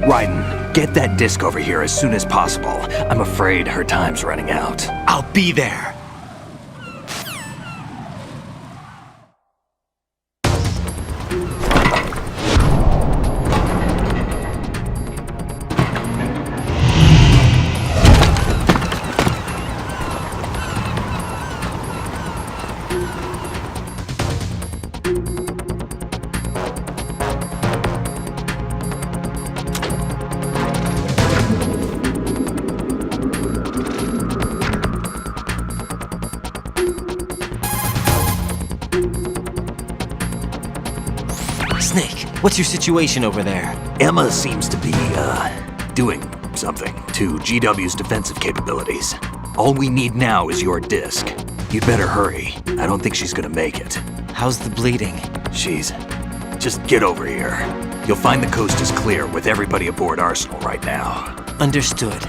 Raiden, get that disc over here as soon as possible. I'm afraid her time's running out. I'll be there. Snake, what's your situation over there? Emma seems to be, doing something to GW's defensive capabilities. All we need now is your disc. You'd better hurry. I don't think she's gonna make it. How's the bleeding? Just get over here. You'll find the coast is clear with everybody aboard Arsenal right now. Understood.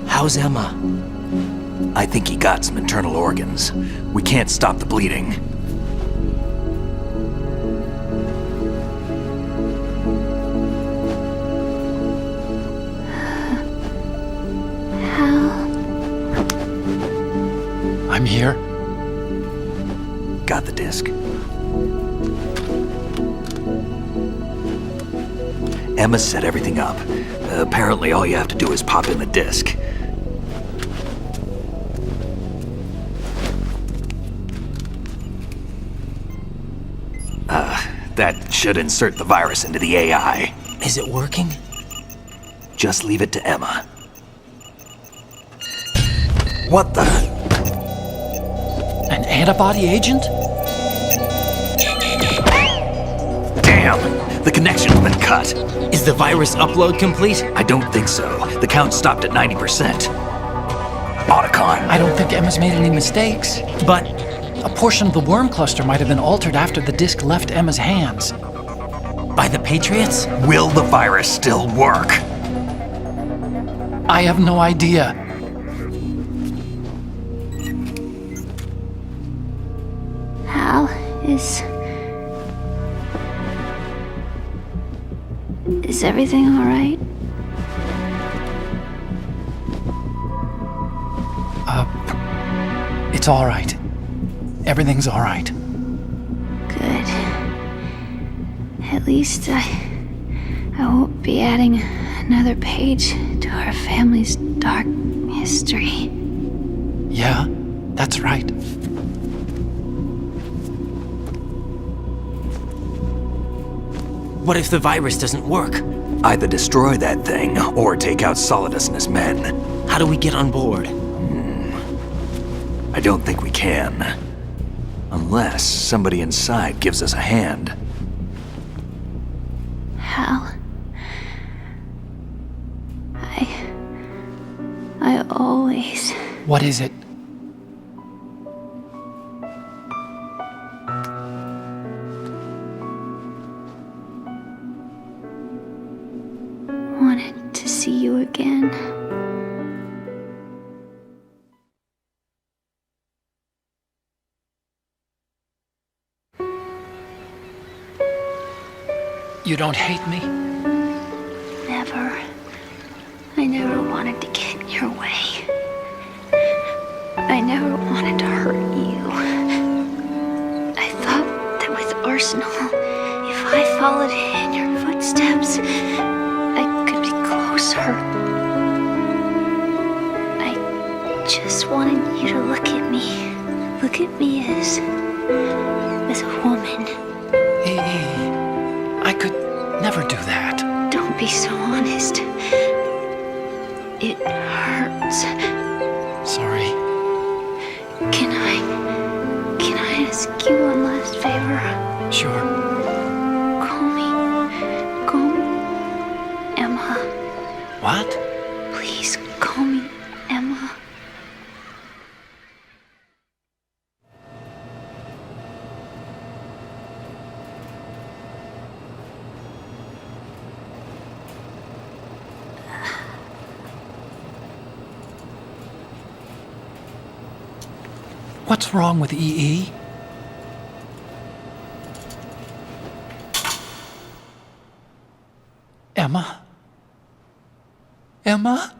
How's Emma? I think he got some internal organs. We can't stop the bleeding. I'm here. Got the disc. Emma set everything up. Apparently all you have to do is pop in the disc. That should insert the virus into the AI. Is it working? Just leave it to Emma. What the? An antibody agent? Damn! The connection's been cut. Is the virus upload complete? I don't think so. The count stopped at 90%. Otacon. I don't think Emma's made any mistakes. But a portion of the worm cluster might have been altered after the disc left Emma's hands. By the Patriots? Will the virus still work? I have no idea. Hal, is everything all right? It's all right. Everything's all right. Good. At least I won't be adding another page to our family's dark history. Yeah, that's right. What if the virus doesn't work? Either destroy that thing, or take out Solidus and his men. How do we get on board? I don't think we can. Unless somebody inside gives us a hand. Hal. I always... What is it? wanted to see you again. You don't hate me? Never. I never wanted to get in your way. I never wanted to hurt you. I thought that with Arsenal, if I followed in your footsteps, I could be closer. I just wanted you to look at me. Look at me as a woman. I could never do that. Don't be so honest. It hurts. Sorry. Can I ask you one last favor? Sure. Call me Emma. What? Please call me Emma. What's wrong with EE? Emma? Emma?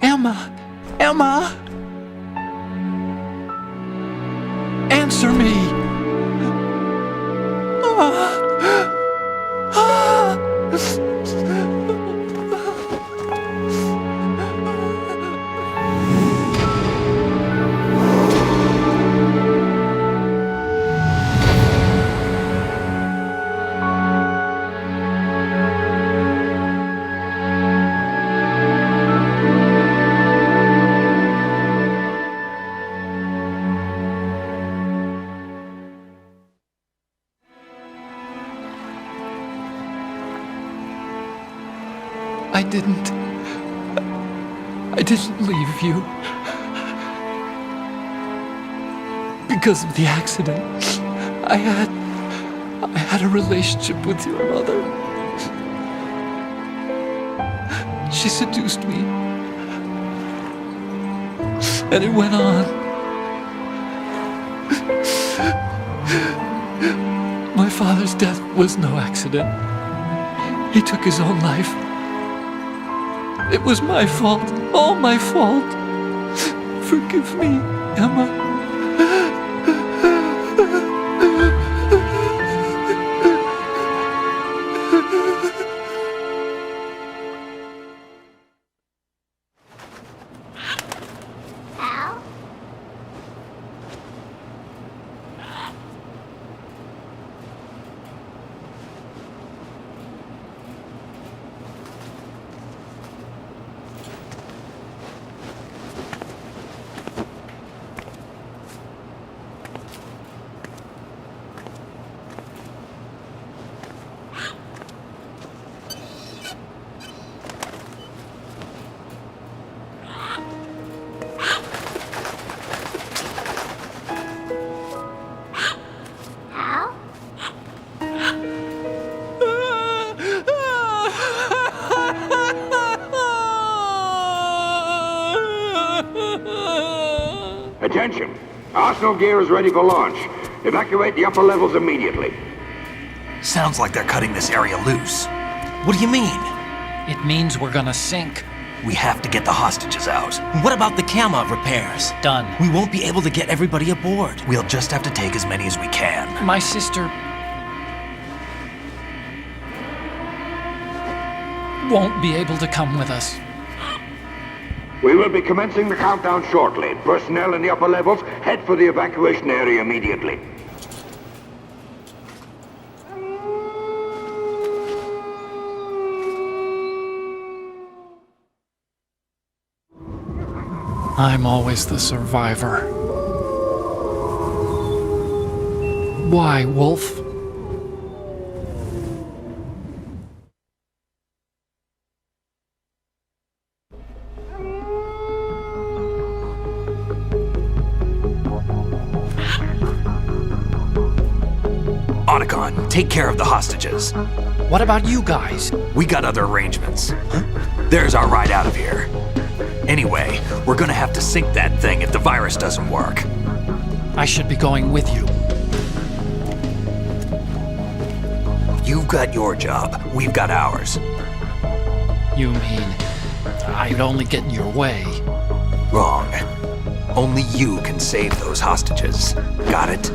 Emma? Emma? Answer me! I didn't leave you. Because of the accident, I had a relationship with your mother. She seduced me. And it went on. My father's death was no accident. He took his own life. It was my fault, all my fault. Forgive me, Emma. Attention! Arsenal gear is ready for launch. Evacuate the upper levels immediately. Sounds like they're cutting this area loose. What do you mean? It means we're gonna sink. We have to get the hostages out. What about the camo repairs? Done. We won't be able to get everybody aboard. We'll just have to take as many as we can. My sister... won't be able to come with us. We will be commencing the countdown shortly. Personnel in the upper levels, head for the evacuation area immediately. I'm always the survivor. Why, Wolf? Otacon, take care of the hostages. What about you guys? We got other arrangements. There's our ride out of here. Anyway, we're gonna have to sink that thing if the virus doesn't work. I should be going with you. You've got your job, we've got ours. You mean I'd only get in your way? Wrong. Only you can save those hostages. Got it?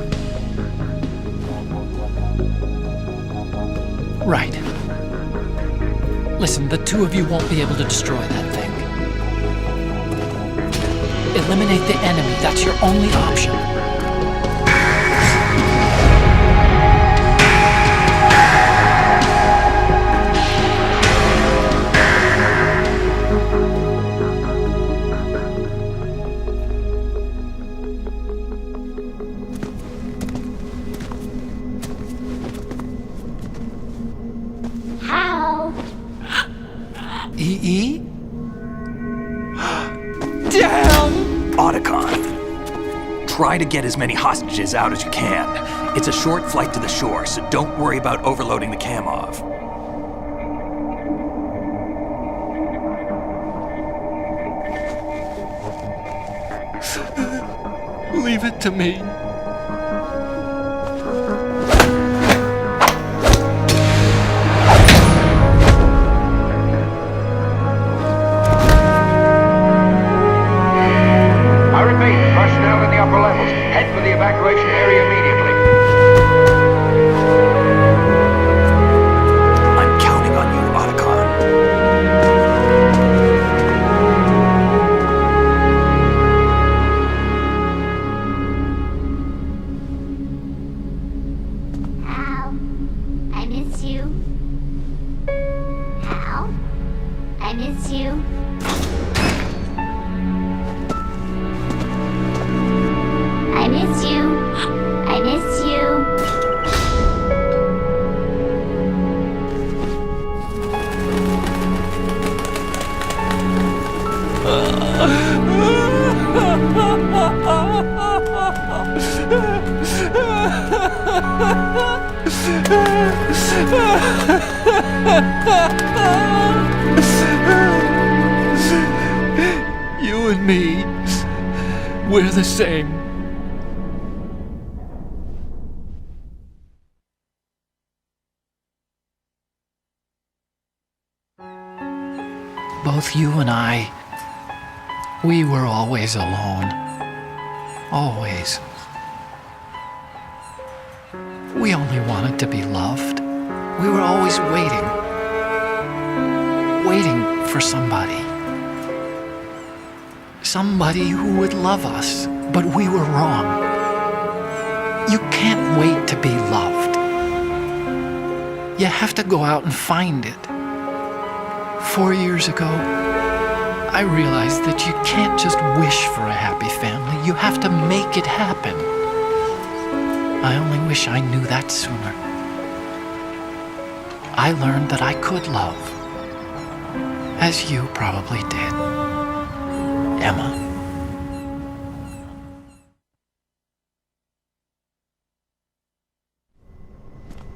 Right. Listen, the two of you won't be able to destroy that thing. Eliminate the enemy. That's your only option. How? EE? Damn! Otacon, try to get as many hostages out as you can. It's a short flight to the shore, so don't worry about overloading the Kamov. Leave it to me. I repeat, personnel in the upper levels, head for the evacuation area immediately. I'm counting on you, Otacon. Hal, I miss you. Hal, I miss you. I miss you. I miss you. You and me, we're the same. Both you and I, we were always alone. Always. We only wanted to be loved. We were always waiting. Waiting for somebody. Somebody who would love us, but we were wrong. You can't wait to be loved. You have to go out and find it. 4 years ago, I realized that you can't just wish for a happy family. You have to make it happen. I only wish I knew that sooner. I learned that I could love, as you probably did, Emma.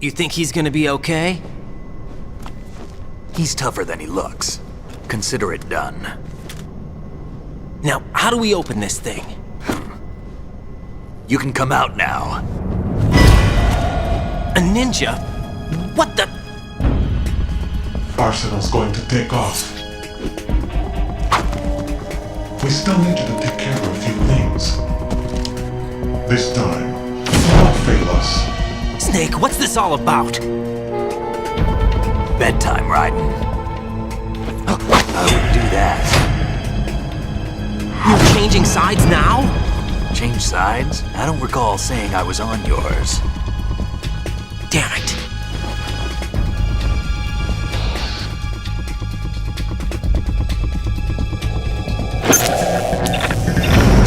You think he's gonna be okay? He's tougher than he looks. Consider it done. Now, how do we open this thing? You can come out now. A ninja? What the? Arsenal's going to take off. We still need you to take care of a few things. This time, don't fail us. Snake, what's this all about? Bedtime, Raiden. I wouldn't do that. You're changing sides now? Change sides? I don't recall saying I was on yours. Damn it.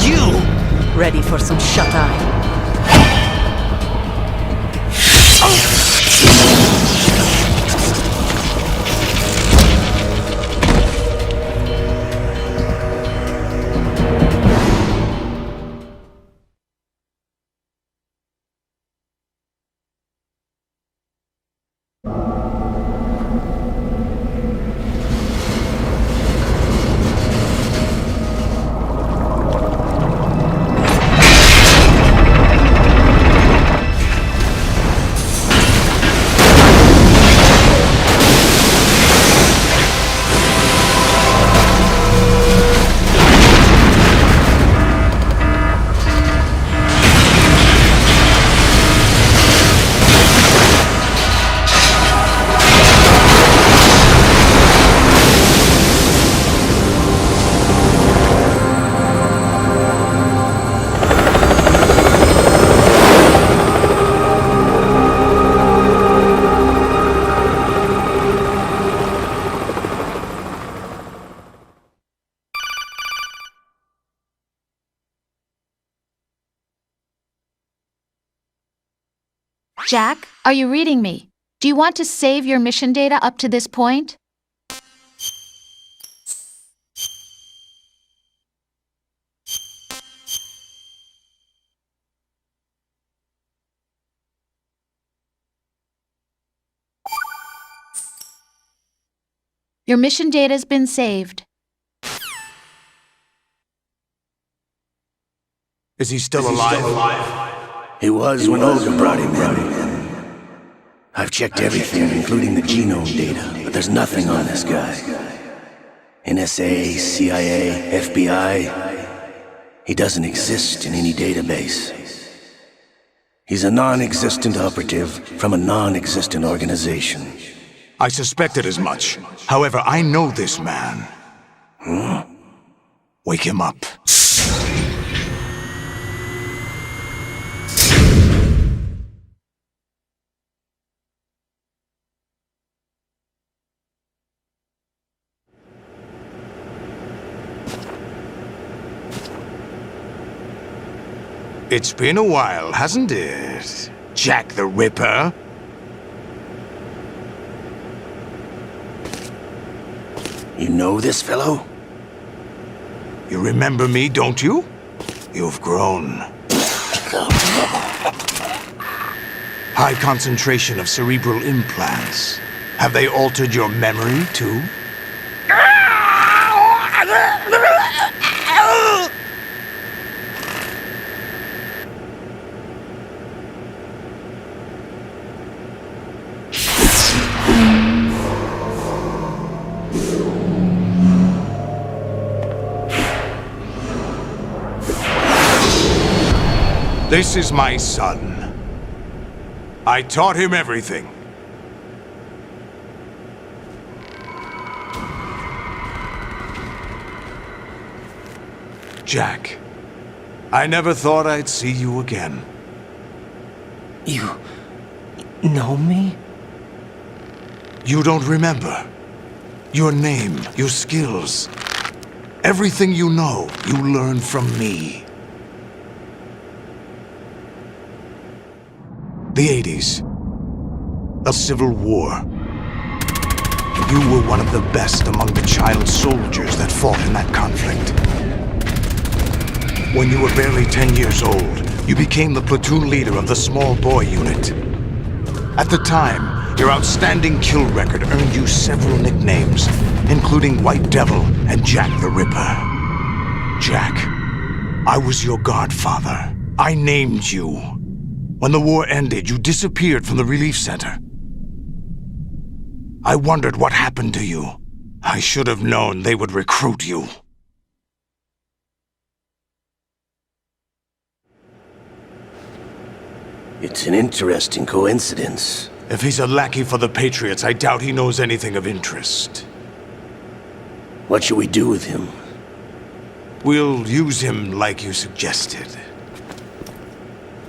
You! Ready for some shut-eye? Jack, are you reading me? Do you want to save your mission data up to this point? Your mission data's been saved. Is he still alive? He was when Olga brought him in. I've checked everything, including the genome data, but there's nothing on this guy. NSA, CIA, FBI. He doesn't exist in any database. He's a non-existent operative from a non-existent organization. I suspected as much. However, I know this man. Wake him up. It's been a while, hasn't it? Jack the Ripper? You know this fellow? You remember me, don't you? You've grown. High concentration of cerebral implants. Have they altered your memory, too? This is my son. I taught him everything. Jack, I never thought I'd see you again. You know me? You don't remember. Your name, your skills. Everything you know, you learned from me. The 80s. The Civil War. You were one of the best among the child soldiers that fought in that conflict. When you were barely 10 years old, you became the platoon leader of the Small Boy Unit. At the time, your outstanding kill record earned you several nicknames, including White Devil and Jack the Ripper. Jack, I was your godfather. I named you. When the war ended, you disappeared from the relief center. I wondered what happened to you. I should have known they would recruit you. It's an interesting coincidence. If he's a lackey for the Patriots, I doubt he knows anything of interest. What should we do with him? We'll use him like you suggested.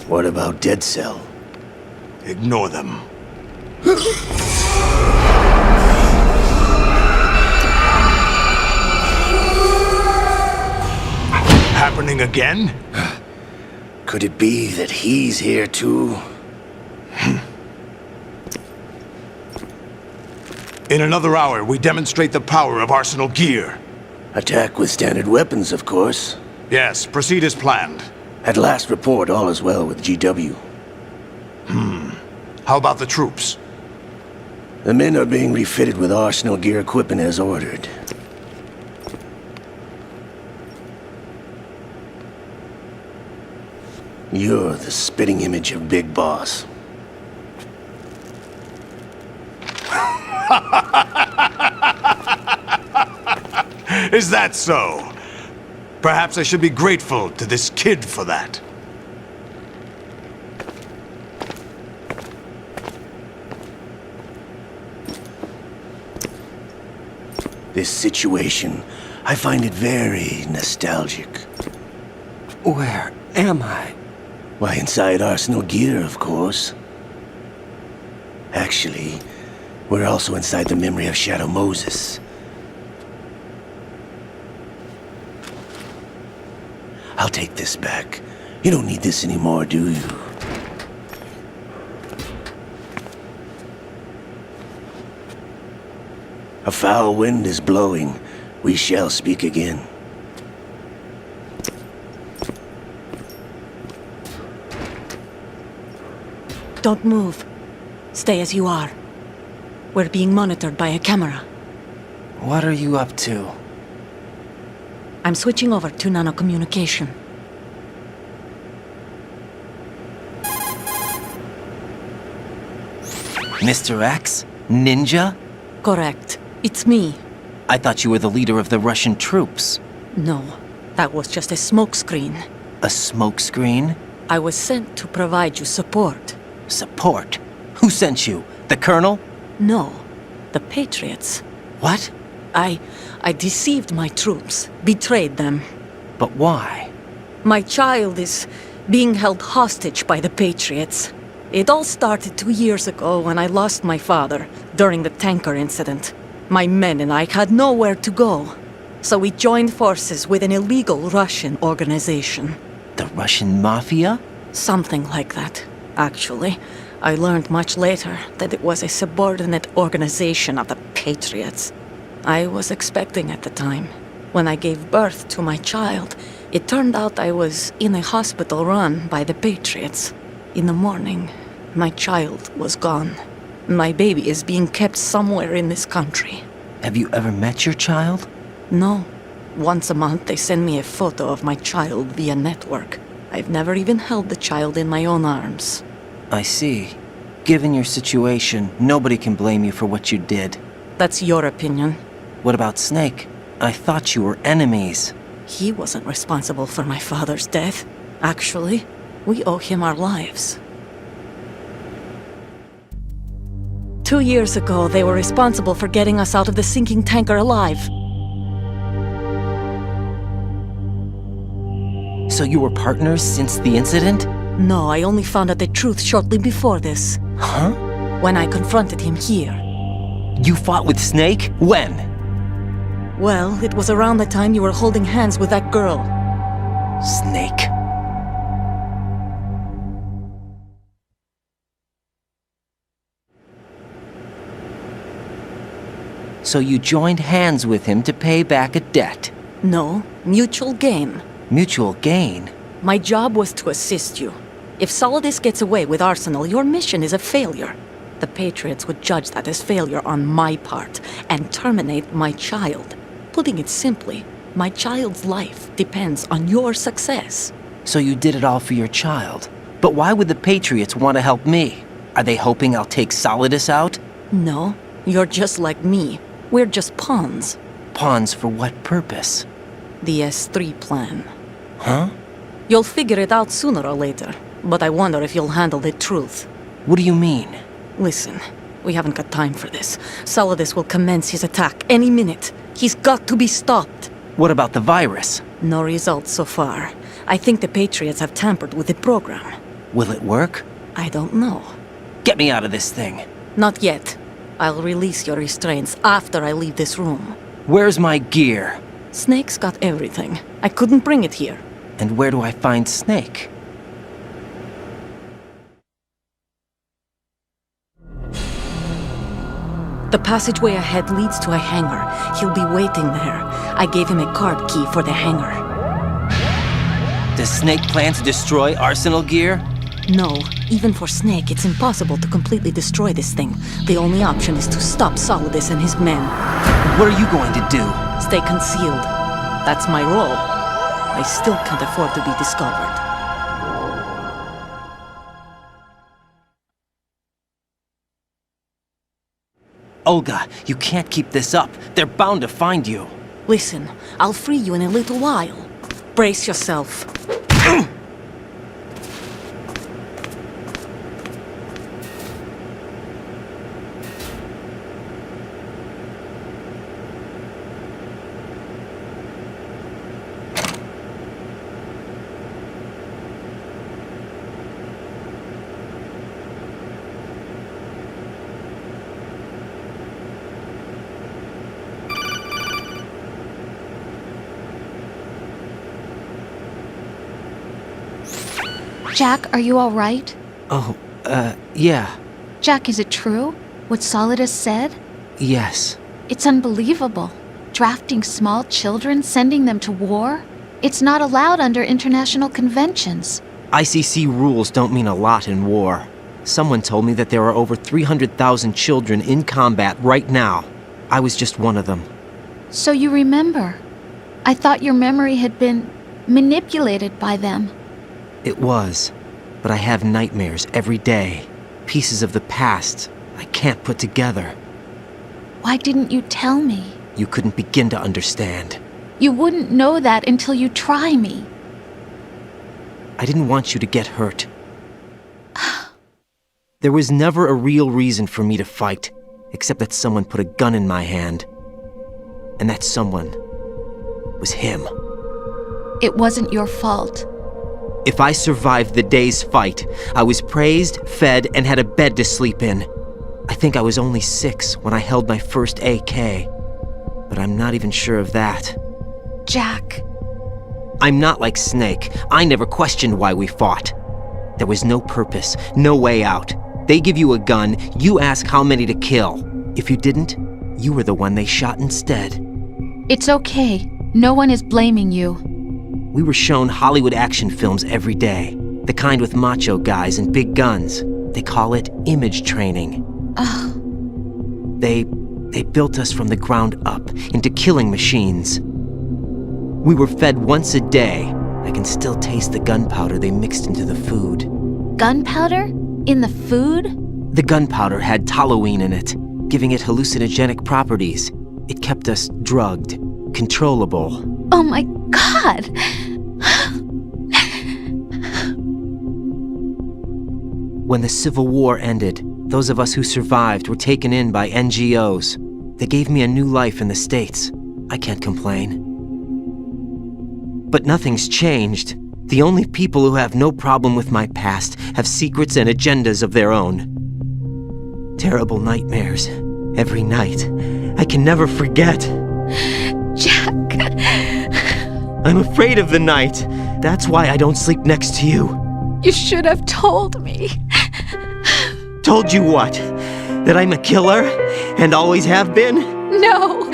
What about Dead Cell? Ignore them. Happening again? Could it be that he's here too? In another hour, we demonstrate the power of Arsenal gear. Attack with standard weapons, of course. Yes, proceed as planned. At last report, all is well with GW. How about the troops? The men are being refitted with Arsenal gear equipment as ordered. You're the spitting image of Big Boss. Is that so? Perhaps I should be grateful to this kid for that. This situation, I find it very nostalgic. Where am I? Why, inside Arsenal gear, of course. Actually, we're also inside the memory of Shadow Moses. I'll take this back. You don't need this anymore, do you? A foul wind is blowing. We shall speak again. Don't move. Stay as you are. We're being monitored by a camera. What are you up to? I'm switching over to nanocommunication. Mr. X? Ninja? Correct. It's me. I thought you were the leader of the Russian troops. No, that was just a smokescreen. A smokescreen? I was sent to provide you support. Support? Who sent you? The Colonel? No, the Patriots. What? I deceived my troops, betrayed them. But why? My child is being held hostage by the Patriots. It all started 2 years ago when I lost my father during the tanker incident. My men and I had nowhere to go. So we joined forces with an illegal Russian organization. The Russian Mafia? Something like that, actually. I learned much later that it was a subordinate organization of the Patriots. I was expecting at the time. When I gave birth to my child, it turned out I was in a hospital run by the Patriots. In the morning, my child was gone. My baby is being kept somewhere in this country. Have you ever met your child? No. Once a month they send me a photo of my child via network. I've never even held the child in my own arms. I see. Given your situation, nobody can blame you for what you did. That's your opinion. What about Snake? I thought you were enemies. He wasn't responsible for my father's death. Actually, we owe him our lives. 2 years ago, they were responsible for getting us out of the sinking tanker alive. So you were partners since the incident? No, I only found out the truth shortly before this. Huh? When I confronted him here. You fought with Snake? When? Well, it was around the time you were holding hands with that girl. Snake. So you joined hands with him to pay back a debt? No, mutual gain. Mutual gain? My job was to assist you. If Solidus gets away with Arsenal, your mission is a failure. The Patriots would judge that as failure on my part and terminate my child. Putting it simply, my child's life depends on your success. So you did it all for your child. But why would the Patriots want to help me? Are they hoping I'll take Solidus out? No, you're just like me. We're just pawns. Pawns for what purpose? The S3 plan. Huh? You'll figure it out sooner or later, but I wonder if you'll handle the truth. What do you mean? Listen, we haven't got time for this. Solidus will commence his attack any minute. He's got to be stopped. What about the virus? No results so far. I think the Patriots have tampered with the program. Will it work? I don't know. Get me out of this thing. Not yet. I'll release your restraints after I leave this room. Where's my gear? Snake's got everything. I couldn't bring it here. And where do I find Snake? The passageway ahead leads to a hangar. He'll be waiting there. I gave him a card key for the hangar. Does Snake plan to destroy Arsenal gear? No. Even for Snake, it's impossible to completely destroy this thing. The only option is to stop Solidus and his men. What are you going to do? Stay concealed. That's my role. I still can't afford to be discovered. Olga, you can't keep this up. They're bound to find you. Listen, I'll free you in a little while. Brace yourself. Jack, are you all right? Oh, yeah. Jack, is it true? What Solidus said? Yes. It's unbelievable. Drafting small children, sending them to war? It's not allowed under international conventions. ICC rules don't mean a lot in war. Someone told me that there are over 300,000 children in combat right now. I was just one of them. So you remember. I thought your memory had been manipulated by them. It was, but I have nightmares every day. Pieces of the past I can't put together. Why didn't you tell me? You couldn't begin to understand. You wouldn't know that until you try me. I didn't want you to get hurt. There was never a real reason for me to fight, except that someone put a gun in my hand. And that someone was him. It wasn't your fault. If I survived the day's fight, I was praised, fed, and had a bed to sleep in. I think I was only 6 when I held my first AK. But I'm not even sure of that. Jack. I'm not like Snake. I never questioned why we fought. There was no purpose, no way out. They give you a gun, you ask how many to kill. If you didn't, you were the one they shot instead. It's okay. No one is blaming you. We were shown Hollywood action films every day. The kind with macho guys and big guns. They call it image training. They built us from the ground up into killing machines. We were fed once a day. I can still taste the gunpowder they mixed into the food. Gunpowder? In the food? The gunpowder had toluene in it, giving it hallucinogenic properties. It kept us drugged, controllable. Oh my God! When the Civil War ended, those of us who survived were taken in by NGOs. They gave me a new life in the States. I can't complain. But nothing's changed. The only people who have no problem with my past have secrets and agendas of their own. Terrible nightmares. Every night. I can never forget. Jack. I'm afraid of the night. That's why I don't sleep next to you. You should have told me. Told you what? That I'm a killer? And always have been? No.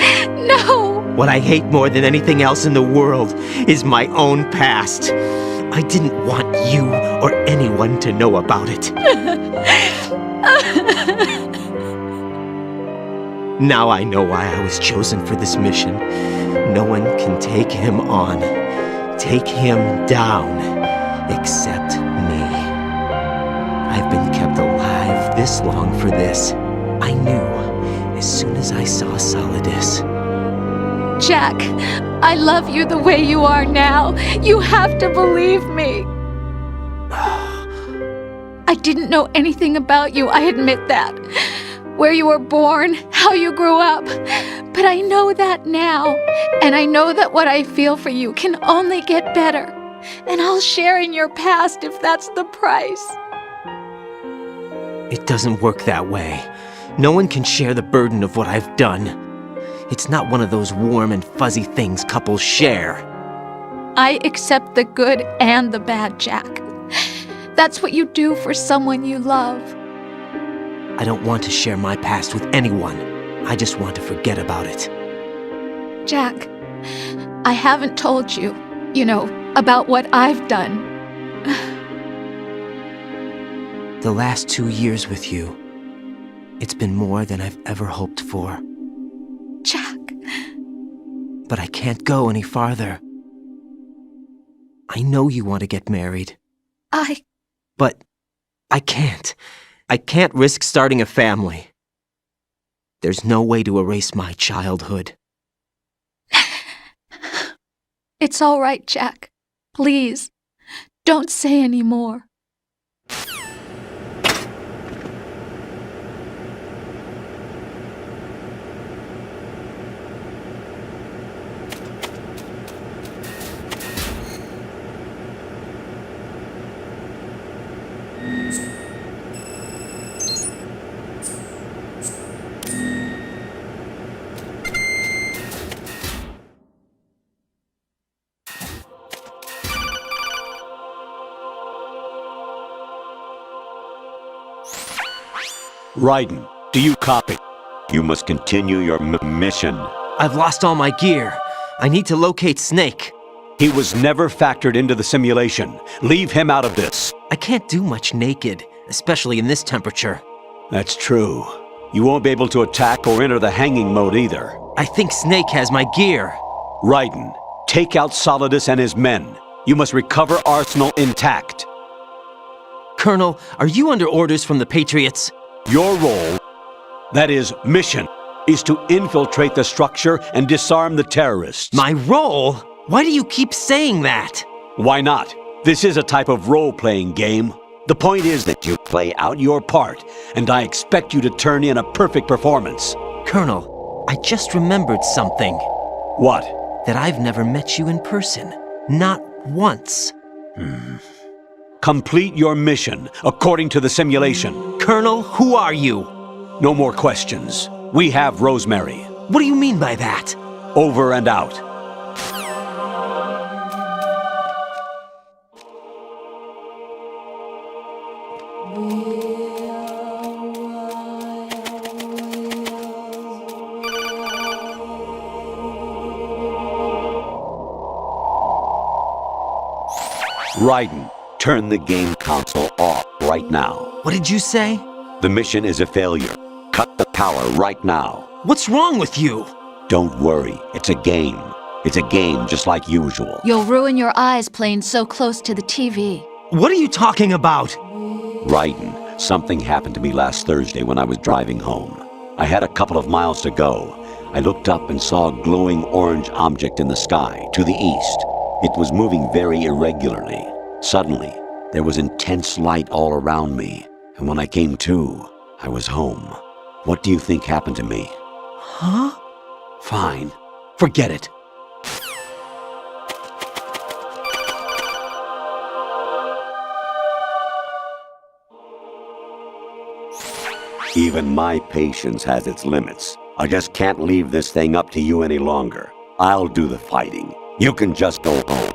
What I hate more than anything else in the world is my own past. I didn't want you or anyone to know about it. Now I know why I was chosen for this mission. No one can take him on, take him down, except me. I've been kept alive this long for this. I knew as soon as I saw Solidus. Jack, I love you the way you are now. You have to believe me. I didn't know anything about you, I admit that. where you were born, how you grew up. But I know that now, and I know that what I feel for you can only get better. And I'll share in your past if that's the price. It doesn't work that way. No one can share the burden of what I've done. It's not one of those warm and fuzzy things couples share. I accept the good and the bad, Jack. That's what you do for someone you love. I don't want to share my past with anyone. I just want to forget about it. Jack, I haven't told you, about what I've done. The last 2 years with you, it's been more than I've ever hoped for. Jack. But I can't go any farther. I know you want to get married. But I can't. I can't risk starting a family. There's no way to erase my childhood. It's all right, Jack. Please, don't say any more. Raiden, do you copy? You must continue your mission. I've lost all my gear. I need to locate Snake. He was never factored into the simulation. Leave him out of this. I can't do much naked, especially in this temperature. That's true. You won't be able to attack or enter the hanging mode either. I think Snake has my gear. Raiden, take out Solidus and his men. You must recover Arsenal intact. Colonel, are you under orders from the Patriots? Your role, that is, mission, is to infiltrate the structure and disarm the terrorists. My role? Why do you keep saying that? Why not? This is a type of role-playing game. The point is that you play out your part, and I expect you to turn in a perfect performance. Colonel, I just remembered something. What? That I've never met you in person. Not once. Complete your mission, according to the simulation. Colonel, who are you? No more questions. We have Rosemary. What do you mean by that? Over and out. Raiden, turn the game console off right now. What did you say? The mission is a failure. Cut the power right now. What's wrong with you? Don't worry, it's a game. It's a game just like usual. You'll ruin your eyes playing so close to the TV. What are you talking about? Raiden, something happened to me last Thursday when I was driving home. I had a couple of miles to go. I looked up and saw a glowing orange object in the sky, to the east. It was moving very irregularly. Suddenly, there was intense light all around me, and when I came to, I was home. What do you think happened to me? Huh? Fine. Forget it. Even my patience has its limits. I just can't leave this thing up to you any longer. I'll do the fighting. You can just go home.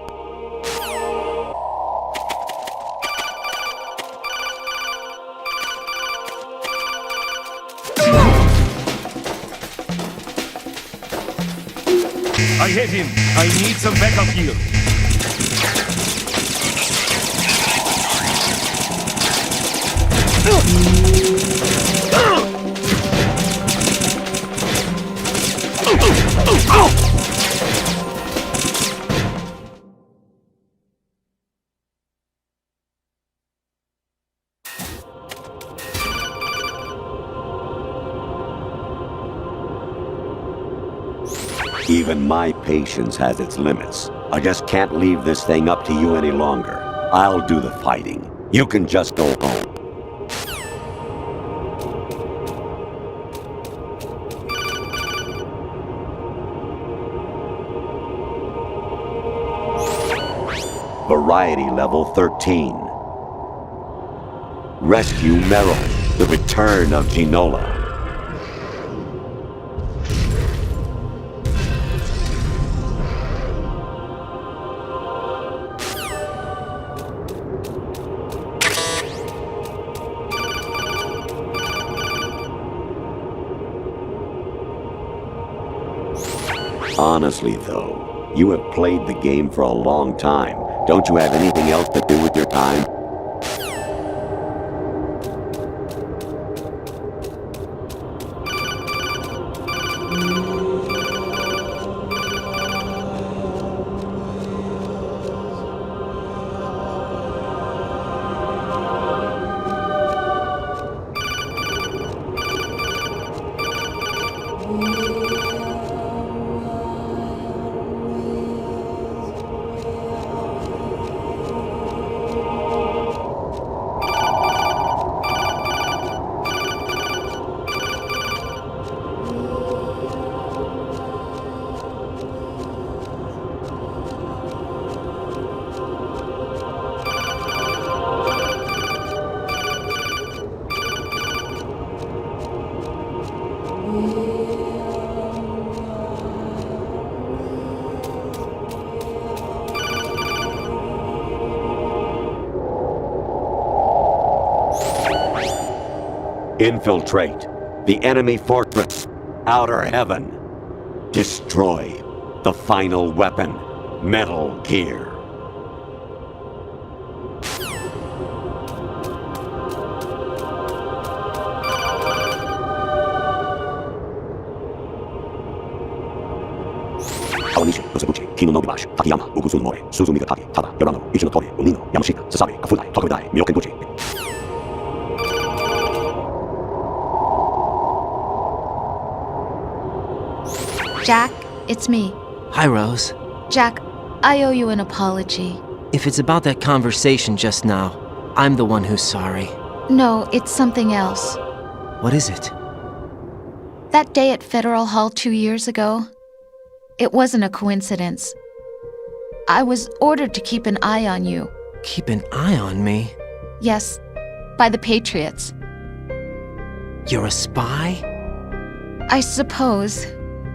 I hit him. I need some backup gear. Even my patience has its limits. I just can't leave this thing up to you any longer. I'll do the fighting. You can just go home. Variety level 13. Rescue Meryl, the return of Ginola. Honestly, though, you have played the game for a long time. Don't you have anything else to do with your time? Infiltrate the enemy fortress, Outer Heaven. Destroy the final weapon, Metal Gear. Awanishi, Yosebuchi, Kino no Gibashi, Takayama, Uguzu Mori, Suzumiga Taki, Tada, Yorano, Ichinotori, Unino, Yamashita, Sasabe, Kafudai, Tokudai, Myokenbuchi. Jack, it's me. Hi, Rose. Jack, I owe you an apology. If it's about that conversation just now, I'm the one who's sorry. No, it's something else. What is it? That day at Federal Hall 2 years ago, it wasn't a coincidence. I was ordered to keep an eye on you. Keep an eye on me? Yes, by the Patriots. You're a spy? I suppose.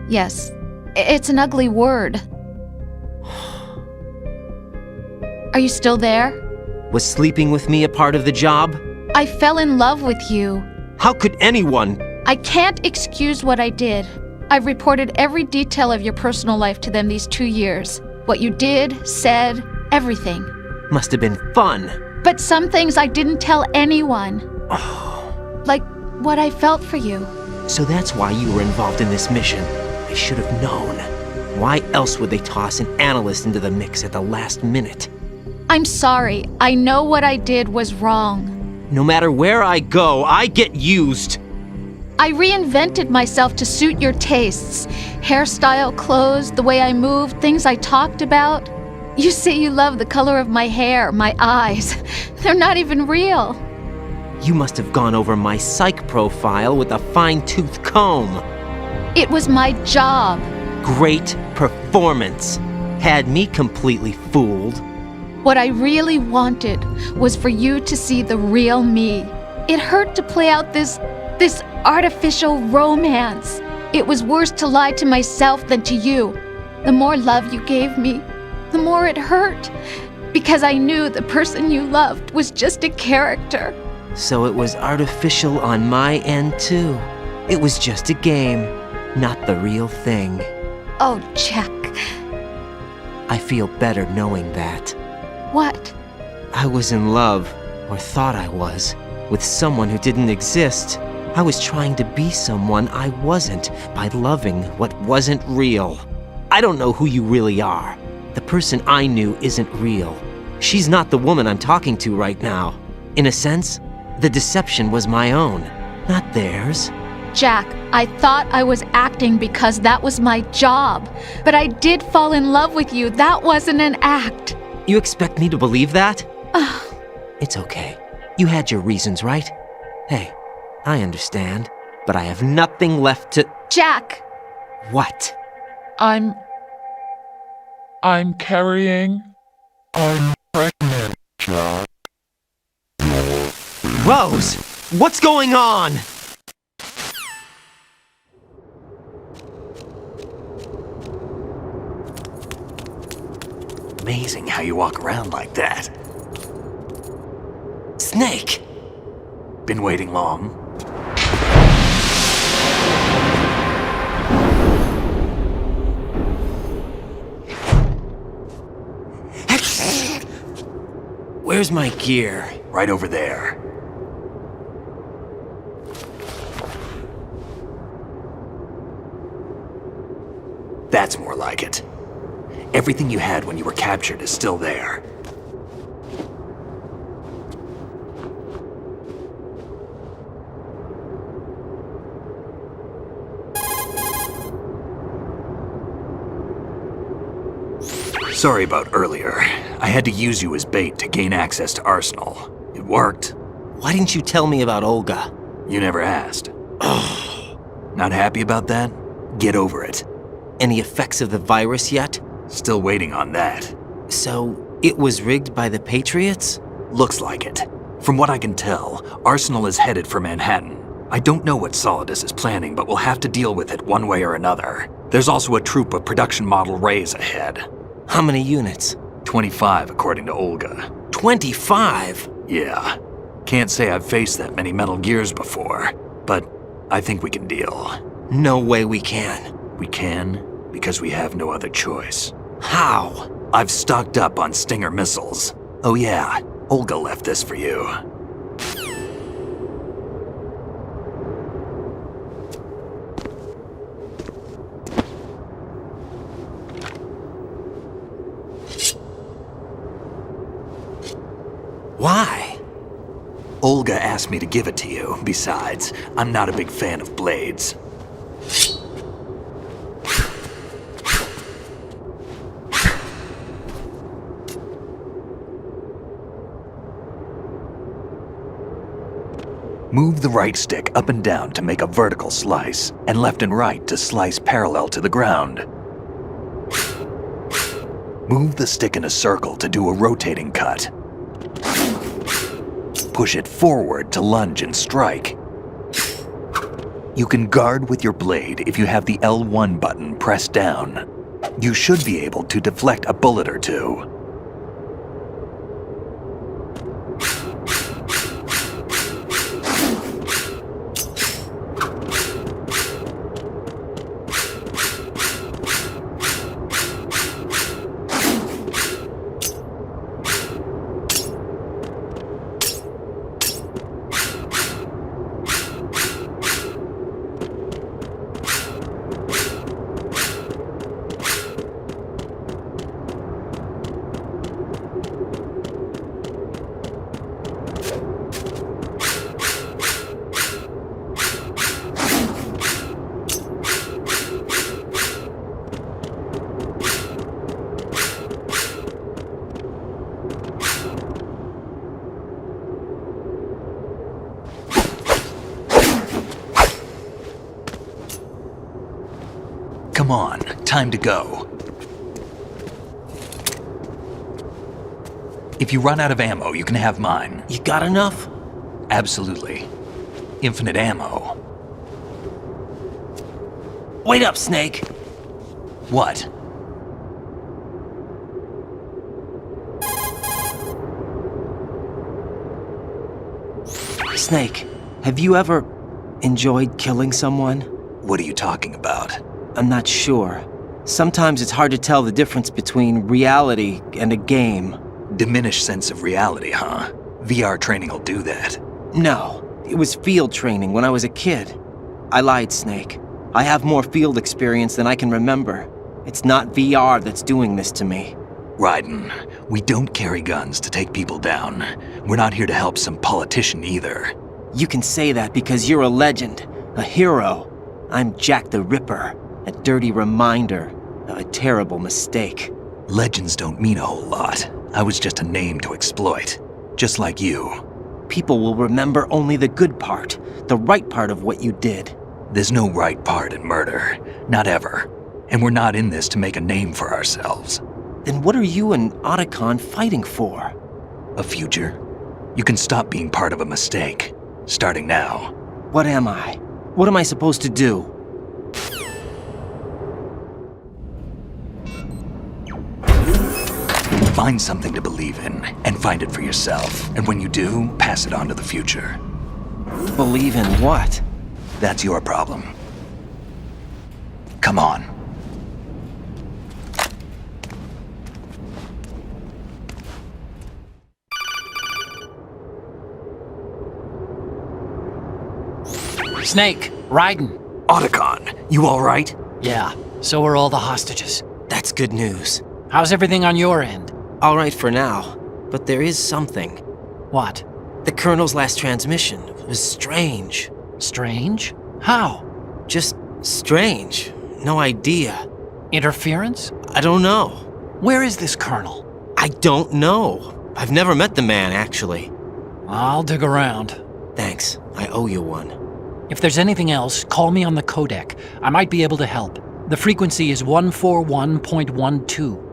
Yes. It's an ugly word. Are you still there? Was sleeping with me a part of the job? I fell in love with you. How could anyone? I can't excuse what I did. I've reported every detail of your personal life to them these 2 years. What you did, said, everything. Must have been fun. But some things I didn't tell anyone. Like what I felt for you. So that's why you were involved in this mission. I should have known. Why else would they toss an analyst into the mix at the last minute? I'm sorry. I know what I did was wrong. No matter where I go, I get used. I reinvented myself to suit your tastes. Hairstyle, clothes, the way I moved, things I talked about. You say you love the color of my hair, my eyes. They're not even real. You must have gone over my psych profile with a fine-tooth comb. It was my job. Great performance. Had me completely fooled. What I really wanted was for you to see the real me. It hurt to play out this artificial romance. It was worse to lie to myself than to you. The more love you gave me, the more it hurt. Because I knew the person you loved was just a character. So it was artificial on my end too. It was just a game, not the real thing. Oh, Jack. I feel better knowing that. What? I was in love, or thought I was, with someone who didn't exist. I was trying to be someone I wasn't by loving what wasn't real. I don't know who you really are. The person I knew isn't real. She's not the woman I'm talking to right now. In a sense, the deception was my own, not theirs. Jack, I thought I was acting because that was my job. But I did fall in love with you. That wasn't an act. You expect me to believe that? It's okay. You had your reasons, right? Hey, I understand, but I have nothing left to— Jack! What? I'm carrying pregnant, Jack. Rose, what's going on? Amazing how you walk around like that. Snake! Been waiting long? Where's my gear? Right over there. That's more like it. Everything you had when you were captured is still there. Sorry about earlier. I had to use you as bait to gain access to Arsenal. It worked. Why didn't you tell me about Olga? You never asked. Not happy about that? Get over it. Any effects of the virus yet? Still waiting on that. So, it was rigged by the Patriots? Looks like it. From what I can tell, Arsenal is headed for Manhattan. I don't know what Solidus is planning, but we'll have to deal with it one way or another. There's also a troop of production model Rays ahead. How many units? 25, according to Olga. 25? Yeah. Can't say I've faced that many Metal Gears before, but I think we can deal. No way we can. We can, because we have no other choice. How? I've stocked up on Stinger missiles. Oh yeah, Olga left this for you. Why? Olga asked me to give it to you. Besides, I'm not a big fan of blades. Move the right stick up and down to make a vertical slice, and left and right to slice parallel to the ground. Move the stick in a circle to do a rotating cut. Push it forward to lunge and strike. You can guard with your blade if you have the L1 button pressed down. You should be able to deflect a bullet or two. Come on, time to go. If you run out of ammo, you can have mine. You got enough? Absolutely. Infinite ammo. Wait up, Snake. What? Snake, have you ever enjoyed killing someone? What are you talking about? I'm not sure. Sometimes it's hard to tell the difference between reality and a game. Diminished sense of reality, huh? VR training will do that. No, it was field training when I was a kid. I lied, Snake. I have more field experience than I can remember. It's not VR that's doing this to me. Raiden, we don't carry guns to take people down. We're not here to help some politician either. You can say that because you're a legend, a hero. I'm Jack the Ripper, a dirty reminder of a terrible mistake. Legends don't mean a whole lot. I was just a name to exploit, just like you. People will remember only the good part, the right part of what you did. There's no right part in murder, not ever. And we're not in this to make a name for ourselves. Then what are you and Otacon fighting for? A future? You can stop being part of a mistake. Starting now. What am I? What am I supposed to do? Find something to believe in, and find it for yourself. And when you do, pass it on to the future. Believe in what? That's your problem. Come on. Snake, Raiden. Otacon, you all right? Yeah, so are all the hostages. That's good news. How's everything on your end? All right for now, but there is something. What? The Colonel's last transmission was strange. Strange? How? Just strange. No idea. Interference? I don't know. Where is this Colonel? I don't know. I've never met the man, actually. I'll dig around. Thanks. I owe you one. If there's anything else, call me on the codec. I might be able to help. The frequency is 141.12.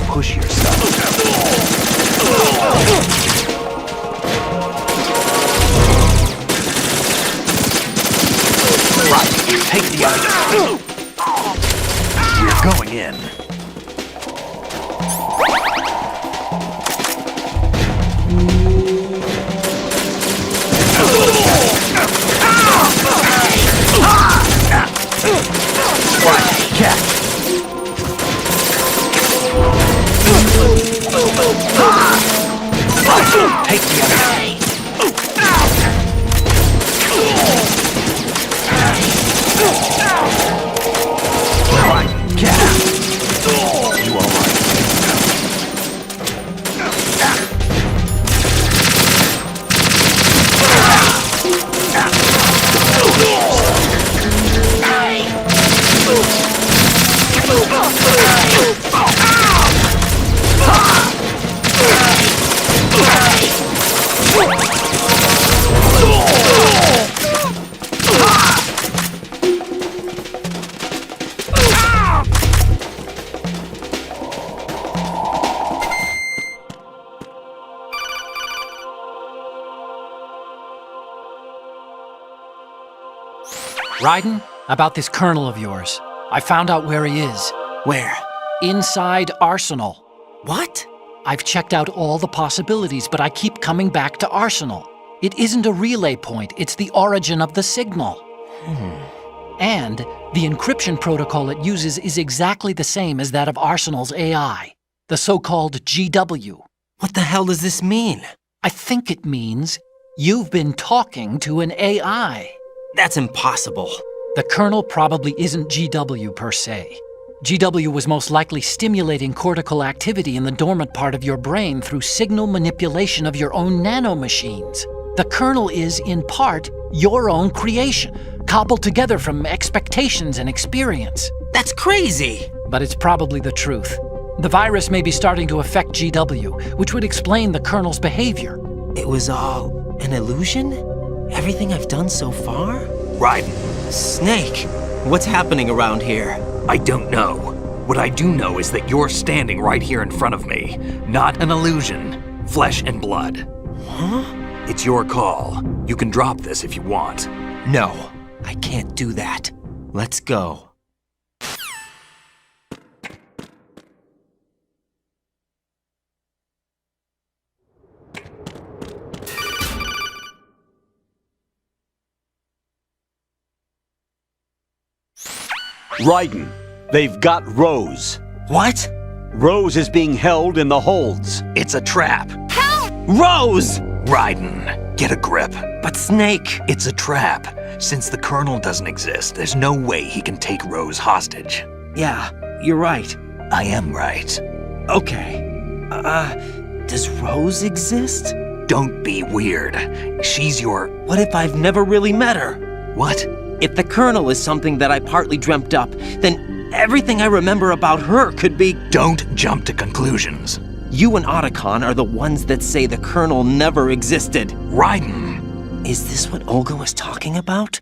Push yourself. Right, take the item. We're going in. Right, catch. Take the other. Right, get out. You all right? Raiden, about this Colonel of yours. I found out where he is. Where? Inside Arsenal. What? I've checked out all the possibilities, but I keep coming back to Arsenal. It isn't a relay point, it's the origin of the signal. And the encryption protocol it uses is exactly the same as that of Arsenal's AI, the so-called GW. What the hell does this mean? I think it means you've been talking to an AI. That's impossible. The Colonel probably isn't GW per se. GW was most likely stimulating cortical activity in the dormant part of your brain through signal manipulation of your own nanomachines. The Colonel is, in part, your own creation, cobbled together from expectations and experience. That's crazy! But it's probably the truth. The virus may be starting to affect GW, which would explain the Colonel's behavior. It was all an illusion? Everything I've done so far? Raiden. Snake, what's happening around here? I don't know. What I do know is that you're standing right here in front of me. Not an illusion. Flesh and blood. Huh? It's your call. You can drop this if you want. No. I can't do that. Let's go. Raiden, they've got Rose. What? Rose is being held in the holds. It's a trap. Help! Rose! Raiden, get a grip. But Snake... It's a trap. Since the Colonel doesn't exist, there's no way he can take Rose hostage. Yeah, you're right. I am right. Okay. Does Rose exist? Don't be weird. She's your... What if I've never really met her? What? If the Colonel is something that I partly dreamt up, then everything I remember about her could be... Don't jump to conclusions. You and Otacon are the ones that say the Colonel never existed. Raiden! Is this what Olga was talking about?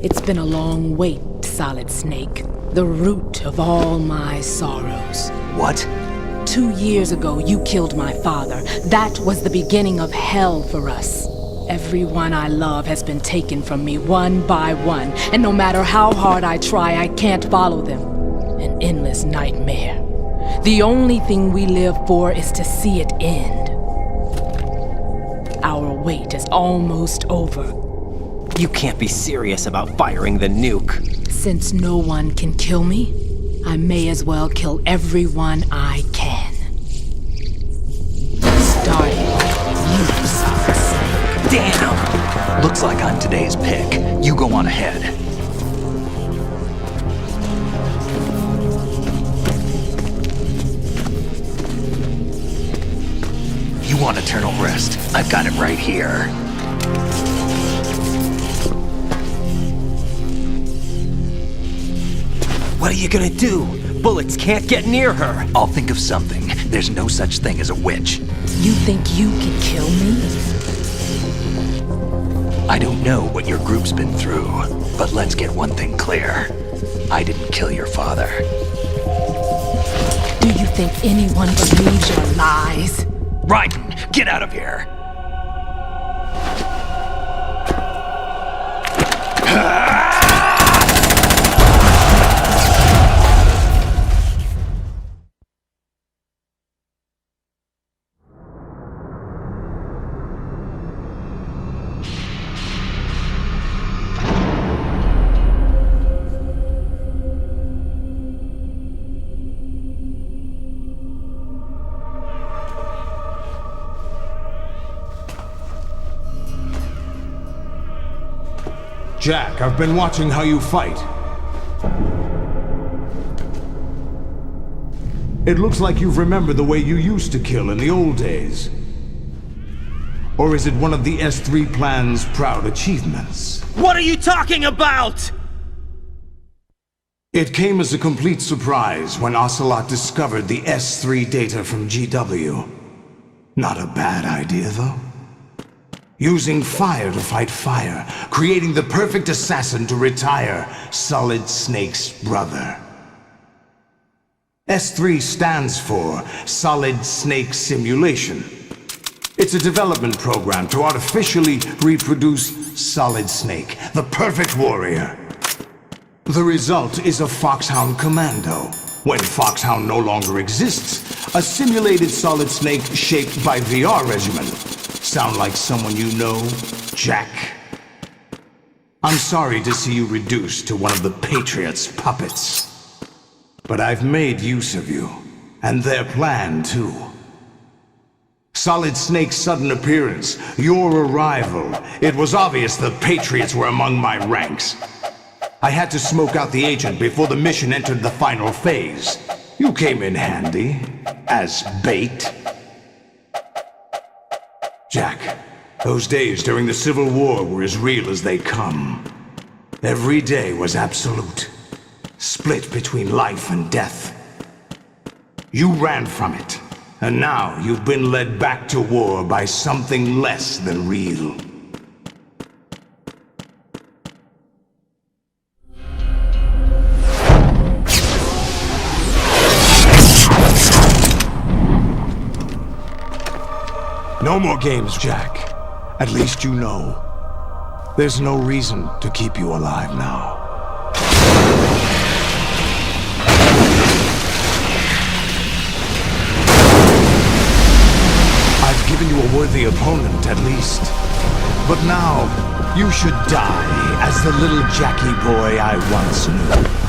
It's been a long wait, Solid Snake. The root of all my sorrows. What? 2 years ago, you killed my father. That was the beginning of hell for us. Everyone I love has been taken from me one by one, and no matter how hard I try, I can't follow them. An endless nightmare. The only thing we live for is to see it end. Our wait is almost over. You can't be serious about firing the nuke. Since no one can kill me, I may as well kill everyone I can. Starting with you, Solid Snake. Damn! Looks like I'm today's pick. You go on ahead. You want eternal rest? I've got it right here. What are you gonna do? bullets can't get near her. I'll think of something. There's no such thing as a witch. You think you can kill me? I don't know what your group's been through, but let's get one thing clear. I didn't kill your father. Do you think anyone believes your lies? Raiden, get out of here! Jack, I've been watching how you fight. It looks like you've remembered the way you used to kill in the old days. Or is it one of the S3 plan's proud achievements? What are you talking about? It came as a complete surprise when Ocelot discovered the S3 data from GW. Not a bad idea, though. Using fire to fight fire, creating the perfect assassin to retire Solid Snake's brother. S3 stands for Solid Snake Simulation. It's a development program to artificially reproduce Solid Snake, the perfect warrior. The result is a Foxhound Commando. When Foxhound no longer exists, a simulated Solid Snake shaped by VR regimen. Sound like someone you know, Jack? I'm sorry to see you reduced to one of the Patriots' puppets. But I've made use of you, and their plan too. Solid Snake's sudden appearance, your arrival, it was obvious the Patriots were among my ranks. I had to smoke out the agent before the mission entered the final phase. You came in handy, as bait. Jack, those days during the Civil War were as real as they come. Every day was absolute, split between life and death. You ran from it, and now you've been led back to war by something less than real. No more games, Jack. At least you know. There's no reason to keep you alive now. I've given you a worthy opponent, at least. But now, you should die as the little Jackie boy I once knew.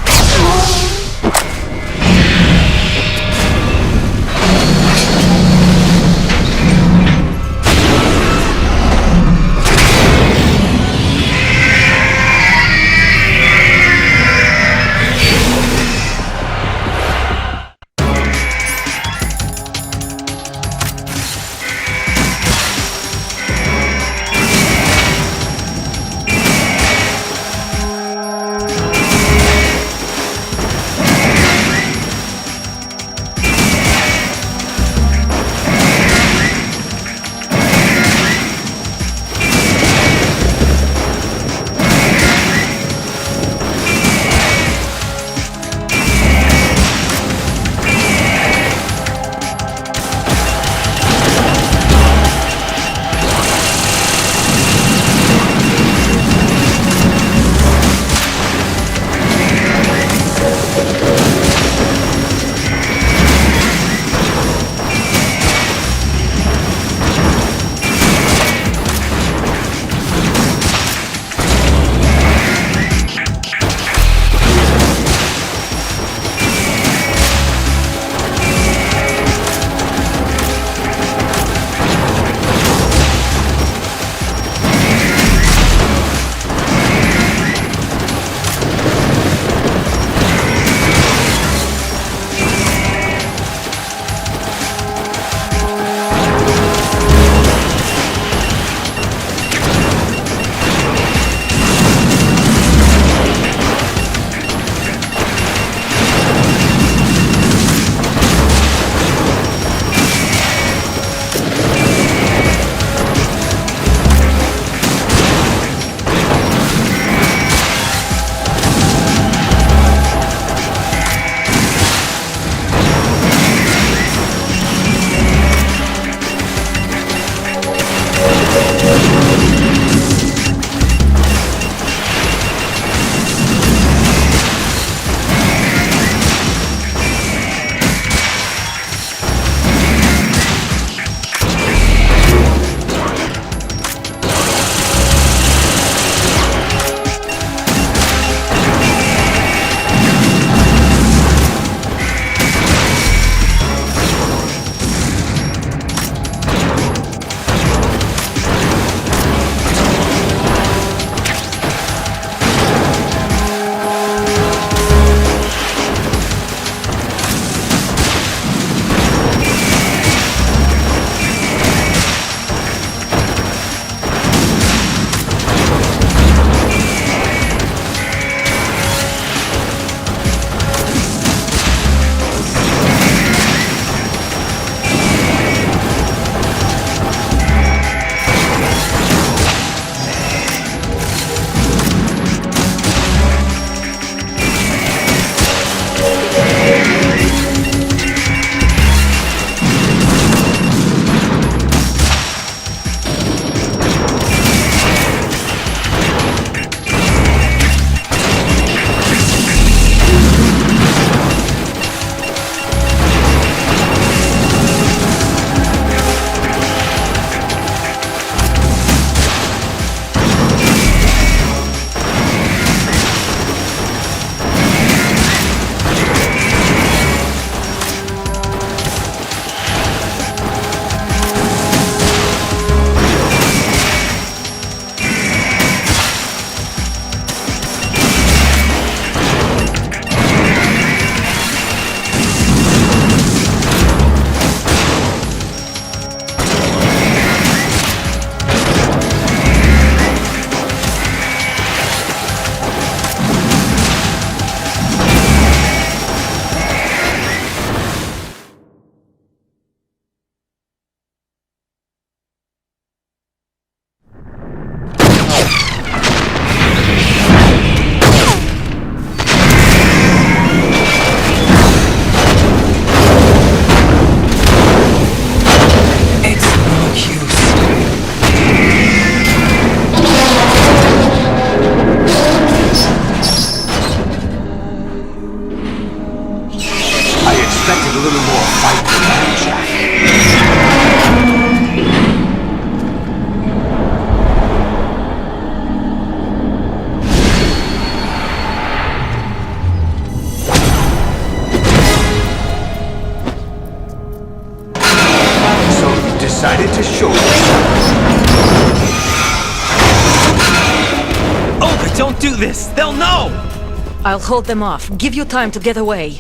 I'll hold them off. Give you time to get away.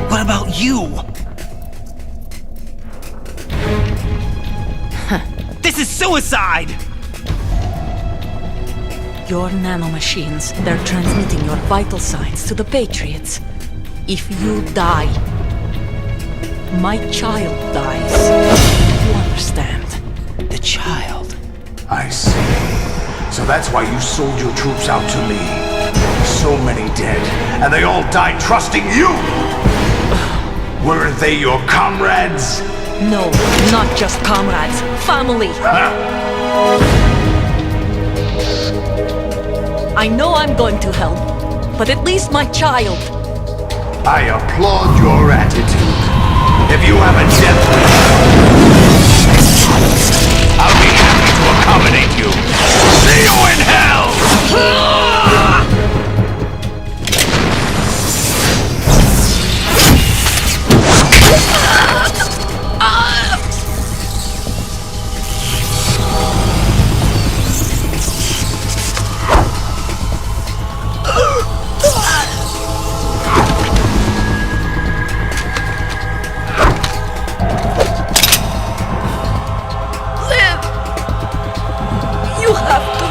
What about you? This is suicide! Your nanomachines, they're transmitting your vital signs to the Patriots. If you die, my child dies. You understand? The child. I see. So that's why you sold your troops out to me. So many dead, and they all died trusting you! Weren't they your comrades? No, not just comrades. Family! I know I'm going to hell, but at least my child. I applaud your attitude. If you have a death wish, I'll be happy to accommodate you. See you in hell! You have to.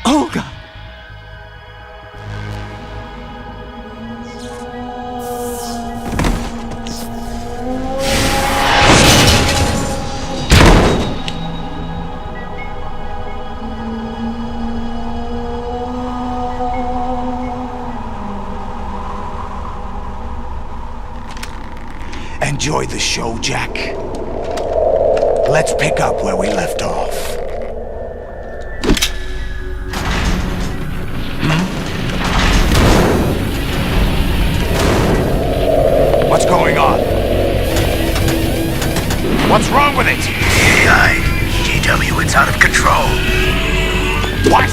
Olga! Enjoy the show, Jack. Let's pick up where we left off. What's going on? What's wrong with it? AI. GW, it's out of control. What?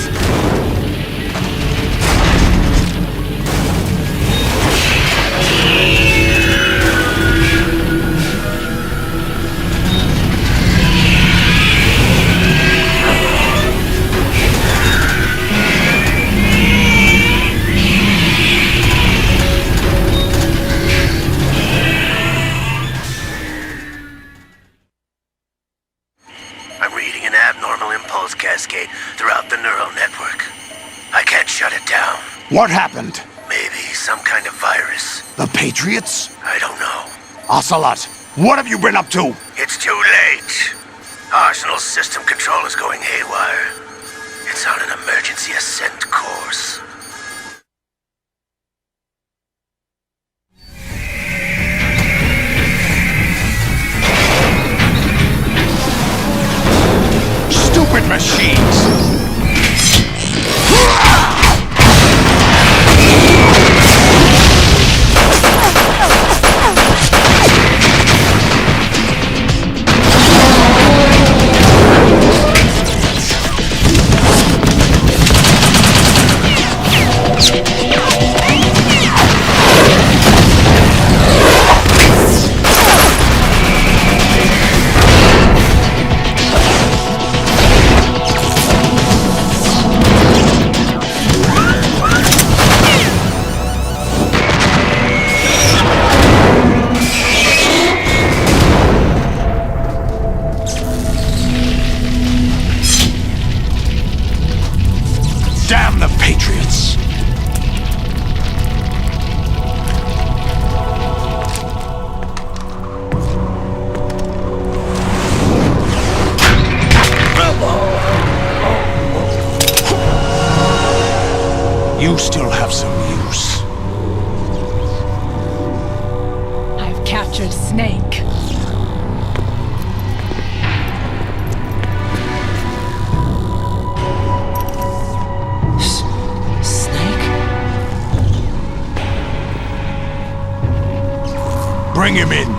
I'm reading an abnormal impulse cascade throughout the neural network. I can't shut it down. What happened? Maybe some kind of virus. The Patriots? I don't know. Ocelot, what have you been up to? It's too late. Arsenal's system control is going haywire. It's on an emergency ascent course. Stupid machines! Damn the Patriots! You still have some use. I've captured Snake. Bring him in.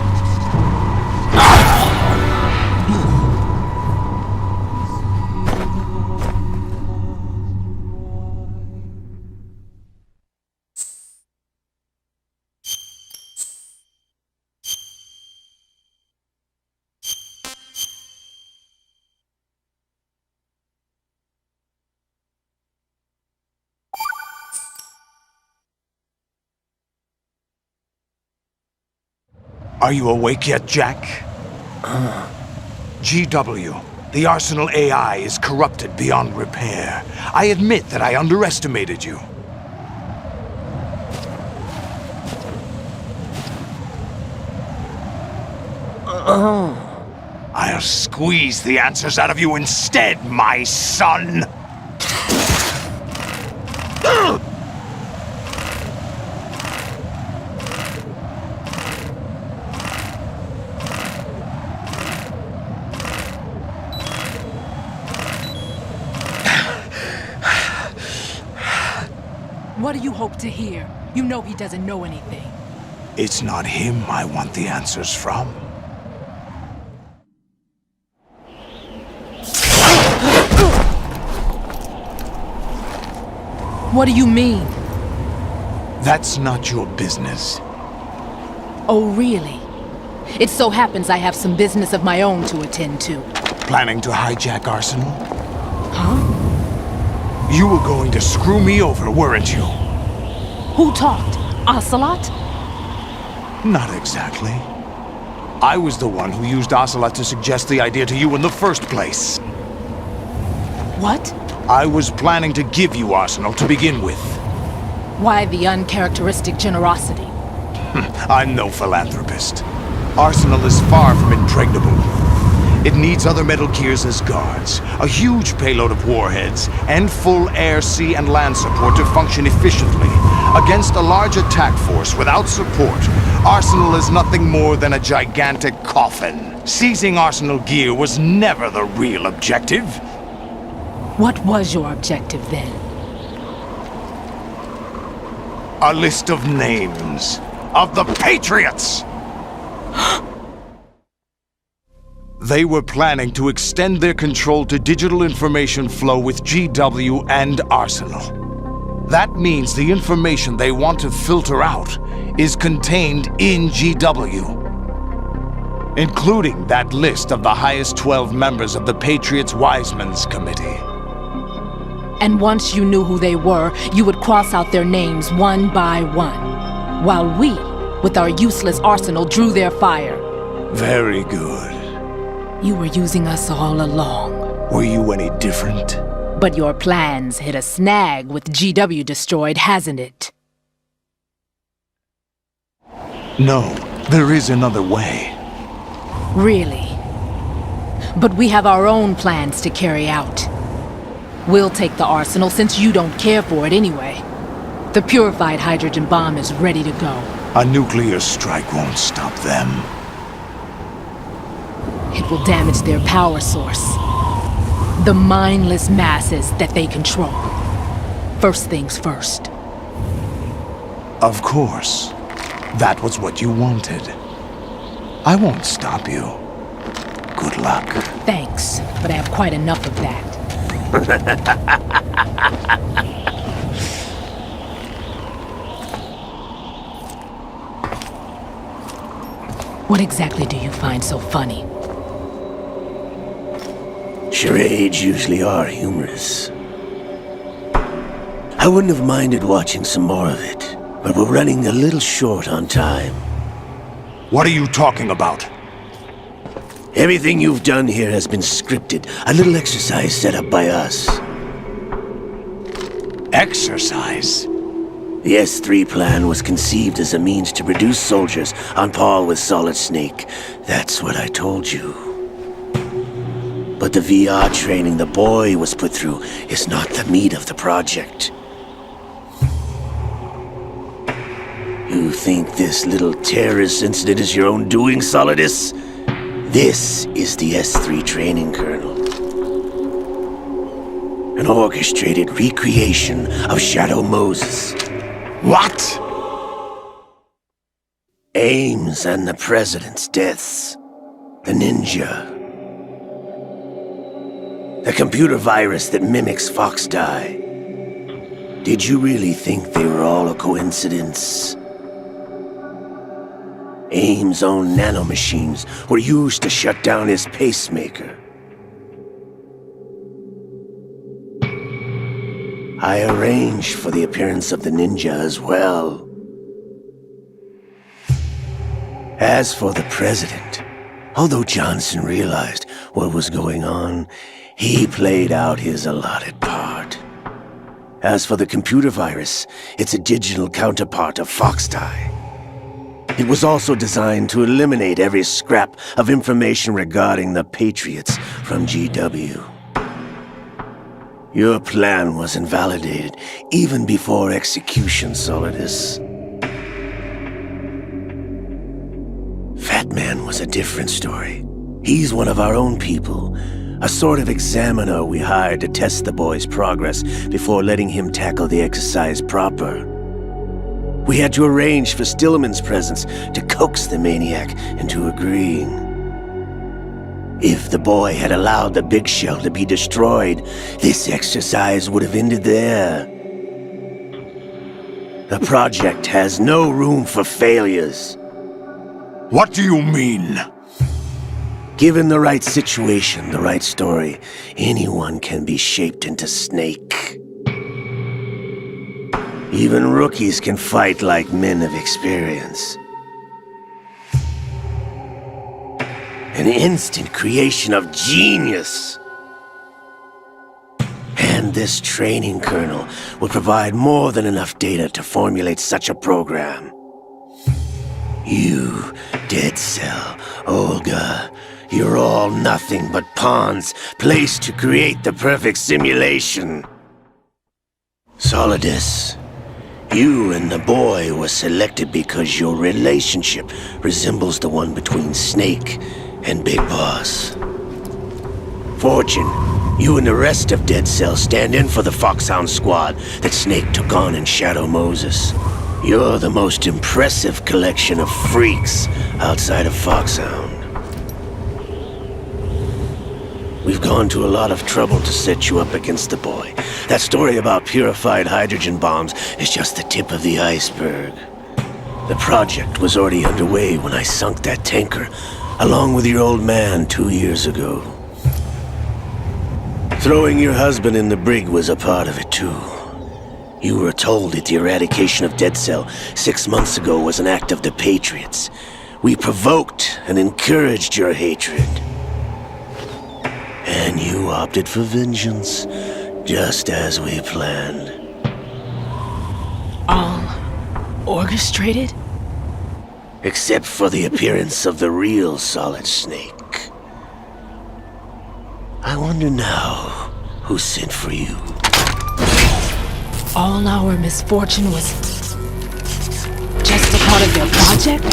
Are you awake yet, Jack? GW, the Arsenal AI is corrupted beyond repair. I admit that I underestimated you. I'll squeeze the answers out of you instead, my son! What do you hope to hear? You know he doesn't know anything. It's not him I want the answers from. What do you mean? That's not your business. Oh, really? It so happens I have some business of my own to attend to. Planning to hijack Arsenal? Huh? You were going to screw me over, weren't you? Who talked? Ocelot? Not exactly. I was the one who used Ocelot to suggest the idea to you in the first place. What? I was planning to give you Arsenal to begin with. Why the uncharacteristic generosity? I'm no philanthropist. Arsenal is far from impregnable. It needs other Metal Gears as guards, a huge payload of warheads, and full air, sea, and land support to function efficiently. Against a large attack force without support, Arsenal is nothing more than a gigantic coffin. Seizing Arsenal gear was never the real objective. What was your objective then? A list of names of the Patriots! They were planning to extend their control to digital information flow with GW and Arsenal. That means the information they want to filter out is contained in GW, including that list of the highest 12 members of the Patriots Wiseman's Committee. And once you knew who they were, you would cross out their names one by one, while we, with our useless arsenal, drew their fire. Very good. You were using us all along. Were you any different? But your plans hit a snag with GW destroyed, hasn't it? No, there is another way. Really? But we have our own plans to carry out. We'll take the arsenal since you don't care for it anyway. The purified hydrogen bomb is ready to go. A nuclear strike won't stop them. It will damage their power source. The mindless masses that they control. First things first. Of course. That was what you wanted. I won't stop you. Good luck. Thanks, but I have quite enough of that. What exactly do you find so funny? Charades usually are humorous. I wouldn't have minded watching some more of it, but we're running a little short on time. What are you talking about? Everything you've done here has been scripted, a little exercise set up by us. Exercise? The S3 plan was conceived as a means to produce soldiers on par with Solid Snake. That's what I told you. But the VR training the boy was put through is not the meat of the project. You think this little terrorist incident is your own doing, Solidus? This is the S3 training kernel. An orchestrated recreation of Shadow Moses. What? Ames and the President's deaths. The Ninja. The computer virus that mimics Foxdie. Did you really think they were all a coincidence? Ames' own nanomachines were used to shut down his pacemaker. I arranged for the appearance of the Ninja as well. As for the president, although Johnson realized what was going on, he played out his allotted part. As for the computer virus, it's a digital counterpart of Foxtie. It was also designed to eliminate every scrap of information regarding the Patriots from GW. Your plan was invalidated even before execution, Solidus. Fat Man was a different story. He's one of our own people, a sort of examiner we hired to test the boy's progress before letting him tackle the exercise proper. We had to arrange for Stillman's presence to coax the maniac into agreeing. If the boy had allowed the big shell to be destroyed, this exercise would have ended there. The project has no room for failures. What do you mean? Given the right situation, the right story, anyone can be shaped into Snake. Even rookies can fight like men of experience. An instant creation of genius. And this training kernel will provide more than enough data to formulate such a program. You, Dead Cell, Olga, you're all nothing but pawns placed to create the perfect simulation. Solidus, you and the boy were selected because your relationship resembles the one between Snake and Big Boss. Fortune, you and the rest of Dead Cell stand in for the Foxhound squad that Snake took on in Shadow Moses. You're the most impressive collection of freaks outside of Foxhound. We've gone to a lot of trouble to set you up against the boy. That story about purified hydrogen bombs is just the tip of the iceberg. The project was already underway when I sunk that tanker, along with your old man 2 years ago. Throwing your husband in the brig was a part of it too. You were told that the eradication of Dead Cell 6 months ago was an act of the Patriots. We provoked and encouraged your hatred. And you opted for vengeance, just as we planned. All orchestrated? Except for the appearance of the real Solid Snake. I wonder now who sent for you. All our misfortune was just a part of their project?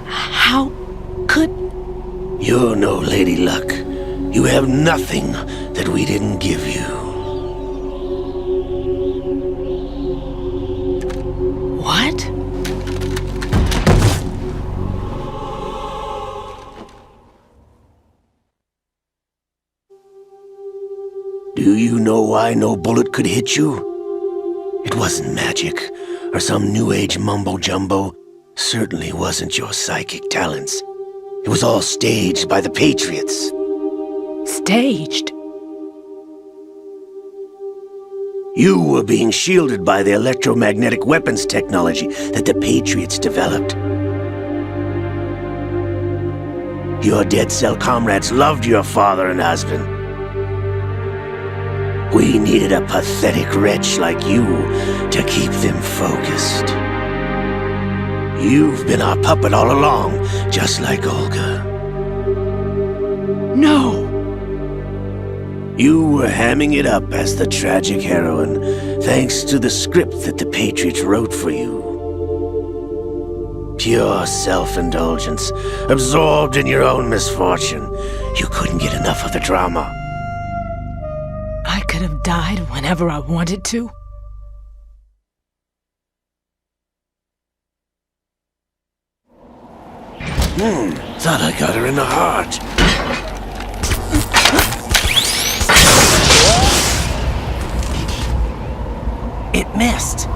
How could... You're no Lady Luck. You have nothing that we didn't give you. What? Do you know why no bullet could hit you? It wasn't magic, or some new age mumbo-jumbo. Certainly wasn't your psychic talents. It was all staged by the Patriots. Staged? You were being shielded by the electromagnetic weapons technology that the Patriots developed. Your Dead Cell comrades loved your father and husband. We needed a pathetic wretch like you to keep them focused. You've been our puppet all along, just like Olga. No! You were hamming it up as the tragic heroine, thanks to the script that the Patriots wrote for you. Pure self-indulgence, absorbed in your own misfortune. You couldn't get enough of the drama. I could have died whenever I wanted to. Thought I got her in the heart. It missed.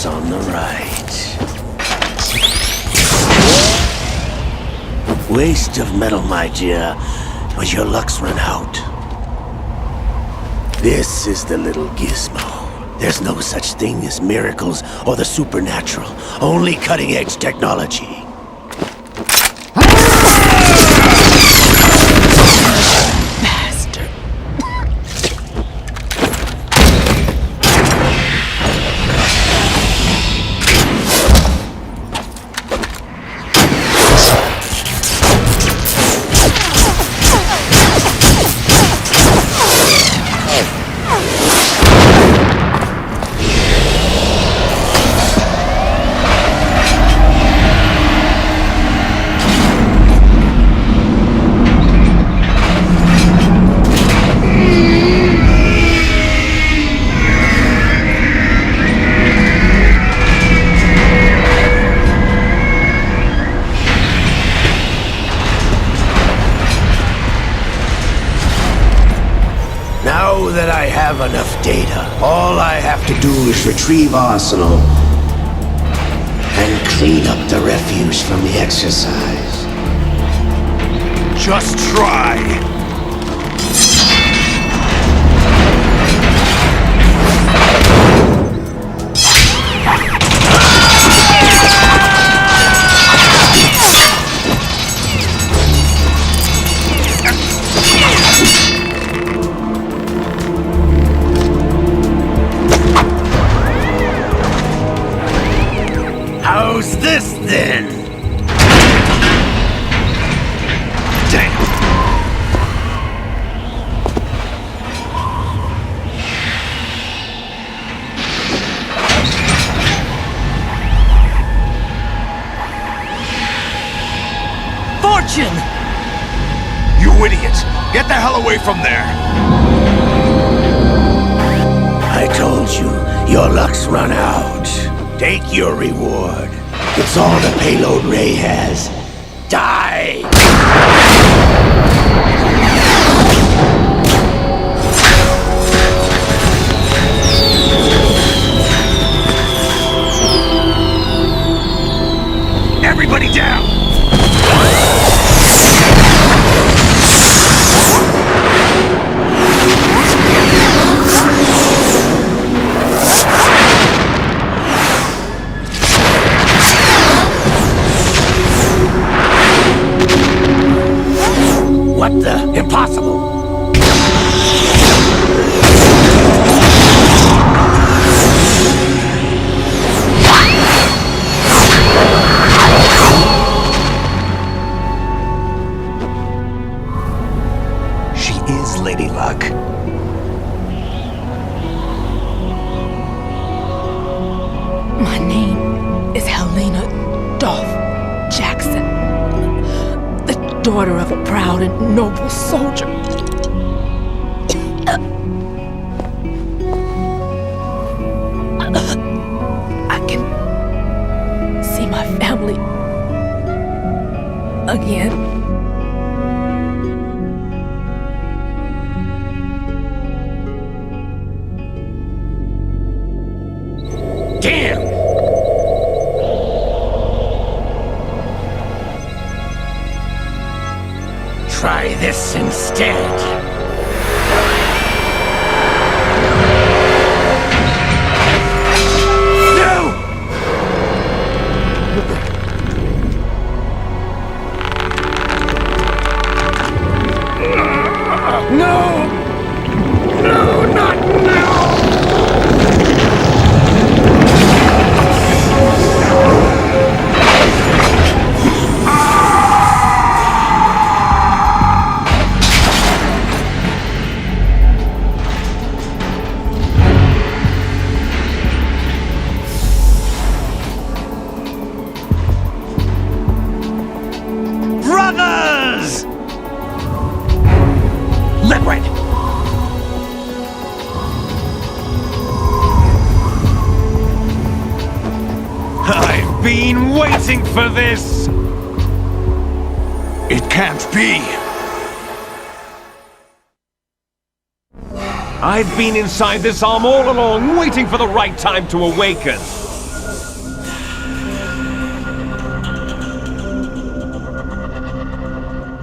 house on the right. Waste of metal, my dear, but your luck's run out. This is the little gizmo. There's no such thing as miracles or the supernatural, only cutting-edge technology. Bastard. Now that I have enough data, all I have to do is retrieve Arsenal and clean up the refuse from the exercise. Just try. How's this then? Damn. Fortune! You idiot! Get the hell away from there! I told you, your luck's run out. Take your reward. It's all the payload Ray has. Die! Everybody down! What the? Impossible! She is Lady Luck. My name is Helena Dolph Jackson, the daughter of a proud and noble soldier. I can see my family again. Damn! Try this instead. No! No, not now! Brothers! Liquid! I've been waiting for this! It can't be! I've been inside this arm all along, waiting for the right time to awaken.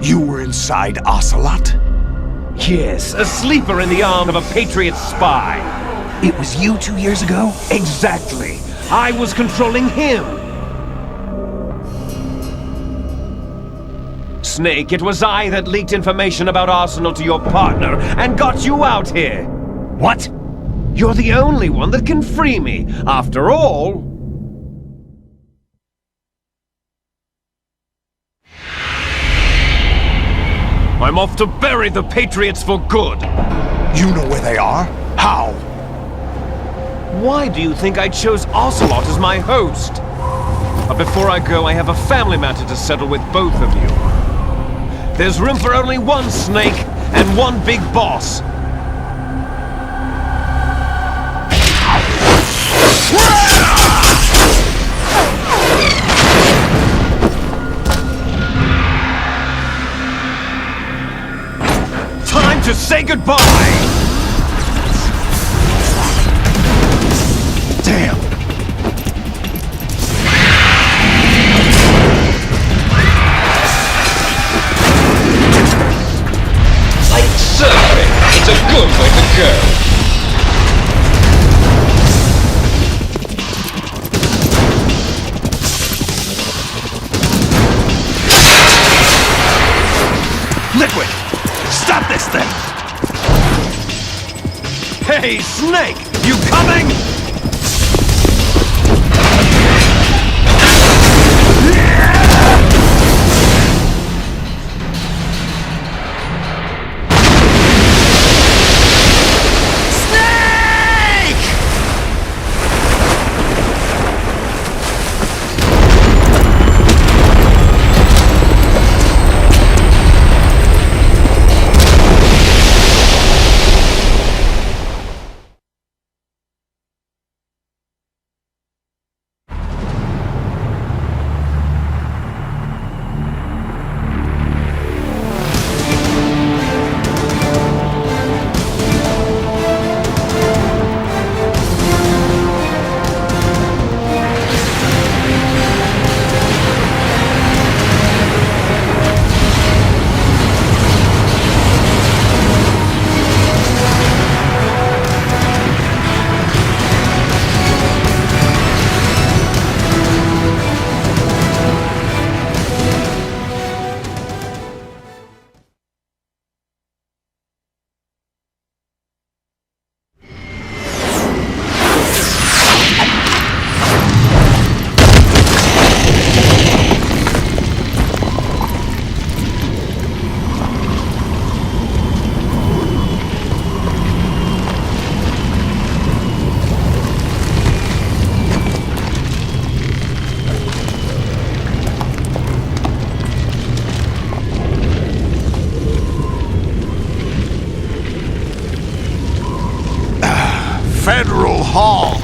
You were inside Ocelot? Yes, a sleeper in the arm of a Patriot spy. It was you 2 years ago? Exactly. I was controlling him. Snake, it was I that leaked information about Arsenal to your partner and got you out here. What? You're the only one that can free me. After all... I'm off to bury the Patriots for good. You know where they are? How? Why do you think I chose Ocelot as my host? But before I go, I have a family matter to settle with both of you. There's room for only one Snake and one Big Boss. Time to say goodbye! Damn! Like surfing, it's a good way to go. Liquid! Stop this thing! Hey, Snake! You coming? Federal Hall.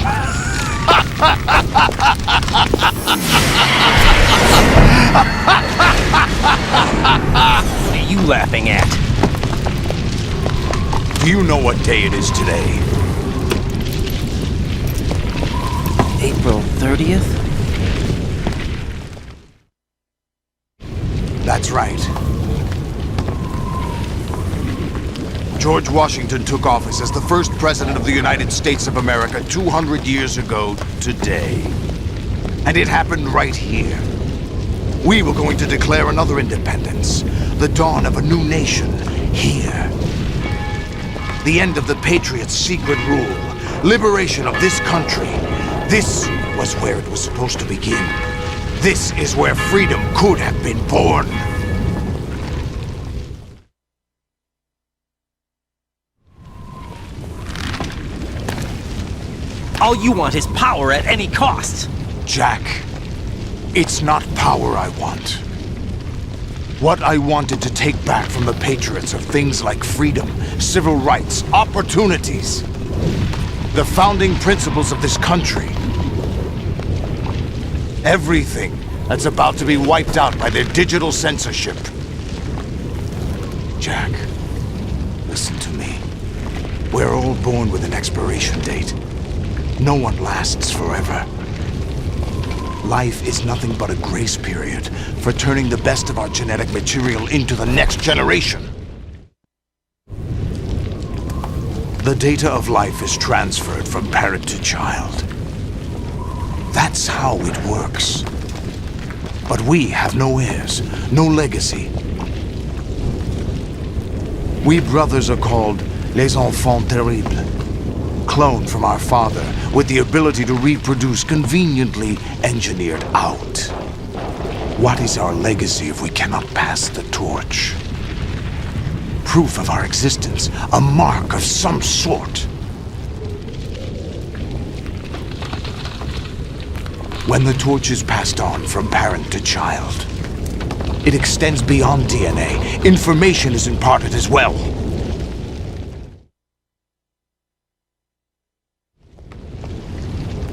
What are you laughing at? Do you know what day it is today? April 30th? That's right. George Washington took office as the first president of the United States of America 200 years ago today. And it happened right here. We were going to declare another independence, the dawn of a new nation, here. The end of the Patriots' secret rule, liberation of this country. This was where it was supposed to begin. This is where freedom could have been born. All you want is power at any cost. Jack, it's not power I want. What I wanted to take back from the Patriots are things like freedom, civil rights, opportunities. The founding principles of this country. Everything that's about to be wiped out by their digital censorship. Jack, listen to me. We're all born with an expiration date. No one lasts forever. Life is nothing but a grace period for turning the best of our genetic material into the next generation. The data of life is transferred from parent to child. That's how it works. But we have no heirs, no legacy. We brothers are called les enfants terribles, cloned from our father with the ability to reproduce conveniently engineered out. What is our legacy if we cannot pass the torch? Proof of our existence, a mark of some sort. When the torch is passed on from parent to child, it extends beyond DNA. Information is imparted as well.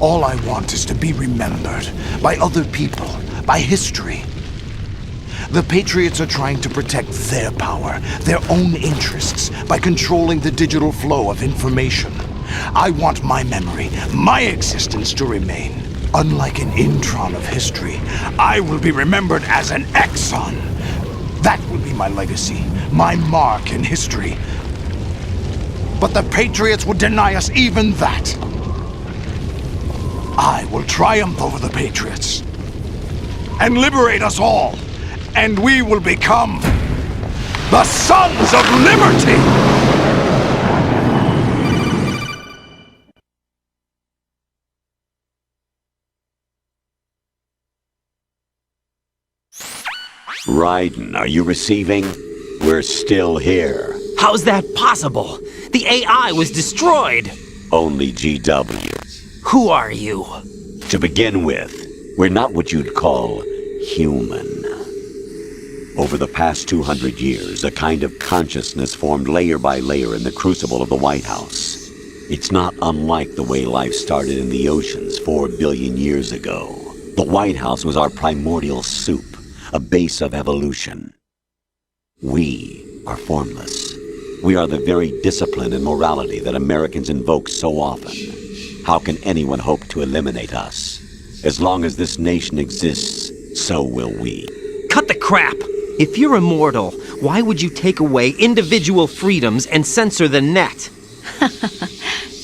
All I want is to be remembered by other people, by history. The Patriots are trying to protect their power, their own interests, by controlling the digital flow of information. I want my memory, my existence to remain. Unlike an intron of history, I will be remembered as an exon. That will be my legacy, my mark in history. But the Patriots would deny us even that. I will triumph over the Patriots and liberate us all, and we will become the Sons of Liberty! Raiden, are you receiving? We're still here. How's that possible? The AI was destroyed! Only GW. Who are you? To begin with, we're not what you'd call human. Over the past 200 years, a kind of consciousness formed layer by layer in the crucible of the White House. It's not unlike the way life started in the oceans 4 billion years ago. The White House was our primordial soup, a base of evolution. We are formless. We are the very discipline and morality that Americans invoke so often. How can anyone hope to eliminate us? As long as this nation exists, so will we. Cut the crap! If you're immortal, why would you take away individual freedoms and censor the net?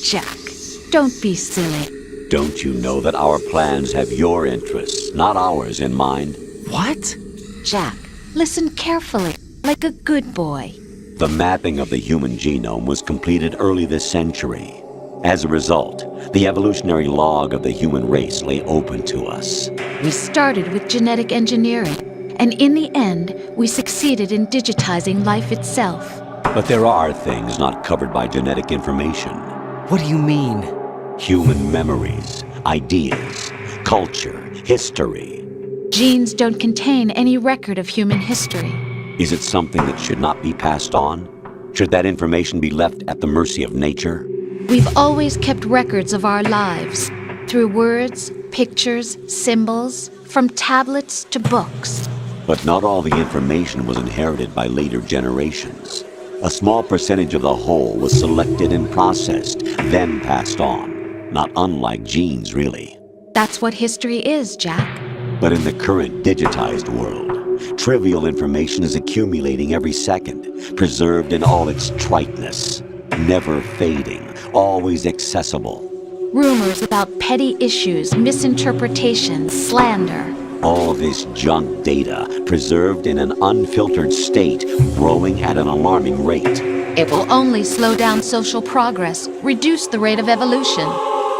Jack, don't be silly. Don't you know that our plans have your interests, not ours, in mind? What? Jack, listen carefully, like a good boy. The mapping of the human genome was completed early this century. As a result, the evolutionary log of the human race lay open to us. We started with genetic engineering, and in the end, we succeeded in digitizing life itself. But there are things not covered by genetic information. What do you mean? Human memories, ideas, culture, history. Genes don't contain any record of human history. Is it something that should not be passed on? Should that information be left at the mercy of nature? We've always kept records of our lives, through words, pictures, symbols, from tablets to books. But not all the information was inherited by later generations. A small percentage of the whole was selected and processed, then passed on. Not unlike genes, really. That's what history is, Jack. But in the current digitized world, trivial information is accumulating every second, preserved in all its triteness, never fading, always accessible. Rumors about petty issues, misinterpretations, slander. All this junk data, preserved in an unfiltered state, growing at an alarming rate. It will only slow down social progress, reduce the rate of evolution.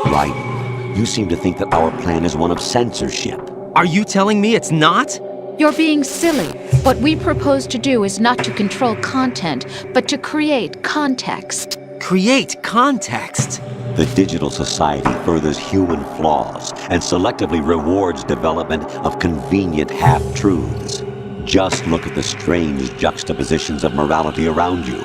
Raiden, you seem to think that our plan is one of censorship. Are you telling me it's not? You're being silly. What we propose to do is not to control content, but to create context. Create context? The digital society furthers human flaws and selectively rewards development of convenient half-truths. Just look at the strange juxtapositions of morality around you.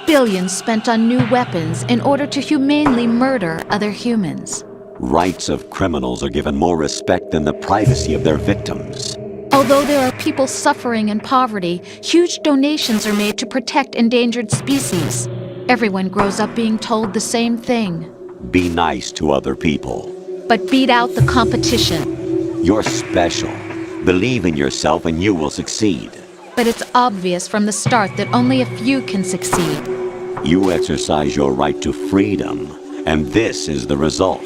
Billions spent on new weapons in order to humanely murder other humans. Rights of criminals are given more respect than the privacy of their victims. Although there are people suffering in poverty, huge donations are made to protect endangered species. Everyone grows up being told the same thing. Be nice to other people. But beat out the competition. You're special. Believe in yourself and you will succeed. But it's obvious from the start that only a few can succeed. You exercise your right to freedom, and this is the result.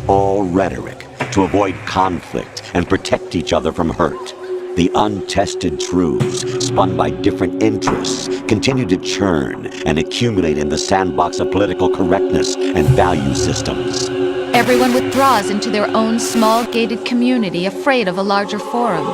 All rhetoric to avoid conflict and protect each other from hurt. The untested truths, spun by different interests, continue to churn and accumulate in the sandbox of political correctness and value systems. Everyone withdraws into their own small gated community, afraid of a larger forum.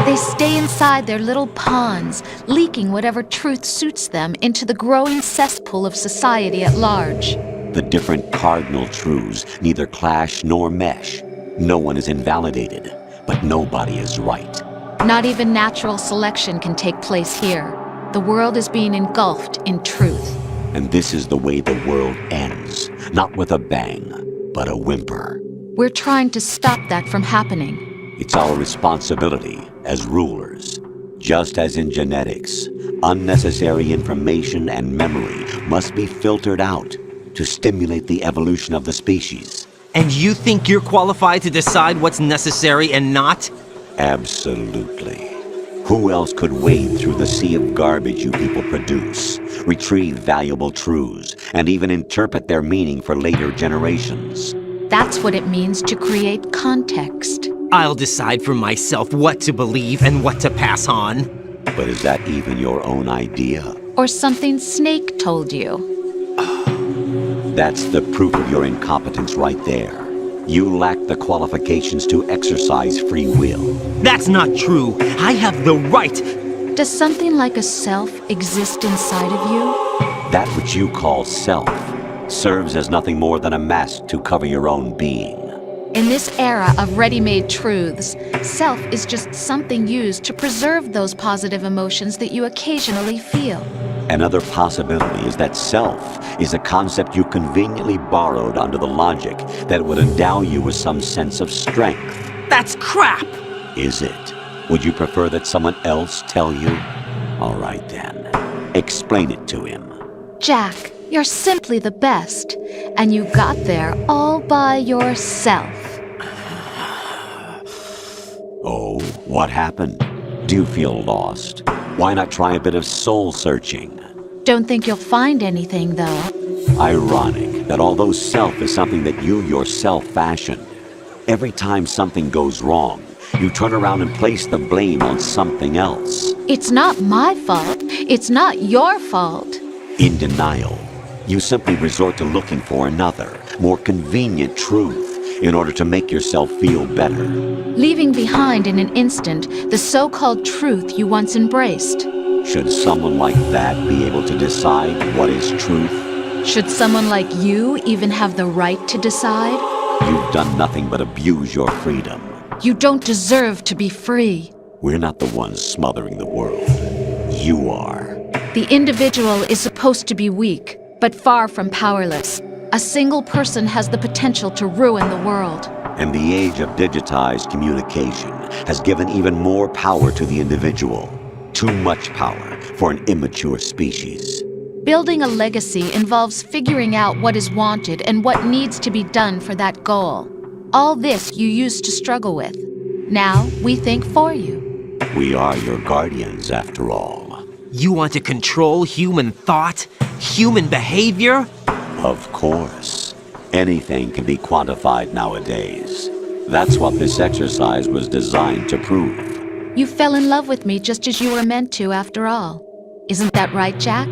They stay inside their little ponds, leaking whatever truth suits them into the growing cesspool of society at large. The different cardinal truths neither clash nor mesh. No one is invalidated, but nobody is right. Not even natural selection can take place here. The world is being engulfed in truth. And this is the way the world ends. Not with a bang, but a whimper. We're trying to stop that from happening. It's our responsibility as rulers. Just as in genetics, unnecessary information and memory must be filtered out to stimulate the evolution of the species. And you think you're qualified to decide what's necessary and not? Absolutely. Who else could wade through the sea of garbage you people produce, retrieve valuable truths, and even interpret their meaning for later generations? That's what it means to create context. I'll decide for myself what to believe and what to pass on. But is that even your own idea? Or something Snake told you? That's the proof of your incompetence right there. You lack the qualifications to exercise free will. That's not true. I have the right. Does something like a self exist inside of you? That which you call self serves as nothing more than a mask to cover your own being. In this era of ready-made truths, self is just something used to preserve those positive emotions that you occasionally feel. Another possibility is that self is a concept you conveniently borrowed under the logic that would endow you with some sense of strength. That's crap! Is it? Would you prefer that someone else tell you? All right then. Explain it to him. Jack, you're simply the best, and you got there all by yourself. Oh, what happened? Do you feel lost? Why not try a bit of soul searching? Don't think you'll find anything, though. Ironic that although self is something that you yourself fashioned, every time something goes wrong, you turn around and place the blame on something else. It's not my fault. It's not your fault. In denial, you simply resort to looking for another, more convenient truth in order to make yourself feel better. Leaving behind in an instant the so-called truth you once embraced. Should someone like that be able to decide what is truth? Should someone like you even have the right to decide? You've done nothing but abuse your freedom. You don't deserve to be free. We're not the ones smothering the world. You are. The individual is supposed to be weak, but far from powerless. A single person has the potential to ruin the world. And the age of digitized communication has given even more power to the individual. Too much power for an immature species. Building a legacy involves figuring out what is wanted and what needs to be done for that goal. All this you used to struggle with. Now we think for you. We are your guardians, after all. You want to control human thought? Human behavior? Of course. Anything can be quantified nowadays. That's what this exercise was designed to prove. You fell in love with me just as you were meant to, after all. Isn't that right, Jack?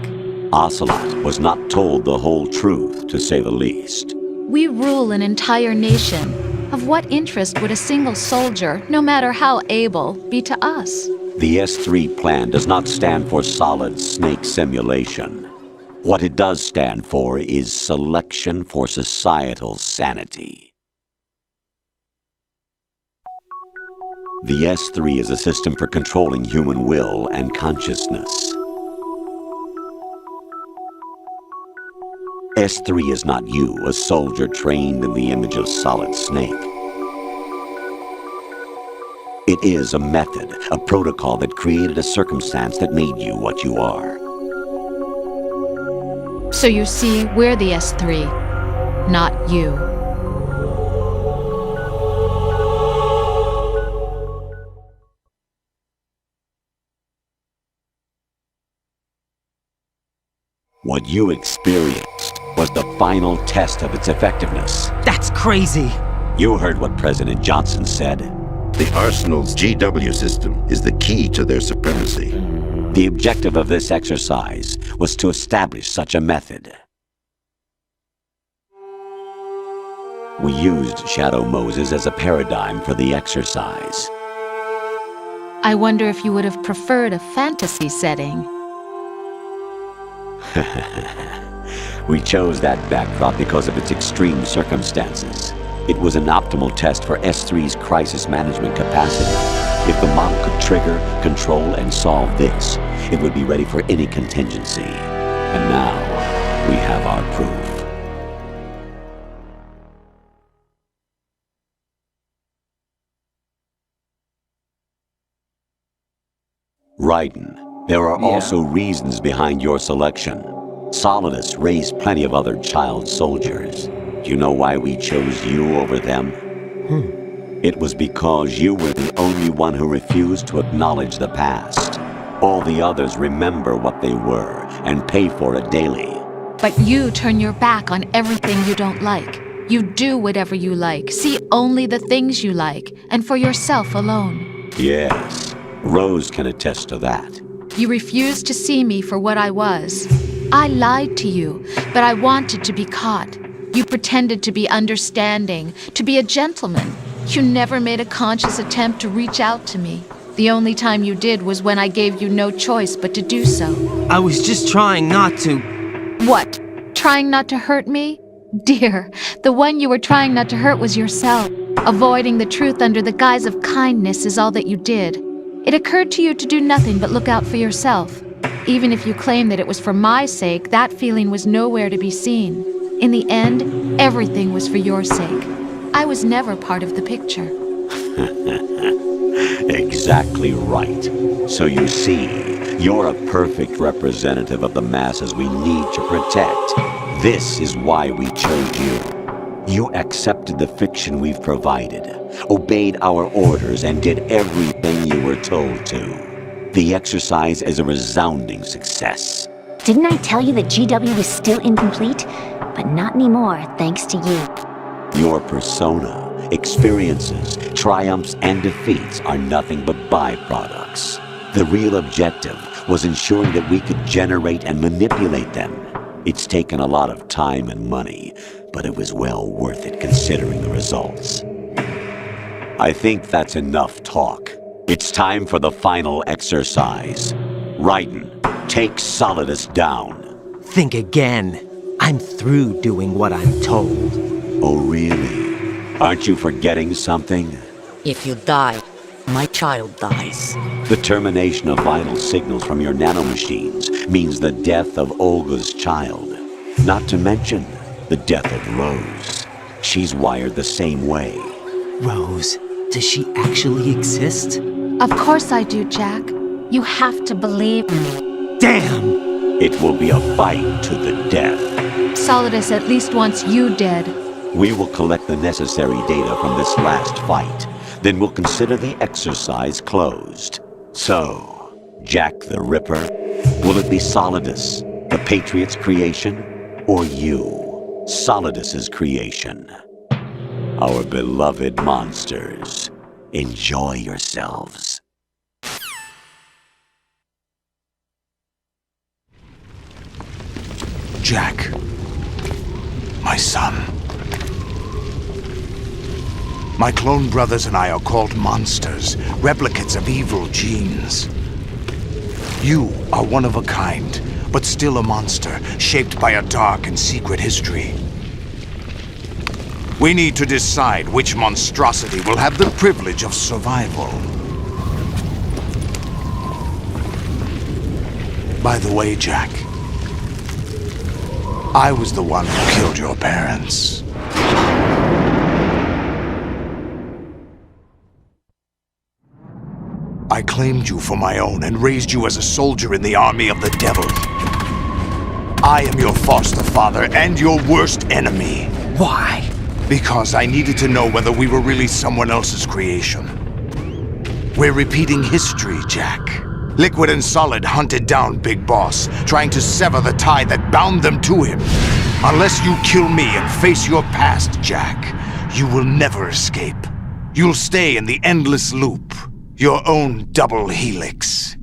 Ocelot was not told the whole truth, to say the least. We rule an entire nation. Of what interest would a single soldier, no matter how able, be to us? The S3 plan does not stand for Solid Snake Simulation. What it does stand for is Selection for Societal Sanity. The S3 is a system for controlling human will and consciousness. S3 is not you, a soldier trained in the image of Solid Snake. It is a method, a protocol that created a circumstance that made you what you are. So you see, we're the S3, not you. What you experienced was the final test of its effectiveness. That's crazy! You heard what President Johnson said. The Arsenal's GW system is the key to their supremacy. The objective of this exercise was to establish such a method. We used Shadow Moses as a paradigm for the exercise. I wonder if you would have preferred a fantasy setting. We chose that backdrop because of its extreme circumstances. It was an optimal test for S3's crisis management capacity. If the model could trigger, control, and solve this, it would be ready for any contingency. And now, we have our proof. Raiden, there are also reasons behind your selection. Solidus raised plenty of other child soldiers. Do you know why we chose you over them? It was because you were the only one who refused to acknowledge the past. All the others remember what they were and pay for it daily. But you turn your back on everything you don't like. You do whatever you like, see only the things you like, and for yourself alone. Yes, Rose can attest to that. You refused to see me for what I was. I lied to you, but I wanted to be caught. You pretended to be understanding, to be a gentleman. You never made a conscious attempt to reach out to me. The only time you did was when I gave you no choice but to do so. I was just trying not to... What? Trying not to hurt me? Dear, the one you were trying not to hurt was yourself. Avoiding the truth under the guise of kindness is all that you did. It occurred to you to do nothing but look out for yourself. Even if you claim that it was for my sake, that feeling was nowhere to be seen. In the end, everything was for your sake. I was never part of the picture. Exactly right. So you see, you're a perfect representative of the masses we need to protect. This is why we chose you. You accepted the fiction we've provided, obeyed our orders, and did everything you were told to. The exercise is a resounding success. Didn't I tell you that GW was still incomplete? But not anymore, thanks to you. Your persona, experiences, triumphs, and defeats are nothing but byproducts. The real objective was ensuring that we could generate and manipulate them. It's taken a lot of time and money, but it was well worth it considering the results. I think that's enough talk. It's time for the final exercise. Raiden, take Solidus down. Think again. I'm through doing what I'm told. Oh, really? Aren't you forgetting something? If you die, my child dies. The termination of vital signals from your nanomachines means the death of Olga's child. Not to mention the death of Rose. She's wired the same way. Rose, does she actually exist? Of course I do, Jack. You have to believe me. Damn! It will be a fight to the death. Solidus at least wants you dead. We will collect the necessary data from this last fight. Then we'll consider the exercise closed. So, Jack the Ripper, will it be Solidus, the Patriot's creation, or you, Solidus's creation? Our beloved monsters, enjoy yourselves. Jack, my son. My clone brothers and I are called monsters, replicates of evil genes. You are one of a kind, but still a monster, shaped by a dark and secret history. We need to decide which monstrosity will have the privilege of survival. By the way, Jack, I was the one who killed your parents. I claimed you for my own and raised you as a soldier in the army of the devil. I am your foster father and your worst enemy. Why? Because I needed to know whether we were really someone else's creation. We're repeating history, Jack. Liquid and Solid hunted down Big Boss, trying to sever the tie that bound them to him. Unless you kill me and face your past, Jack, you will never escape. You'll stay in the endless loop, your own double helix.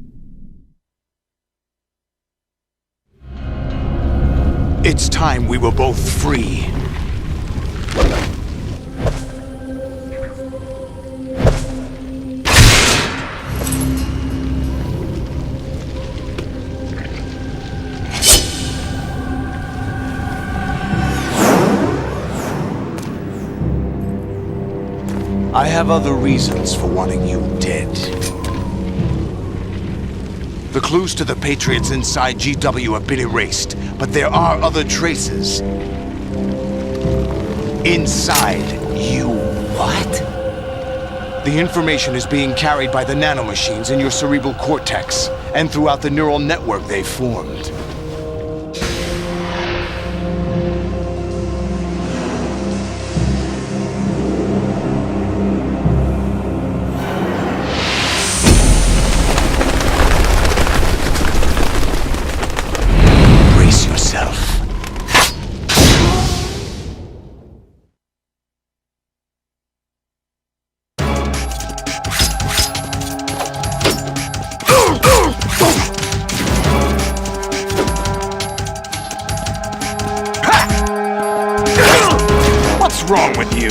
It's time we were both free. I have other reasons for wanting you dead. The clues to the Patriots inside GW have been erased, but there are other traces. Inside you. What? The information is being carried by the nanomachines in your cerebral cortex, and throughout the neural network they formed. What's wrong with you?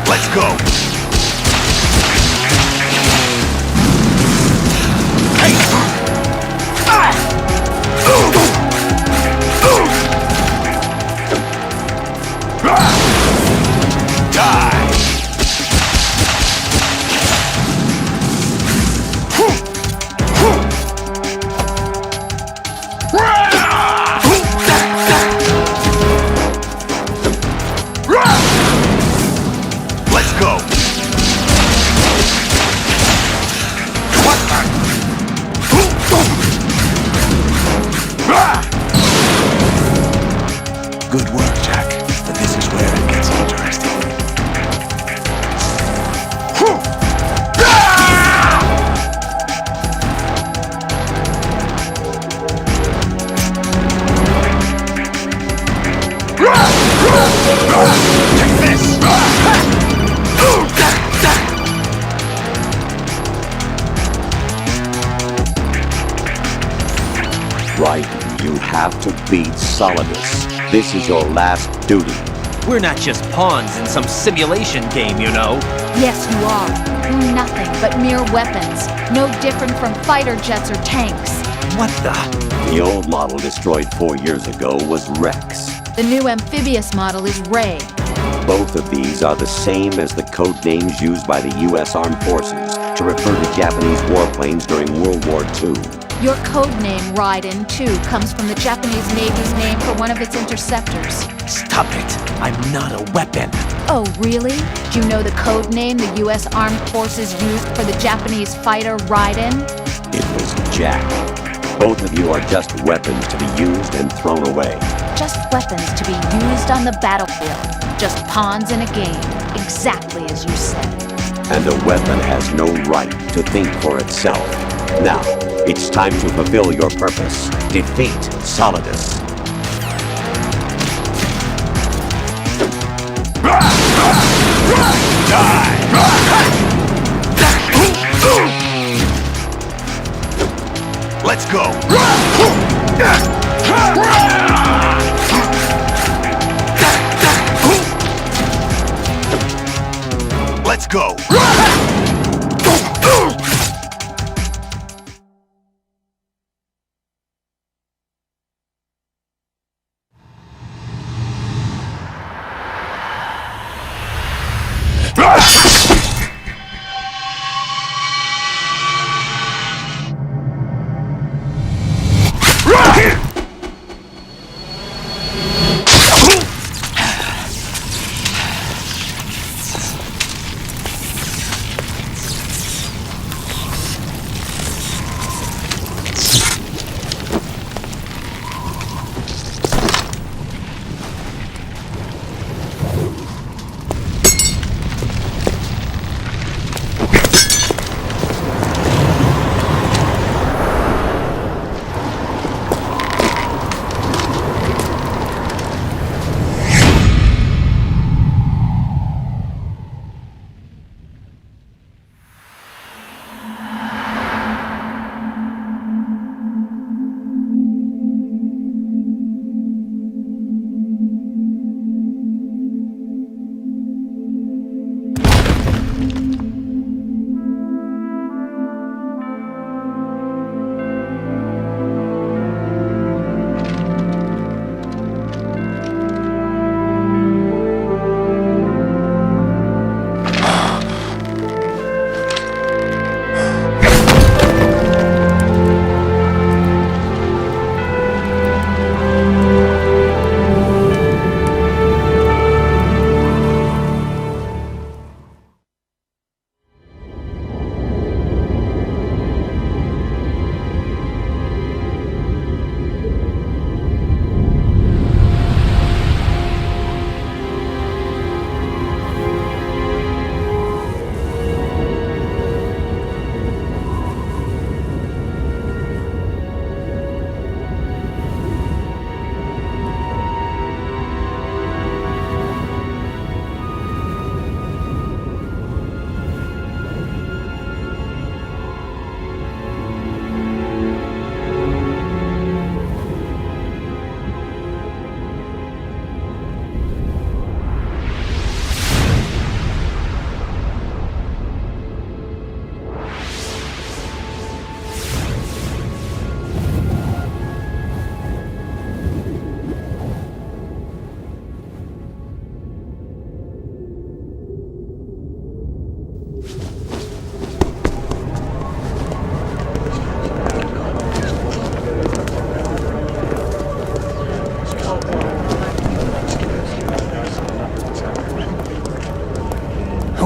Let's go! Good work, Jack. But this is where it gets interesting. Take this! Right, you have to beat Solidus. This is your last duty. We're not just pawns in some simulation game, you know. Yes, you are. You're nothing but mere weapons. No different from fighter jets or tanks. What the? The old model destroyed 4 years ago was Rex. The new amphibious model is Ray. Both of these are the same as the code names used by the U.S. Armed Forces to refer to Japanese warplanes during World War II. Your code name, Raiden, too, comes from the Japanese Navy's name for one of its interceptors. Stop it. I'm not a weapon. Oh, really? Do you know the code name the U.S. Armed Forces used for the Japanese fighter Raiden? It was Jack. Both of you are just weapons to be used and thrown away. Just weapons to be used on the battlefield. Just pawns in a game, exactly as you said. And a weapon has no right to think for itself. Now, it's time to fulfill your purpose. Defeat Solidus. Let's go! Let's go!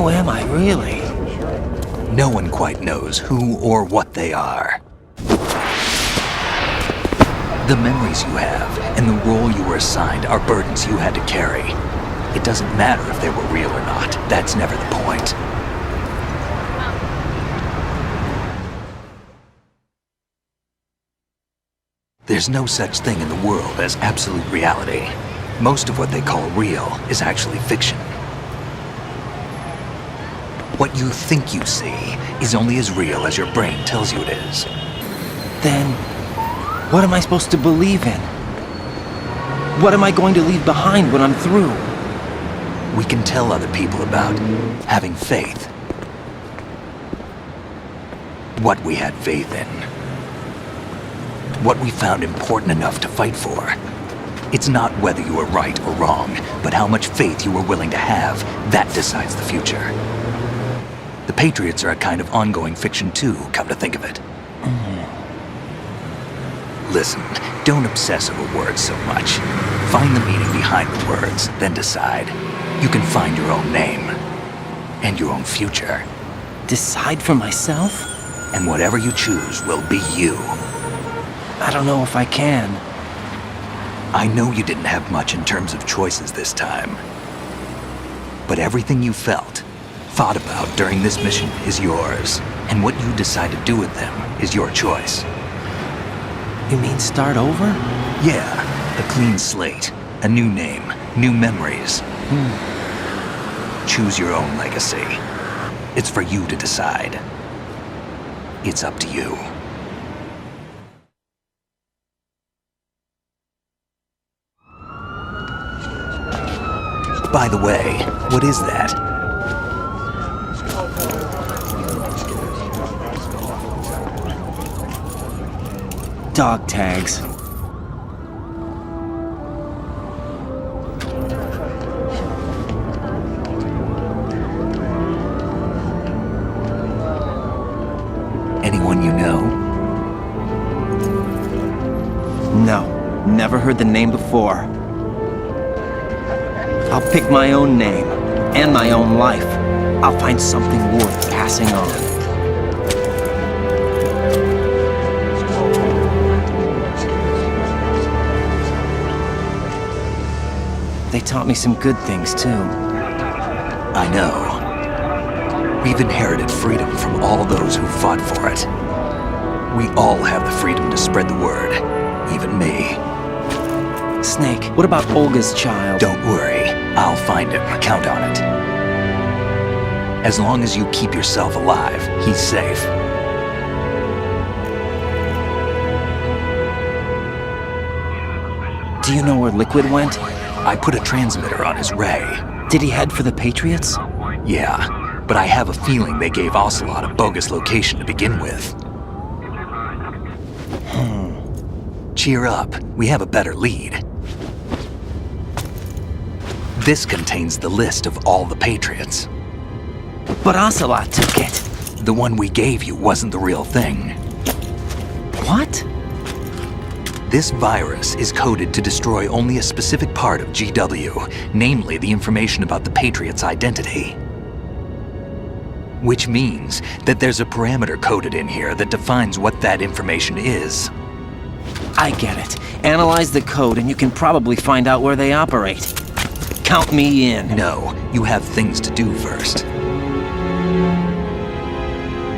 Who am I, really? No one quite knows who or what they are. The memories you have and the role you were assigned are burdens you had to carry. It doesn't matter if they were real or not. That's never the point. There's no such thing in the world as absolute reality. Most of what they call real is actually fiction. What you think you see is only as real as your brain tells you it is. Then, what am I supposed to believe in? What am I going to leave behind when I'm through? We can tell other people about having faith. What we had faith in. What we found important enough to fight for. It's not whether you were right or wrong, but how much faith you were willing to have. That decides the future. The Patriots are a kind of ongoing fiction too, come to think of it. Listen, don't obsess over words so much. Find the meaning behind the words, then decide. You can find your own name. And your own future. Decide for myself? And whatever you choose will be you. I don't know if I can. I know you didn't have much in terms of choices this time. But everything you felt, thought about during this mission is yours. And what you decide to do with them is your choice. You mean start over? Yeah, a clean slate, a new name, new memories. Choose your own legacy. It's for you to decide. It's up to you. By the way, what is that? Dog tags. Anyone you know? No, never heard the name before. I'll pick my own name, and my own life. I'll find something worth passing on. They taught me some good things, too. I know. We've inherited freedom from all those who fought for it. We all have the freedom to spread the word, even me. Snake, what about Olga's child? Don't worry, I'll find him. Count on it. As long as you keep yourself alive, he's safe. Do you know where Liquid went? I put a transmitter on his ray. Did he head for the Patriots? Yeah, but I have a feeling they gave Ocelot a bogus location to begin with. Cheer up, we have a better lead. This contains the list of all the Patriots. But Ocelot took it. The one we gave you wasn't the real thing. What? This virus is coded to destroy only a specific part of GW, namely the information about the Patriots' identity. Which means that there's a parameter coded in here that defines what that information is. I get it. Analyze the code and you can probably find out where they operate. Count me in. No, you have things to do first.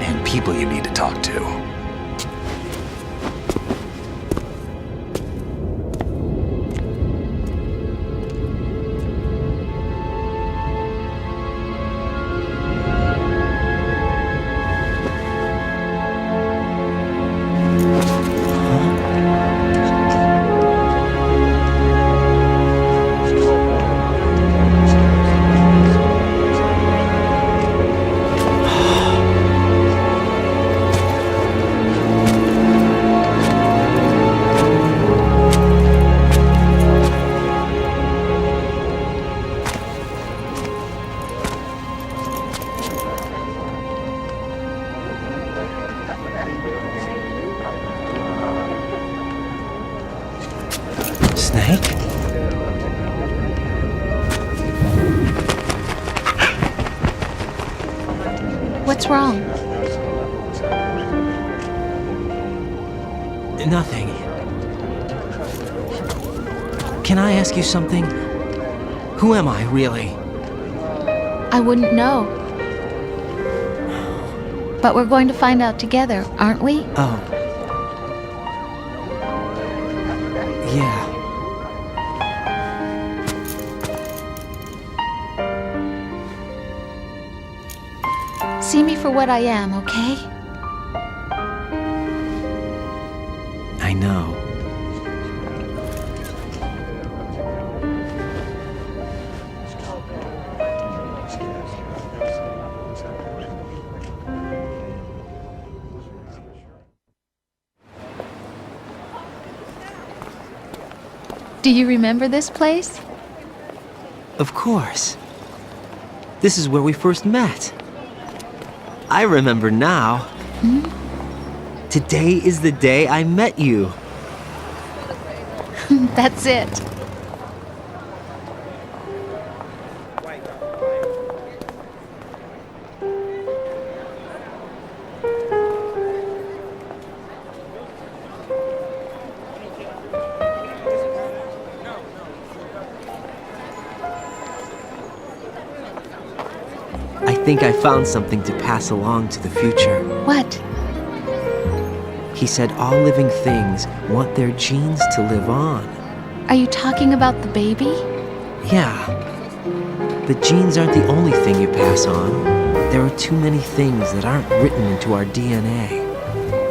And people you need to talk to. wrong? Nothing. Can I ask you something? Who am I, really? I wouldn't know. But we're going to find out together, aren't we? Oh. Yeah. See me for what I am, okay? I know. Do you remember this place? Of course. This is where we first met. I remember now. Today is the day I met you. That's it. I think I found something to pass along to the future. What? He said all living things want their genes to live on. Are you talking about the baby? Yeah. The genes aren't the only thing you pass on. There are too many things that aren't written into our DNA.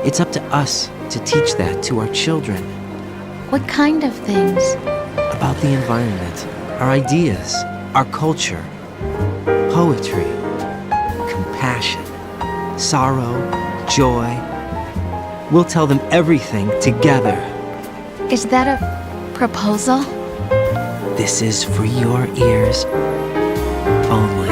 It's up to us to teach that to our children. What kind of things? About the environment, our ideas, our culture, poetry, compassion, sorrow, joy. We'll tell them everything together. Is that a proposal? This is for your ears only.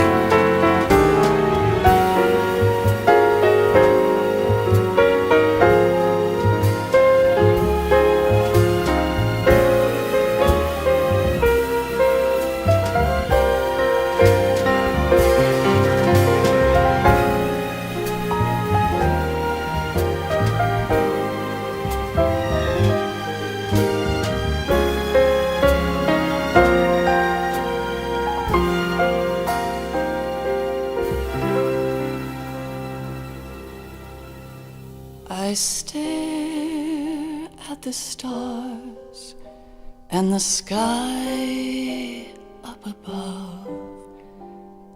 I stare at the stars and the sky up above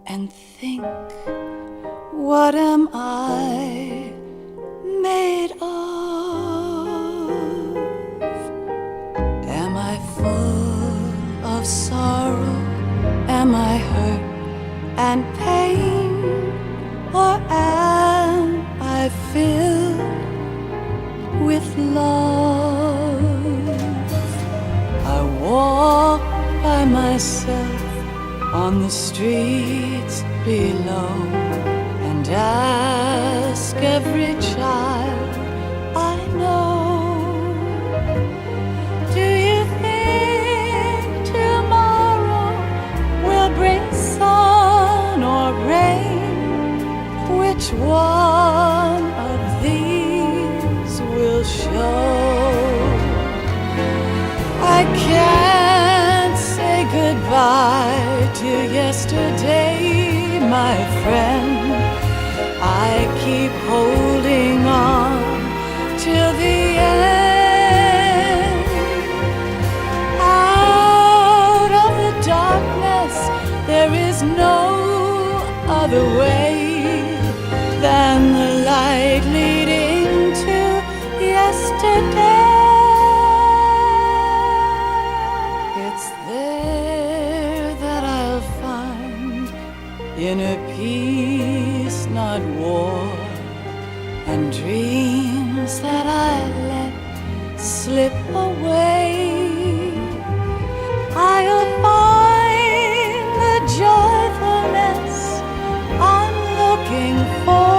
and think, what am I made of? Am I full of sorrow? Am I hurt and pain? Or am I filled with love? I walk by myself on the streets below and ask every child I know, do you think tomorrow will bring sun or rain? Which one of these will show? I can't say goodbye to yesterday, my friend. I keep holding on till the end. Out of the darkness, there is no other way than the light leading to yesterday. It's there that I'll find inner peace, not war, and dreams that I let slip away. I'll find the joyfulness I'm looking for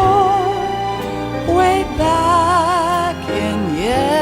way back in yesterday.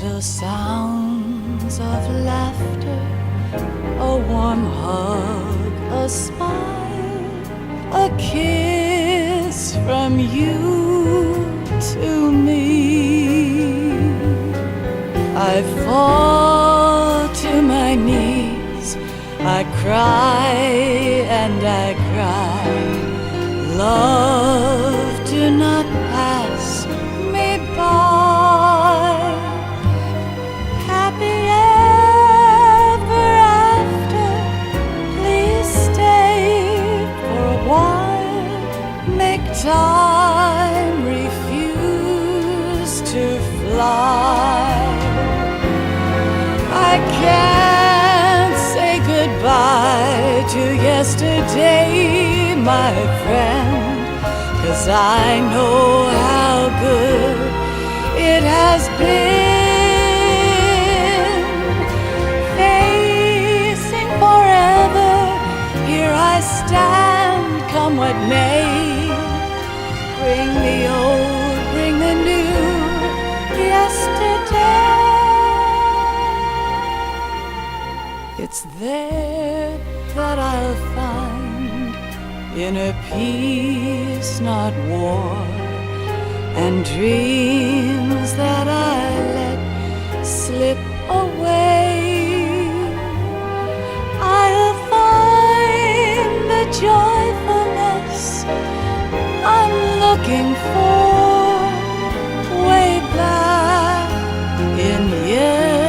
Little sounds of laughter, a warm hug, a smile, a kiss from you to me. I fall to my knees, I cry and I cry. Love, do not pass me by. Happy ever after, please stay for a while. Make time refuse to fly. I can't say goodbye to yesterday, my friend, 'cause I know how good it has been. Facing forever, here I stand, come what may. Bring the old, bring the new, yesterday. It's there that I'll find inner peace, not war, and dreams that I let slip away. I'll find the joyfulness I'm looking for way back in yesterday.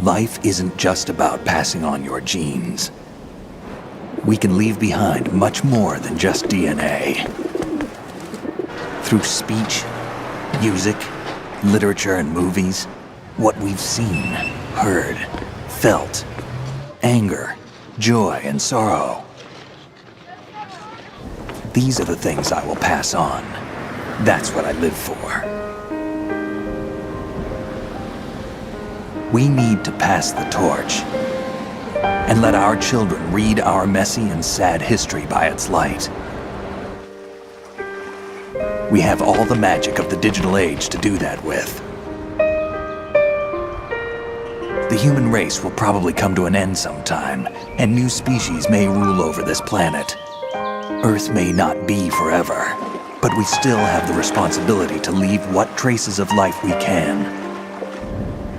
Life isn't just about passing on your genes. We can leave behind much more than just DNA. Through speech, music, literature, and movies, what we've seen, heard, felt, anger, joy, and sorrow. These are the things I will pass on. That's what I live for. We need to pass the torch and let our children read our messy and sad history by its light. We have all the magic of the digital age to do that with. The human race will probably come to an end sometime, and new species may rule over this planet. Earth may not be forever, but we still have the responsibility to leave what traces of life we can.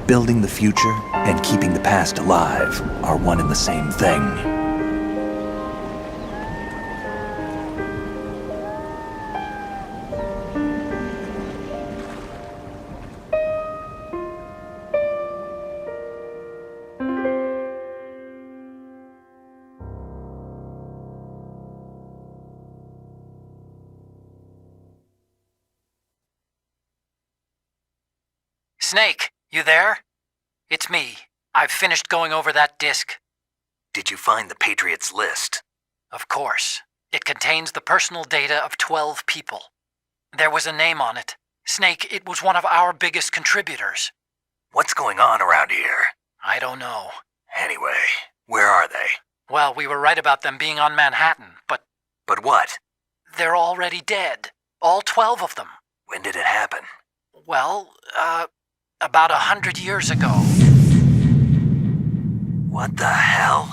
Building the future and keeping the past alive are one and the same thing. Snake, you there? It's me. I've finished going over that disk. Did you find the Patriots list? Of course. It contains the personal data of 12 people. There was a name on it. Snake, it was one of our biggest contributors. What's going on around here? I don't know. Anyway, where are they? Well, we were right about them being on Manhattan, but... But what? They're already dead. All 12 of them. When did it happen? Well, about 100 years ago. What the hell?